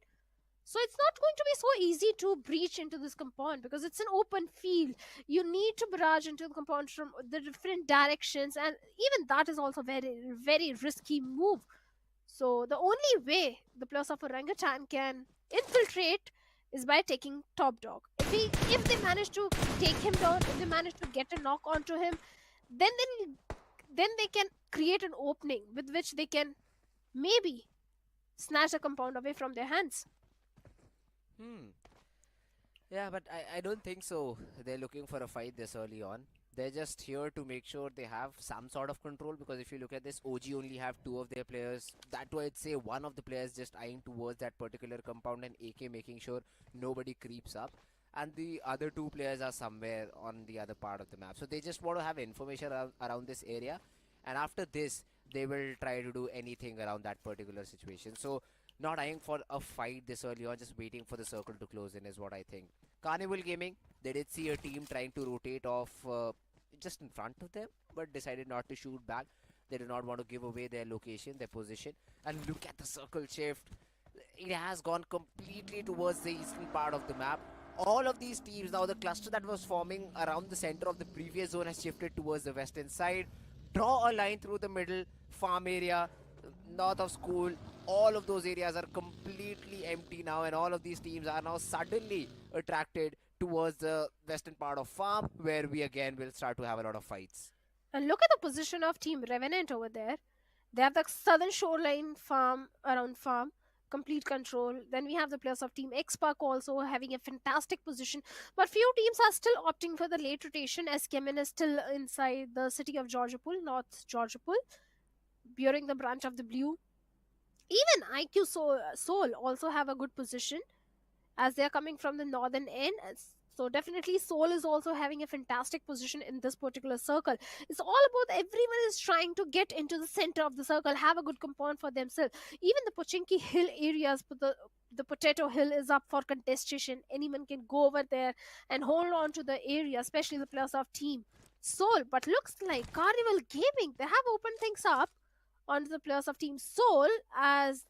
So it's not going to be so easy to breach into this compound, because it's an open field. You need to barrage into the compound from the different directions, and even that is also very, very risky move. So the only way the players of Orangutan can infiltrate is by taking top dog. If they manage to take him down, if they manage to get a knock onto him, then they can create an opening with which they can maybe snatch a compound away from their hands. Yeah, but I don't think so. They're looking for a fight this early on. They're just here to make sure they have some sort of control, because if you look at this, OG only have two of their players. That way, I'd say one of the players just eyeing towards that particular compound, and AK making sure nobody creeps up. And the other two players are somewhere on the other part of the map. So they just want to have information around this area. And after this, they will try to do anything around that particular situation. So not eyeing for a fight this early on, just waiting for the circle to close in is what I think. Carnival Gaming, they did see a team trying to rotate off just in front of them, but decided not to shoot back. They did not want to give away their location, their position. And look at the circle shift. It has gone completely towards the eastern part of the map. All of these teams, now the cluster that was forming around the center of the previous zone has shifted towards the western side. Draw a line through the middle, farm area, north of school. All of those areas are completely empty now, and all of these teams are now suddenly attracted towards the western part of farm, where we again will start to have a lot of fights. And look at the position of Team Revenant over there. They have the southern shoreline farm around farm, complete control. Then we have the players of Team X-Park also having a fantastic position. But few teams are still opting for the late rotation, as Chemin is still inside the city of Georgiapol, North Georgiapol, bearing the branch of the blue. Even IQ Seoul also have a good position, as they are coming from the northern end. So definitely Seoul is also having a fantastic position in this particular circle. It's all about everyone is trying to get into the center of the circle, have a good compound for themselves. Even the Pochinki Hill areas, the Potato Hill is up for contestation. Anyone can go over there and hold on to the area, especially the players of Team Seoul. But looks like Carnival Gaming, they have opened things up onto the players of Team Seoul, as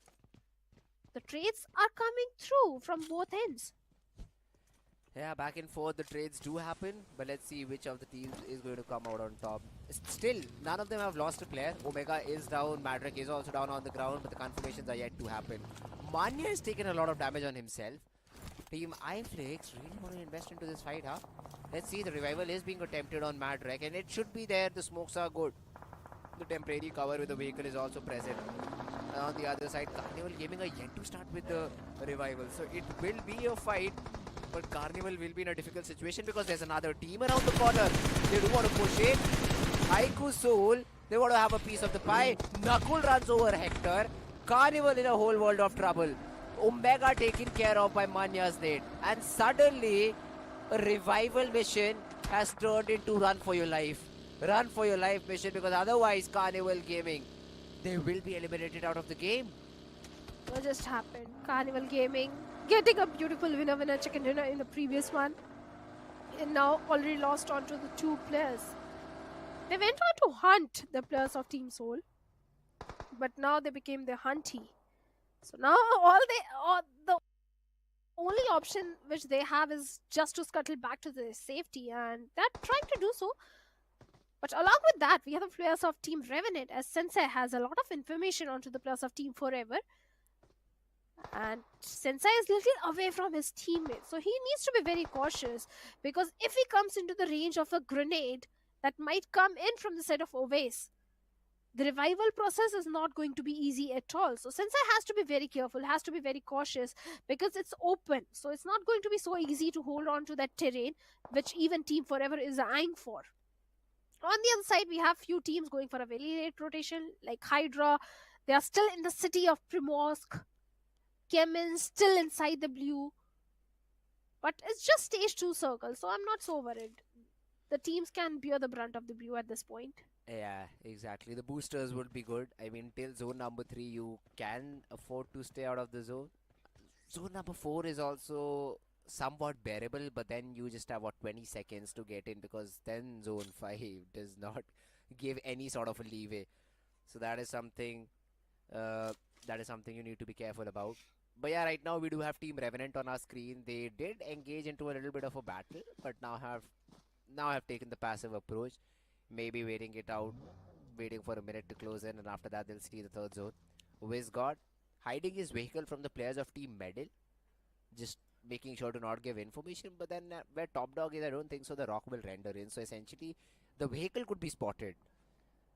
the trades are coming through from both ends. Yeah, back and forth the trades do happen, but let's see which of the teams is going to come out on top. Still, none of them have lost a player. Omega is down, Madrak is also down on the ground, but the confirmations are yet to happen. Manya has taken a lot of damage on himself. Team iFlix really want to invest into this fight, huh? Let's see, the revival is being attempted on Madrak, and it should be there. The smokes are good. The temporary cover with the vehicle is also present. And on the other side, Carnival Gaming are yet to start with the revival. So it will be a fight, but Carnival will be in a difficult situation because there's another team around the corner. They do want to push it. Haiku Soul, they want to have a piece of the pie. Nakul runs over Hector. Carnival in a whole world of trouble. Omega taken care of by Manya's net. And suddenly, a revival mission has turned into run for your life. Run for your life mission, because otherwise Carnival Gaming, they will be eliminated out of the game. What just happened? Carnival Gaming getting a beautiful winner chicken dinner in the previous one, and now already lost onto the two players. They went on to hunt the players of Team Seoul, but now they became the hunty. So now the only option which they have is just to scuttle back to their safety, and they're trying to do so. But along with that, we have the players of Team Revenant, as Sensei has a lot of information onto the players of Team Forever. And Sensei is little away from his teammates, so he needs to be very cautious, because if he comes into the range of a grenade that might come in from the side of Oves, the revival process is not going to be easy at all. So Sensei has to be very careful, has to be very cautious, because it's open. So it's not going to be so easy to hold on to that terrain, which even Team Forever is eyeing for. On the other side, we have few teams going for a very late rotation, like Hydra. They are still in the city of Primorsk. Chemin still inside the blue. But it's just stage 2 circle, so I'm not so worried. The teams can bear the brunt of the blue at this point. Yeah, exactly. The boosters would be good. I mean, till zone number 3, you can afford to stay out of the zone. Zone number 4 is also somewhat bearable, but then you just have, 20 seconds to get in, because then zone 5 does not give any sort of a leeway. So that is something you need to be careful about. But yeah, right now we do have Team Revenant on our screen. They did engage into a little bit of a battle, but now have taken the passive approach. Maybe waiting it out, waiting for a minute to close in, and after that they'll see the third zone. WizGod hiding his vehicle from the players of Team Medal, just making sure to not give information. But then where Top Dog is, I don't think so the rock will render in. So essentially, the vehicle could be spotted.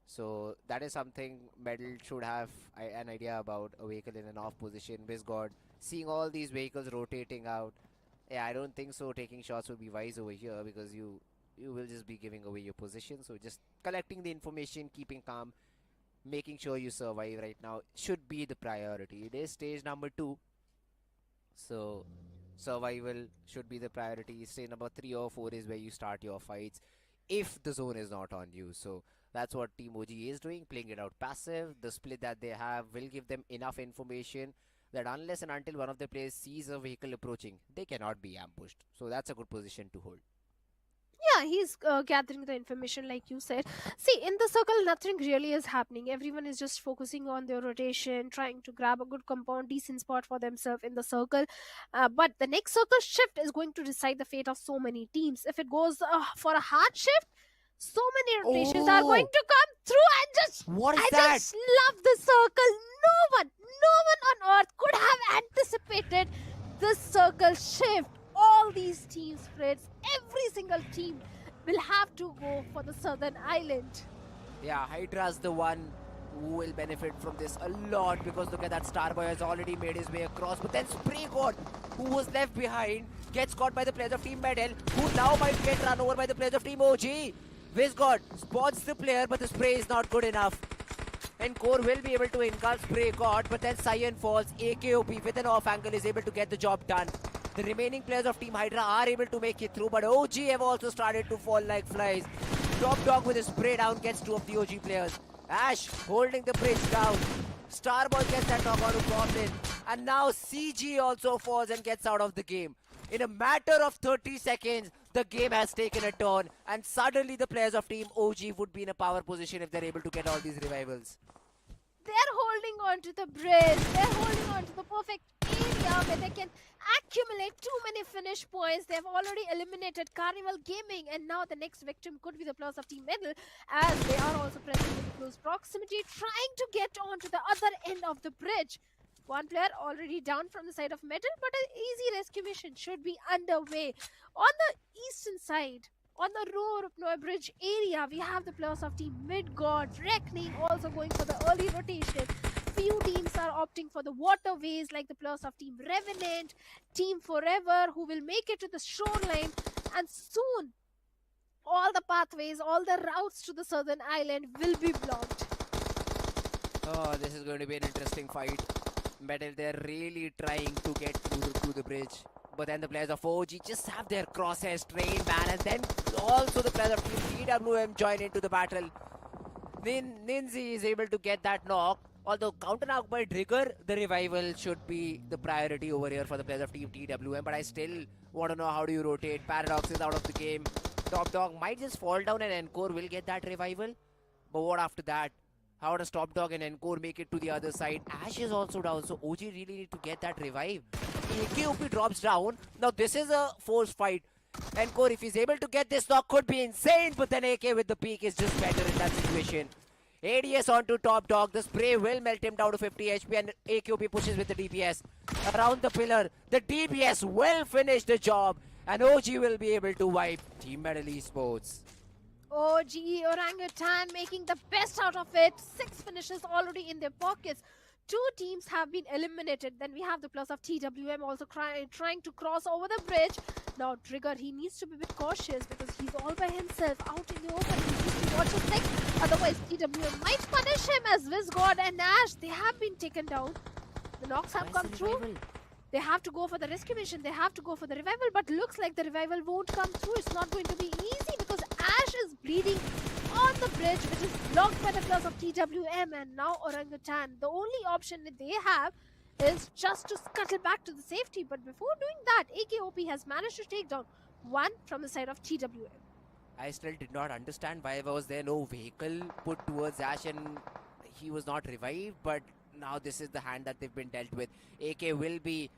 So that is something Medal should have an idea about, a vehicle in an off position. WizGod seeing all these vehicles rotating out. Yeah, I don't think so. Taking shots would be wise over here because you will just be giving away your position. So just collecting the information, keeping calm, making sure you survive right now should be the priority. It is stage number 2. So survival should be the priority. Stage number 3 or 4 is where you start your fights if the zone is not on you. So that's what Team OG is doing, playing it out passive. The split that they have will give them enough information that unless and until one of the players sees a vehicle approaching, they cannot be ambushed. So that's a good position to hold. Yeah, he's gathering the information like you said. See, in the circle, nothing really is happening. Everyone is just focusing on their rotation, trying to grab a good compound, decent spot for themselves in the circle. But the next circle shift is going to decide the fate of so many teams. If it goes for a hard shift, so many rotations are going to come through, and just What is I that? just love the circle. No one on earth could have anticipated this circle shift. All these teams, Fritz, every single team will have to go for the southern island. Yeah, Hydra's the one who will benefit from this a lot because look at that, Starboy has already made his way across, but then Spray God, who was left behind, gets caught by the players of Team Medal, who now might get run over by the players of Team OG. Vizgod spots the player, but the spray is not good enough. And Core will be able to engulf Spray God, but then Cyan falls. AKOP with an off angle is able to get the job done. The remaining players of Team Hydra are able to make it through, but OG have also started to fall like flies. Top Dog with his spray down gets 2 of the OG players. Ash holding the bridge down. Starboy gets that knock on to Goblin. And now CG also falls and gets out of the game. In a matter of 30 seconds, the game has taken a turn, and suddenly the players of Team OG would be in a power position if they're able to get all these revivals. They're holding on to the bridge. They're holding on to the perfect area where they can accumulate too many finish points. They've already eliminated Carnival Gaming, and now the next victim could be the players of Team Medal, as they are also present in close proximity, trying to get onto the other end of the bridge. One player already down from the side of Medal, but an easy rescue mission should be underway. On the eastern side, on the Roar Bridge area, we have the players of Team Midgard, Reckoning also going for the early rotation. Few teams are opting for the waterways, like the players of Team Revenant, Team Forever, who will make it to the shoreline, and soon all the pathways, all the routes to the southern island will be blocked. Oh, this is going to be an interesting fight. Medal, they're really trying to get through the bridge. But then the players of OG just have their crosshairs trained, man. And then also the players of Team TWM join into the battle. Ninzi is able to get that knock. Although counter knock by Trigger, the revival should be the priority over here for the players of Team TWM. But I still want to know, how do you rotate? Paradox is out of the game. Top Dog might just fall down and Encore will get that revival. But what after that? How does Top Dog and Encore make it to the other side? Ash is also down, so OG really need to get that revive. AKOP drops down. Now this is a forced fight. Encore, if he's able to get this knock, could be insane, but then AK with the peak is just better in that situation. ADS onto Top Dog. The spray will melt him down to 50 HP, and AKOP pushes with the DPS around the pillar. The DPS will finish the job, and OG will be able to wipe Team Medal Esports. OG Orangutan making the best out of it. 6 finishes already in their pockets. 2 teams have been eliminated. Then we have the plus of TWM also trying to cross over the bridge. Now Trigger, he needs to be a bit cautious because he's all by himself out in the open. He needs to watch his neck. Otherwise TWM might punish him, as Vizgod and Ash, they have been taken down. The knocks have come through. They have to go for the rescue mission. They have to go for the revival, but looks like the revival won't come through. It's not going to be easy because Ash is bleeding on the bridge, which is blocked by the class of TWM, and now Orangutan. The only option that they have is just to scuttle back to the safety. But before doing that, AKOP has managed to take down 1 from the side of TWM. I still did not understand why was there no vehicle put towards Ash and he was not revived, but now this is the hand that they've been dealt with. AK will be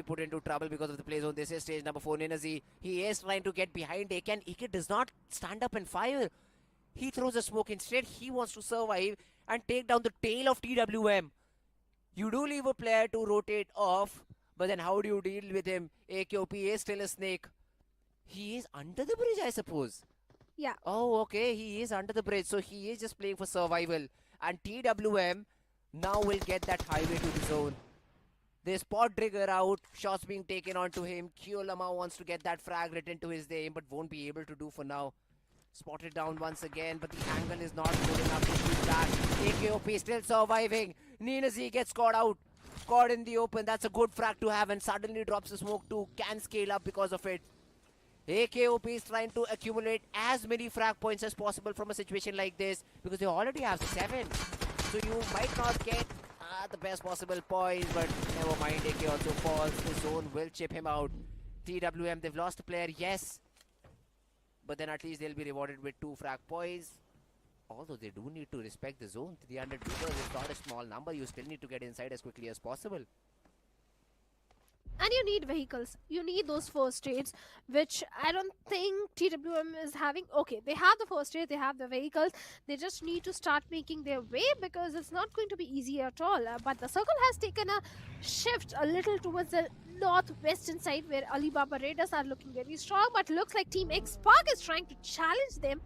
put into trouble because of the play zone. This is stage number 4. Ninazi, he is trying to get behind AK, and AK does not stand up and fire. He throws a smoke. Instead, he wants to survive and take down the tail of TWM. You do leave a player to rotate off, but then how do you deal with him? AKOP is still a snake. He is under the bridge, I suppose. Yeah. Oh, okay. He is under the bridge, so he is just playing for survival. And TWM now will get that highway to the zone. They spot Trigger out, shots being taken onto him. Kyolama wants to get that frag written to his name, but won't be able to do for now. Spotted down once again, but the angle is not good enough to shoot back. AKOP still surviving. Nina Z gets caught out. Caught in the open. That's a good frag to have, and suddenly drops the smoke too. Can scale up because of it. AKOP is trying to accumulate as many frag points as possible from a situation like this, because they already have 7. So you might not get the best possible points, but never mind. AK also falls. The zone will chip him out. TWM, they've lost a player, yes. But then at least they'll be rewarded with 2 frag points. Although they do need to respect the zone. 300 meters is not a small number. You still need to get inside as quickly as possible. And you need vehicles. You need those first aids, which I don't think TWM is having. Okay, they have the first aid, they have the vehicles. They just need to start making their way, because it's not going to be easy at all. But the circle has taken a shift a little towards the northwestern side, where Alibaba Raiders are looking very strong. But looks like Team X Park is trying to challenge them,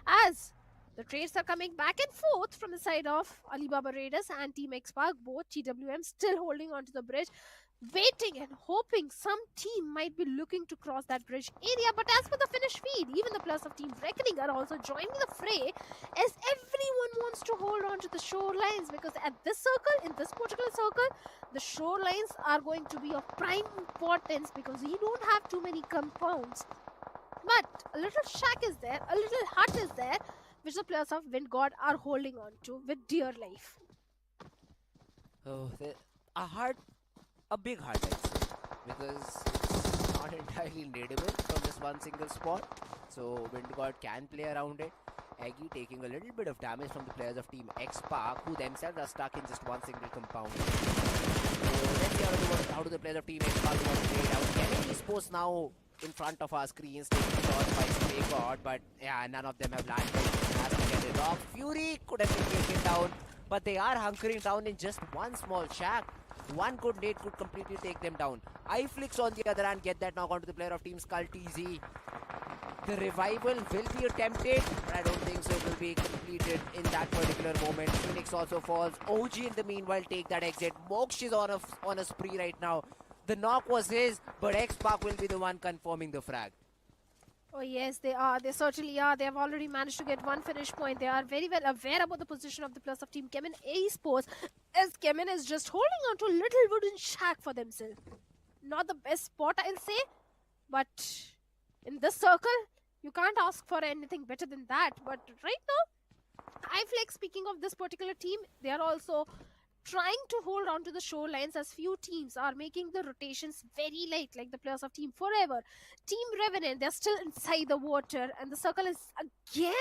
as the trades are coming back and forth from the side of Alibaba Raiders and Team X Park. Both TWM still holding onto the bridge, waiting and hoping some team might be looking to cross that bridge area. But as for the finish feed, even the plus of Team Reckoning are also joining the fray, as everyone wants to hold on to the shorelines, because at this circle, in this particular circle, the shorelines are going to be of prime importance, because we don't have too many compounds. But a little shack is there, a little hut is there, which the players of Wind God are holding on to with dear life. Oh, a big heart, I'd say, because it's not entirely nadable from this one single spot. So Wind God can play around it. Aggie taking a little bit of damage from the players of Team X Park, who themselves are stuck in just one single compound. So let's see how do the players of Team X Park want to play it out. Chemin Esports now in front of our screens, taking shots by Stray God, but yeah, none of them have landed. Has to get it off. Fury could have been taken down, but they are hunkering down in just one small shack. One good nade could completely take them down. iFlix on the other hand get that knock onto the player of Team Skull TZ. The revival will be attempted, but I don't think so it will be completed in that particular moment. Phoenix also falls. OG in the meanwhile take that exit. Moksh is on a spree right now. The knock was his, but X-Park will be the one confirming the frag. Oh yes, they are. They certainly are. They have already managed to get one finish point. They are very well aware about the position of the plus of Team Chemin Esports, as Chemin is just holding on to a little wooden shack for themselves. Not the best spot, I'll say, but in this circle, you can't ask for anything better than that. But right now, iFlex, speaking of this particular team, they are also trying to hold on to the shorelines, as few teams are making the rotations very late, like the players of Team Forever. Team Revenant, they're still inside the water, and the circle is again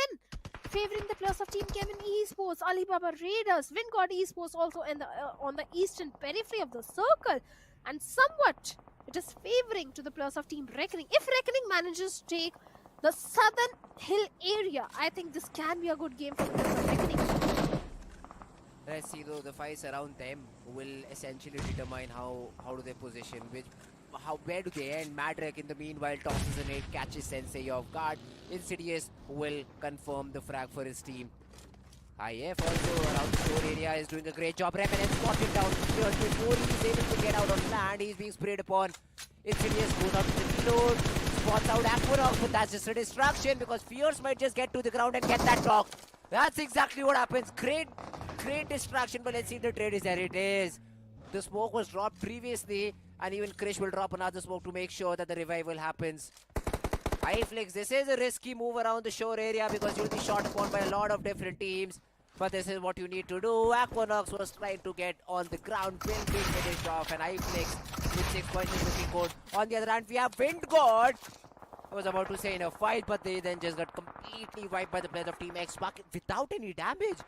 favoring the players of Team Chemin Esports. Alibaba Raiders, Wind God Esports also in the, on the eastern periphery of the circle, and somewhat it is favoring to the players of Team Reckoning. If Reckoning manages to take the southern hill area, I think this can be a good game for the players of Reckoning. Let's see though, the fights around them will essentially determine how do they position, where do they end. Madrek in the meanwhile tosses an 8, catches Sensei off guard. Insidious will confirm the frag for his team. IF also around the shore area is doing a great job. Revenant spotted down here before he's able to get out on land. He's being sprayed upon. Insidious goes out to the reload, spots out Aquanox, but that's just a distraction, because Fierce might just get to the ground and get that knock. That's exactly what happens. Great distraction, but let's see if the trade is there. It is. The smoke was dropped previously, and even Krish will drop another smoke to make sure that the revival happens. iFlix, this is a risky move around the shore area, because you'll be shot upon by a lot of different teams. But this is what you need to do. Aquanox was trying to get on the ground, will be finished off, and iFlix with 6 points is looking good. On the other hand, we have Wind God. I was about to say in a fight, but they then just got completely wiped by the players of Team X-Park without any damage.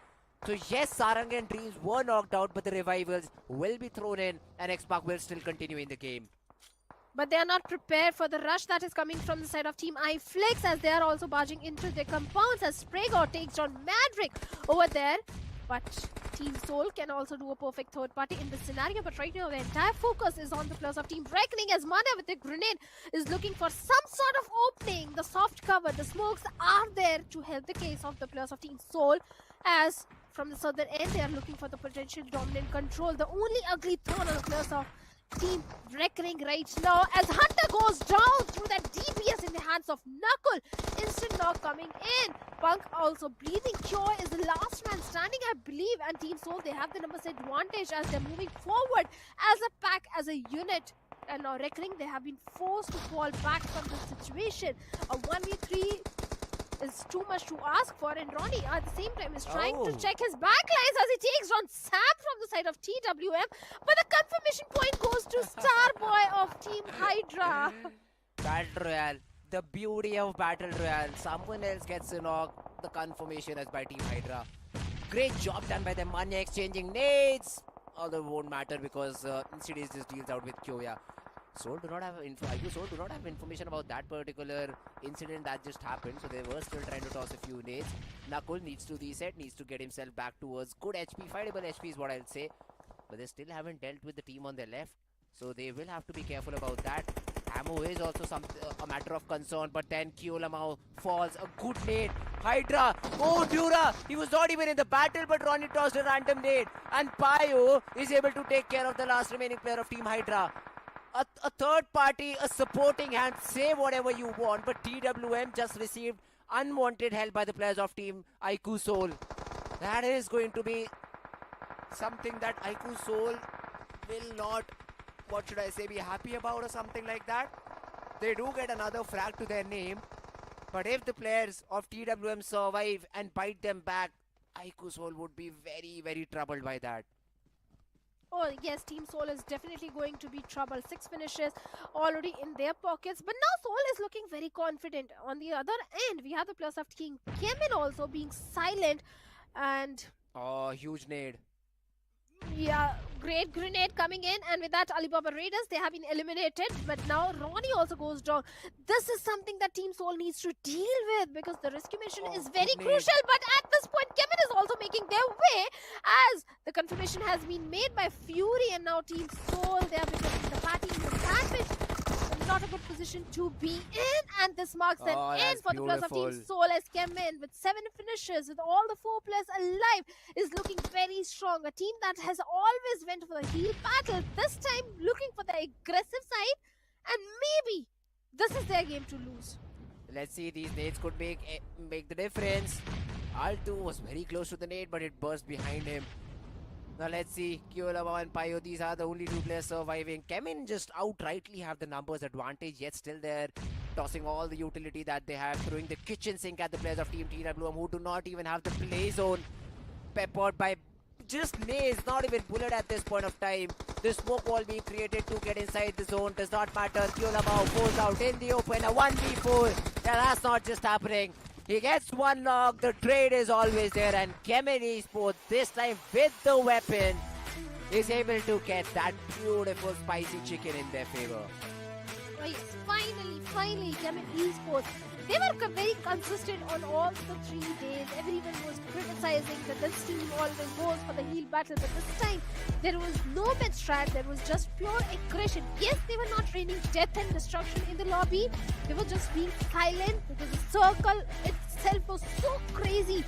So yes, Sarang and Dreams were knocked out, but the revivals will be thrown in, and X-Park will still continue in the game. But they are not prepared for the rush that is coming from the side of Team iFlix, as they are also barging into their compounds, as Spraygor takes on Madrick over there. But Team Soul can also do a perfect third party in this scenario. But right now, the entire focus is on the players of Team Reckoning, as Mana with a grenade is looking for some sort of opening. The soft cover, the smokes are there to help the case of the players of Team Soul, as from the southern end, they are looking for the potential dominant control. The only ugly thorn on the players of Team Reckoning right now as Hunter goes down through that DPS in the hands of Knuckle. Instant knock coming in. Punk also bleeding. Cure is the last man standing, I believe, and Team Soul, they have the numbers advantage as they're moving forward as a pack, as a unit. And now Reckoning, they have been forced to fall back from this situation. A 1v3 is too much to ask for, and Ronnie at the same time is trying to check his backlines as he takes on Sam from the side of TWM, but the confirmation point goes to Starboy of Team Hydra. Battle Royale, the beauty of Battle Royale. Someone else gets a knock, the confirmation is by Team Hydra. Great job done by them, money exchanging nades. Although it won't matter because Insidious just deals out with Kyoya. Soul do not have Soul do not have information about that particular incident that just happened, so they were still trying to toss a few nades. Knuckle needs to reset, needs to get himself back towards good HP, fightable HP is what I'll say. But they still haven't dealt with the team on their left, so they will have to be careful about that. Ammo is also a matter of concern, but then Kyolamau falls. A good nade. Hydra. Oh, Dura. He was not even in the battle, but Ronnie tossed a random nade. And Payo is able to take care of the last remaining player of Team Hydra. A third party, a supporting hand, say whatever you want, but TWM just received unwanted help by the players of Team Aiku Soul. That is going to be something that Aiku Soul will not, what should I say, be happy about or something like that. They do get another frag to their name, but if the players of TWM survive and bite them back, Aiku Soul would be very, very troubled by that. Oh yes, Team Soul is definitely going to be trouble. 6 finishes already in their pockets, but now Soul is looking very confident. On the other end, we have the players of King Chemin also being silent, and oh, huge nade. Yeah, great grenade coming in, and with that Alibaba Raiders, they have been eliminated, but now Ronnie also goes down. This is something that Team Soul needs to deal with because the rescue mission is very crucial, but at this point Chemin is also making their way as the confirmation has been made by Fury, and now Team Soul, they are becoming the party in the sandwich. Not a good position to be in, and this marks an end for the players of Team Soul as Chemin with 7 finishes with all the 4 players alive is looking very strong. A team that has always went for the heel battle, this time looking for the aggressive side, and maybe this is their game to lose. Let's see, these nades could make the difference. Altu was very close to the nade, but it burst behind him. Now let's see, Kyolama and Payo, these are the only 2 players surviving. Chemin just outrightly have the numbers advantage, yet still they're tossing all the utility that they have, throwing the kitchen sink at the players of Team TWM who do not even have the play zone, peppered by just nades, not even bullet at this point of time. The smoke wall being created to get inside the zone does not matter. Kyolama goes out in the open, a 1v4, and that's not just happening. He gets 1 knock, the trade is always there, and Chemin Esports, this time with the weapon, is able to get that beautiful spicy chicken in their favor. Oh yes, finally, Chemin Esports. They were very consistent on all the 3 days. Everyone was criticizing that this team always goes for the heel battle, but this time there was no mid strat, there was just pure aggression. Yes, they were not raining death and destruction in the lobby, they were just being silent because the circle itself was so crazy.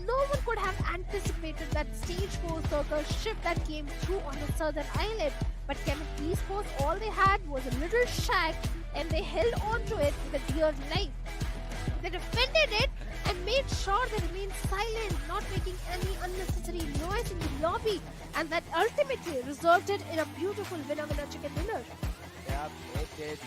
No one could have anticipated that stage 4 circle shift that came through on the southern island. But Chemin Esports, all they had was a little shack, and they held on to it with a dear life. They defended it and made sure they remained silent, not making any unnecessary noise in the lobby, and that ultimately resulted in a beautiful winner-winner chicken dinner. Yeah, it did.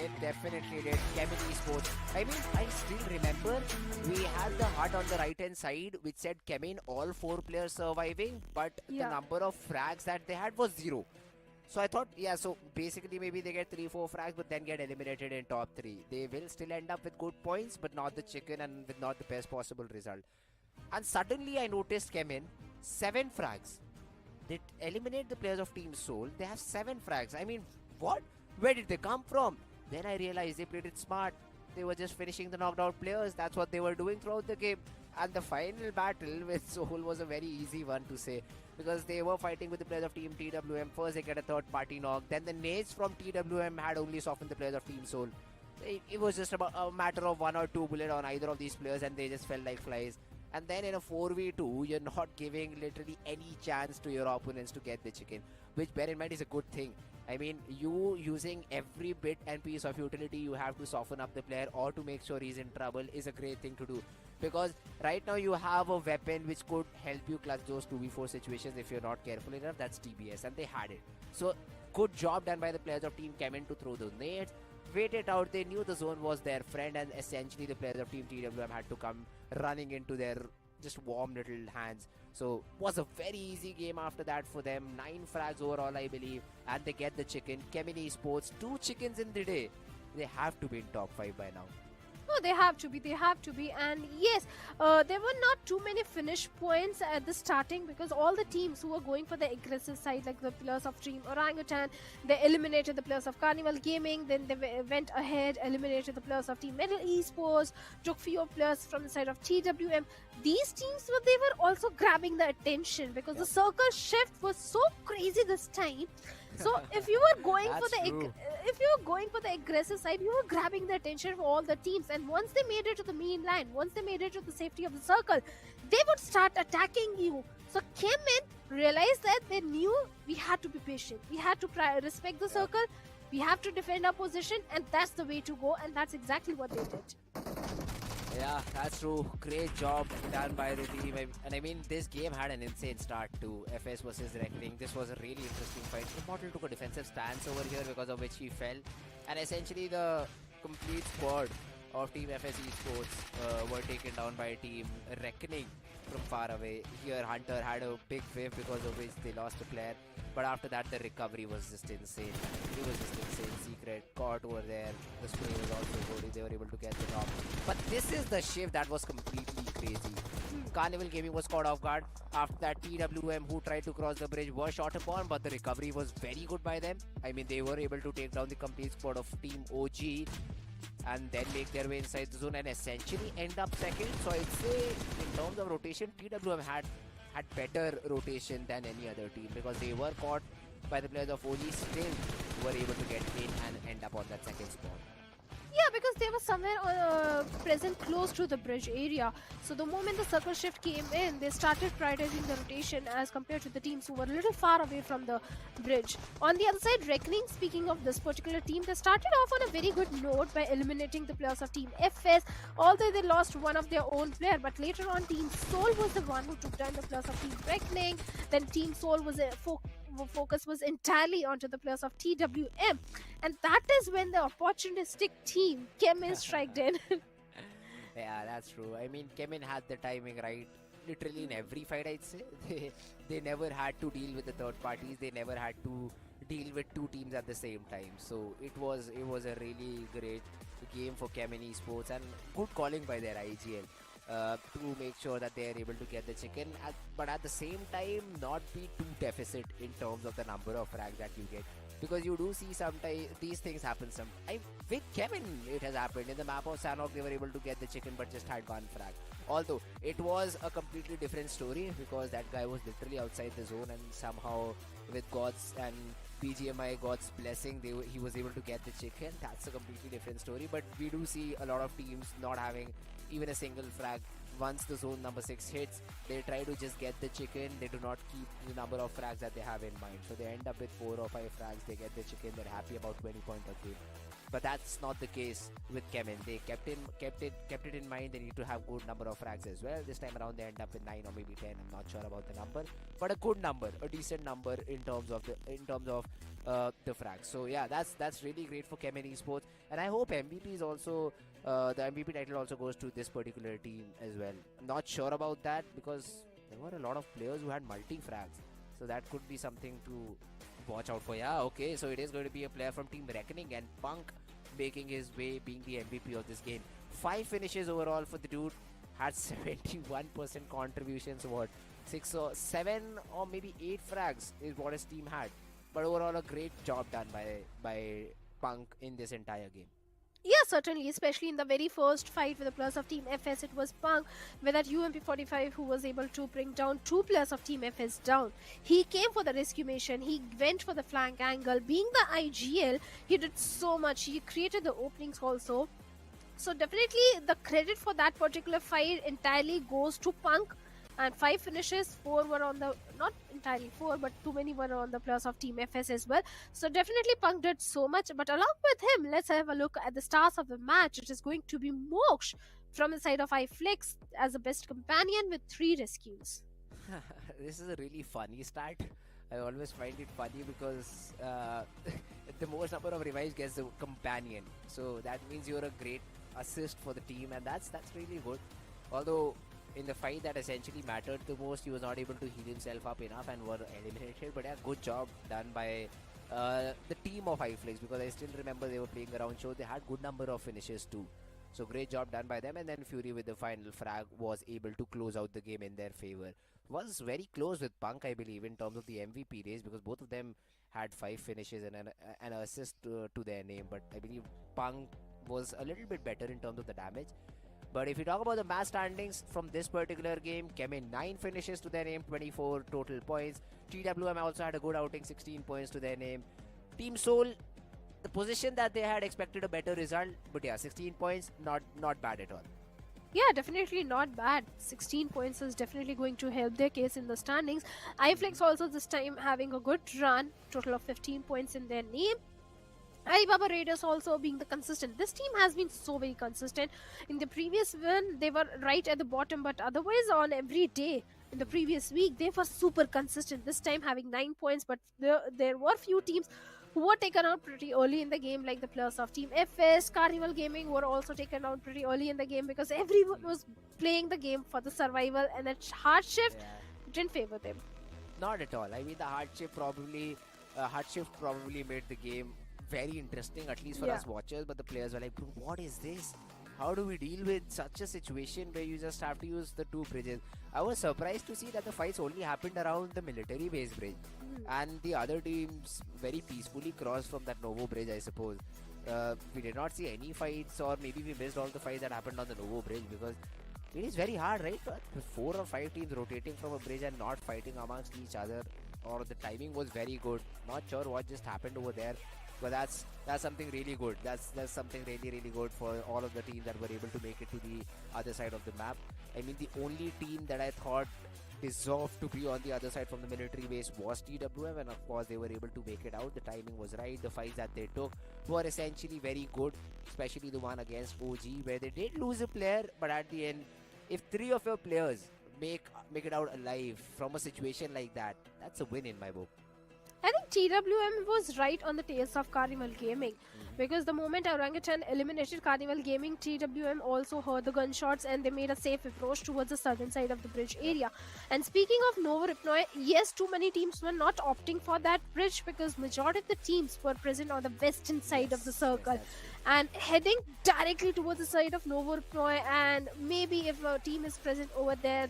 It definitely did. Chemin Esports. I mean, I still remember we had the HUD on the right-hand side which said Chemin, all 4 players surviving, but the number of frags that they had was 0. So I thought, yeah, so basically maybe they get 3-4 frags but then get eliminated in top 3. They will still end up with good points but not the chicken and with not the best possible result. And suddenly I noticed Chemin, 7 frags. They eliminate the players of Team Soul. They have 7 frags. I mean, what? Where did they come from? Then I realized they played it smart. They were just finishing the knocked out players. That's what they were doing throughout the game. And the final battle with Soul was a very easy one to say, because they were fighting with the players of Team TWM. First they get a third party knock. Then the nades from TWM had only softened the players of Team Soul. It was just about a matter of 1 or 2 bullets on either of these players and they just fell like flies. And then in a 4v2, you're not giving literally any chance to your opponents to get the chicken, which bear in mind is a good thing. I mean, you using every bit and piece of utility you have to soften up the player or to make sure he's in trouble is a great thing to do. Because right now you have a weapon which could help you clutch those 2v4 situations if you're not careful enough. That's TBS, and they had it. So good job done by the players of Team Chemin to throw those nades. Wait it out. They knew the zone was their friend, and essentially the players of Team TWM had to come running into their just warm little hands. So was a very easy game after that for them. 9 frags overall, I believe, and they get the chicken. Chemin Esports, 2 chickens in the day. They have to be in top 5 by now. Oh, they have to be. And yes, there were not too many finish points at the starting because all the teams who were going for the aggressive side, like the players of Team Orangutan, they eliminated the players of Carnival Gaming. Then they went ahead, eliminated the players of Team Metal Esports, took few players from the side of TWM. These teams they were also grabbing the attention because the circle shift was so crazy this time. So if you were going for the aggressive side, you were grabbing the attention of all the teams. And once they made it to the main line, once they made it to the safety of the circle, they would start attacking you. So Chemin realized that they knew we had to be patient. We had to respect the circle. We have to defend our position, and that's the way to go. And that's exactly what they did. Yeah, that's true. Great job done by the team. And I mean, this game had an insane start to FS versus Reckoning. This was a really interesting fight. Immortal took a defensive stance over here because of which he fell. And essentially the complete squad of Team FS Esports were taken down by Team Reckoning from far away. Here Hunter had a big wave because of which they lost a player. But after that, the recovery was just insane. It was just insane. Secret caught over there. The spray was also good. They were able to get the top. But this is the shift that was completely crazy. Carnival Gaming was caught off guard. After that, TWM, who tried to cross the bridge, was shot upon, but the recovery was very good by them. I mean, they were able to take down the complete squad of Team OG and then make their way inside the zone and essentially end up second. So I'd say in terms of rotation, TWM had better rotation than any other team because they were caught by the players of OG, still were able to get in and end up on that second spot. Yeah, because they were somewhere present close to the bridge area. So the moment the circle shift came in, they started prioritizing the rotation as compared to the teams who were a little far away from the bridge. On the other side, Reckoning, speaking of this particular team, they started off on a very good note by eliminating the players of Team FS, although they lost one of their own player. But later on, Team Soul was the one who took down the players of Team Reckoning. Then Team Soul was focus was entirely onto the players of TWM, and that is when the opportunistic team Chemin striked in. Yeah, that's true. I mean, Chemin had the timing right literally in every fight, I'd say. They never had to deal with the third parties. They never had to deal with 2 teams at the same time. So it was a really great game for Chemin Esports and good calling by their IGL. To make sure that they are able to get the chicken, but at the same time not be too deficit in terms of the number of frags that you get, because you do see sometimes these things happen. With Chemin it has happened in the map of Sanhok. They were able to get the chicken but just had 1 frag, although it was a completely different story because that guy was literally outside the zone and somehow with God's and BGMI God's blessing he was able to get the chicken. That's a completely different story, but we do see a lot of teams not having even a single frag. Once the zone number 6 hits, they try to just get the chicken. They do not keep the number of frags that they have in mind, so they end up with 4 or 5 frags. They get the chicken, they're happy about 20 points a game. But that's not the case with Chemin. They kept it in mind. They need to have good number of frags as well. This time around they end up with 9 or maybe 10. I'm not sure about the number, but a good number, a decent number in terms of the frags. So yeah, that's really great for Chemin Esports, and I hope MVP is also the MVP title also goes to this particular team as well. I'm not sure about that because there were a lot of players who had multi frags, so that could be something to watch out for. Yeah, okay, so it is going to be a player from Team Reckoning, and Punk making his way being the MVP of this game. 5 finishes overall for the dude, had 71% contributions. What, 6 or 7 or maybe 8 frags is what his team had, but overall a great job done by Punk in this entire game. Yeah, certainly, especially in the very first fight with the players of Team FS, it was Punk with that UMP45 who was able to bring down 2 players of Team FS down. He came for the rescue mission, he went for the flank angle. Being the IGL, he did so much, he created the openings also. So definitely the credit for that particular fight entirely goes to Punk. And 5 finishes, 4 were on the, not entirely 4, but too many were on the plus of Team FS as well. So definitely Punk did so much. But along with him, let's have a look at the stars of the match. It is going to be Moksh from the side of iFlix as the best companion with 3 rescues. This is a really funny stat. I always find it funny because the most number of revives gets the companion. So that means you're a great assist for the team, and that's really good. Although in the fight that essentially mattered the most, he was not able to heal himself up enough and were eliminated. But yeah, good job done by the team of iFlix, because I still remember they were playing around show. They had good number of finishes too. So great job done by them, and then Fury with the final frag was able to close out the game in their favor. Was very close with Punk, I believe, in terms of the MVP race, because both of them had 5 finishes and an assist to their name. But I believe Punk was a little bit better in terms of the damage. But if you talk about the match standings from this particular game, Chemin 9 finishes to their name, 24 total points. TWM also had a good outing, 16 points to their name. Team Soul, the position that they had expected a better result, but yeah, 16 points, not bad at all. Yeah, definitely not bad. 16 points is definitely going to help their case in the standings. iFlix also this time having a good run, total of 15 points in their name. Alibaba Raiders also being the consistent. This team has been so very consistent. In the previous win, they were right at the bottom, but otherwise on every day in the previous week, they were super consistent. This time having 9 points, but there were few teams who were taken out pretty early in the game, like the players of Team FS, Carnival Gaming were also taken out pretty early in the game because everyone was playing the game for the survival, and that hard shift didn't favor them. Not at all. I mean, the hard shift probably made the game very interesting, at least for us watchers, but the players were like, bro, what is this? How do we deal with such a situation where you just have to use the 2 bridges? I was surprised to see that the fights only happened around the military base bridge, and the other teams very peacefully crossed from that Novo bridge, I suppose. We did not see any fights, or maybe we missed all the fights that happened on the Novo bridge, because it is very hard, right? 4 or 5 teams rotating from a bridge and not fighting amongst each other, or the timing was very good. Not sure what just happened over there. But that's something really good. That's something really good for all of the teams that were able to make it to the other side of the map. I mean, the only team that I thought deserved to be on the other side from the military base was TWM, and of course they were able to make it out. The timing was right. The fights that they took were essentially very good, especially the one against OG, where they did lose a player, but at the end, if 3 of your players make it out alive from a situation like that, that's a win in my book. I think TWM was right on the tails of Carnival Gaming, because the moment Orangutan eliminated Carnival Gaming, TWM also heard the gunshots and they made a safe approach towards the southern side of the bridge area. And speaking of Novo Ripnoi, yes, too many teams were not opting for that bridge because majority of the teams were present on the western side of the circle and heading directly towards the side of Novo Ripnoi, and maybe if a team is present over there,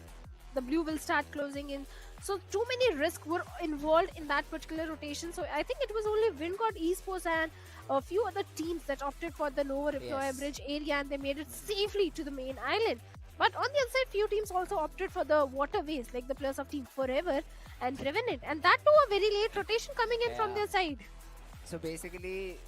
the blue will start closing in. So too many risks were involved in that particular rotation. So I think it was only Gujarat Esports and a few other teams that opted for the Novo Ripnoi bridge area, and they made it safely to the main island. But on the other side, few teams also opted for the waterways, like the players of Team Forever and Revenant, and that too a very late rotation coming in from their side. So basically,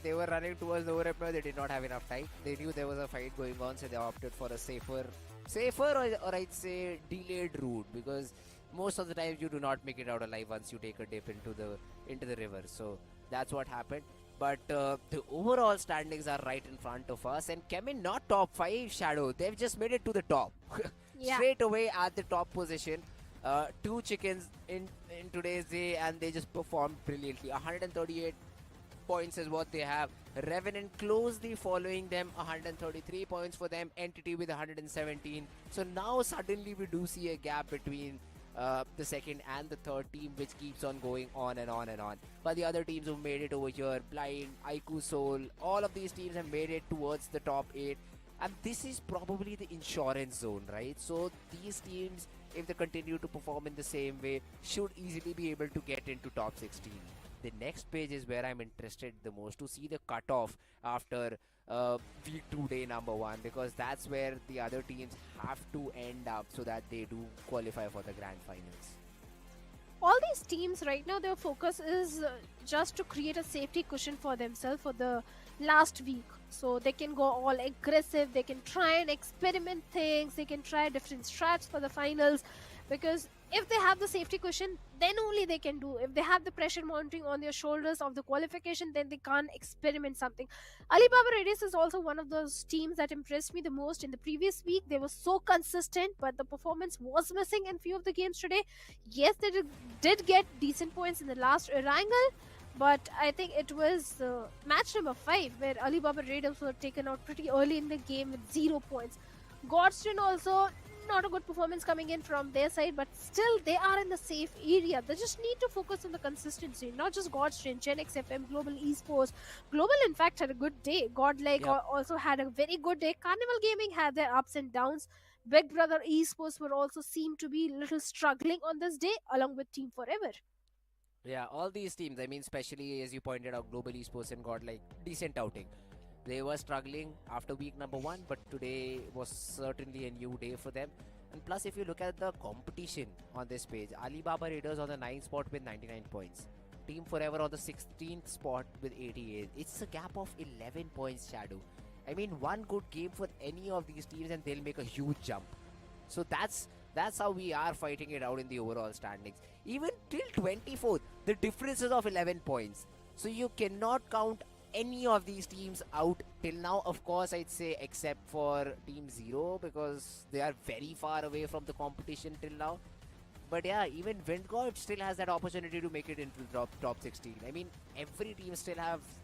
they were running towards Novo Ripnoi. They did not have enough time. They knew there was a fight going on, so they opted for a safer or I'd say delayed route, because most of the time you do not make it out alive once you take a dip into the river. So that's what happened. But the overall standings are right in front of us, and Chemin not top 5, Shadow. They've just made it to the top. Straight away at the top position. 2 chickens in today's day, and they just performed brilliantly. 138 points is what they have. Revenant closely following them, 133 points for them. Entity with 117. So now suddenly we do see a gap between the second and the third team, which keeps on going on and on and on. But the other teams who made it over here, Blind, Aiku Soul, all of these teams have made it towards the top 8. And this is probably the insurance zone, right? So these teams, if they continue to perform in the same way, should easily be able to get into top 16. The next page is where I'm interested the most, to see the cutoff after week 2 day number 1, because that's where the other teams have to end up so that they do qualify for the grand finals. all these teams right now, their focus is just to create a safety cushion for themselves for the last week. So they can go all aggressive, they can try and experiment things, they can try different strats for the finals, because if they have the safety cushion, then only they can do. If they have the pressure mounting on their shoulders of the qualification, then they can't experiment something. Alibaba Raiders is also one of those teams that impressed me the most in the previous week. They were so consistent, but the performance was missing in few of the games today. Yes, they did get decent points in the last Erangel, but I think it was match number 5 where Alibaba Raiders were taken out pretty early in the game with 0 points. Godston also not a good performance coming in from their side, but still they are in the safe area. They just need to focus on the consistency, not just Godston, Gen XFM, Global Esports. Global in fact had a good day. Godlike also had a very good day. Carnival Gaming had their ups and downs. Big Brother Esports were also seem to be a little struggling on this day, along with Team Forever. Yeah, all these teams, I mean, especially as you pointed out, Global Esports and got like decent outing. They were struggling after week number 1, but today was certainly a new day for them. And plus, if you look at the competition on this page, Alibaba Raiders on the 9th spot with 99 points. Team Forever on the 16th spot with 88. It's a gap of 11 points, Shadow. I mean, one good game for any of these teams and they'll make a huge jump. So that's how we are fighting it out in the overall standings. Even till 24th, the difference is of 11 points. So you cannot count any of these teams out till now. Of course, I'd say except for Team 0 because they are very far away from the competition till now. But yeah, even Windgod still has that opportunity to make it into the top 16. I mean, every team still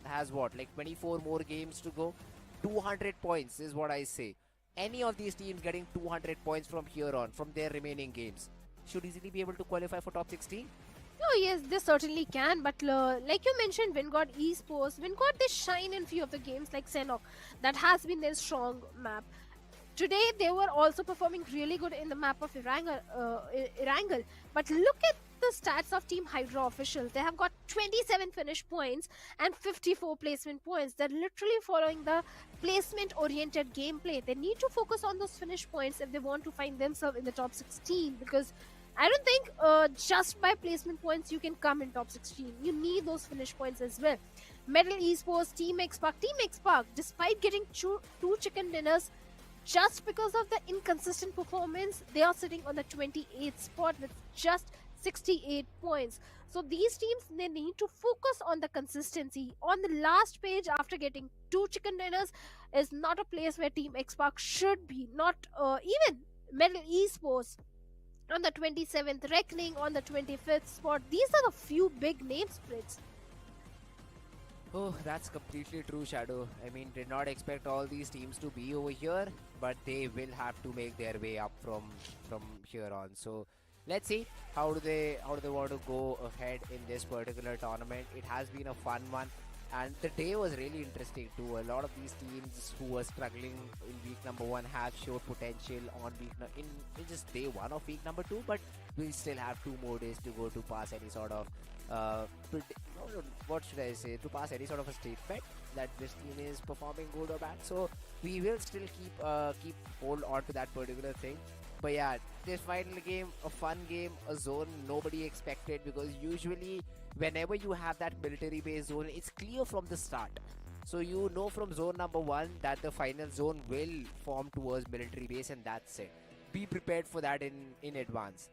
has what, like 24 more games to go. 200 points is what I say. Any of these teams getting 200 points from here on, from their remaining games, should easily be able to qualify for top 16. Oh yes, they certainly can, but like you mentioned, Vingod Esports, Vingod they shine in few of the games like Sanhok. That has been their strong map. Today they were also performing really good in the map of Erangel. But look at the stats of Team Hydra officials. They have got 27 finish points and 54 placement points. They're literally following the placement-oriented gameplay. They need to focus on those finish points if they want to find themselves in the top 16, because I don't think just by placement points you can come in top 16. You need those finish points as well. Metal Esports, Team Xpark, despite getting two chicken dinners, just because of the inconsistent performance, they are sitting on the 28th spot with just 68 points. So these teams, they need to focus on the consistency. On the last page, after getting 2 chicken dinners, is not a place where Team Xpark should be. Not even Metal Esports on the 27th, Reckoning on the 25th spot. These are the few big name splits. Oh, that's completely true, Shadow. I mean, did not expect all these teams to be over here, but they will have to make their way up from here on. So let's see how do they want to go ahead in this particular tournament. It has been a fun one, and the day was really interesting too. A lot of these teams who were struggling in week number 1 have showed potential on in just day 1 of week number 2, but we still have 2 more days to go to pass any sort of what should I say, to pass any sort of a statement that this team is performing good or bad. So we will still keep hold on to that particular thing. But yeah, this final game, a fun game, a zone nobody expected, because usually whenever you have that military base zone, it's clear from the start. So you know from zone number 1 that the final zone will form towards military base, and that's it. Be prepared for that in advance.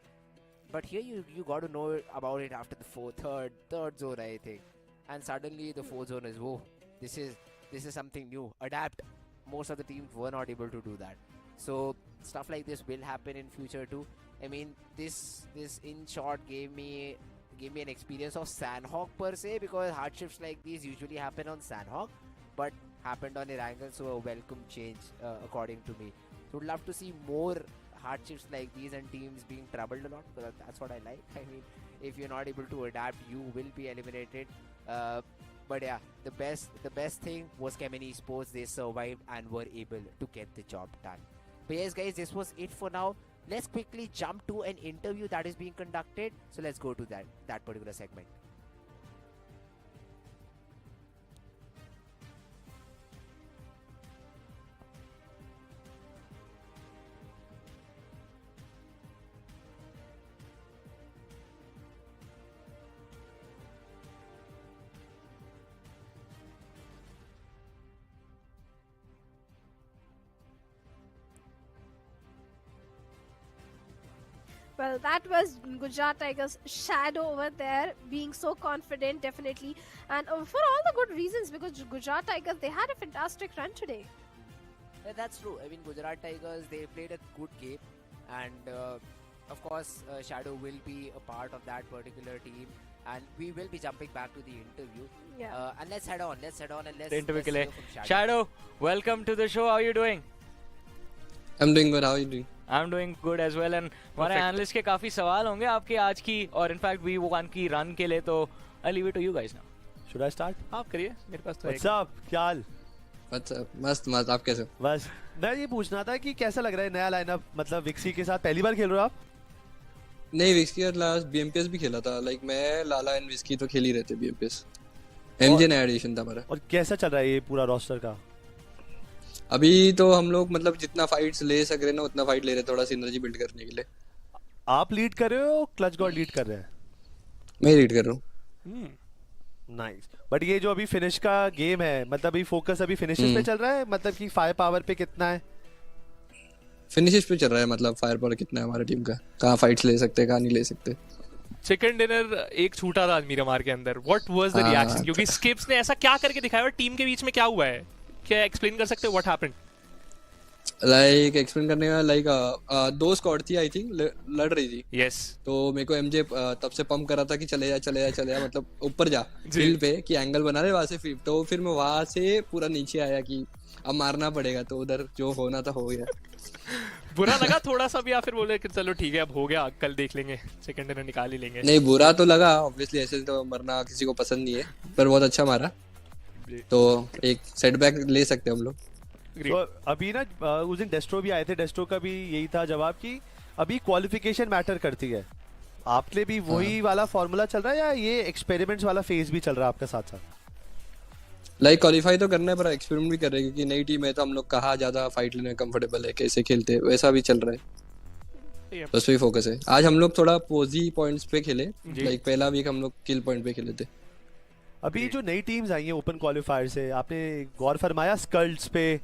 But here you got to know about it after the third zone, I think. And suddenly the 4th zone is, whoa, this is something new. Adapt. Most of the teams were not able to do that. So stuff like this will happen in future too. I mean, this in short gave me an experience of Sanhok per se, because hardships like these usually happen on Sanhok, but happened on Erangel, so a welcome change according to me. So would love to see more hardships like these and teams being troubled a lot, because that's what I like. I mean, if you're not able to adapt, you will be eliminated. But yeah, the best thing was Chemin Esports. They survived and were able to get the job done. But yes, guys, this was it for now. Let's quickly jump to an interview that is being conducted. So let's go to that particular segment. Well, that was Gujarat Tigers' shadow over there, being so confident, definitely. And for all the good reasons, because Gujarat Tigers, they had a fantastic run today. Yeah, that's true. I mean, Gujarat Tigers, they played a good game. And of course, Shadow will be a part of that particular team. And we will be jumping back to the interview. Yeah. And let's head on and let's interview hear ke liye. from Shadow. Shadow, welcome to the show. How are you doing? I'm doing good. How are you doing? I'm doing good as well. And हमारे analyst के काफी सवाल होंगे आपके आज की और in fact V1 की रन के लिए, तो I leave it to you guys now. Should I start? आप करिए, मेरे पास तो व्हाट्स अप, क्या हाल? मस्त मस्त. आप कैसे हो? बस मैं ये पूछना था कि कैसा लग रहा है नया लाइनअप, मतलब विक्सी के साथ पहली बार खेल रहे हो आप? नहीं, विक्सी के लास्ट BMPS भी खेला था. लाइक मैं, लाला एंड विस्की तो खेल ही रहे थे BMPS. MJ नया एडिशन था हमारा. और कैसा चल रहा है ये पूरा रोस्टर का? अभी तो हम लोग मतलब जितना फाइट्स ले सक रहे ना उतना फाइट ले रहे, थोड़ा सिनर्जी बिल्ड करने के लिए. आप लीड कर रहे हो, क्लच गॉड लीड कर रहे हैं? मैं लीड कर रहा हूँ. नाइस. बट ये जो अभी फिनिश का गेम है, मतलब अभी फोकस अभी फिनिशेस पे चल रहा है, मतलब कि फायर पावर पे कितना है? फिनिशेस पे चल रहा है, मतलब फायर पावर कितना है हमारे टीम का, कहाँ फाइट्स ले सकते हैं कहाँ नहीं ले सकते. चिकन डिनर एक छूटा था मीरामार के अंदर. What was the reaction? क्योंकि स्किप्स ने ऐसा क्या करके दिखाया और टीम के बीच में क्या हुआ है, क्या एक्सप्लेन कर सकते हो व्हाट हैपेंड? लाइक एक्सप्लेन करने का, लाइक दो स्क्वाड थी आई थिंक, लड़ रही थी. यस. तो मेरे को MJ तब से पंप कर रहा था कि चले जा, मतलब ऊपर जा हिल पे कि एंगल बना रहे वहां से. फिर मैं वहां से पूरा नीचे आया कि अब मारना पड़ेगा, तो उधर जो होना था हो गया. बुरा लगा थोड़ा सा भी, या फिर बोले कि चलो ठीक है अब हो गया, कल देख लेंगे, सेकंड डिनर निकाल ही लेंगे? नहीं, बुरा तो लगा ऑब्वियसली, ऐसे तो मरना किसी को पसंद नहीं है, पर बहुत अच्छा मारा, तो एक सेटबैक ले सकते हम लोग. तो अभी ना उस दिन डेस्ट्रो भी आए थे, डेस्ट्रो का भी यही था जवाब कि अभी क्वालिफिकेशन मैटर करती है. आपके लिए भी वही वाला फॉर्मूला चल रहा है या ये एक्सपेरिमेंट्स वाला फेज भी चल रहा है आपके साथ साथ? लाइक क्वालिफाई तो करना है पर एक्सपेरिमेंट भी कर रहे हैं, क्योंकि नई टीम है तो हम लोग कहाँ ज्यादा फाइट लेने में कंफर्टेबल है, कैसे खेलते हैं वैसा भी चल रहा है. तो उस पे फोकस है. आज हम लोग थोड़ा पोजी पॉइंट्स पे खेले, लाइक पहला वीक हम लोग किल पॉइंट पे खेले थे. अभी जो नई टीम्स आई हैं ओपन क्वालिफायर से, आपने गौर फरमाया स्कल्स पे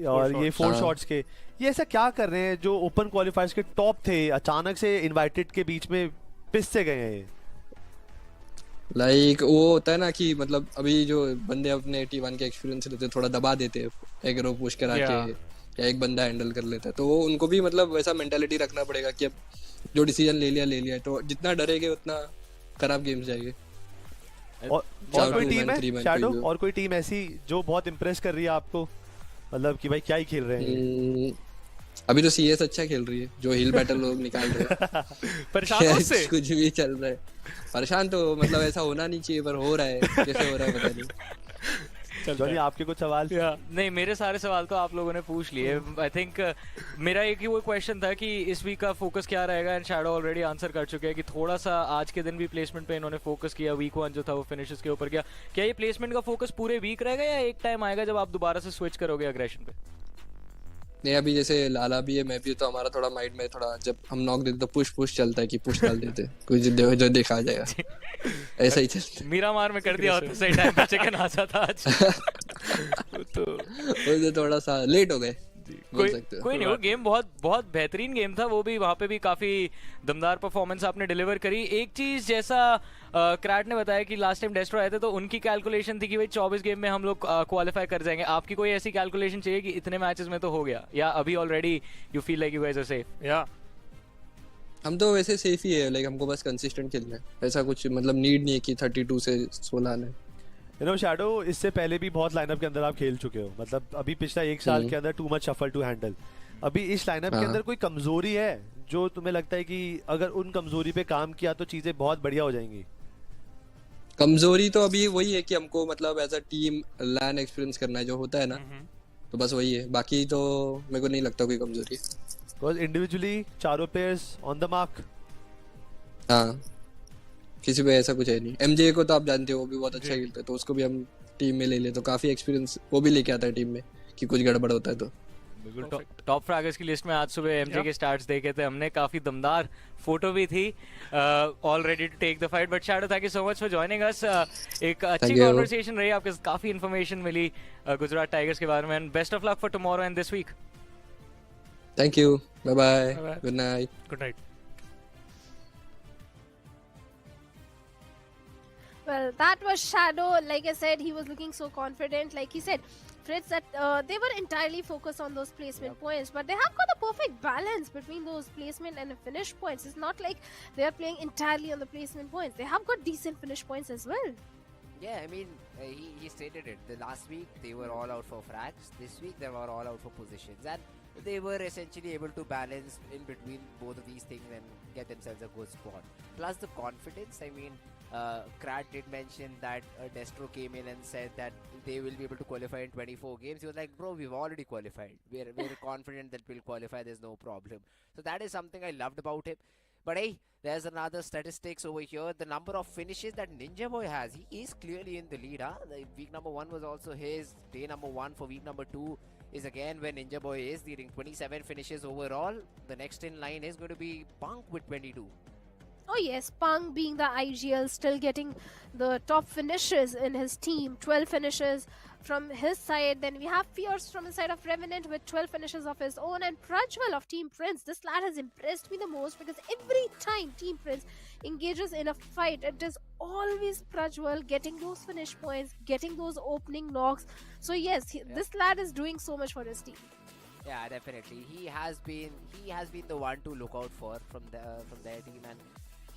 और ये 4 शॉट्स के, ये ऐसा क्या कर रहे हैं जो ओपन क्वालिफायर्स के टॉप थे अचानक से इनवाइटेड के बीच में पिस से गए हैं? लाइक वो होता है ना कि मतलब अभी जो बंदे अपने T1 के एक्सपीरियंस लेते थोड़ा दबा देते हैं, एक रो पुश करा के या एक बंदा हैंडल कर लेता है, तो वो उनको भी मतलब वैसा मेंटालिटी रखना पड़ेगा कि अब जो डिसीजन ले लिया, तो जितना डरेंगे उतना खराब गेम्स जाएंगे. और कोई टीम है शैडो, और कोई टीम ऐसी जो बहुत इंप्रेस कर रही है आपको, मतलब कि भाई क्या ही खेल रहे हैं? अभी तो CS अच्छा खेल रही है, जो हिल बैटल लोग निकाल रहे हैं. परेशान हो उससे? कुछ भी चल रहा है. परेशान तो मतलब ऐसा होना नहीं चाहिए, पर हो रहा है. कैसे हो रहा है पता नहीं. जॉनी आपके कुछ सवाल? नहीं, मेरे सारे सवाल तो आप लोगों ने पूछ लिए. आई थिंक मेरा एक ही वो क्वेश्चन था कि इस वीक का फोकस क्या रहेगा, एंड शैडो ऑलरेडी आंसर कर चुके हैं कि थोड़ा सा आज के दिन भी प्लेसमेंट पे इन्होंने फोकस किया. वीक 1 जो था वो फिनिशेस के ऊपर किया. क्या ये प्लेसमेंट का फोकस पूरे वीक रहेगा या एक टाइम आएगा जब आप दोबारा से स्विच करोगे अग्रेशन पे? नहीं, अभी जैसे लाला भी है, मैं भी, तो हमारा थोड़ा माइंड में थोड़ा जब हम नॉक देते तो पुश चलता है कि पुश डाल देते, कुछ जो देखा जाएगा ऐसा ही चलता है. मीरामार में कर दिया होता सही टाइम पे चिकन आ जाता आज. तो थोड़ा सा लेट हो गए. कोई नहीं, वो गेम बहुत बेहतरीन गेम था, वो भी वहाँ पे भी काफी दमदार परफॉर्मेंस आपने डिलीवर करी. एक चीज जैसा क्रैट ने बताया कि लास्ट टाइम डेस्ट्रो आए थे तो उनकी कैलकुलेशन थी कि भाई 24 गेम में हम लोग क्वालिफाई कर जाएंगे. आपकी कोई ऐसी कैलकुलेशन चाहिए कि इतने मैचेस में तो हो गया, या अभी already you feel like you guys are safe? या हम तो वैसे सेफ ही है, लाइक हमको बस कंसिस्टेंट खेलना है, ऐसा कुछ मतलब नीड नहीं है कि 32 से 16 आना है. यू नो शैडो, इससे पहले भी बहुत लाइनअप के अंदर आप खेल चुके हो, मतलब अभी पिछला एक साल के अंदर too much shuffle to handle. अभी इस लाइनअप के अंदर कोई कमजोरी है जो तुम्हें लगता है कि अगर उन कमजोरी पे काम किया तो चीजें बहुत बढ़िया हो जाएंगी? कमजोरी तो अभी वही है कि हमको मतलब as a team LAN experience करना है, जो होता है ना, तो बस वही है. बाकी तो मेरे को नहीं लगता कोई कमजोरी. बिकॉज़ इंडिविजुअली चारों प्लेयर्स ऑन द मार्क. हाँ, किसी पे ऐसा कुछ है नहीं. MJ को तो आप जानते हो, वो भी बहुत अच्छा खेलता है, तो उसको भी हम टीम में ले ले तो काफी एक्सपीरियंस वो भी लेके आता है टीम में कि कुछ गड़बड़ होता है तो. बिल्कुल. टॉप फ्रैगर्स की लिस्ट में आज सुबह MJ के स्टार्ट्स देखे थे हमने, काफी दमदार फोटो भी थी. All ready to take the fight. But shadow, thank you so much for joining us. एक अच्छी कन्वर्सेशन रही, आपके काफी इन्फॉर्मेशन मिली गुजरात टाइगर्स के बारे में, and best of luck for tomorrow and this week. Thank you. Bye bye. Good night. Good night. Well, that was Shadow. Like I said, he was looking so confident. Like he said, Fritz, that they were entirely focused on those placement points, but they have got the perfect balance between those placement and the finish points. It's not like they are playing entirely on the placement points. They have got decent finish points as well. Yeah, I mean, he stated it. The last week, they were all out for frags. This week, they were all out for positions. And they were essentially able to balance in between both of these things and get themselves a good spot. Plus the confidence, I mean, Krat did mention that Destro came in and said that they will be able to qualify in 24 games. He was like, bro, we've already qualified. We're confident that we'll qualify. There's no problem. So that is something I loved about him. But hey, there's another statistics over here. The number of finishes that Ninja Boy has, he is clearly in the lead. Huh? The week number 1 was also his. Day number 1 for week number 2 is again when Ninja Boy is leading. 27 finishes overall. The next in line is going to be Punk with 22. Oh yes, Pang being the IGL, still getting the top finishes in his team. 12 finishes from his side. Then we have Fierce from the side of Revenant with 12 finishes of his own. And Prajwal of Team Prince. This lad has impressed me the most because every time Team Prince engages in a fight, it is always Prajwal getting those finish points, getting those opening knocks. So yes, this lad is doing so much for his team. Yeah, definitely. He has been the one to look out for from their team, and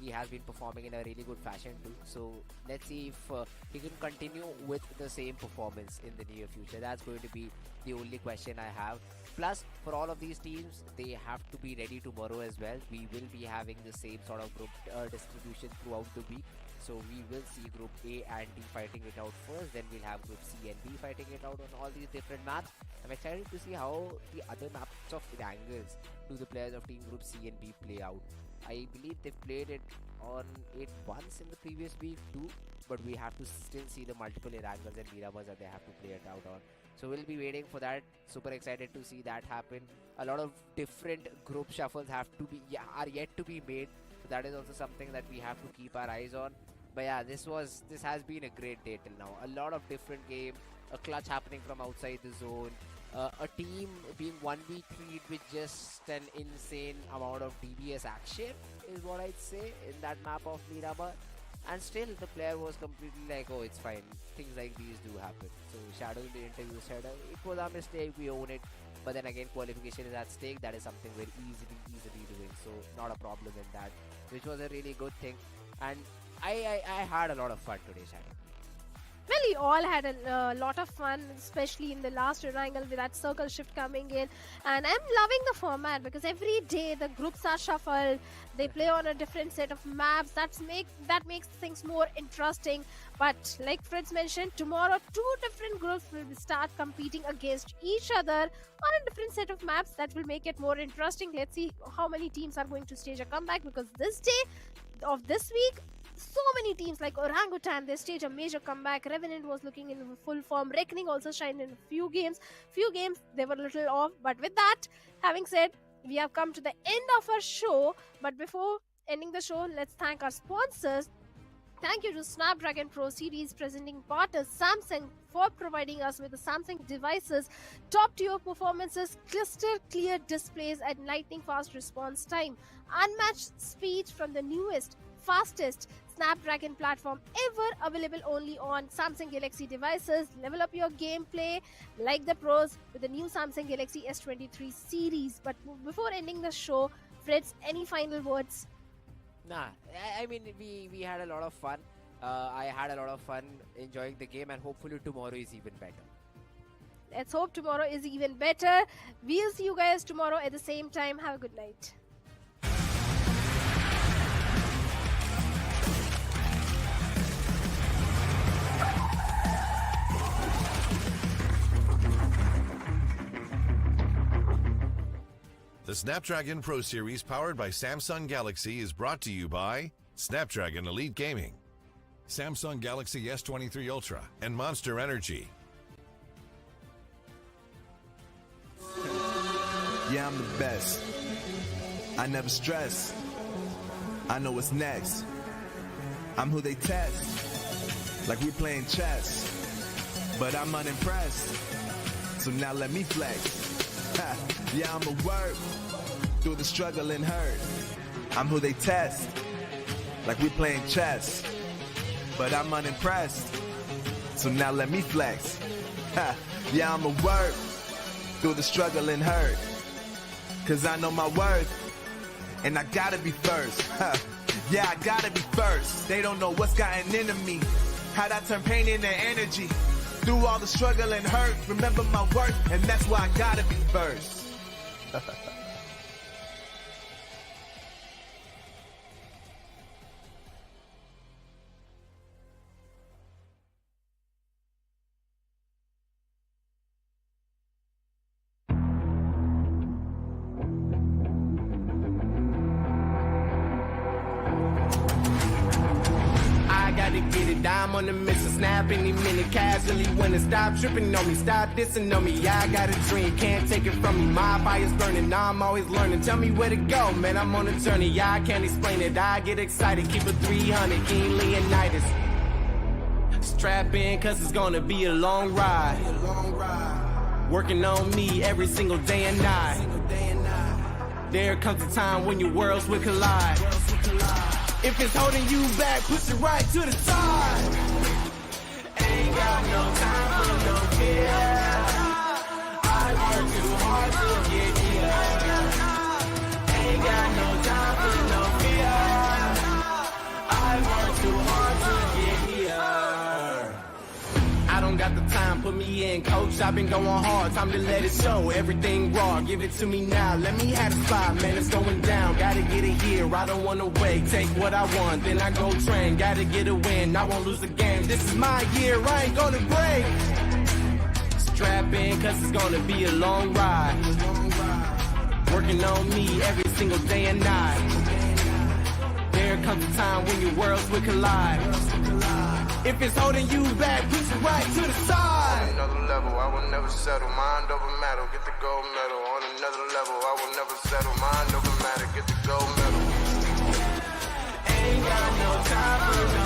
he has been performing in a really good fashion too. So let's see if he can continue with the same performance in the near future. That's going to be the only question I have. Plus, for all of these teams, they have to be ready tomorrow as well. We will be having the same sort of group distribution throughout the week. So we will see Group A and D fighting it out first. Then we'll have Group C and B fighting it out on all these different maps. I'm excited to see how the other maps of Erangels do the players of Team Group C and B play out. I believe they've played it on it once in the previous week too, but we have to still see the multiple Erangels and Miramars that they have to play it out on. So we'll be waiting for that. Super excited to see that happen. A lot of different group shuffles are yet to be made. So that is also something that we have to keep our eyes on. But yeah, this has been a great day till now. A lot of different games, a clutch happening from outside the zone, a team being 1v3 with just an insane amount of DBS action is what I'd say in that map of Miramar. And still the player was completely like, oh, it's fine. Things like these do happen. So Shadow in the interview said, it was our mistake, we own it. But then again, qualification is at stake. That is something we're easily doing. So not a problem in that, which was a really good thing. And I had a lot of fun today, Shadow. Well, we all had a lot of fun, especially in the last Erangel with that circle shift coming in. And I'm loving the format because every day the groups are shuffled. They play on a different set of maps. That makes things more interesting. But like Fritz mentioned, tomorrow 2 different groups will start competing against each other on a different set of maps. That will make it more interesting. Let's see how many teams are going to stage a comeback, because this day of this week, so many teams like Orangutan, they staged a major comeback. Revenant was looking in full form. Reckoning also shined in a few games. They were a little off. But with that, having said, we have come to the end of our show. But before ending the show, let's thank our sponsors. Thank you to Snapdragon Pro Series presenting partners Samsung for providing us with the Samsung devices, top tier performances, crystal clear displays and lightning fast response time, unmatched speed from the newest, fastest Snapdragon platform ever, available only on Samsung Galaxy devices. Level up your gameplay like the pros with the new Samsung Galaxy S23 series. But before ending the show, Fritz, any final words? Nah, I mean, we had a lot of fun. I had a lot of fun enjoying the game, and hopefully tomorrow is even better. Let's hope tomorrow is even better. We'll see you guys tomorrow at the same time. Have a good night. The Snapdragon Pro Series powered by Samsung Galaxy is brought to you by Snapdragon Elite Gaming, Samsung Galaxy S23 Ultra, and Monster Energy. Yeah, I'm the best. I never stress. I know what's next. I'm who they test, like we playing chess. But I'm unimpressed, so now let me flex. Yeah, I'ma work through the struggle and hurt. I'm who they test, like we playing chess. but I'm unimpressed. So now let me flex. Ha, yeah, I'ma work through the struggle and hurt. Cause I know my worth, and I gotta be first. Ha, yeah, I gotta be first. They don't know what's gotten into me. How'd I turn pain into energy? Through all the struggle and hurt, remember my worth, and that's why I gotta be first. I'm on the mission, snap any minute, casually when it stop tripping on me, stop dissing on me. Yeah, I got a dream, can't take it from me. My fire's burning, now I'm always learning. Tell me where to go, man, I'm on a journey. Yeah, I can't explain it, I get excited. Keep it 300, King Leonidas. Strap in, cause it's gonna be a long ride. Working on me every single day and night. There comes a time when your worlds will collide. If it's holding you back, push it right to the side. Ain't got no time for no fear. I work too hard to get here. Ain't got no time for no fear. I work too hard to get here. I don't got the time, put me in, coach. I've been going hard, time to let it show. Everything raw, give it to me now. Let me have the spot, man, it's going down. Gotta get it here, I don't wanna wait. Take what I want, then I go train. Gotta get a win, I won't lose the game. This is my year, I ain't gonna break. Strap in, cause it's gonna be a long ride. Working on me every single day and night. There comes a time when your worlds will collide. If it's holding you back, push it right to the side. On another level, I will never settle. Mind over matter, get the gold medal. On another level, I will never settle. Mind over matter, get the gold medal. Ain't got no time for no